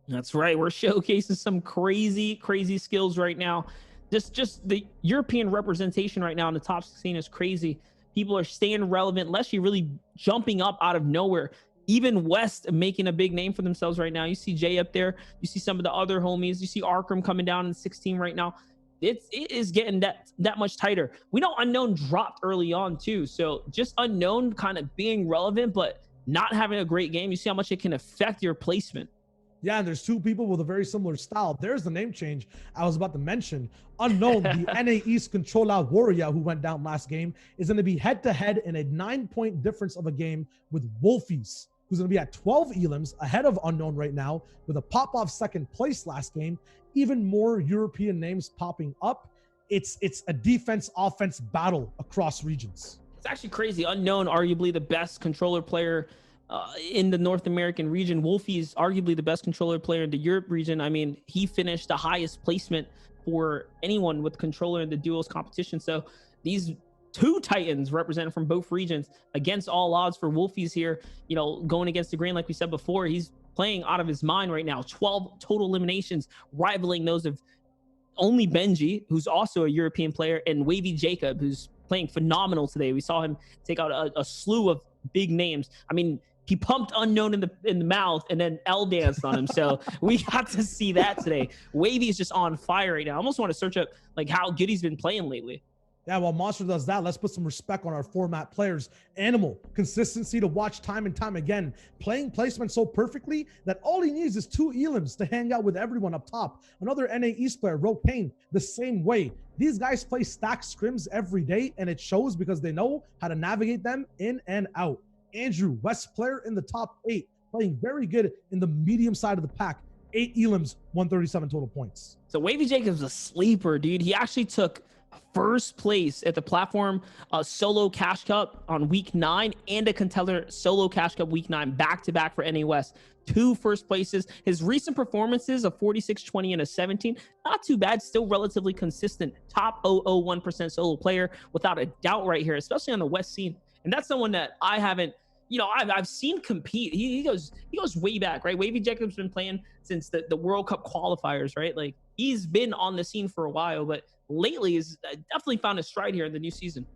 Speaker 1: That's right. We're showcasing some crazy skills right now. Just the European representation right now in the top 16 is crazy. People are staying relevant. Leshy really jumping up out of nowhere. even West making a big name for themselves right now. You see Jay up there. You see some of the other homies. You see Arkram coming down in 16 right now. It is getting that much tighter. We know Unknown dropped early on too. So just Unknown kind of being relevant, but not having a great game. You see how much it can affect your placement.
Speaker 2: Yeah, and there's two people with a very similar style. There's the name change I was about to mention. Unknown, the NA East controller warrior who went down last game, is going to be head-to-head in a 9-point difference of a game with Wolfies, who's going to be at 12 elims, ahead of Unknown right now, with a pop-off second place last game. Even more European names popping up. It's a defense-offense battle across regions.
Speaker 1: It's actually crazy. Unknown, arguably the best controller player in the North American region. Wolfie is arguably the best controller player in the Europe region. I mean, he finished the highest placement for anyone with controller in the duos competition. So these two Titans represented from both regions against all odds for Wolfies here, you know, going against the grain. Like we said before, he's playing out of his mind right now. 12 total eliminations, rivaling those of only Benji, who's also a European player, and Wavy Jacob, who's playing phenomenal today. We saw him take out a slew of big names. I mean, he pumped Unknown in the mouth and then L danced on him. So we got to see that today. Wavy is just on fire right now. I almost want to search up like how good he's been playing lately.
Speaker 2: Yeah, while Monster does that, let's put some respect on our format players. Animal, consistency to watch time and time again. Playing placement so perfectly that all he needs is 2 elims to hang out with everyone up top. Another NA East player, Ropain, the same way. These guys play stacked scrims every day, and it shows because they know how to navigate them in and out. Andrew, West player in the top 8, playing very good in the medium side of the pack. 8 elims, 137 total points.
Speaker 1: So Wavy Jacob's a sleeper, dude. He actually took first place at the platform solo cash cup on week 9 and a contender solo cash cup week 9 back-to-back for NA West. 2 first places. His recent performances of 46, 20, and a 17, not too bad, still relatively consistent. Top 001% solo player without a doubt right here, especially on the West scene. And that's someone that I haven't, you know, I've seen compete. He goes way back, right? Wavy Jacob's been playing since the World Cup qualifiers, right? Like he's been on the scene for a while, but lately is definitely found his stride here in the new season.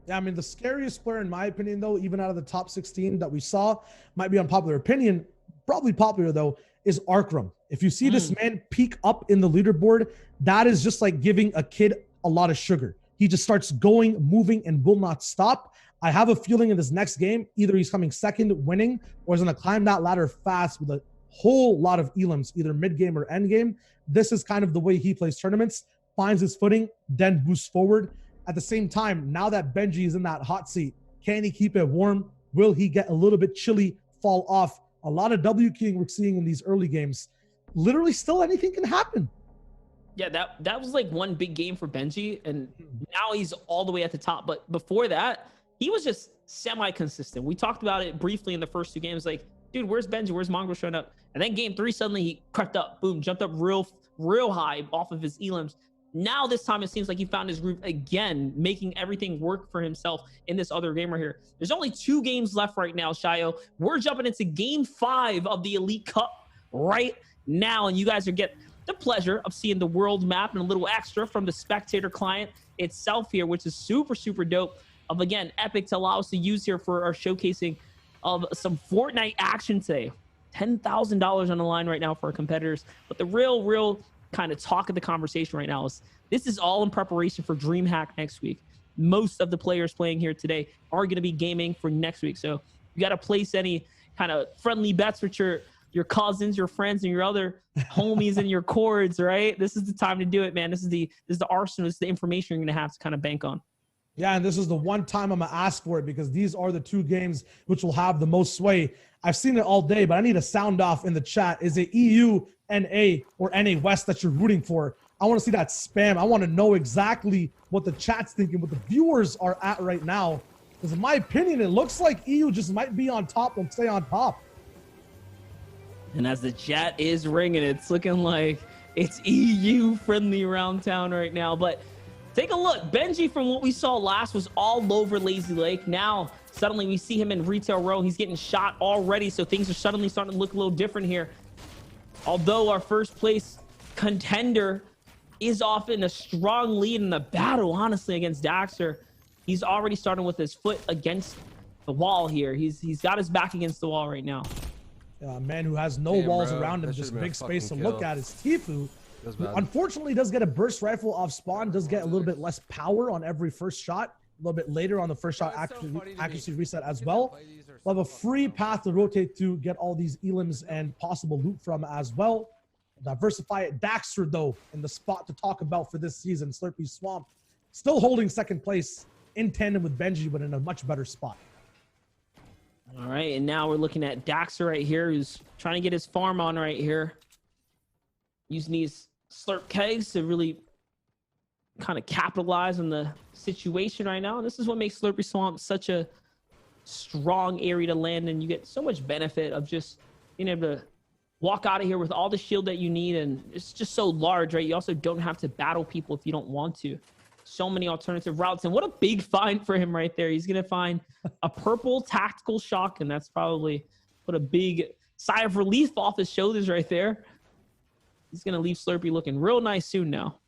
Speaker 2: Yeah, I mean, the scariest player in my opinion, though, even out of the top 16 that we saw, might be unpopular opinion, probably popular though, is Arkram. If you see this man peak up in the leaderboard, that is just like giving a kid a lot of sugar. He just starts going, moving, and will not stop. I have a feeling in this next game, either he's coming second winning or he's going to climb that ladder fast with a whole lot of elims, either mid game or end game. This is kind of the way he plays tournaments, finds his footing, then boosts forward. At the same time, now that Benji is in that hot seat, can he keep it warm? Will he get a little bit chilly, fall off? A lot of W keying we're seeing in these early games. Literally still anything can happen.
Speaker 1: Yeah, that was like one big game for Benji, and now he's all the way at the top. But before that, he was just semi-consistent. We talked about it briefly in the first 2 games. Like, dude, where's Benji? Where's Mongrel showing up? And then game 3, suddenly he crept up, boom, jumped up real high off of his elims. Now this time it seems like he found his groove again, making everything work for himself in this other game right here. There's only 2 games left right now, Shayo. We're jumping into game 5 of the Elite Cup right now, and you guys are getting the pleasure of seeing the world map and a little extra from the spectator client itself here, which is super, super dope. Of again, Epic to allow us to use here for our showcasing of some Fortnite action today. $10,000 on the line right now for our competitors. But the real kind of talk of the conversation right now is this is all in preparation for DreamHack next week. Most of the players playing here today are going to be gaming for next week. So you got to place any kind of friendly bets with your cousins, your friends, and your other homies and your cords, right? This is the time to do it, man. This is the arsenal. This is the information you're going to have to kind of bank on.
Speaker 2: Yeah, and this is the one time I'm going to ask for it because these are the 2 games which will have the most sway. I've seen it all day, but I need a sound off in the chat. Is it EU, NA, or NA West that you're rooting for? I want to see that spam. I want to know exactly what the chat's thinking, what the viewers are at right now. Because in my opinion, it looks like EU just might be on top and stay on top.
Speaker 1: And as the chat is ringing, it's looking like it's EU friendly around town right now. But take a look. Benji, from what we saw last, was all over Lazy Lake. Now, suddenly we see him in Retail Row. He's getting shot already, so things are suddenly starting to look a little different here. Although our first place contender is off in a strong lead in the battle, honestly, against Daxter. He's already starting with his foot against the wall here. He's got his back against the wall right now.
Speaker 2: A man who has no
Speaker 4: Damn,
Speaker 2: walls
Speaker 4: bro.
Speaker 2: around him,
Speaker 4: That
Speaker 2: just
Speaker 4: should've been a
Speaker 2: big space to
Speaker 4: fucking
Speaker 2: look
Speaker 4: kill.
Speaker 2: at. Is Tifu.
Speaker 4: That's bad.
Speaker 2: Unfortunately, does get a burst rifle off spawn, does get a little bit less power on every first shot. A little bit later on the first shot accuracy reset as well. We'll have a free path to rotate to get all these elims and possible loot from as well. Diversify it. Daxter, though, in the spot to talk about for this season. Slurpee Swamp still holding second place in tandem with Benji, but in a much better spot.
Speaker 1: All right, and now we're looking at Daxter right here, who's trying to get his farm on right here. Using these slurp kegs to really kind of capitalize on the situation right now. And this is what makes Slurpee Swamp such a strong area to land in. You get so much benefit of just being able to walk out of here with all the shield that you need, and it's just so large, right? You also don't have to battle people if you don't want to. So many alternative routes, and what a big find for him right there. He's gonna find a purple tactical shock, and that's probably put a big sigh of relief off his shoulders right there. He's gonna leave Slurpee looking real nice soon now.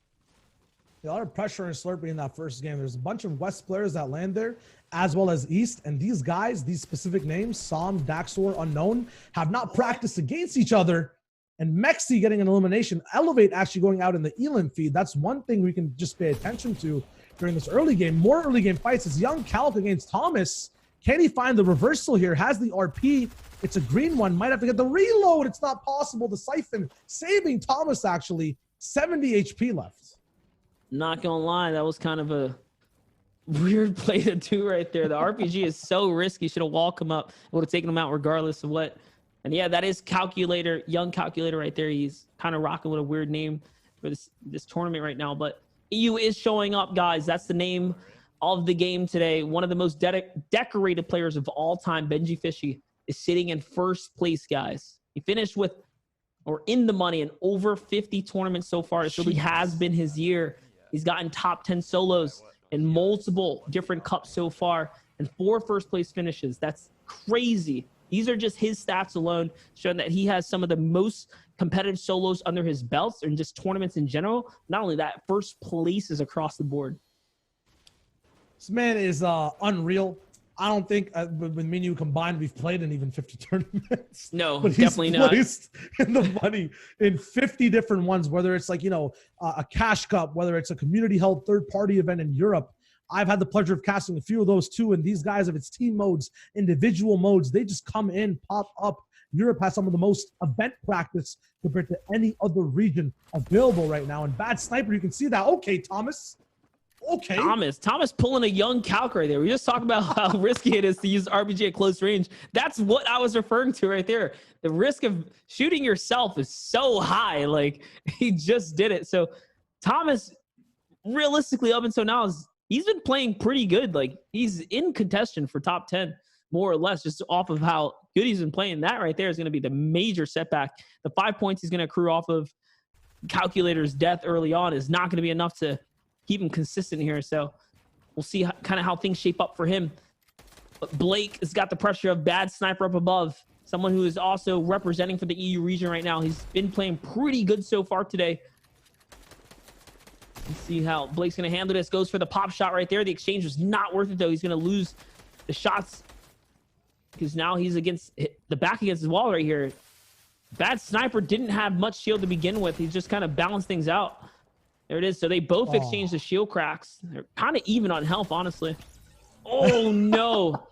Speaker 2: A lot of pressure on Slurpee in that first game. There's a bunch of West players that land there, as well as East. And these guys, these specific names, Som, Daxor, Unknown, have not practiced against each other. And Mexi getting an elimination, Elevate actually going out in the Elim feed. That's one thing we can just pay attention to during this early game. More early game fights. It's Young Calc against Thomas. Can he find the reversal here? Has the RP. It's a green one. Might have to get the reload. It's not possible. The Siphon saving Thomas, actually. 70 HP left.
Speaker 1: Not gonna lie, that was kind of a weird play to do right there. The RPG is so risky. Should have walked him up. Would have taken him out regardless of what. And yeah, that is Calculator, Young Calculator right there. He's kind of rocking with a weird name for this tournament right now. But EU is showing up, guys. That's the name of the game today. One of the most decorated players of all time, Benji Fishy, is sitting in first place, guys. He finished with, or in the money, in over 50 tournaments so far. This really has been his year. He's gotten top 10 solos in multiple different cups so far and 4 first place finishes. That's crazy. These are just his stats alone, showing that he has some of the most competitive solos under his belts and just tournaments in general. Not only that, first place is across the board.
Speaker 2: This man is unreal. I don't think with me and you combined, we've played in even 50 tournaments.
Speaker 1: No,
Speaker 2: but
Speaker 1: definitely
Speaker 2: he's
Speaker 1: not.
Speaker 2: Placed in the money in 50 different ones, whether it's like, a cash cup, whether it's a community held third party event in Europe. I've had the pleasure of casting a few of those too. And these guys, if it's team modes, individual modes, they just come in, pop up. Europe has some of the most event practice compared to any other region available right now. And Bad Sniper, you can see that. Okay, Thomas. Okay.
Speaker 1: Thomas pulling a Young Calc right there. We just talked about how risky it is to use RPG at close range. That's what I was referring to right there. The risk of shooting yourself is so high. Like, he just did it. So Thomas, realistically, up until now, he's been playing pretty good. Like, he's in contention for top 10, more or less, just off of how good he's been playing. That right there is going to be the major setback. The 5 points he's going to accrue off of Calculator's death early on is not going to be enough to keep him consistent here. So we'll see kind of how things shape up for him. But Blake has got the pressure of Bad Sniper up above, someone who is also representing for the EU region right now. He's been playing pretty good so far today. Let's see how Blake's going to handle this. Goes for the pop shot right there. The exchange was not worth it, though. He's going to lose the shots because now he's against the back against his wall right here. Bad Sniper didn't have much shield to begin with. He just kind of balanced things out. There it is. So they both exchanged the shield cracks. They're kind of even on health, honestly. Oh, no.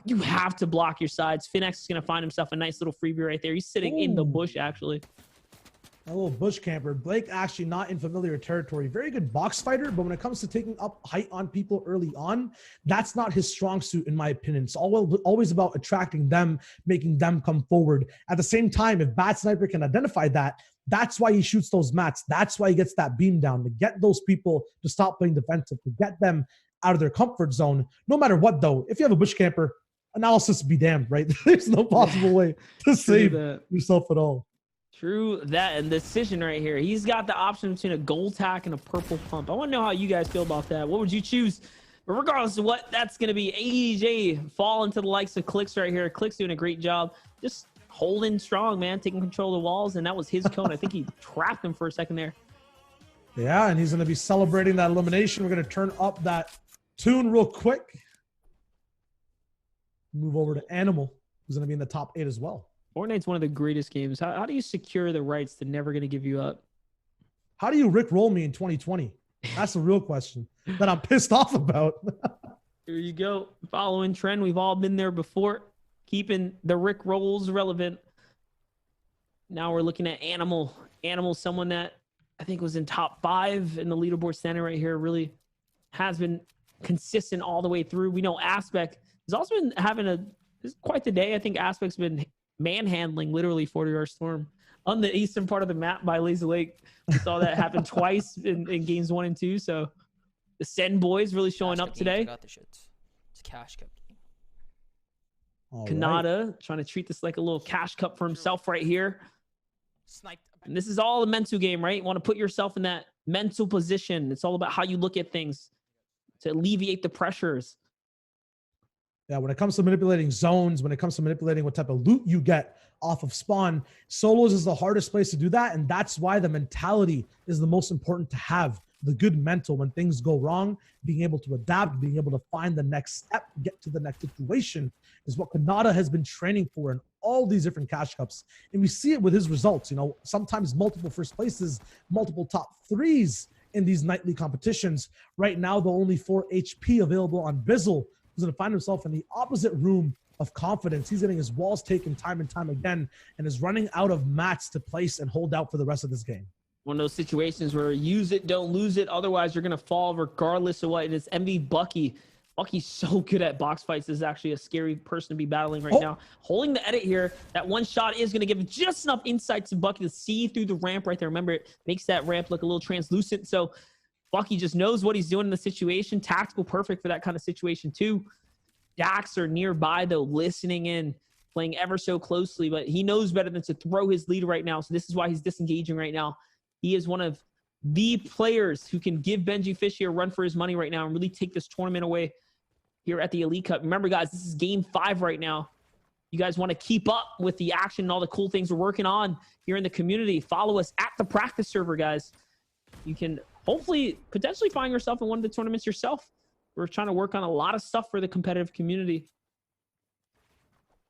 Speaker 1: You have to block your sides. Finex is going to find himself a nice little freebie right there. He's sitting in the bush, actually.
Speaker 2: A little bush camper. Blake actually not in familiar territory. Very good box fighter, but when it comes to taking up height on people early on, that's not his strong suit, in my opinion. It's always about attracting them, making them come forward. At the same time, if Bad Sniper can identify that, that's why he shoots those mats. That's why he gets that beam down, to get those people to stop playing defensive, to get them out of their comfort zone. No matter what, though, if you have a bush camper, analysis be damned, right? There's no possible way to save yourself at all.
Speaker 1: True that. And decision right here. He's got the option between a gold tack and a purple pump. I want to know how you guys feel about that. What would you choose? But regardless of what, that's going to be AJ fall into the likes of Clicks right here. Clicks doing a great job. Just holding strong, man, taking control of the walls, and that was his cone. I think he trapped him for a second there.
Speaker 2: Yeah, and he's going to be celebrating that elimination. We're going to turn up that tune real quick. Move over to Animal, who's going to be in the top 8 as well.
Speaker 1: Fortnite's one of the greatest games. How do you secure the rights to never going to give you up?
Speaker 2: How do you Rickroll me in 2020? That's a real question that I'm pissed off about.
Speaker 1: Here you go. Following trend. We've all been there before. Keeping the Rick rolls relevant. Now we're looking at Animal. Animal, someone that I think was in top 5 in the leaderboard standing right here. Really has been consistent all the way through. We know Aspect has also been having quite the day. I think Aspect's been manhandling literally 40-yard storm on the eastern part of the map by Lazy Lake. We saw that happen twice in games 1 and 2. So the Sen boys really showing up today.
Speaker 5: Got the shits. It's Cash Cup game.
Speaker 1: Kanata trying to treat this like a little cash cup for himself right here.
Speaker 5: Sniped.
Speaker 1: And this is all a mental game, right? You want to put yourself in that mental position. It's all about how you look at things to alleviate the pressures.
Speaker 2: Yeah, when it comes to manipulating zones, when it comes to manipulating what type of loot you get off of spawn, solos is the hardest place to do that. And that's why the mentality is the most important to have. The good mental when things go wrong, being able to adapt, being able to find the next step, get to the next situation is what Kanata has been training for in all these different cash cups. And we see it with his results, you know, sometimes multiple first places, multiple top 3s in these nightly competitions. Right now, the only 4 HP available on Bizzle, who's going to find himself in the opposite room of confidence. He's getting his walls taken time and time again and is running out of mats to place and hold out for the rest of this game.
Speaker 1: One of those situations where use it, don't lose it. Otherwise, you're going to fall regardless of what. And it's MV Bucky. Bucky's so good at box fights. This is actually a scary person to be battling right now. Holding the edit here. That one shot is going to give just enough insight to Bucky to see through the ramp right there. Remember, it makes that ramp look a little translucent. So Bucky just knows what he's doing in the situation. Tactical, perfect for that kind of situation too. Dax are nearby, though, listening in, playing ever so closely. But he knows better than to throw his lead right now. So this is why he's disengaging right now. He is one of the players who can give Benji Fishy a run for his money right now and really take this tournament away here at the Elite Cup. Remember, guys, this is game 5 right now. You guys want to keep up with the action and all the cool things we're working on here in the community. Follow us at the practice server, guys. You can hopefully potentially find yourself in one of the tournaments yourself. We're trying to work on a lot of stuff for the competitive community.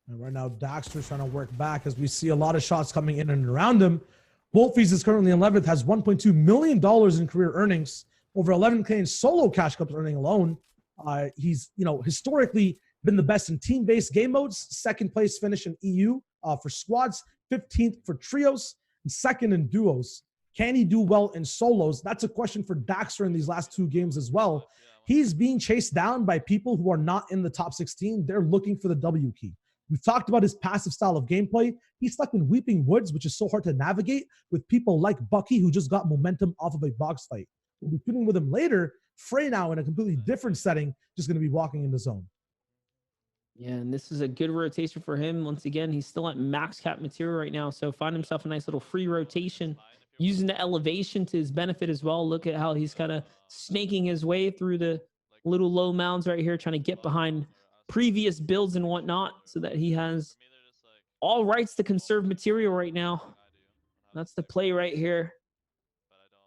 Speaker 2: And right now, Daxter's trying to work back as we see a lot of shots coming in and around him. Wolfies is currently 11th, has $1.2 million in career earnings, over 11K in solo cash cups earning alone. He's, you know, historically been the best in team-based game modes, 2nd place finish in EU for squads, 15th for trios, and 2nd in duos. Can he do well in solos? That's a question for Daxter in these last 2 games as well. He's being chased down by people who are not in the top 16. They're looking for the W key. We've talked about his passive style of gameplay. He's stuck in Weeping Woods, which is so hard to navigate with people like Bucky, who just got momentum off of a box fight. We'll be shooting with him later. Frey now in a completely different setting, just going to be walking in the zone.
Speaker 1: Yeah, and this is a good rotation for him. Once again, he's still at max cap material right now, so find himself a nice little free rotation, using the elevation to his benefit as well. Look at how he's kind of snaking his way through the little low mounds right here, trying to get behind previous builds and whatnot so that he has all rights to conserve material right now. That's the play right here.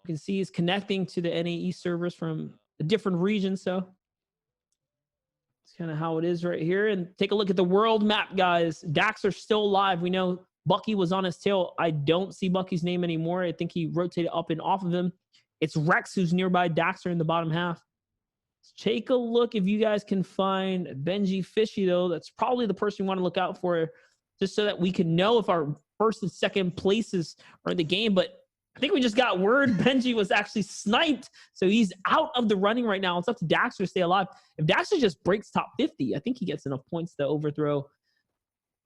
Speaker 1: You can see he's connecting to the NAE servers from a different region, so it's kind of how it is right here. And take a look at the world map, guys. Dax are still alive. We know Bucky was on his tail. I don't see Bucky's name anymore. I think he rotated up and off of him. It's Rex who's nearby. Dax are in the bottom half. Take a look if you guys can find Benji Fishy, though. That's probably the person you want to look out for, just so that we can know if our 1st and 2nd places are in the game. But I think we just got word Benji was actually sniped, so he's out of the running right now. It's up to Daxter to stay alive. If Daxter just breaks top 50, I think he gets enough points to overthrow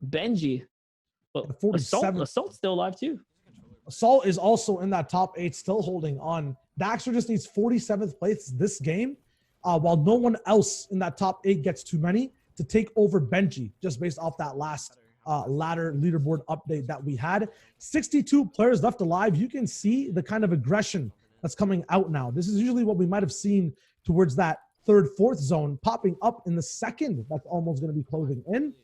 Speaker 1: Benji. But Assault's still alive, too.
Speaker 2: Assault is also in that top 8, still holding on. Daxter just needs 47th place this game. While no one else in that top 8 gets too many, to take over Benji, just based off that last ladder leaderboard update that we had. 62 players left alive. You can see the kind of aggression that's coming out now. This is usually what we might have seen towards that 3rd, 4th zone, popping up in the 2nd. That's almost going to be closing in.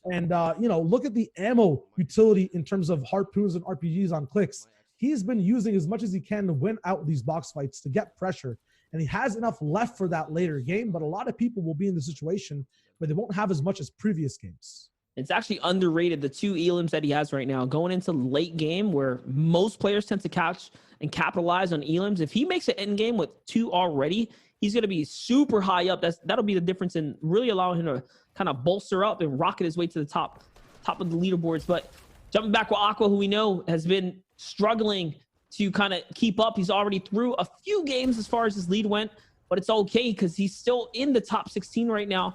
Speaker 2: And, you know, look at the ammo utility in terms of harpoons and RPGs on clicks. He's been using as much as he can to win out these box fights, to get pressure. and he has enough left for that later game, but a lot of people will be in the situation where they won't have as much as previous games.
Speaker 1: It's actually underrated, the 2 elims that he has right now going into late game where most players tend to catch and capitalize on elims. If he makes an end game with 2 already, he's going to be super high up. That'll be the difference in really allowing him to kind of bolster up and rocket his way to the top of the leaderboards. But jumping back with Aqua, who we know has been struggling to kind of keep up. He's already through a few games as far as his lead went, but it's okay because he's still in the top 16 right now.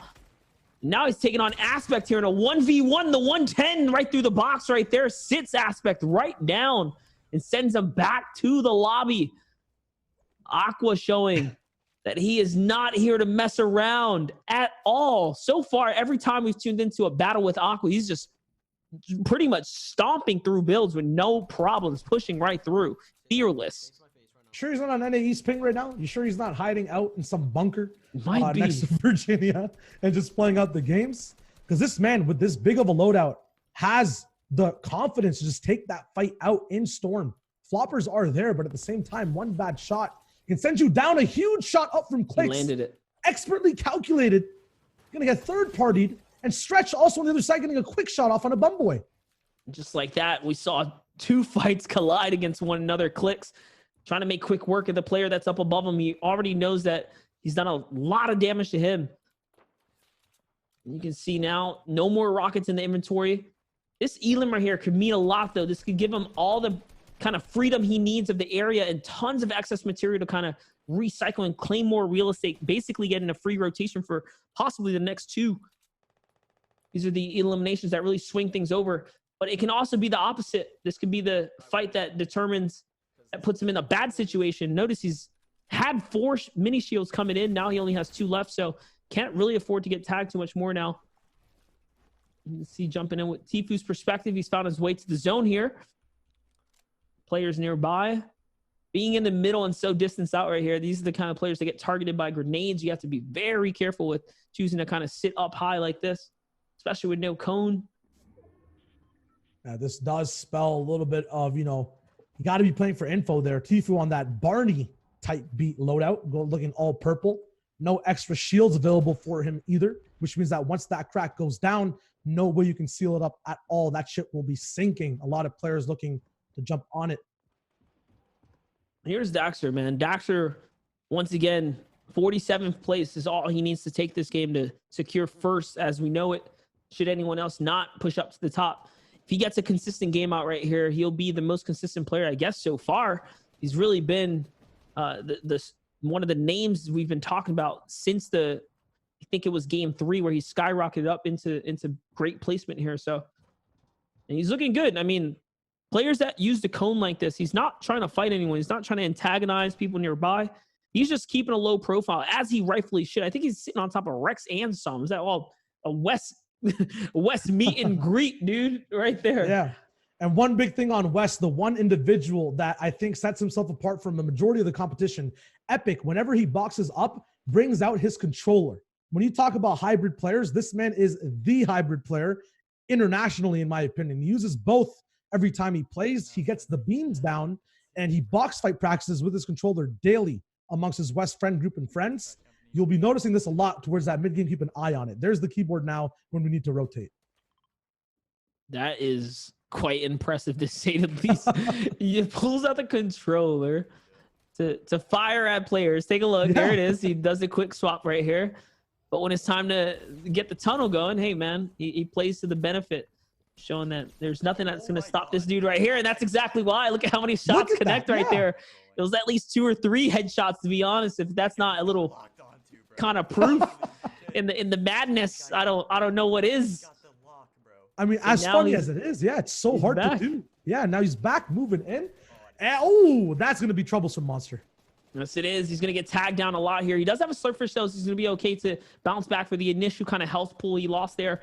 Speaker 1: Now he's taking on Aspect here in a 1v1, the 110 right through the box right there. Sits Aspect right down and sends him back to the lobby. Aqua showing that he is not here to mess around at all. So far, every time we've tuned into a battle with Aqua, he's just pretty much stomping through builds with no problems, pushing right through. Fearless.
Speaker 2: Sure he's not on NA East ping right now? You sure he's not hiding out in some bunker
Speaker 1: Might be.
Speaker 2: next to Virginia and just playing out the games? Because this man, with this big of a loadout, has the confidence to just take that fight out in Storm. Floppers are there, but at the same time, one bad shot can send you down. A huge shot up from Clicks.
Speaker 1: He landed it.
Speaker 2: Expertly calculated. Gonna get third-partied. And Stretch also on the other side getting a quick shot off on a Bumboy.
Speaker 1: Just like that, we saw 2 fights collide against one another. Clicks trying to make quick work of the player that's up above him. He already knows that he's done a lot of damage to him. You can see now, no more rockets in the inventory. This Elim right here could mean a lot, though. This could give him all the kind of freedom he needs of the area and tons of excess material to kind of recycle and claim more real estate, basically getting a free rotation for possibly the next 2. These are the eliminations that really swing things over. But it can also be the opposite. This could be the fight that determines, that puts him in a bad situation. Notice he's had 4 mini shields coming in. Now he only has 2 left, so can't really afford to get tagged too much more now. You can see jumping in with Tifu's perspective. He's found his way to the zone here. Players nearby. Being in the middle and so distanced out right here, these are the kind of players that get targeted by grenades. You have to be very careful with choosing to kind of sit up high like this, especially with no cone.
Speaker 2: This does spell a little bit of, you got to be playing for info there. Tifu on that Barney type beat loadout, looking all purple. No extra shields available for him either, which means that once that crack goes down, no way you can seal it up at all. That shit will be sinking. A lot of players looking to jump on it.
Speaker 1: Here's Daxter, man. Daxter, once again, 47th place is all he needs to take this game to secure first as we know it. Should anyone else not push up to the top. If he gets a consistent game out right here, he'll be the most consistent player, I guess, so far. He's really been one of the names we've been talking about since I think it was game 3 where he skyrocketed up into great placement here. So, and he's looking good. I mean, players that use the cone like this, he's not trying to fight anyone. He's not trying to antagonize people nearby. He's just keeping a low profile, as he rightfully should. I think he's sitting on top of Rex and some. Is that all a West meet and greet, dude, right there?
Speaker 2: Yeah. And one big thing on West, the one individual that I think sets himself apart from the majority of the competition, Epic, whenever he boxes up, brings out his controller. When you talk about hybrid players, this man is the hybrid player internationally, in my opinion. He uses both every time he plays. He gets the beams down, and he box fight practices with his controller daily amongst his West friend group and friends. You'll be noticing this a lot towards that mid-game. Keep an eye on it. There's the keyboard now when we need to rotate.
Speaker 1: That is quite impressive, to say the least. He pulls out the controller to fire at players. Take a look. Yeah. There it is. He does a quick swap right here. But when it's time to get the tunnel going, hey, man, he plays to the benefit, showing that there's nothing that's going to stop this dude right here. And that's exactly why. Look at how many shots connect right there. It was at least 2 or 3 headshots, to be honest. If that's not a little kind of proof in the madness, I don't know what is.
Speaker 2: I mean, as funny as it is, yeah, it's so hard to do. Yeah, now he's back, moving in. And, oh, that's going to be troublesome, Monster.
Speaker 1: Yes, it is. He's going to get tagged down a lot here. He does have a Slurpfish, though, so he's going to be okay to bounce back for the initial kind of health pool he lost there.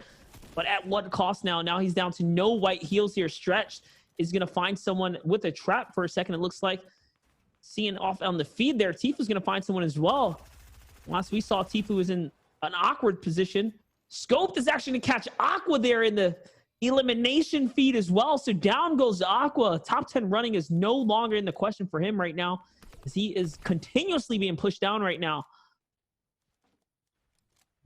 Speaker 1: But at what cost now? Now he's down to no white heals here. Stretched is going to find someone with a trap for a second, it looks like. Seeing off on the feed there, Tifu's going to find someone as well. Last we saw, Tifu was in an awkward position. Scoped is actually going to catch Aqua there in the elimination feed as well. So down goes Aqua. Top 10 running is no longer in the question for him right now. as he is continuously being pushed down right now.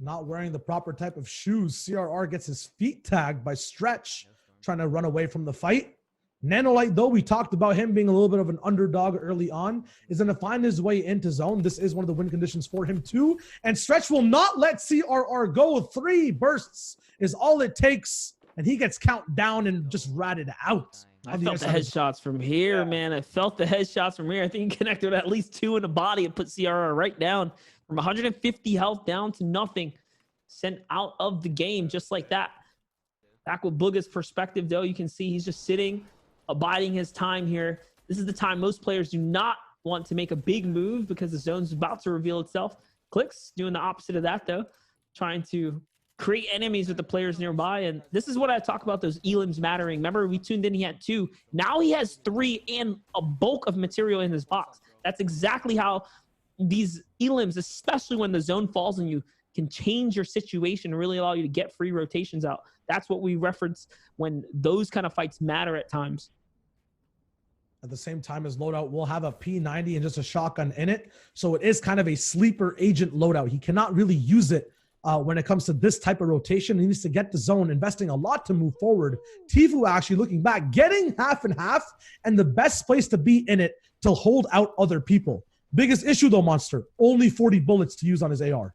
Speaker 2: Not wearing the proper type of shoes. CRR gets his feet tagged by Stretch, trying to run away from the fight. Nanolite, though, we talked about him being a little bit of an underdog early on, is going to find his way into zone. This is one of the win conditions for him, too. And Stretch will not let CRR go. 3 bursts is all it takes, and he gets count down and just ratted out.
Speaker 1: I felt the headshots from here, man. I felt the headshots from here. I think he connected with at least 2 in the body and put CRR right down from 150 health down to nothing. Sent out of the game just like that. Back with Booga's perspective, though, you can see he's just sitting, abiding his time here. This is the time most players do not want to make a big move because the zone's about to reveal itself. Clicks doing the opposite of that, though, trying to create enemies with the players nearby. And this is what I talk about, those elims mattering. Remember, we tuned in, he had 2. Now he has 3 and a bulk of material in his box. That's exactly how these elims, especially when the zone falls and you can change your situation and really allow you to get free rotations out. That's what we reference when those kind of fights matter at times.
Speaker 2: At the same time as loadout will have a P90 and just a shotgun in it. So it is kind of a sleeper agent loadout. He cannot really use it when it comes to this type of rotation. He needs to get the zone, investing a lot to move forward. Tfue actually looking back, getting half and half, and the best place to be in it to hold out other people. Biggest issue though, Monster, only 40 bullets to use on his AR.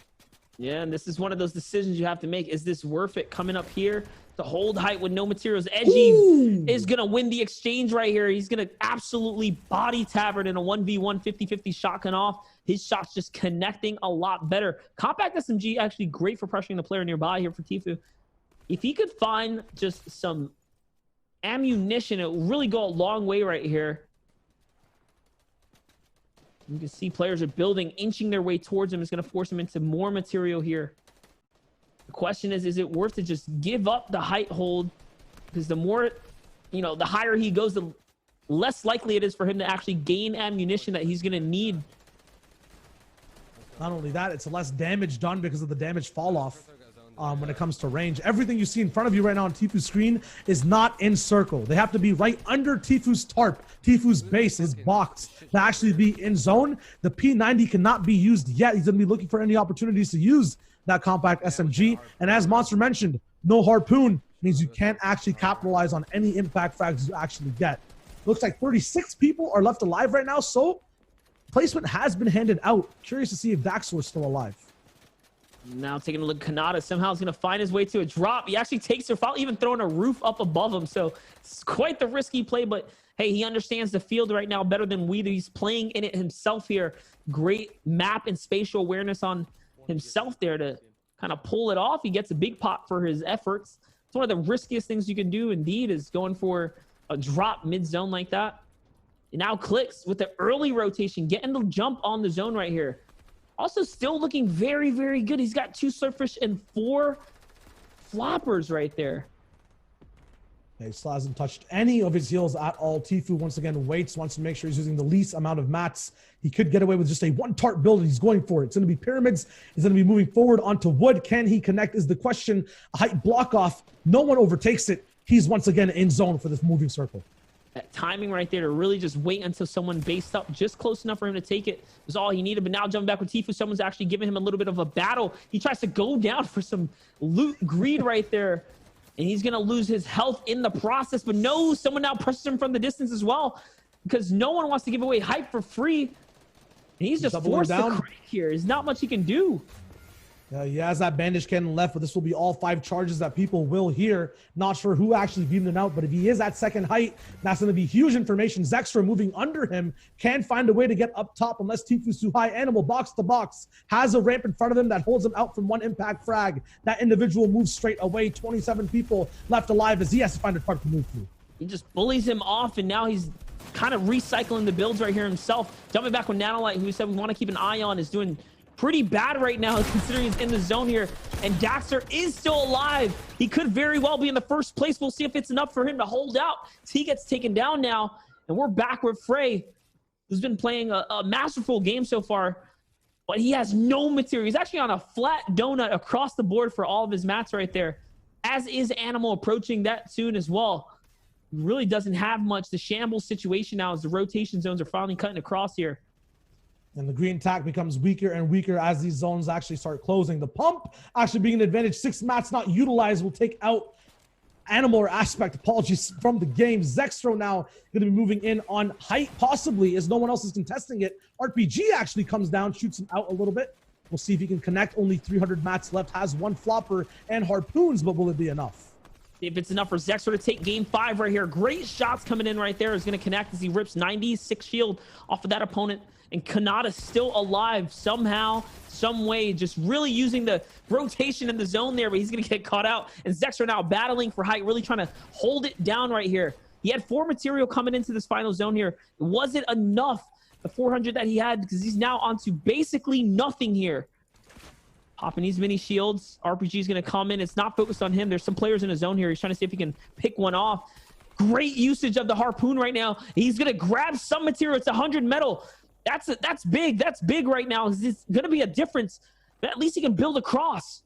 Speaker 1: Yeah, and this is one of those decisions you have to make. Is this worth it coming up here to hold height with no materials? Edgy is going to win the exchange right here. He's going to absolutely body Tavern in a 1v1 50-50 shotgun off. His shot's just connecting a lot better. Compact SMG actually great for pressuring the player nearby here for Tfue. If he could find just some ammunition, it would really go a long way right here. You can see players are building, inching their way towards him. It's going to force him into more material here. The question is it worth to just give up the height hold? Because the more, the higher he goes, the less likely it is for him to actually gain ammunition that he's going to need.
Speaker 2: Not only that, it's less damage done because of the damage fall off when it comes to range. Everything you see in front of you right now on Tfue's screen is not in circle. They have to be right under Tfue's tarp, Tfue's base, his box, to actually be in zone. The P90 cannot be used yet. He's going to be looking for any opportunities to use that compact SMG. And as Monster mentioned, no harpoon means you can't actually capitalize on any impact frags you actually get. Looks like 36 people are left alive right now, so placement has been handed out. Curious to see if Daxor is still alive.
Speaker 1: Now taking a look, Kanata somehow is going to find his way to a drop. He actually takes it without even throwing a roof up above him. So it's quite the risky play, but hey, he understands the field right now better than we do. He's playing in it himself here. Great map and spatial awareness on himself there to kind of pull it off. He gets a big pot for his efforts. It's one of the riskiest things you can do indeed, is going for a drop mid-zone like that. And now Clicks with the early rotation, getting the jump on the zone right here. Also still looking very, very good. He's got 2 Surffish and 4 floppers right there.
Speaker 2: Yeah, he still hasn't touched any of his heals at all. Tfue once again waits, wants to make sure he's using the least amount of mats. He could get away with just a 1-tart build, and he's going for it. It's going to be pyramids. He's going to be moving forward onto wood. Can he connect is the question. A height block off. No one overtakes it. He's once again in zone for this moving circle.
Speaker 1: That timing right there to really just wait until someone based up just close enough for him to take it was all he needed. But now jumping back with Tfue, someone's actually giving him a little bit of a battle. He tries to go down for some loot greed right there, and he's going to lose his health in the process. But no, someone now presses him from the distance as well, because no one wants to give away hype for free. And he's just forced to crack here. There's not much he can do.
Speaker 2: He has that bandage cannon left, but this will be all 5 charges that people will hear. Not sure who actually beamed him out, but if he is at second height, that's going to be huge information. Zextra moving under him can find a way to get up top unless Tfue's too high. Animal box to box has a ramp in front of him that holds him out from 1 impact frag. That individual moves straight away. 27 people left alive as he has to find a target to move through.
Speaker 1: He just bullies him off, and now he's kind of recycling the builds right here himself. Jumping back with Nanolite, who we said we want to keep an eye on, is doing pretty bad right now considering he's in the zone here. And Daxter is still alive. He could very well be in the first place. We'll see if it's enough for him to hold out. He gets taken down now, and we're back with Frey, who's been playing a masterful game so far, but he has no material. He's actually on a flat donut across the board for all of his mats right there, as is Animal approaching that soon as well. He really doesn't have much. The shambles situation now as the rotation zones are finally cutting across here.
Speaker 2: And the green tack becomes weaker and weaker as these zones actually start closing. The pump actually being an advantage. 6 mats not utilized will take out Animal or Aspect, apologies, from the game. Zextro now going to be moving in on height, possibly, as no one else is contesting it. RPG actually comes down, shoots him out a little bit. We'll see if he can connect. Only 300 mats left, has 1 flopper and harpoons, but will it be enough?
Speaker 1: If it's enough for Zextro to take game 5 right here. Great shots coming in right there. Is going to connect as he rips 96 shield off of that opponent. And Kanata still alive somehow, some way, just really using the rotation in the zone there, but he's going to get caught out. And Zextro now battling for height, really trying to hold it down right here. He had 4 material coming into this final zone here. Was it enough, the 400 that he had? Because he's now onto basically nothing here. Popping these mini shields. RPG is going to come in. It's not focused on him. There's some players in the zone here. He's trying to see if he can pick one off. Great usage of the harpoon right now. He's going to grab some material. It's 100 metal. That's big. That's big right now. It's going to be a difference. But at least he can build across.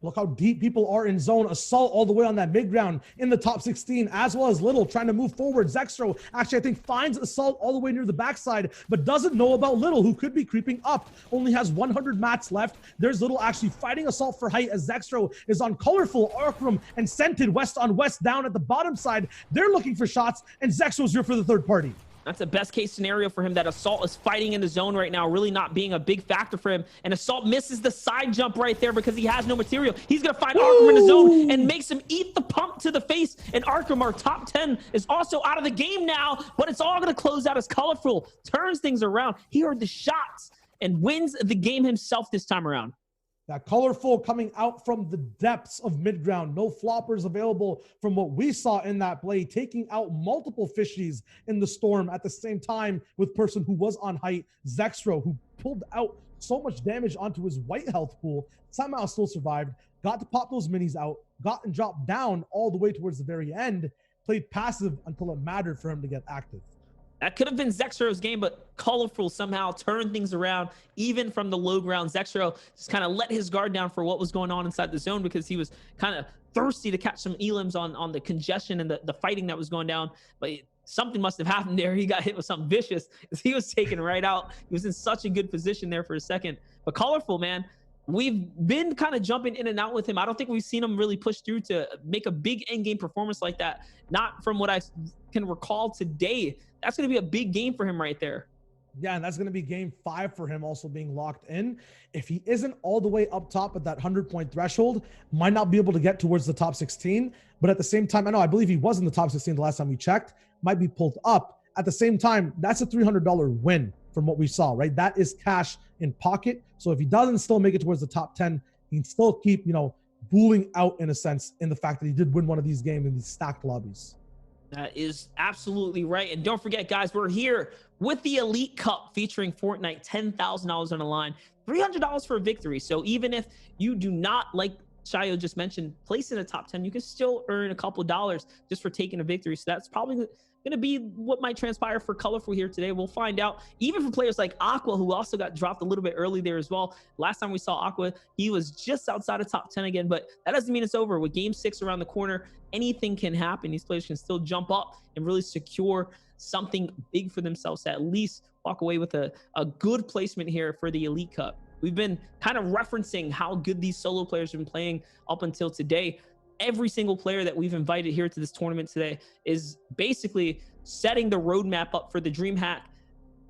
Speaker 2: Look how deep people are in zone. Assault all the way on that mid ground in the top 16, as well as Little trying to move forward. Zextro actually, I think, finds Assault all the way near the backside, but doesn't know about Little, who could be creeping up. Only has 100 mats left. There's Little actually fighting Assault for height as Zextro is on Colorful, Arkram, and Scented west on west down at the bottom side. They're looking for shots, and Zextro's here for the third party.
Speaker 1: That's the best case scenario for him, that Assault is fighting in the zone right now, really not being a big factor for him. And Assault misses the side jump right there because he has no material. He's going to find Arkram in the zone and makes him eat the pump to the face. And Arkram, our top 10, is also out of the game now, but it's all going to close out as Colorful turns things around. He heard the shots and wins the game himself this time around.
Speaker 2: That Colorful coming out from the depths of mid-ground. No floppers available from what we saw in that play, taking out multiple fishies in the storm at the same time with person who was on height, Zextro, who pulled out so much damage onto his white health pool, somehow still survived, got to pop those minis out, got and dropped down all the way towards the very end, played passive until it mattered for him to get active.
Speaker 1: That could have been Zextro's game, but Colorful somehow turned things around, even from the low ground. Zextro just kind of let his guard down for what was going on inside the zone because he was kind of thirsty to catch some elims on the congestion and the fighting that was going down. But something must have happened there. He got hit with something vicious because he was taken right out. He was in such a good position there for a second. But Colorful, man, we've been kind of jumping in and out with him. I don't think we've seen him really push through to make a big end game performance like that. Not from what I can recall today. That's going to be a big game for him right there.
Speaker 2: Yeah, and that's going to be game 5 for him also being locked in. If he isn't all the way up top at that 100-point threshold, might not be able to get towards the top 16. But at the same time, I believe he was in the top 16 the last time we checked, might be pulled up. At the same time, that's a $300 win from what we saw, right? That is cash in pocket. So if he doesn't still make it towards the top 10, he can still keep, booling out in a sense in the fact that he did win one of these games in these stacked lobbies.
Speaker 1: That is absolutely right. And don't forget, guys, we're here with the Elite Cup featuring Fortnite, $10,000 on the line, $300 for a victory. So even if you do not, like Shayo just mentioned, place in the top 10, you can still earn a couple dollars just for taking a victory. So that's probably going to be what might transpire for Colorful here today. We'll find out. Even for players like Aqua, who also got dropped a little bit early there as well. Last time we saw Aqua, he was just outside of top 10 again, but that doesn't mean it's over. With game 6 around the corner, anything can happen. These players can still jump up and really secure something big for themselves to at least walk away with a good placement here for the Elite Cup. We've been kind of referencing how good these solo players have been playing up until today. Every single player that we've invited here to this tournament today is basically setting the roadmap up for the DreamHack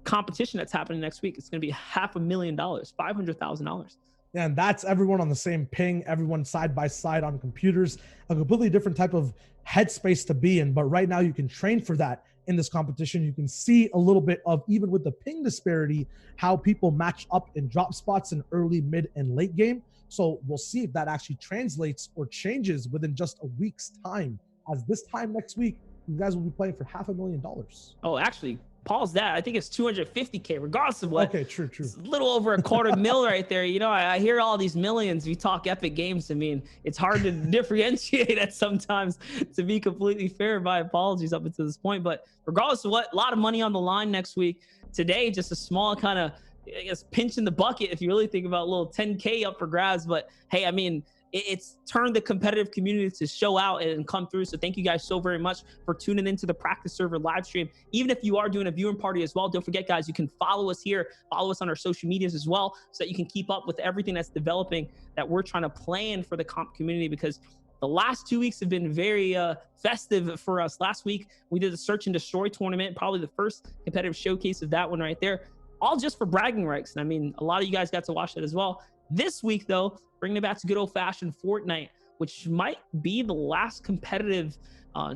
Speaker 1: competition that's happening next week. It's going to be $500,000, $500,000.
Speaker 2: Yeah, and that's everyone on the same ping, everyone side by side on computers, a completely different type of headspace to be in. But right now you can train for that in this competition. You can see a little bit of, even with the ping disparity, how people match up in drop spots in early, mid, and late game. So we'll see if that actually translates or changes within just a week's time. As this time next week, you guys will be playing for $500,000.
Speaker 1: Oh, actually, pause that. I think it's 250K, regardless of what.
Speaker 2: Okay, true.
Speaker 1: It's a little over a quarter mil right there. I hear all these millions. We talk epic games. I mean, it's hard to differentiate that sometimes, to be completely fair. My apologies up until this point. But regardless of what, a lot of money on the line next week. Today, just a small kind of, I guess, pinch in the bucket if you really think about a little 10K up for grabs. But hey, I mean, it's turned the competitive community to show out and come through. So thank you guys so very much for tuning into the practice server live stream. Even if you are doing a viewing party as well, don't forget, guys, you can follow us here, follow us on our social medias as well, so that you can keep up with everything that's developing that we're trying to plan for the comp community, because the last 2 weeks have been very festive for us. Last week, we did the Search and Destroy tournament, probably the first competitive showcase of that one right there, all just for bragging rights. And I mean, a lot of you guys got to watch that as well. This week, though, bringing it back to good old-fashioned Fortnite, which might be the last competitive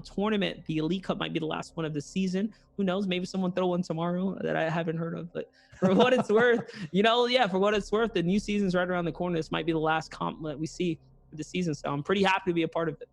Speaker 1: tournament. The Elite Cup might be the last one of the season. Who knows? Maybe someone throw one tomorrow that I haven't heard of. But for what it's worth, for what it's worth, the new season's right around the corner. This might be the last comp that we see for the season. So I'm pretty happy to be a part of it.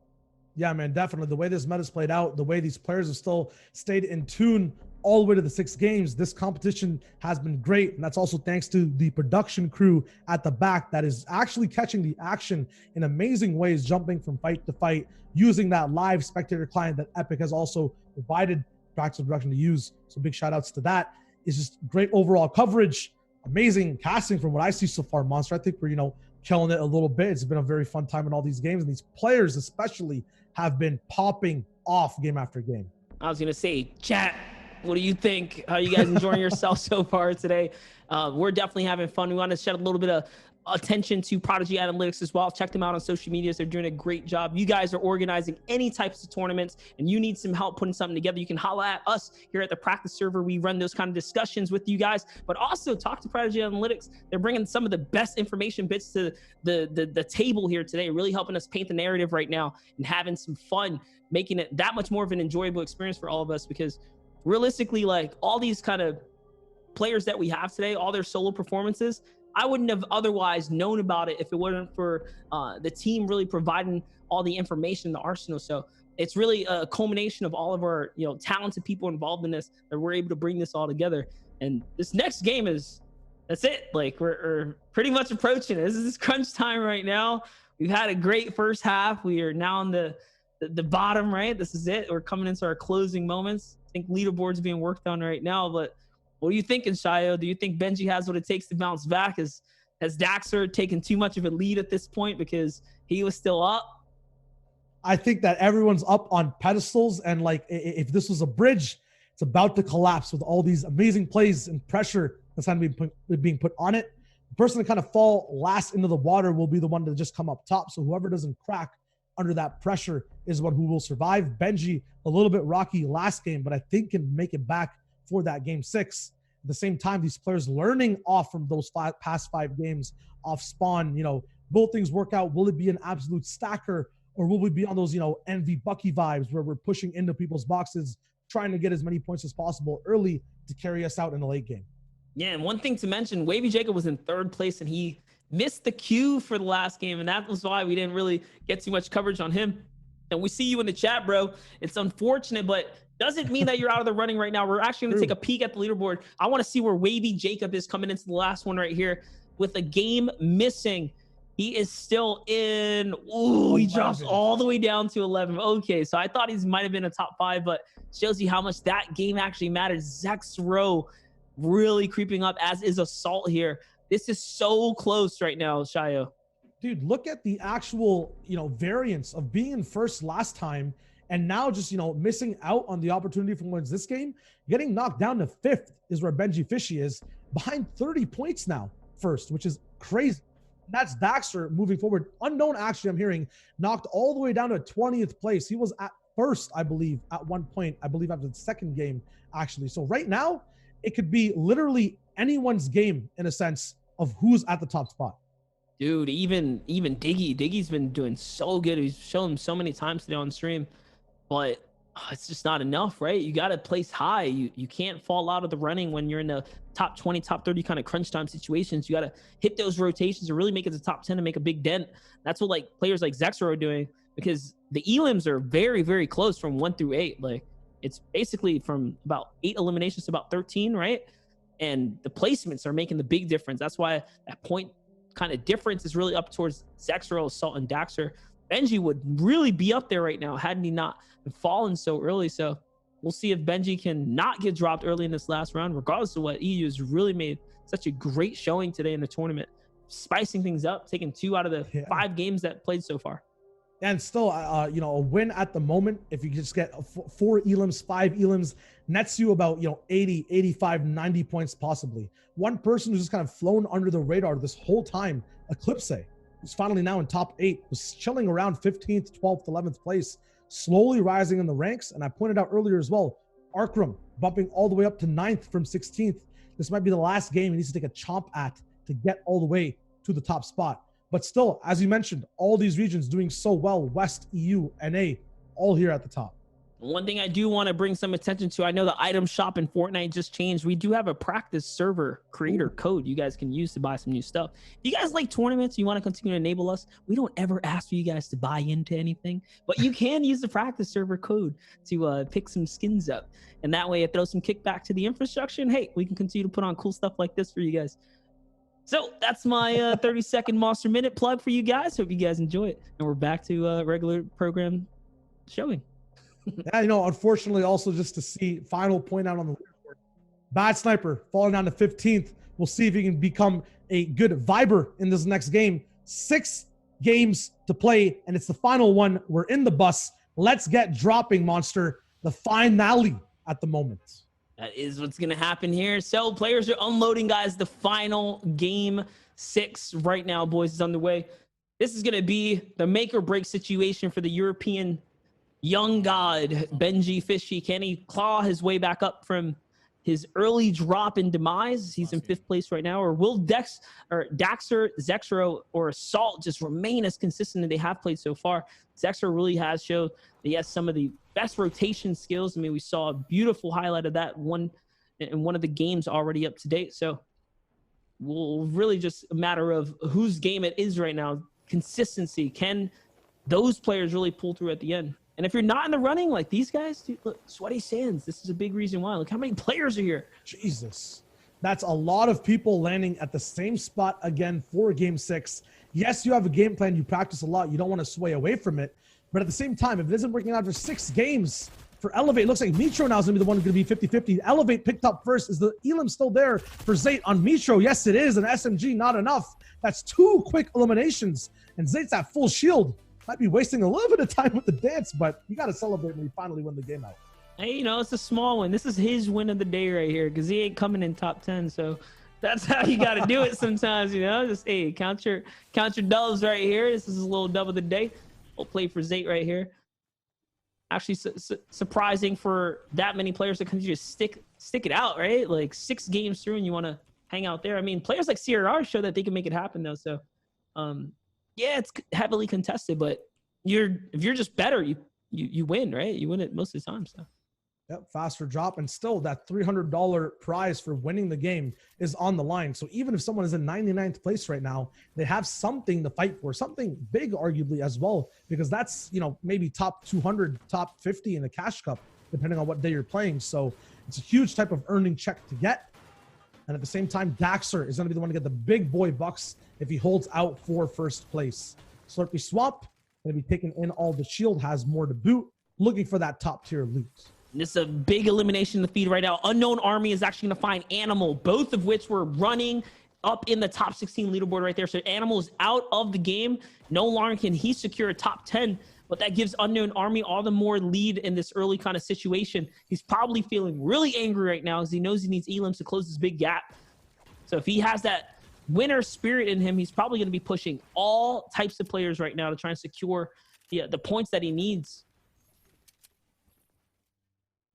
Speaker 2: Yeah, man, definitely. The way this meta's played out, the way these players have still stayed in tune all the way to the 6 games, this competition has been great. And that's also thanks to the production crew at the back that is actually catching the action in amazing ways, jumping from fight to fight, using that live spectator client that Epic has also provided Practice Production to use. So big shout outs to that. It's just great overall coverage, amazing casting from what I see so far, Monster. I think we're, killing it a little bit. It's been a very fun time in all these games, and these players especially have been popping off game after game.
Speaker 1: I was gonna say, chat, what do you think? How are you guys enjoying yourself so far today? We're definitely having fun. We want to shed a little bit of attention to Prodigy Analytics as well. Check them out on social medias. They're doing a great job. You guys are organizing any types of tournaments and you need some help putting something together, you can holla at us here at the practice server. We run those kind of discussions with you guys, but also talk to Prodigy Analytics. They're bringing some of the best information bits to the table here today, really helping us paint the narrative right now and having some fun, making it that much more of an enjoyable experience for all of us, because realistically, like, all these kind of players that we have today, all their solo performances, I wouldn't have otherwise known about it if it wasn't for the team really providing all the information in the arsenal. So it's really a culmination of all of our, talented people involved in this, that we're able to bring this all together. And this next game that's it. Like, we're pretty much approaching it. This is crunch time right now. We've had a great first half. We are now in the bottom, right? This is it. We're coming into our closing moments. I think leaderboard's being worked on right now, but what are you thinking, Shayo? Do you think Benji has what it takes to bounce back? Has Daxter taken too much of a lead at this point because he was still up?
Speaker 2: I think that everyone's up on pedestals, and like, if this was a bridge, it's about to collapse with all these amazing plays and pressure that's kind of being put on it. The person that kind of fall last into the water will be the one to just come up top. So whoever doesn't crack under that pressure is one who will survive. Benji, a little bit rocky last game, but I think can make it back for that game 6. At the same time, these players learning off from those past 5 games off spawn, will things work out? Will it be an absolute stacker, or will we be on those, envy Bucky vibes where we're pushing into people's boxes, trying to get as many points as possible early to carry us out in the late game?
Speaker 1: Yeah, and one thing to mention, Wavy Jacob was in 3rd place and he missed the queue for the last game, and that was why we didn't really get too much coverage on him. And we see you in the chat, bro. It's unfortunate, but doesn't mean that you're out of the running right now. We're actually going to take a peek at the leaderboard. I want to see where Wavy Jacob is coming into the last one right here with a game missing. He is still in. Ooh, he drops all the way down to 11. Okay, so I thought he might have been a top 5, but shows you how much that game actually matters. Zexro really creeping up, as is Assault here. This is so close right now, Shayo.
Speaker 2: Dude, look at the actual, variance of being in first last time and now just, missing out on the opportunity for wins this game. Getting knocked down to 5th is where Benji Fishy is, behind 30 points now first, which is crazy. And that's Daxter moving forward. Unknown, actually, I'm hearing, knocked all the way down to 20th place. He was at first, I believe, at one point, after the 2nd game, actually. So right now, it could be literally anyone's game in a sense of who's at the top spot.
Speaker 1: Dude, even Diggy's been doing so good. He's shown him so many times today on stream, but it's just not enough, right? You got to place high. You can't fall out of the running when you're in the top 20, top 30 kind of crunch time situations. You got to hit those rotations to really make it to top 10 and make a big dent. That's what players like Zexro are doing, because the elims are very, very close from 1 through 8. Like, it's basically from about 8 eliminations to about 13, right? And the placements are making the big difference. That's why that point kind of difference is really up towards Zexro, Assault, and Daxter. Benji would really be up there right now hadn't he not fallen so early. So we'll see if Benji can not get dropped early in this last round, regardless of what. EU has really made such a great showing today in the tournament. spicing things up, taking 2 out of the 5 games that played so far.
Speaker 2: And still, you know, a win at the moment, if you just get 4 elims, 5 elims, nets you about, you know, 80, 85, 90 points possibly. One person who's just kind of flown under the radar this whole time, Eclipse, who's finally now in top 8, was chilling around 15th, 12th, 11th place, slowly rising in the ranks. And I pointed out earlier as well, Arkram bumping all the way up to 9th from 16th. This might be the last game he needs to take a chomp at to get all the way to the top spot. But still, as you mentioned, all these regions doing so well, West, EU, NA, all here at the top.
Speaker 1: One thing I do want to bring some attention to, I know the item shop in Fortnite just changed. We do have a practice server creator code you guys can use to buy some new stuff. If you guys like tournaments, you want to continue to enable us, we don't ever ask for you guys to buy into anything, but you can use the practice server code to pick some skins up. And that way it throws some kickback to the infrastructure. And hey, we can continue to put on cool stuff like this for you guys. So that's my 30-second Monster Minute plug for you guys. Hope you guys enjoy it. And we're back to regular program showing.
Speaker 2: Yeah, you know, unfortunately, also just to see final point out on the leaderboard. Bad Sniper falling down to 15th. We'll see if he can become a good viber in this next game. 6 games to play, and it's the final one. We're in the bus. Let's get dropping, Monster. The finale at the moment.
Speaker 1: That is what's going to happen here. So players are unloading, guys. The final game 6 right now, boys, is underway. This is going to be the make or break situation for the European young god, Benji Fishy. Can he claw his way back up from his early drop and demise? He's in 5th place right now. Or will Daxter, Zexro, or Assault just remain as consistent as they have played so far? Zexro really has showed that he has some of the best rotation skills. I mean, we saw a beautiful highlight of that in one of the games already up to date. So we'll really just a matter of whose game it is right now. Consistency. Can those players really pull through at the end? And if you're not in the running, like these guys, dude, look, Sweaty Sands, this is a big reason why. Look how many players are here.
Speaker 2: Jesus. That's a lot of people landing at the same spot again for game 6. Yes, you have a game plan. You practice a lot. You don't want to sway away from it. But at the same time, if it isn't working out for 6 games for Elevate, it looks like Mitro now is going to be the one who's going to be 50-50. Elevate picked up first. Is the Elam still there for Zayt on Mitro? Yes, it is. And SMG, not enough. That's 2 quick eliminations. And Zayt's at full shield. Might be wasting a little bit of time with the dance, but you got to celebrate when you finally win the game out.
Speaker 1: Hey, you know, it's a small one. This is his win of the day right here because he ain't coming in top 10. So that's how you got to do it sometimes, you know. Just, hey, count your dubs right here. This is a little dub of the day. We'll play for Zayt right here. Actually, surprising for that many players to continue to stick it out, right? Like 6 games through and you want to hang out there. I mean, players like CRR show that they can make it happen, though. So, yeah, it's heavily contested, but if you're just better, you win, right? You win it most of the time. So,
Speaker 2: yep, faster drop, and still that $300 prize for winning the game is on the line. So even if someone is in 99th place right now, they have something to fight for, something big, arguably as well, because that's, you know, maybe top 200, top 50 in the cash cup, depending on what day you're playing. So it's a huge type of earning check to get. And at the same time, Daxter is going to be the one to get the big boy bucks if he holds out for first place. Slurpy Swamp going to be taking in all the shield, has more to boot, looking for that top tier loot.
Speaker 1: This is a big elimination in the feed right now. Unknown Army is actually going to find Animal, both of which were running up in the top 16 leaderboard right there. So Animal is out of the game. No longer can he secure a top 10, but that gives Unknown Army all the more lead in this early kind of situation. He's probably feeling really angry right now because he knows he needs Elims to close this big gap. So if he has that winner spirit in him, he's probably going to be pushing all types of players right now to try and secure the points that he needs.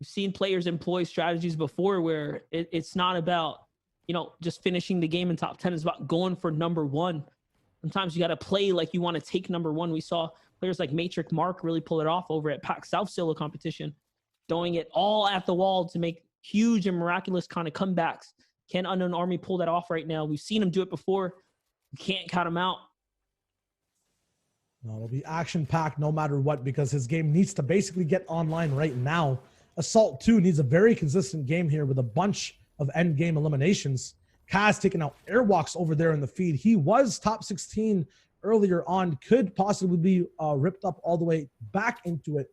Speaker 1: We've seen players employ strategies before where it's not about, you know, just finishing the game in top 10. It's about going for number 1. Sometimes you got to play like you want to take number 1. We saw players like Matrix Mark really pull it off over at PAC South Solo competition, throwing it all at the wall to make huge and miraculous kind of comebacks. Can Unknown Army pull that off right now? We've seen him do it before. You can't count him out.
Speaker 2: No, it'll be action-packed no matter what, because his game needs to basically get online right now. Assault 2 needs a very consistent game here with a bunch of end game eliminations. Kaz taking out Airwalks over there in the feed. He was top 16 earlier on, could possibly be ripped up all the way back into it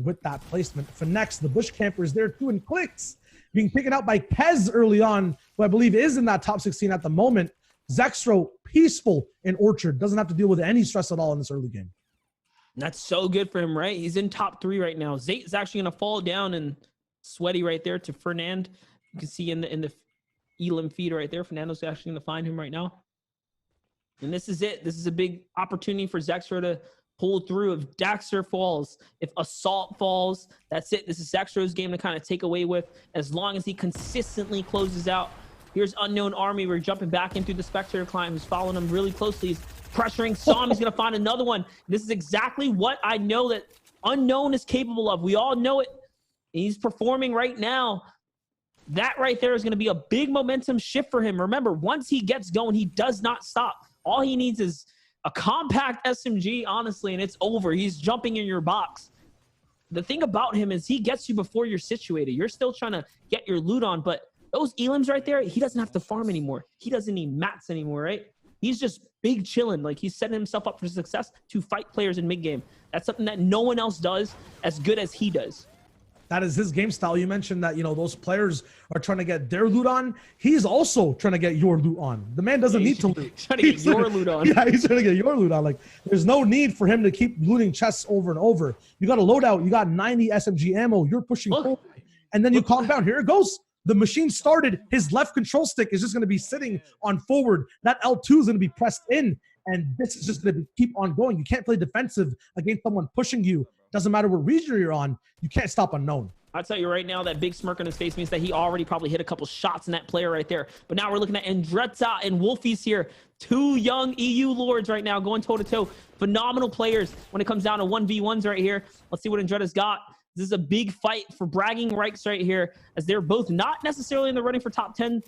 Speaker 2: with that placement. Finex, the Bush Camper, is there too, and Clicks being taken out by Kez early on, who I believe is in that top 16 at the moment. Zexro peaceful in Orchard. Doesn't have to deal with any stress at all in this early game.
Speaker 1: That's so good for him, right? He's in top 3 right now. Zayt is actually going to fall down and sweaty right there to Fernand. You can see in the Elam feed right there. Fernando's actually going to find him right now. And this is it. This is a big opportunity for Zexro to pull through. If Daxter falls, if Assault falls, that's it. This is Zexro's game to kind of take away with, as long as he consistently closes out. Here's Unknown Army. We're jumping back in through the Spectre climb, who's following him really closely. He's pressuring Som. He's going to find another one. This is exactly what I know that Unknown is capable of. We all know it. He's performing right now. That right there is going to be a big momentum shift for him. Remember, once he gets going, he does not stop. All he needs is a compact SMG, honestly, and it's over. He's jumping in your box. The thing about him is he gets you before you're situated. You're still trying to get your loot on, but those Elams right there, he doesn't have to farm anymore. He doesn't need mats anymore, right? He's just big chilling. Like, he's setting himself up for success to fight players in mid-game. That's something that no one else does as good as he does.
Speaker 2: That is his game style. You mentioned that, those players are trying to get their loot on. He's also trying to get your loot on. The man doesn't need to loot.
Speaker 1: He's trying to get your loot on.
Speaker 2: Yeah, he's trying to get your loot on. Like, there's no need for him to keep looting chests over and over. You got a loadout. You got 90 SMG ammo. You're pushing forward. And then you calm down. Here it goes. The machine started. His left control stick is just going to be sitting on forward. That L2 is going to be pressed in. And this is just going to keep on going. You can't play defensive against someone pushing you. Doesn't matter what region you're on. You can't stop Unknown.
Speaker 1: I'll tell you right now, that big smirk on his face means that he already probably hit a couple shots in that player right there. But now we're looking at Andretta and Wolfies here. 2 young EU Lords right now going toe-to-toe. Phenomenal players when it comes down to 1v1s right here. Let's see what Andretta's got. This is a big fight for bragging rights right here, as they're both not necessarily in the running for top 10.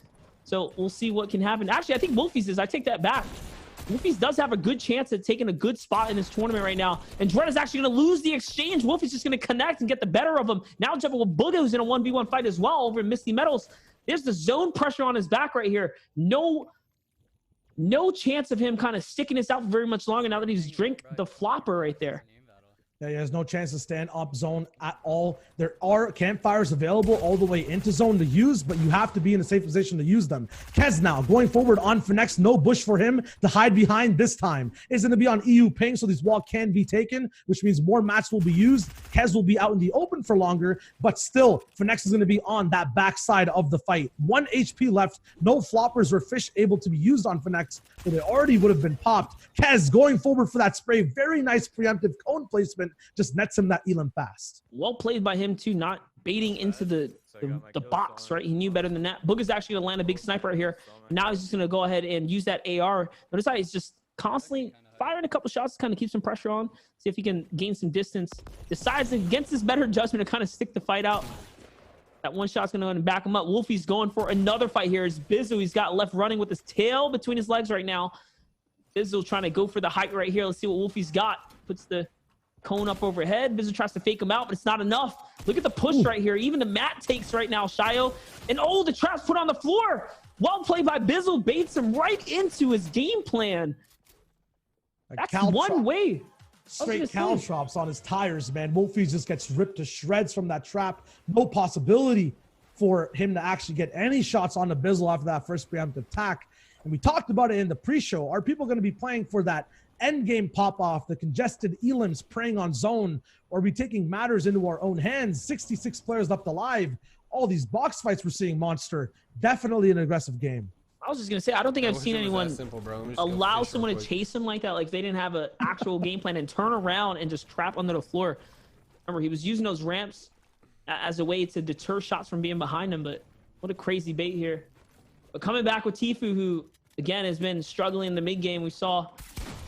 Speaker 1: So we'll see what can happen. Actually, I think Wolfies is. I take that back. Wolfies does have a good chance at taking a good spot in this tournament right now. And Dretta's actually going to lose the exchange. Wolfie's just going to connect and get the better of him. Now jumping with Booga, who's in a 1v1 fight as well over in Misty Metals. There's the zone pressure on his back right here. No chance of him kind of sticking this out for very much longer now that he's drink the flopper right there.
Speaker 2: Yeah, he has no chance to stand up zone at all. There are campfires available all the way into zone to use, but you have to be in a safe position to use them. Kez now going forward on Finex. No bush for him to hide behind this time. Is going to be on EU ping, so this wall can be taken, which means more mats will be used. Kez will be out in the open for longer, but still, Finex is going to be on that backside of the fight. 1 HP left. No floppers or fish able to be used on Finex, but they already would have been popped. Kez going forward for that spray. Very nice preemptive cone placement. Just nets him that Elam fast.
Speaker 1: Well played by him too, not baiting into the box, right? He knew better than that. Booga's actually going to land a big sniper right here. Now he's just going to go ahead and use that AR. Notice how he's just constantly firing a couple shots to kind of keep some pressure on, see if he can gain some distance. Decides against his better judgment to kind of stick the fight out. That one shot's going to back him up. Wolfie's going for another fight here. It's Bizzle. He's got left running with his tail between his legs right now. Bizzle trying to go for the height right here. Let's see what Wolfie's got. Puts the cone up overhead. Bizzle tries to fake him out, but it's not enough. Look at the push right here. Even the mat takes right now, Shio. And oh, the trap's put on the floor. Well played by Bizzle. Baits him right into his game plan. That's one way.
Speaker 2: Straight caltrops on his tires, man. Wolfies just gets ripped to shreds from that trap. No possibility for him to actually get any shots on the Bizzle after that first preemptive attack. And we talked about it in the pre-show. Are people going to be playing for that end game pop-off, the congested Elams preying on zone, or are we taking matters into our own hands? 66 players left alive. All these box fights we're seeing, Monster. Definitely an aggressive game.
Speaker 1: I was just going to say, I don't think I've seen anyone allow someone to chase him like that. Like, they didn't have an actual game plan and turn around and just trap under the floor. Remember, he was using those ramps as a way to deter shots from being behind him, but what a crazy bait here. But coming back with Tfue, who, again, has been struggling in the mid-game. We saw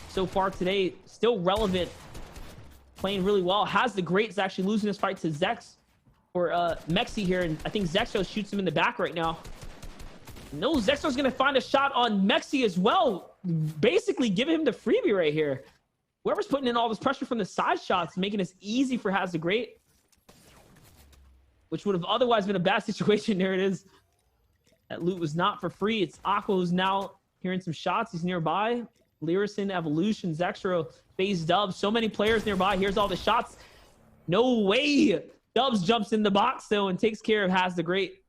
Speaker 1: so far today, still relevant, playing really well. Has the greats actually losing this fight to Zex or Mexi here, and I think Zexo shoots him in the back right now. No, Zexo's gonna find a shot on Mexi as well, basically giving him the freebie right here. Whoever's putting in all this pressure from the side shots, making this easy for Has the Great, which would have otherwise been a bad situation. There it is. That loot was not for free. It's Aqua who's now hearing some shots. He's nearby. Lyricin, Evolution, Zexro, FaZe Dubs. So many players nearby. Here's all the shots. No way. Dubs jumps in the box, though, and takes care of Has the Great.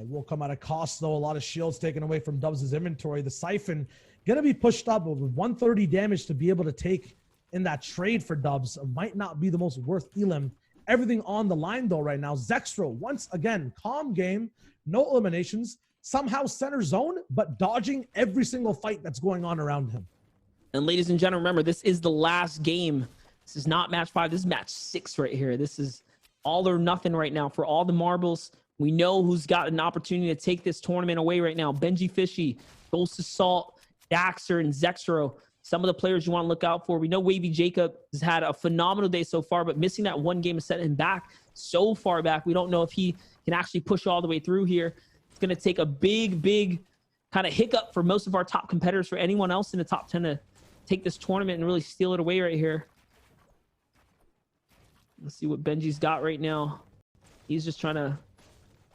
Speaker 2: Will come at a cost, though. A lot of shields taken away from Dubs' inventory. The Siphon going to be pushed up with 130 damage to be able to take in that trade for Dubs. Might not be the most worth elim. Everything on the line, though, right now. Zextro, once again, calm game, no eliminations. Somehow center zone, but dodging every single fight that's going on around him.
Speaker 1: And ladies and gentlemen, remember, this is the last game. This is not match 5. This is match 6 right here. This is all or nothing right now for all the marbles. We know who's got an opportunity to take this tournament away right now. Benji Fishy, Ghost Assault, Daxter, and Zextro. Some of the players you want to look out for. We know Wavy Jacob has had a phenomenal day so far, but missing that one game has set him back so far back. We don't know if he can actually push all the way through here. It's going to take a big kind of hiccup for most of our top competitors, for anyone else in the top 10 to take this tournament and really steal it away right here. Let's see what Benji's got right now. He's just trying to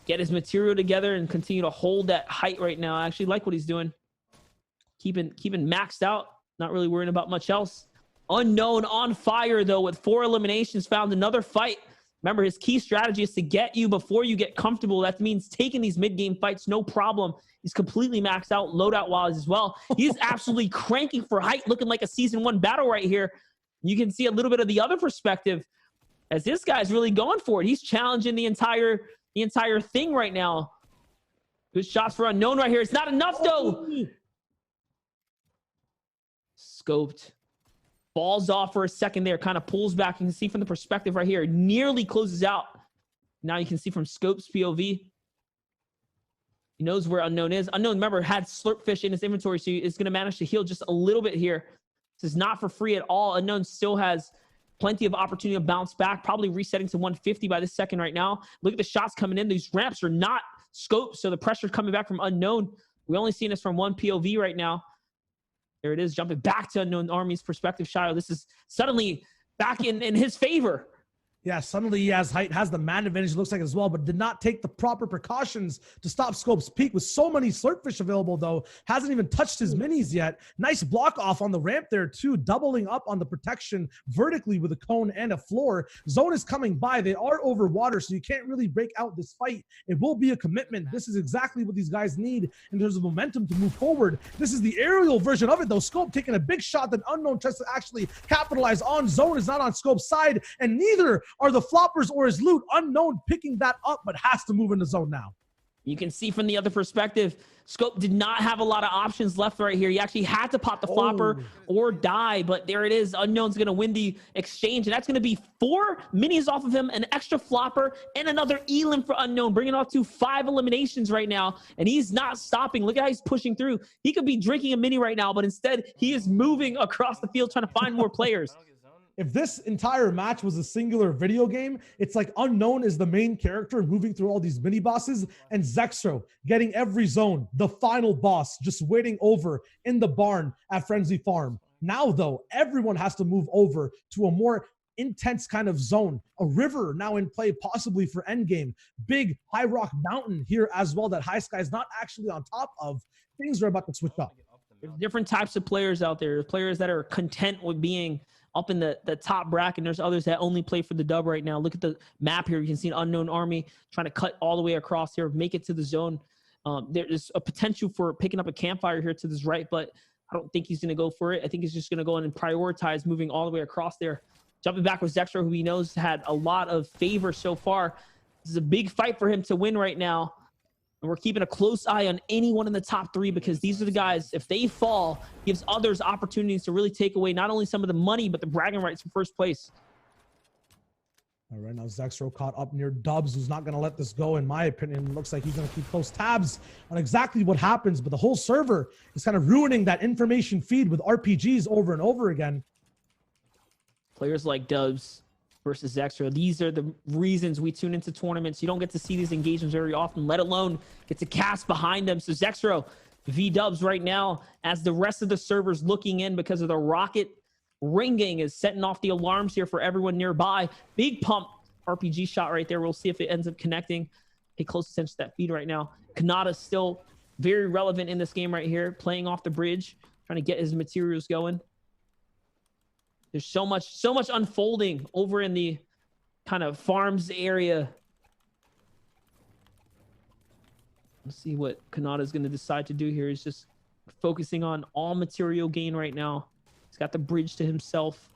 Speaker 1: get his material together and continue to hold that height right now. I actually like what he's doing. Keeping maxed out. Not really worrying about much else. Unknown on fire, though, with 4 eliminations, found another fight. Remember, his key strategy is to get you before you get comfortable. That means taking these mid-game fights, no problem. He's completely maxed out, loadout-wise as well. He's absolutely cranking for height, looking like a Season 1 battle right here. You can see a little bit of the other perspective as this guy's really going for it. He's challenging the entire thing right now. Good shots for Unknown right here. It's not enough, though. Scoped. Falls off for a second there. Kind of pulls back. You can see from the perspective right here. Nearly closes out. Now you can see from Scope's POV. He knows where Unknown is. Unknown, remember, had Slurpfish in his inventory, so he's going to manage to heal just a little bit here. This is not for free at all. Unknown still has plenty of opportunity to bounce back. Probably resetting to 150 by this second right now. Look at the shots coming in. These ramps are not scoped, so the pressure coming back from Unknown. We only seen this from one POV right now. There it is, jumping back to Unknown Army's perspective. Shiloh, this is suddenly back in his favor.
Speaker 2: Yeah, suddenly he has height, has the man advantage, looks like as well, but did not take the proper precautions to stop Scope's peak. With so many Slurpfish available, though, hasn't even touched his minis yet. Nice block off on the ramp there, too, doubling up on the protection vertically with a cone and a floor. Zone is coming by. They are over water, so you can't really break out this fight. It will be a commitment. This is exactly what these guys need in terms of momentum to move forward. This is the aerial version of it, though. Scope taking a big shot that Unknown tries to actually capitalize on. Zone is not on Scope's side, and neither are the floppers or his loot. Unknown picking that up, but has to move in the zone now.
Speaker 1: You can see from the other perspective, Scope did not have a lot of options left right here. He actually had to pop the flopper or die, but there it is. Unknown's going to win the exchange, and that's going to be 4 minis off of him, an extra flopper, and another elim for Unknown, bringing off to 5 eliminations right now, and he's not stopping. Look at how he's pushing through. He could be drinking a mini right now, but instead, he is moving across the field trying to find more players.
Speaker 2: If this entire match was a singular video game, it's like Unknown is the main character moving through all these mini bosses, and Zextro getting every zone, the final boss just waiting over in the barn at Frenzy Farm. Now, though, everyone has to move over to a more intense kind of zone. A river now in play, possibly for endgame. Big High Rock Mountain here as well that High Sky is not actually on top of. Things are about to switch up.
Speaker 1: There's different types of players out there. There's players that are content with being up in the top bracket. There's others that only play for the dub right now. Look at the map here. You can see an Unknown Army trying to cut all the way across here, make it to the zone. There is a potential for picking up a campfire here to this right, but I don't think he's going to go for it. I think he's just going to go in and prioritize moving all the way across there. Jumping back with Zextro, who he knows had a lot of favor so far. This is a big fight for him to win right now. And we're keeping a close eye on anyone in the top 3, because these are the guys, if they fall, gives others opportunities to really take away not only some of the money, but the bragging rights for first place.
Speaker 2: All right, now Zextro caught up near Dubs, who's not going to let this go, in my opinion. Looks like he's going to keep close tabs on exactly what happens, but the whole server is kind of ruining that information feed with RPGs over and over again.
Speaker 1: Players like Dubs versus Zextro, these are the reasons we tune into tournaments. You don't get to see these engagements very often, let alone get to cast behind them. So Zextro, V-Dubs right now, as the rest of the servers looking in because of the rocket ringing, is setting off the alarms here for everyone nearby. Big pump RPG shot right there. We'll see if it ends up connecting. Pay close attention to that feed right now. Kanata still very relevant in this game right here, playing off the bridge, trying to get his materials going. There's so much unfolding over in the kind of farms area. Let's see what Kanata is going to decide to do here. He's just focusing on all material gain right now. He's got the bridge to himself.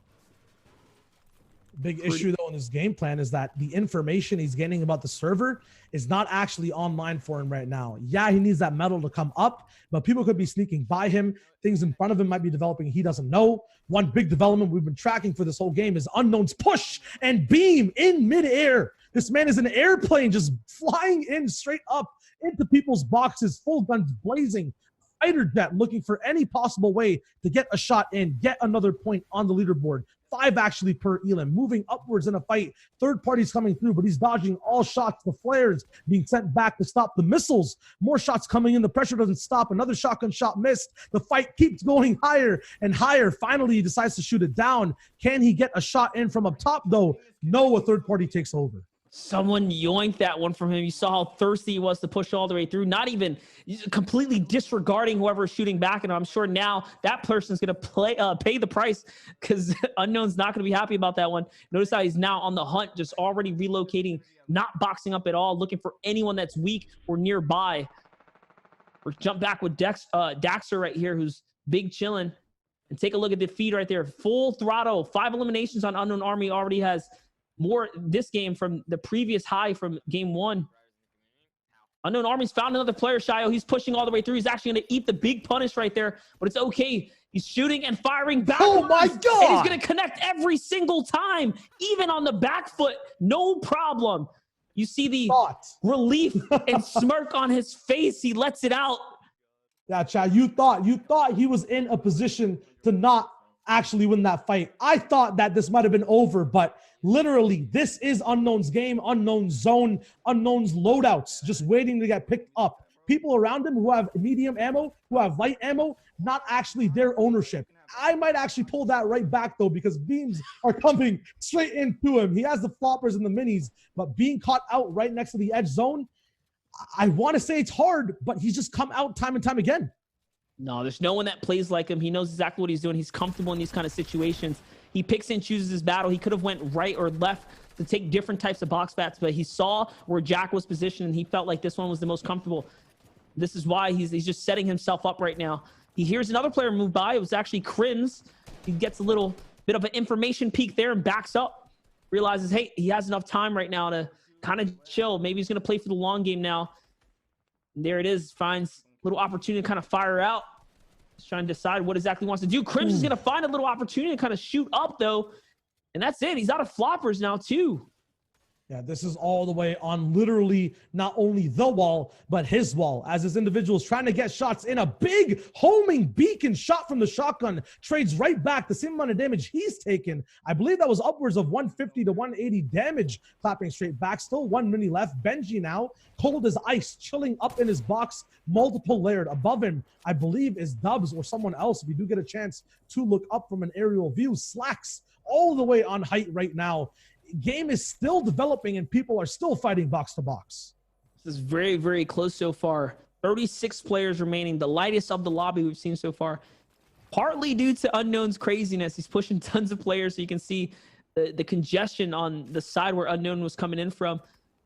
Speaker 2: Big issue though in his game plan is that the information he's getting about the server is not actually online for him right now. Yeah, he needs that medal to come up, but people could be sneaking by him. Things in front of him might be developing he doesn't know. One big development we've been tracking for this whole game is Unknown's push and beam in midair. This man is an airplane just flying in straight up into people's boxes, full guns blazing. Fighter jet looking for any possible way to get a shot in, get another point on the leaderboard. 5 actually per Elam, moving upwards in a fight. Third party's coming through, but he's dodging all shots. The flares being sent back to stop the missiles. More shots coming in. The pressure doesn't stop. Another shotgun shot missed. The fight keeps going higher and higher. Finally, he decides to shoot it down. Can he get a shot in from up top, though? No, a third party takes over.
Speaker 1: Someone yoinked that one from him. You saw how thirsty he was to push all the way through, not even completely disregarding whoever's shooting back. And I'm sure now that person's going to pay the price because Unknown's not going to be happy about that one. Notice how he's now on the hunt, just already relocating, not boxing up at all, looking for anyone that's weak or nearby. Or jump back with Daxter right here, who's big chilling. And take a look at the feed right there. Full throttle, 5 eliminations on Unknown Army. Already has more this game from the previous high from game 1. Unknown Army's found another player, Shio. He's pushing all the way through. He's actually going to eat the big punish right there, but it's okay. He's shooting and firing back.
Speaker 2: Oh my God.
Speaker 1: And he's going to connect every single time, even on the back foot. No problem. You see the relief and smirk on his face. He lets it out.
Speaker 2: Yeah, Chad, you thought he was in a position to not actually win that fight. I thought that this might have been over, but literally, this is Unknown's game, Unknown's zone, Unknown's loadouts, just waiting to get picked up. People around him who have medium ammo, who have light ammo, not actually their ownership. I might actually pull that right back, though, because beams are coming straight into him. He has the floppers and the minis, but being caught out right next to the edge zone, I want to say it's hard, but he's just come out time and time again.
Speaker 1: No, there's no one that plays like him. He knows exactly what he's doing. He's comfortable in these kind of situations. He picks and chooses his battle. He could have went right or left to take different types of box bats, but he saw where Jack was positioned, and he felt like this one was the most comfortable. This is why he's just setting himself up right now. He hears another player move by. It was actually Krims. He gets a little bit of an information peek there and backs up. Realizes, hey, he has enough time right now to kind of chill. Maybe he's going to play for the long game now. And there it is. Finds a little opportunity to kind of fire out. He's trying to decide what exactly he wants to do. Krims is going to find a little opportunity to kind of shoot up, though. And that's it. He's out of floppers now, too.
Speaker 2: Yeah, this is all the way on literally not only the wall, but his wall, as his individual is trying to get shots in. A big homing beacon shot from the shotgun trades right back the same amount of damage he's taken. I believe that was upwards of 150 to 180 damage, clapping straight back. Still 1 mini left. Benji now, cold as ice, chilling up in his box, multiple layered. Above him, I believe, is Dubs or someone else. If you do get a chance to look up from an aerial view, Slacks all the way on height right now. Game is still developing and people are still fighting box to box.
Speaker 1: This is very, very close so far. 36 players remaining, the lightest of the lobby we've seen so far. Partly due to Unknown's craziness. He's pushing tons of players, so you can see the congestion on the side where Unknown was coming in from.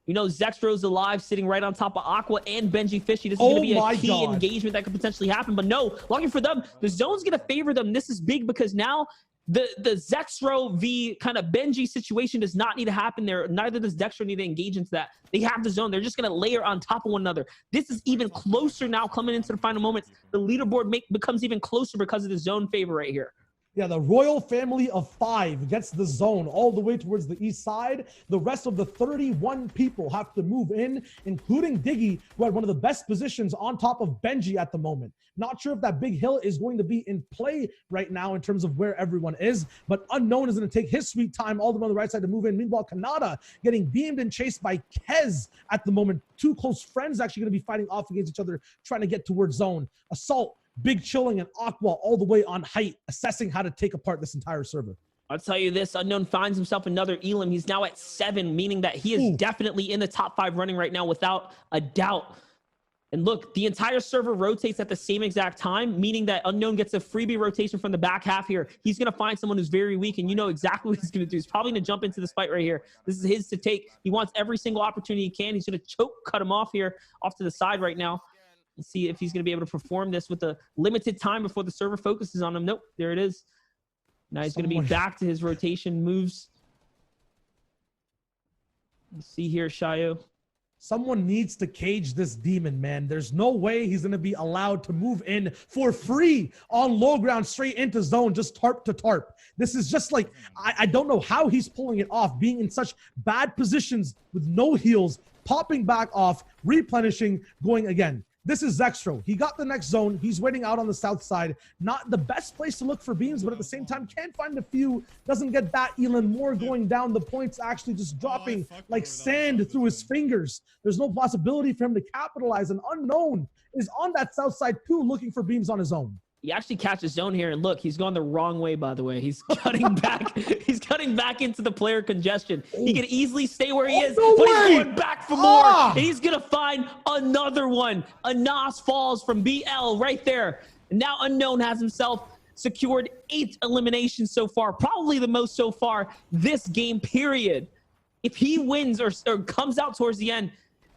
Speaker 1: You know, Zextro's alive, sitting right on top of Aqua and Benji Fishy. This is going to be a key engagement that could potentially happen. But no, lucky for them, the zone's going to favor them. This is big because now the Zextro v kind of Benji situation does not need to happen there. Neither does Dextro need to engage into that. They have the zone. They're just going to layer on top of one another. This is even closer now coming into the final moments. The leaderboard becomes even closer because of the zone favor right here.
Speaker 2: Yeah, the royal family of 5 gets the zone all the way towards the east side. The rest of the 31 people have to move in, including Diggy, who had one of the best positions on top of Benji at the moment. Not sure if that big hill is going to be in play right now in terms of where everyone is, but Unknown is going to take his sweet time all the way on the right side to move in. Meanwhile, Kanata getting beamed and chased by Kez at the moment. 2 close friends actually going to be fighting off against each other, trying to get towards zone. Assault, Big Chilling, and Aqua all the way on height, assessing how to take apart this entire server.
Speaker 1: I'll tell you this, Unknown finds himself another Elam. He's now at 7, meaning that he is definitely in the top 5 running right now without a doubt. And look, the entire server rotates at the same exact time, meaning that Unknown gets a freebie rotation from the back half here. He's going to find someone who's very weak, and you know exactly what he's going to do. He's probably going to jump into this fight right here. This is his to take. He wants every single opportunity he can. He's going to choke cut him off here, off to the side right now. Let's see if he's going to be able to perform this with a limited time before the server focuses on him. Nope, there it is. Now he's going to be back to his rotation moves. Let's see here, Shayo.
Speaker 2: Someone needs to cage this demon, man. There's no way he's going to be allowed to move in for free on low ground straight into zone, just tarp to tarp. This is just like, I don't know how he's pulling it off, being in such bad positions with no heals, popping back off, replenishing, going again. This is Zextro. He got the next zone. He's waiting out on the south side. Not the best place to look for beams, but at the same time, can find a few. Doesn't get that. Elon Moore going down. The points actually just dropping like sand through his fingers. There's no possibility for him to capitalize. An Unknown is on that south side too, looking for beams on his own.
Speaker 1: He actually catches zone here, and look, he's gone the wrong way, by the way. He's cutting back. He's cutting back into the player congestion. He can easily stay where he is,
Speaker 2: no
Speaker 1: but
Speaker 2: way.
Speaker 1: he's going back for more. And he's going to find another one. A Nas falls from BL right there. And now Unknown has himself secured 8 eliminations so far, probably the most so far this game period. If he wins or comes out towards the end,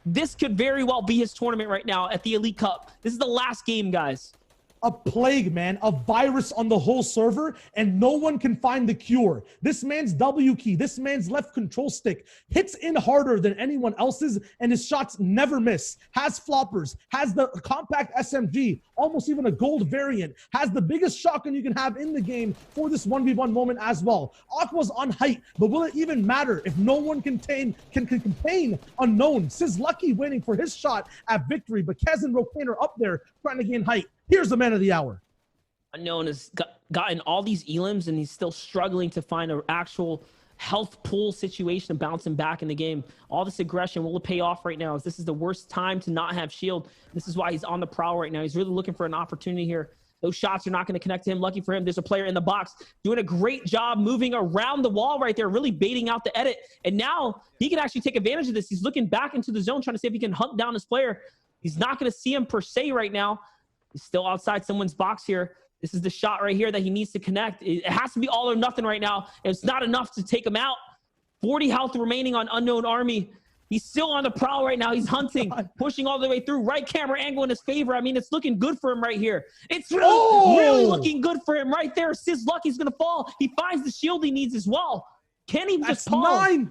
Speaker 1: this could very well be his tournament right now at the Elite Cup. This is the last game, guys.
Speaker 2: A plague, man, a virus on the whole server, and no one can find the cure. This man's W key, this man's left control stick hits in harder than anyone else's, and his shots never miss. Has floppers, has the compact SMG, almost even a gold variant, has the biggest shotgun you can have in the game for this 1v1 moment as well. Aqua's on height, but will it even matter if no one can contain Unknown? Sizz Lucky waiting for his shot at victory, but Kez and Rokane are up there trying to gain height. Here's the man of the hour.
Speaker 1: Unknown has gotten all these elims, and he's still struggling to find an actual health pool situation, bouncing back in the game. All this aggression will pay off right now, as this is the worst time to not have shield. This is why he's on the prowl right now. He's really looking for an opportunity here. Those shots are not going to connect to him. Lucky for him, there's a player in the box doing a great job moving around the wall right there, really baiting out the edit. And now he can actually take advantage of this. He's looking back into the zone, trying to see if he can hunt down his player. He's not going to see him per se right now. He's still outside someone's box here. This is the shot right here that he needs to connect. It has to be all or nothing right now. It's not enough to take him out. 40 health remaining on Unknown Army. He's still on the prowl right now. He's hunting, pushing all the way through. Right camera angle in his favor. I mean, it's looking good for him right here. It's really looking good for him right there. Sizz Lucky's going to fall. He finds the shield he needs as well. Can he just pause?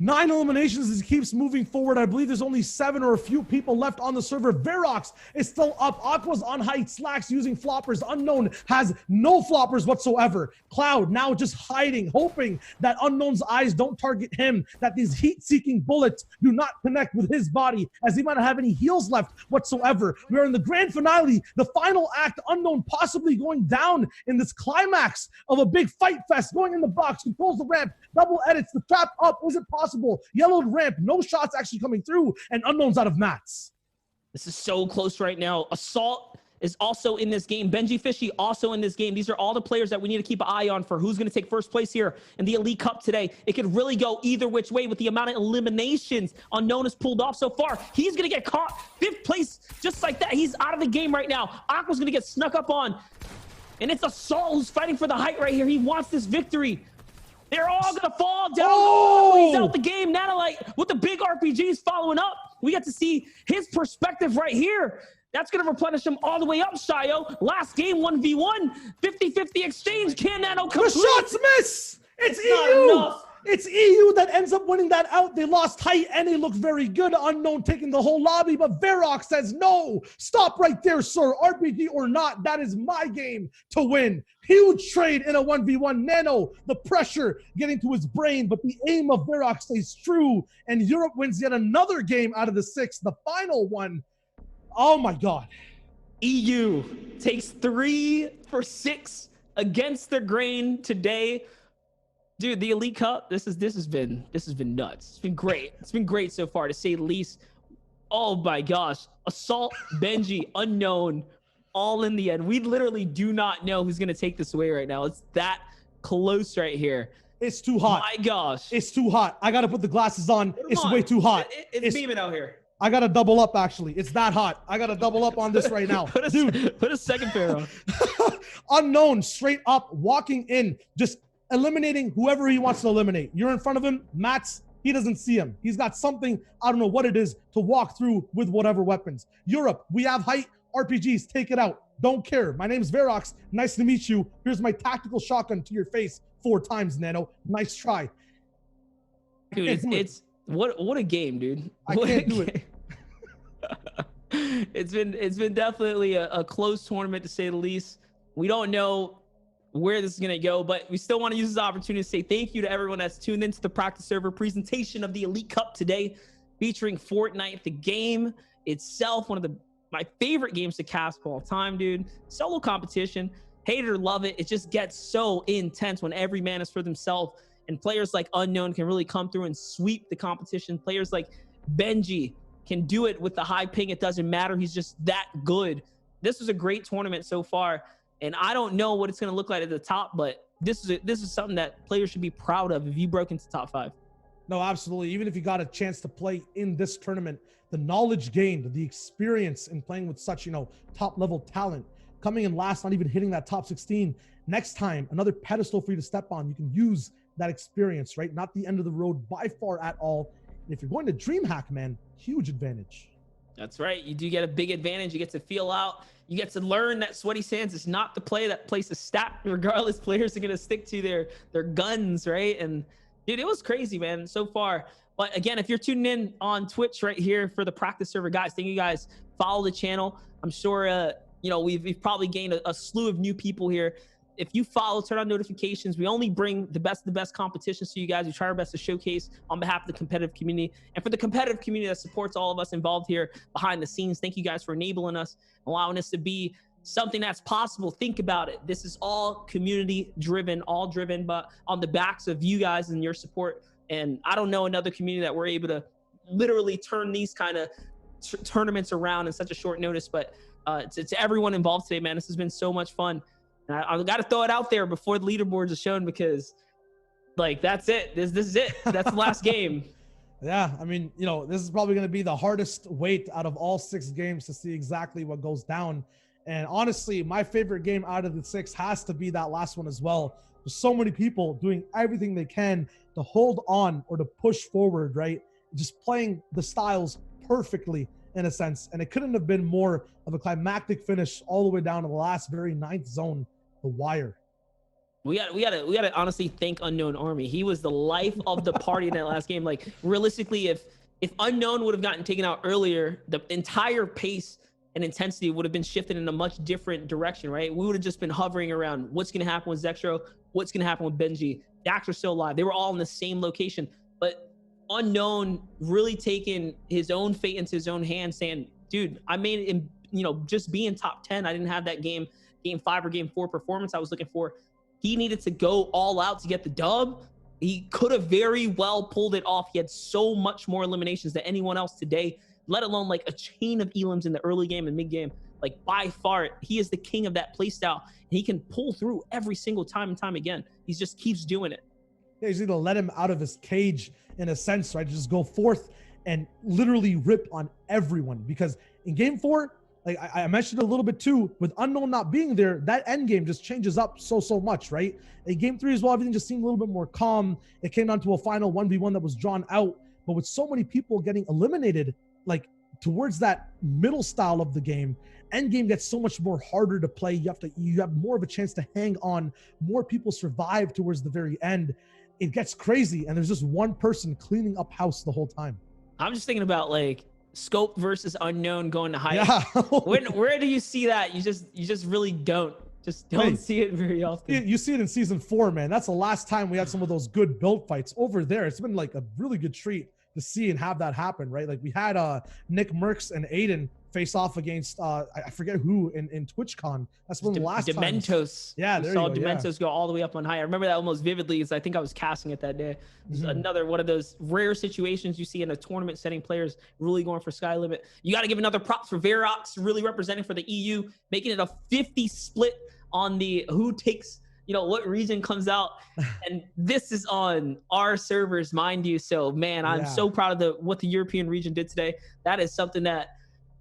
Speaker 2: 9 eliminations as he keeps moving forward. I believe there's only 7 or a few people left on the server. Verox is still up. Aqua's on height. Slacks using floppers. Unknown has no floppers whatsoever. Cloud now just hiding, hoping that Unknown's eyes don't target him, that these heat-seeking bullets do not connect with his body, as he might not have any heals left whatsoever. We are in the grand finale, the final act. Unknown possibly going down in this climax of a big fight fest, going in the box, controls the ramp, double edits, the trap up. Is it possible? Yellowed ramp, no shots actually coming through, and Unknown's out of mats.
Speaker 1: This is so close right now. Assault is also in this game. Benji Fishy also in this game. These are all the players that we need to keep an eye on for who's going to take first place here in the Elite Cup today. It could really go either which way with the amount of eliminations Unknown has pulled off so far. He's going to get caught 5th place just like that. He's out of the game right now. Aqua's going to get snuck up on, and it's Assault who's fighting for the height right here. He wants this victory. They're all going to fall down. Oh, he's out the game. Nanolite with the big RPGs following up. We get to see his perspective right here. That's going to replenish him all the way up, Shayo. Last game, 1v1, 50-50 exchange. Can Nano complete?
Speaker 2: The shots miss. It's EU. It's EU that ends up winning that out. They lost height and they look very good. Unknown taking the whole lobby, but Verox says, no, stop right there, sir. RPG or not, that is my game to win. Huge trade in a 1v1. Nano, the pressure getting to his brain, but the aim of Verox stays true, and Europe wins yet another game out of the 6, the final one. Oh my God.
Speaker 1: EU takes 3 for 6 against the grain today. Dude, the Elite Cup, this has been nuts. It's been great. It's been great so far, to say the least. Oh my gosh. Assault, Benji, Unknown, all in the end. We literally do not know who's gonna take this away right now. It's that close right here.
Speaker 2: It's too hot.
Speaker 1: My gosh.
Speaker 2: It's too hot. I gotta put the glasses on. It's way too hot.
Speaker 1: It's beaming out here.
Speaker 2: I got to double up, actually. It's that hot. I got to double up on this right now. Dude,
Speaker 1: put a second pair on.
Speaker 2: Unknown, straight up, walking in, just eliminating whoever he wants to eliminate. You're in front of him, Mats, he doesn't see him. He's got something, I don't know what it is, to walk through with whatever weapons. Europe, we have height, RPGs, take it out. Don't care. My name's Verox. Nice to meet you. Here's my tactical shotgun to your face 4 times, Nano. Nice try.
Speaker 1: Dude, it's what a game, dude.
Speaker 2: I can't do it.
Speaker 1: It's been definitely a close tournament, to say the least. We don't know where this is going to go, but we still want to use this opportunity to say thank you to everyone that's tuned into the practice server presentation of the Elite Cup today, featuring Fortnite, the game itself, one of my favorite games to cast of all time, dude. Solo competition, hate it or love it, it just gets so intense when every man is for themselves, and players like Unknown can really come through and sweep the competition. Players like Benji can do it with the high ping. It doesn't matter. He's just that good. This was a great tournament so far, and I don't know what it's going to look like at the top, but this is something that players should be proud of if you broke into top 5.
Speaker 2: No, absolutely. Even if you got a chance to play in this tournament, the knowledge gained, the experience in playing with such, top level talent, coming in last, not even hitting that top 16. Next time, another pedestal for you to step on. You can use that experience, right? Not the end of the road by far at all. And if you're going to DreamHack, man, huge advantage.
Speaker 1: That's right. You do get a big advantage. You get to feel out. You get to learn that Sweaty Sands is not the play that place to stat. Regardless, players are going to stick to their guns, right? And dude, it was crazy, man, so far. But again, if you're tuning in on Twitch right here for the practice server, guys, thank you guys. Follow the channel. I'm sure, we've probably gained a slew of new people here. If you follow, turn on notifications. We only bring the best of the best competitions to you guys. We try our best to showcase on behalf of the competitive community. And for the competitive community that supports all of us involved here behind the scenes, thank you guys for enabling us, allowing us to be something that's possible. Think about it. This is all community driven, all driven but on the backs of you guys and your support. And I don't know another community that we're able to literally turn these kind of tournaments around in such a short notice. But to everyone involved today, man, this has been so much fun. And I've got to throw it out there before the leaderboards are shown, because that's it. This is it. That's the last game.
Speaker 2: Yeah, I mean, this is probably going to be the hardest wait out of all 6 games to see exactly what goes down. And honestly, my favorite game out of the 6 has to be that last one as well. There's so many people doing everything they can to hold on or to push forward, right? Just playing the styles perfectly in a sense. And it couldn't have been more of a climactic finish all the way down to the last very 9th zone, the wire.
Speaker 1: We gotta honestly thank Unknown Army. He was the life of the party in that last game. Like, realistically, if Unknown would have gotten taken out earlier, the entire pace and intensity would have been shifted in a much different direction, right? We would have just been hovering around what's going to happen with Zextro, what's going to happen with Benji. Dax are still alive. They were all in the same location. But Unknown really taking his own fate into his own hands, saying, dude, I made him, just being top 10. I didn't have that game 5 or game 4 performance I was looking for. He needed to go all out to get the dub. He could have very well pulled it off. He had so much more eliminations than anyone else today, let alone like a chain of elims in the early game and mid game. Like, by far, he is the king of that playstyle. And he can pull through every single time and time again. He just keeps doing it.
Speaker 2: Yeah, he's going to let him out of his cage in a sense, right? Just go forth and literally rip on everyone. Because in game 4, like I mentioned a little bit too, with Unknown not being there, that end game just changes up so much, right? In game 3 as well, everything just seemed a little bit more calm. It came down to a final 1v1 that was drawn out. But with so many people getting eliminated, like towards that middle style of the game, end game gets so much more harder to play. You have more of a chance to hang on. More people survive towards the very end. It gets crazy, and there's just one person cleaning up house the whole time.
Speaker 1: I'm just thinking about like Scope versus Unknown going to height.
Speaker 2: Yeah.
Speaker 1: Where do you see that? You just really don't see it very often.
Speaker 2: You see it in season 4, man. That's the last time we had some of those good build fights over there. It's been like a really good treat to see and have that happen, right? Like we had Nick Merckx and Aiden face off against I forget who in TwitchCon. That's one of the last
Speaker 1: Dementos.
Speaker 2: Yeah,
Speaker 1: we
Speaker 2: there
Speaker 1: saw
Speaker 2: you go,
Speaker 1: Dementos go all the way up on high. I remember that almost vividly, because I think I was casting it that day. It was another one of those rare situations you see in a tournament setting, players really going for sky limit. You got to give another props for Verox, really representing for the EU, making it a 50 split on the who takes what region comes out. And this is on our servers, mind you. So man, I'm so proud of what the European region did today. That is something that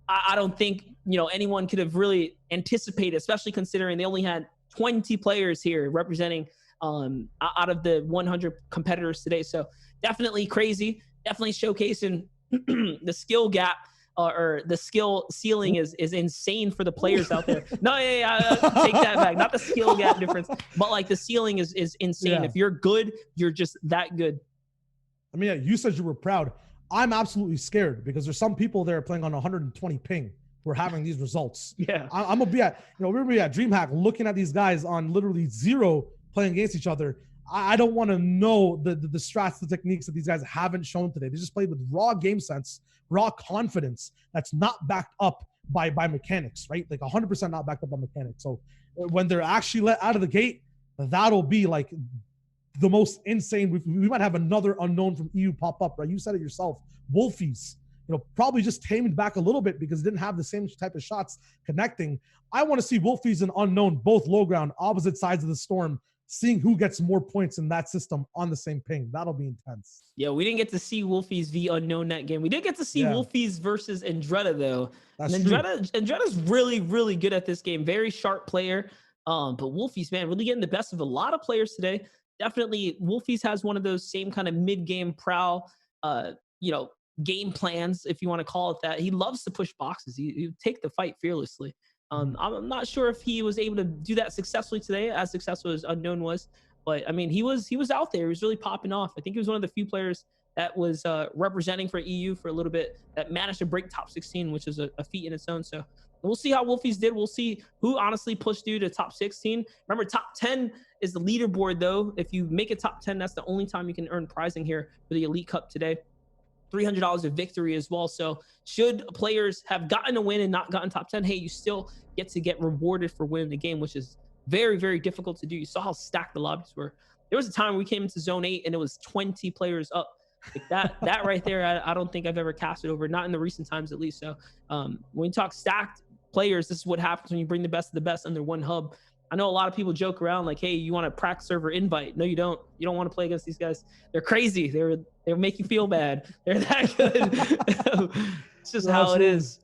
Speaker 1: I don't think anyone could have really anticipated, especially considering they only had 20 players here representing out of the 100 competitors today. So definitely crazy, definitely showcasing the skill gap or the skill ceiling is insane for the players out there. No, take that back. Not the skill gap difference, but like the ceiling is insane.
Speaker 2: Yeah.
Speaker 1: If you're good, you're just that good.
Speaker 2: I mean, yeah, you said you were proud. I'm absolutely scared because there's some people there playing on 120 ping who are having these results.
Speaker 1: Yeah.
Speaker 2: I'm gonna be at, we're gonna be at DreamHack looking at these guys on literally 0 playing against each other. I don't want to know the strats, the techniques that these guys haven't shown today. They just played with raw game sense, raw confidence that's not backed up by mechanics, right? Like 100% not backed up by mechanics. So when they're actually let out of the gate, that'll be like the most insane. We might have another unknown from EU pop up, right? You said it yourself. Wolfies, probably just tamed back a little bit because it didn't have the same type of shots connecting. I want to see Wolfies and unknown, both low ground, opposite sides of the storm, seeing who gets more points in that system on the same ping. That'll be intense.
Speaker 1: Yeah, we didn't get to see Wolfies v Unknown that game. We did get to see Wolfies versus Andretta though.
Speaker 2: That's
Speaker 1: and Andretta's really, really good at this game. Very sharp player. But Wolfies, man, really getting the best of a lot of players today. Definitely, Wolfies has one of those same kind of mid-game prowl, game plans, if you want to call it that. He loves to push boxes. He take the fight fearlessly. I'm not sure if he was able to do that successfully today, as successful as Unknown was. But I mean, he was out there. He was really popping off. I think he was one of the few players that was representing for EU for a little bit that managed to break top 16, which is a feat in its own. So we'll see how Wolfies did. We'll see who honestly pushed you to top 16. Remember, top 10 is the leaderboard, though. If you make it top 10, that's the only time you can earn prizing here for the Elite Cup today. $300 of victory as well. So should players have gotten a win and not gotten top 10, hey, you still get rewarded for winning the game, which is very, very difficult to do. You saw how stacked the lobbies were. There was a time we came into zone 8 and it was 20 players up. Like that right there, I don't think I've ever casted over, not in the recent times at least. So when you talk stacked players, this is what happens when you bring the best of the best under one hub. I know a lot of people joke around like, hey, you want a practice server invite? No, you don't. You don't want to play against these guys. They're crazy. They'll make you feel bad. They're that good. It's just how it is.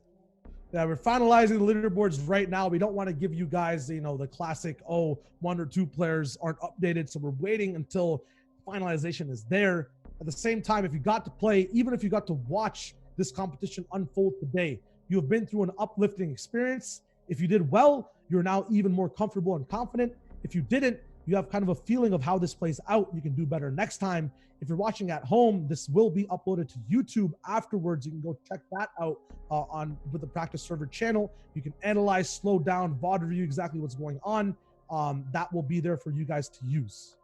Speaker 2: Yeah, we're finalizing the leaderboards right now. We don't want to give you guys, the classic, 1 or 2 players aren't updated. So we're waiting until finalization is there. At the same time, if you got to play, even if you got to watch this competition unfold today, you have been through an uplifting experience. If you did well, you're now even more comfortable and confident. If you didn't, you have kind of a feeling of how this plays out. You can do better next time. If you're watching at home, this will be uploaded to YouTube afterwards. You can go check that out with the Practice Server channel. You can analyze, slow down, VOD review exactly what's going on. That will be there for you guys to use.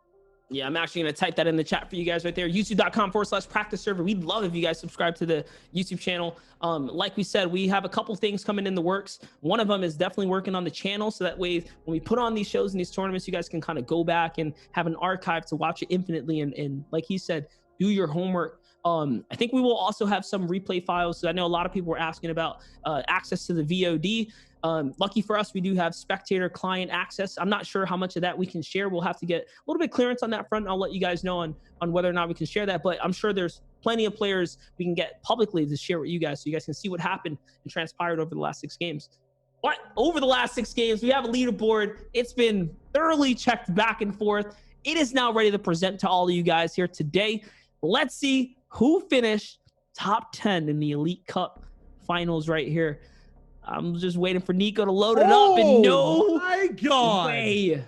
Speaker 1: Yeah, I'm actually going to type that in the chat for you guys right there. YouTube.com/practice server. We'd love if you guys subscribe to the YouTube channel. Like we said, we have a couple things coming in the works. One of them is definitely working on the channel. So that way, when we put on these shows and these tournaments, you guys can kind of go back and have an archive to watch it infinitely. And like he said, do your homework. I think we will also have some replay files. So I know a lot of people were asking about access to the VOD. Lucky for us, we do have spectator client access. I'm not sure how much of that we can share. We'll have to get a little bit clearance on that front. I'll let you guys know on whether or not we can share that, but I'm sure there's plenty of players we can get publicly to share with you guys so you guys can see what happened and transpired over the last 6 games. But over the last 6 games, we have a leaderboard. It's been thoroughly checked back and forth. It is now ready to present to all of you guys here today. Let's see who finished top 10 in the Elite Cup finals right here. I'm just waiting for Nico to load it up, and no
Speaker 2: my God.
Speaker 1: way.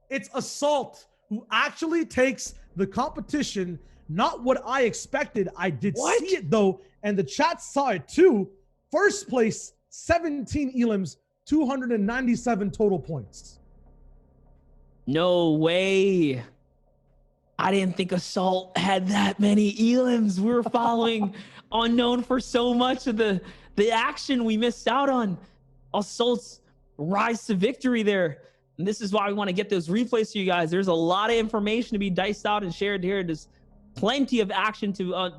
Speaker 2: It's Assault who actually takes the competition. Not what I expected. I did see it though, and the chat saw it too. First place, 17 elims, 297 total points.
Speaker 1: No way. I didn't think Assault had that many elims. We were following Unknown for so much of the action we missed out on. Assault's rise to victory there. And this is why we want to get those replays to you guys. There's a lot of information to be diced out and shared here. There's plenty of action to,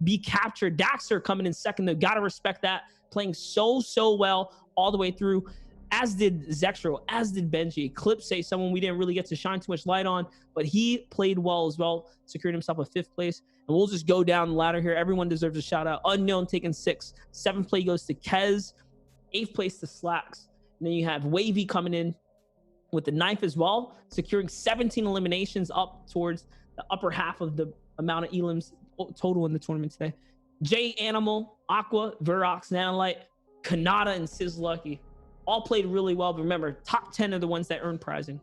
Speaker 1: be captured. Daxter coming in second, though. Got to respect that. Playing so well all the way through. as did Zextro, as did Benji. Eclipse, someone we didn't really get to shine too much light on, but he played well as well, secured himself a 5th place. And we'll just go down the ladder here. Everyone deserves a shout out. Unknown taking 6. 7th place goes to Kez. 8th place to Slacks. And then you have Wavy coming in with the 9th as well, securing 17 eliminations, up towards the upper half of the amount of elims total in the tournament today. J Animal, Aqua, Verox, Nanolite, Kanata, and Sizzlucky all played really well. But remember, top 10 are the ones that earn prizing.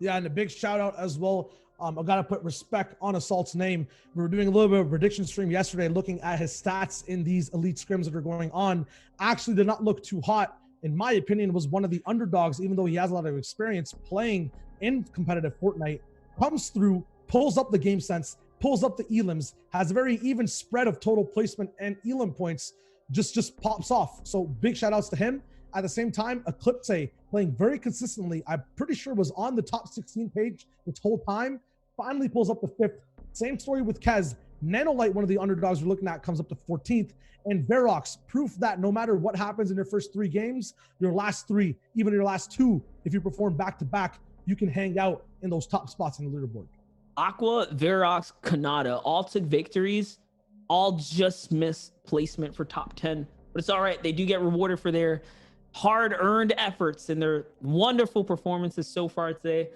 Speaker 2: Yeah, and a big shout out as well. I gotta put respect on Assault's name. We were doing a little bit of a prediction stream yesterday, looking at his stats in these elite scrims that are going on. Actually did not look too hot. In my opinion, was one of the underdogs, even though he has a lot of experience playing in competitive Fortnite. Comes through, pulls up the game sense, pulls up the elims, has a very even spread of total placement and elim points, just pops off. So big shout outs to him. At the same time, Eclipse playing very consistently. I'm pretty sure was on the top 16 page this whole time. Finally pulls up the 5th. Same story with Kez. Nanolite, one of the underdogs we're looking at, comes up to 14th. And Verox, proof that no matter what happens in your first 3 games, your last 3, even your last 2, if you perform back to back, you can hang out in those top spots in the leaderboard.
Speaker 1: Aqua, Verox, Kanata all took victories, all just missed placement for top 10. But it's all right. They do get rewarded for their hard-earned efforts and their wonderful performances so far today.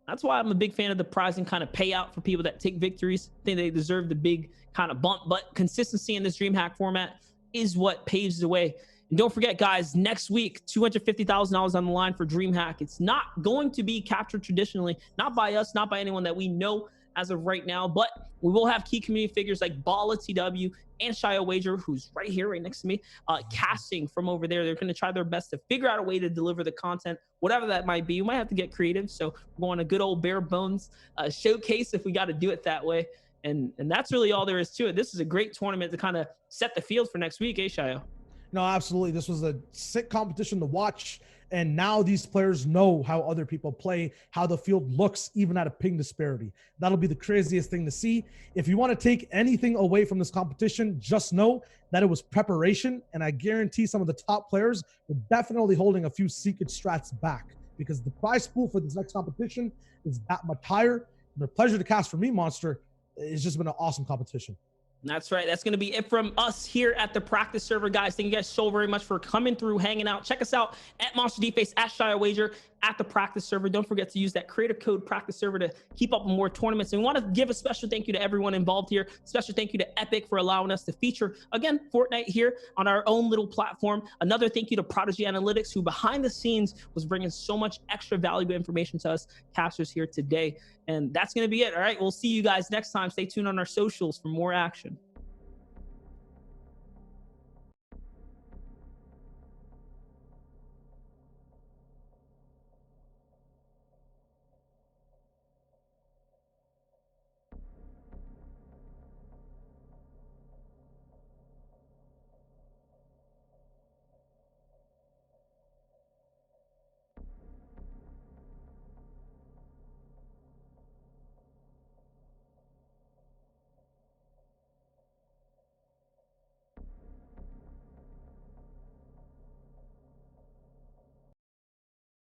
Speaker 1: That's why I'm a big fan of the prizing kind of payout for people that take victories. I think they deserve the big kind of bump, but consistency in this DreamHack format is what paves the way. And don't forget, guys, next week, $250,000 on the line for DreamHack. It's not going to be captured traditionally, not by us, not by anyone that we know as of right now, but we will have key community figures like Bala TW and Shia Wager, who's right here, right next to me, casting from over there. They're going to try their best to figure out a way to deliver the content, whatever that might be. We might have to get creative, so we're going a good old bare bones showcase if we got to do it that way. And that's really all there is to it. This is a great tournament to kind of set the field for next week, Shia?
Speaker 2: No, absolutely. This was a sick competition to watch. And now these players know how other people play, how the field looks, even at a ping disparity. That'll be the craziest thing to see. If you want to take anything away from this competition, just know that it was preparation. And I guarantee some of the top players are definitely holding a few secret strats back, because the prize pool for this next competition is that much higher. And a pleasure to cast for me, Monster. It's just been an awesome competition.
Speaker 1: That's right. That's going to be it from us here at the practice server, guys. Thank you guys so very much for coming through, hanging out. Check us out at Monster Deface, at Shia Wager, at the practice server. Don't forget to use that creator code practice server to keep up with more tournaments. And we want to give a special thank you to everyone involved here. Special thank you to Epic for allowing us to feature, again, Fortnite here on our own little platform. Another thank you to Prodigy Analytics, who behind the scenes was bringing so much extra valuable information to us casters here today. And that's going to be it. All right. We'll see you guys next time. Stay tuned on our socials for more action.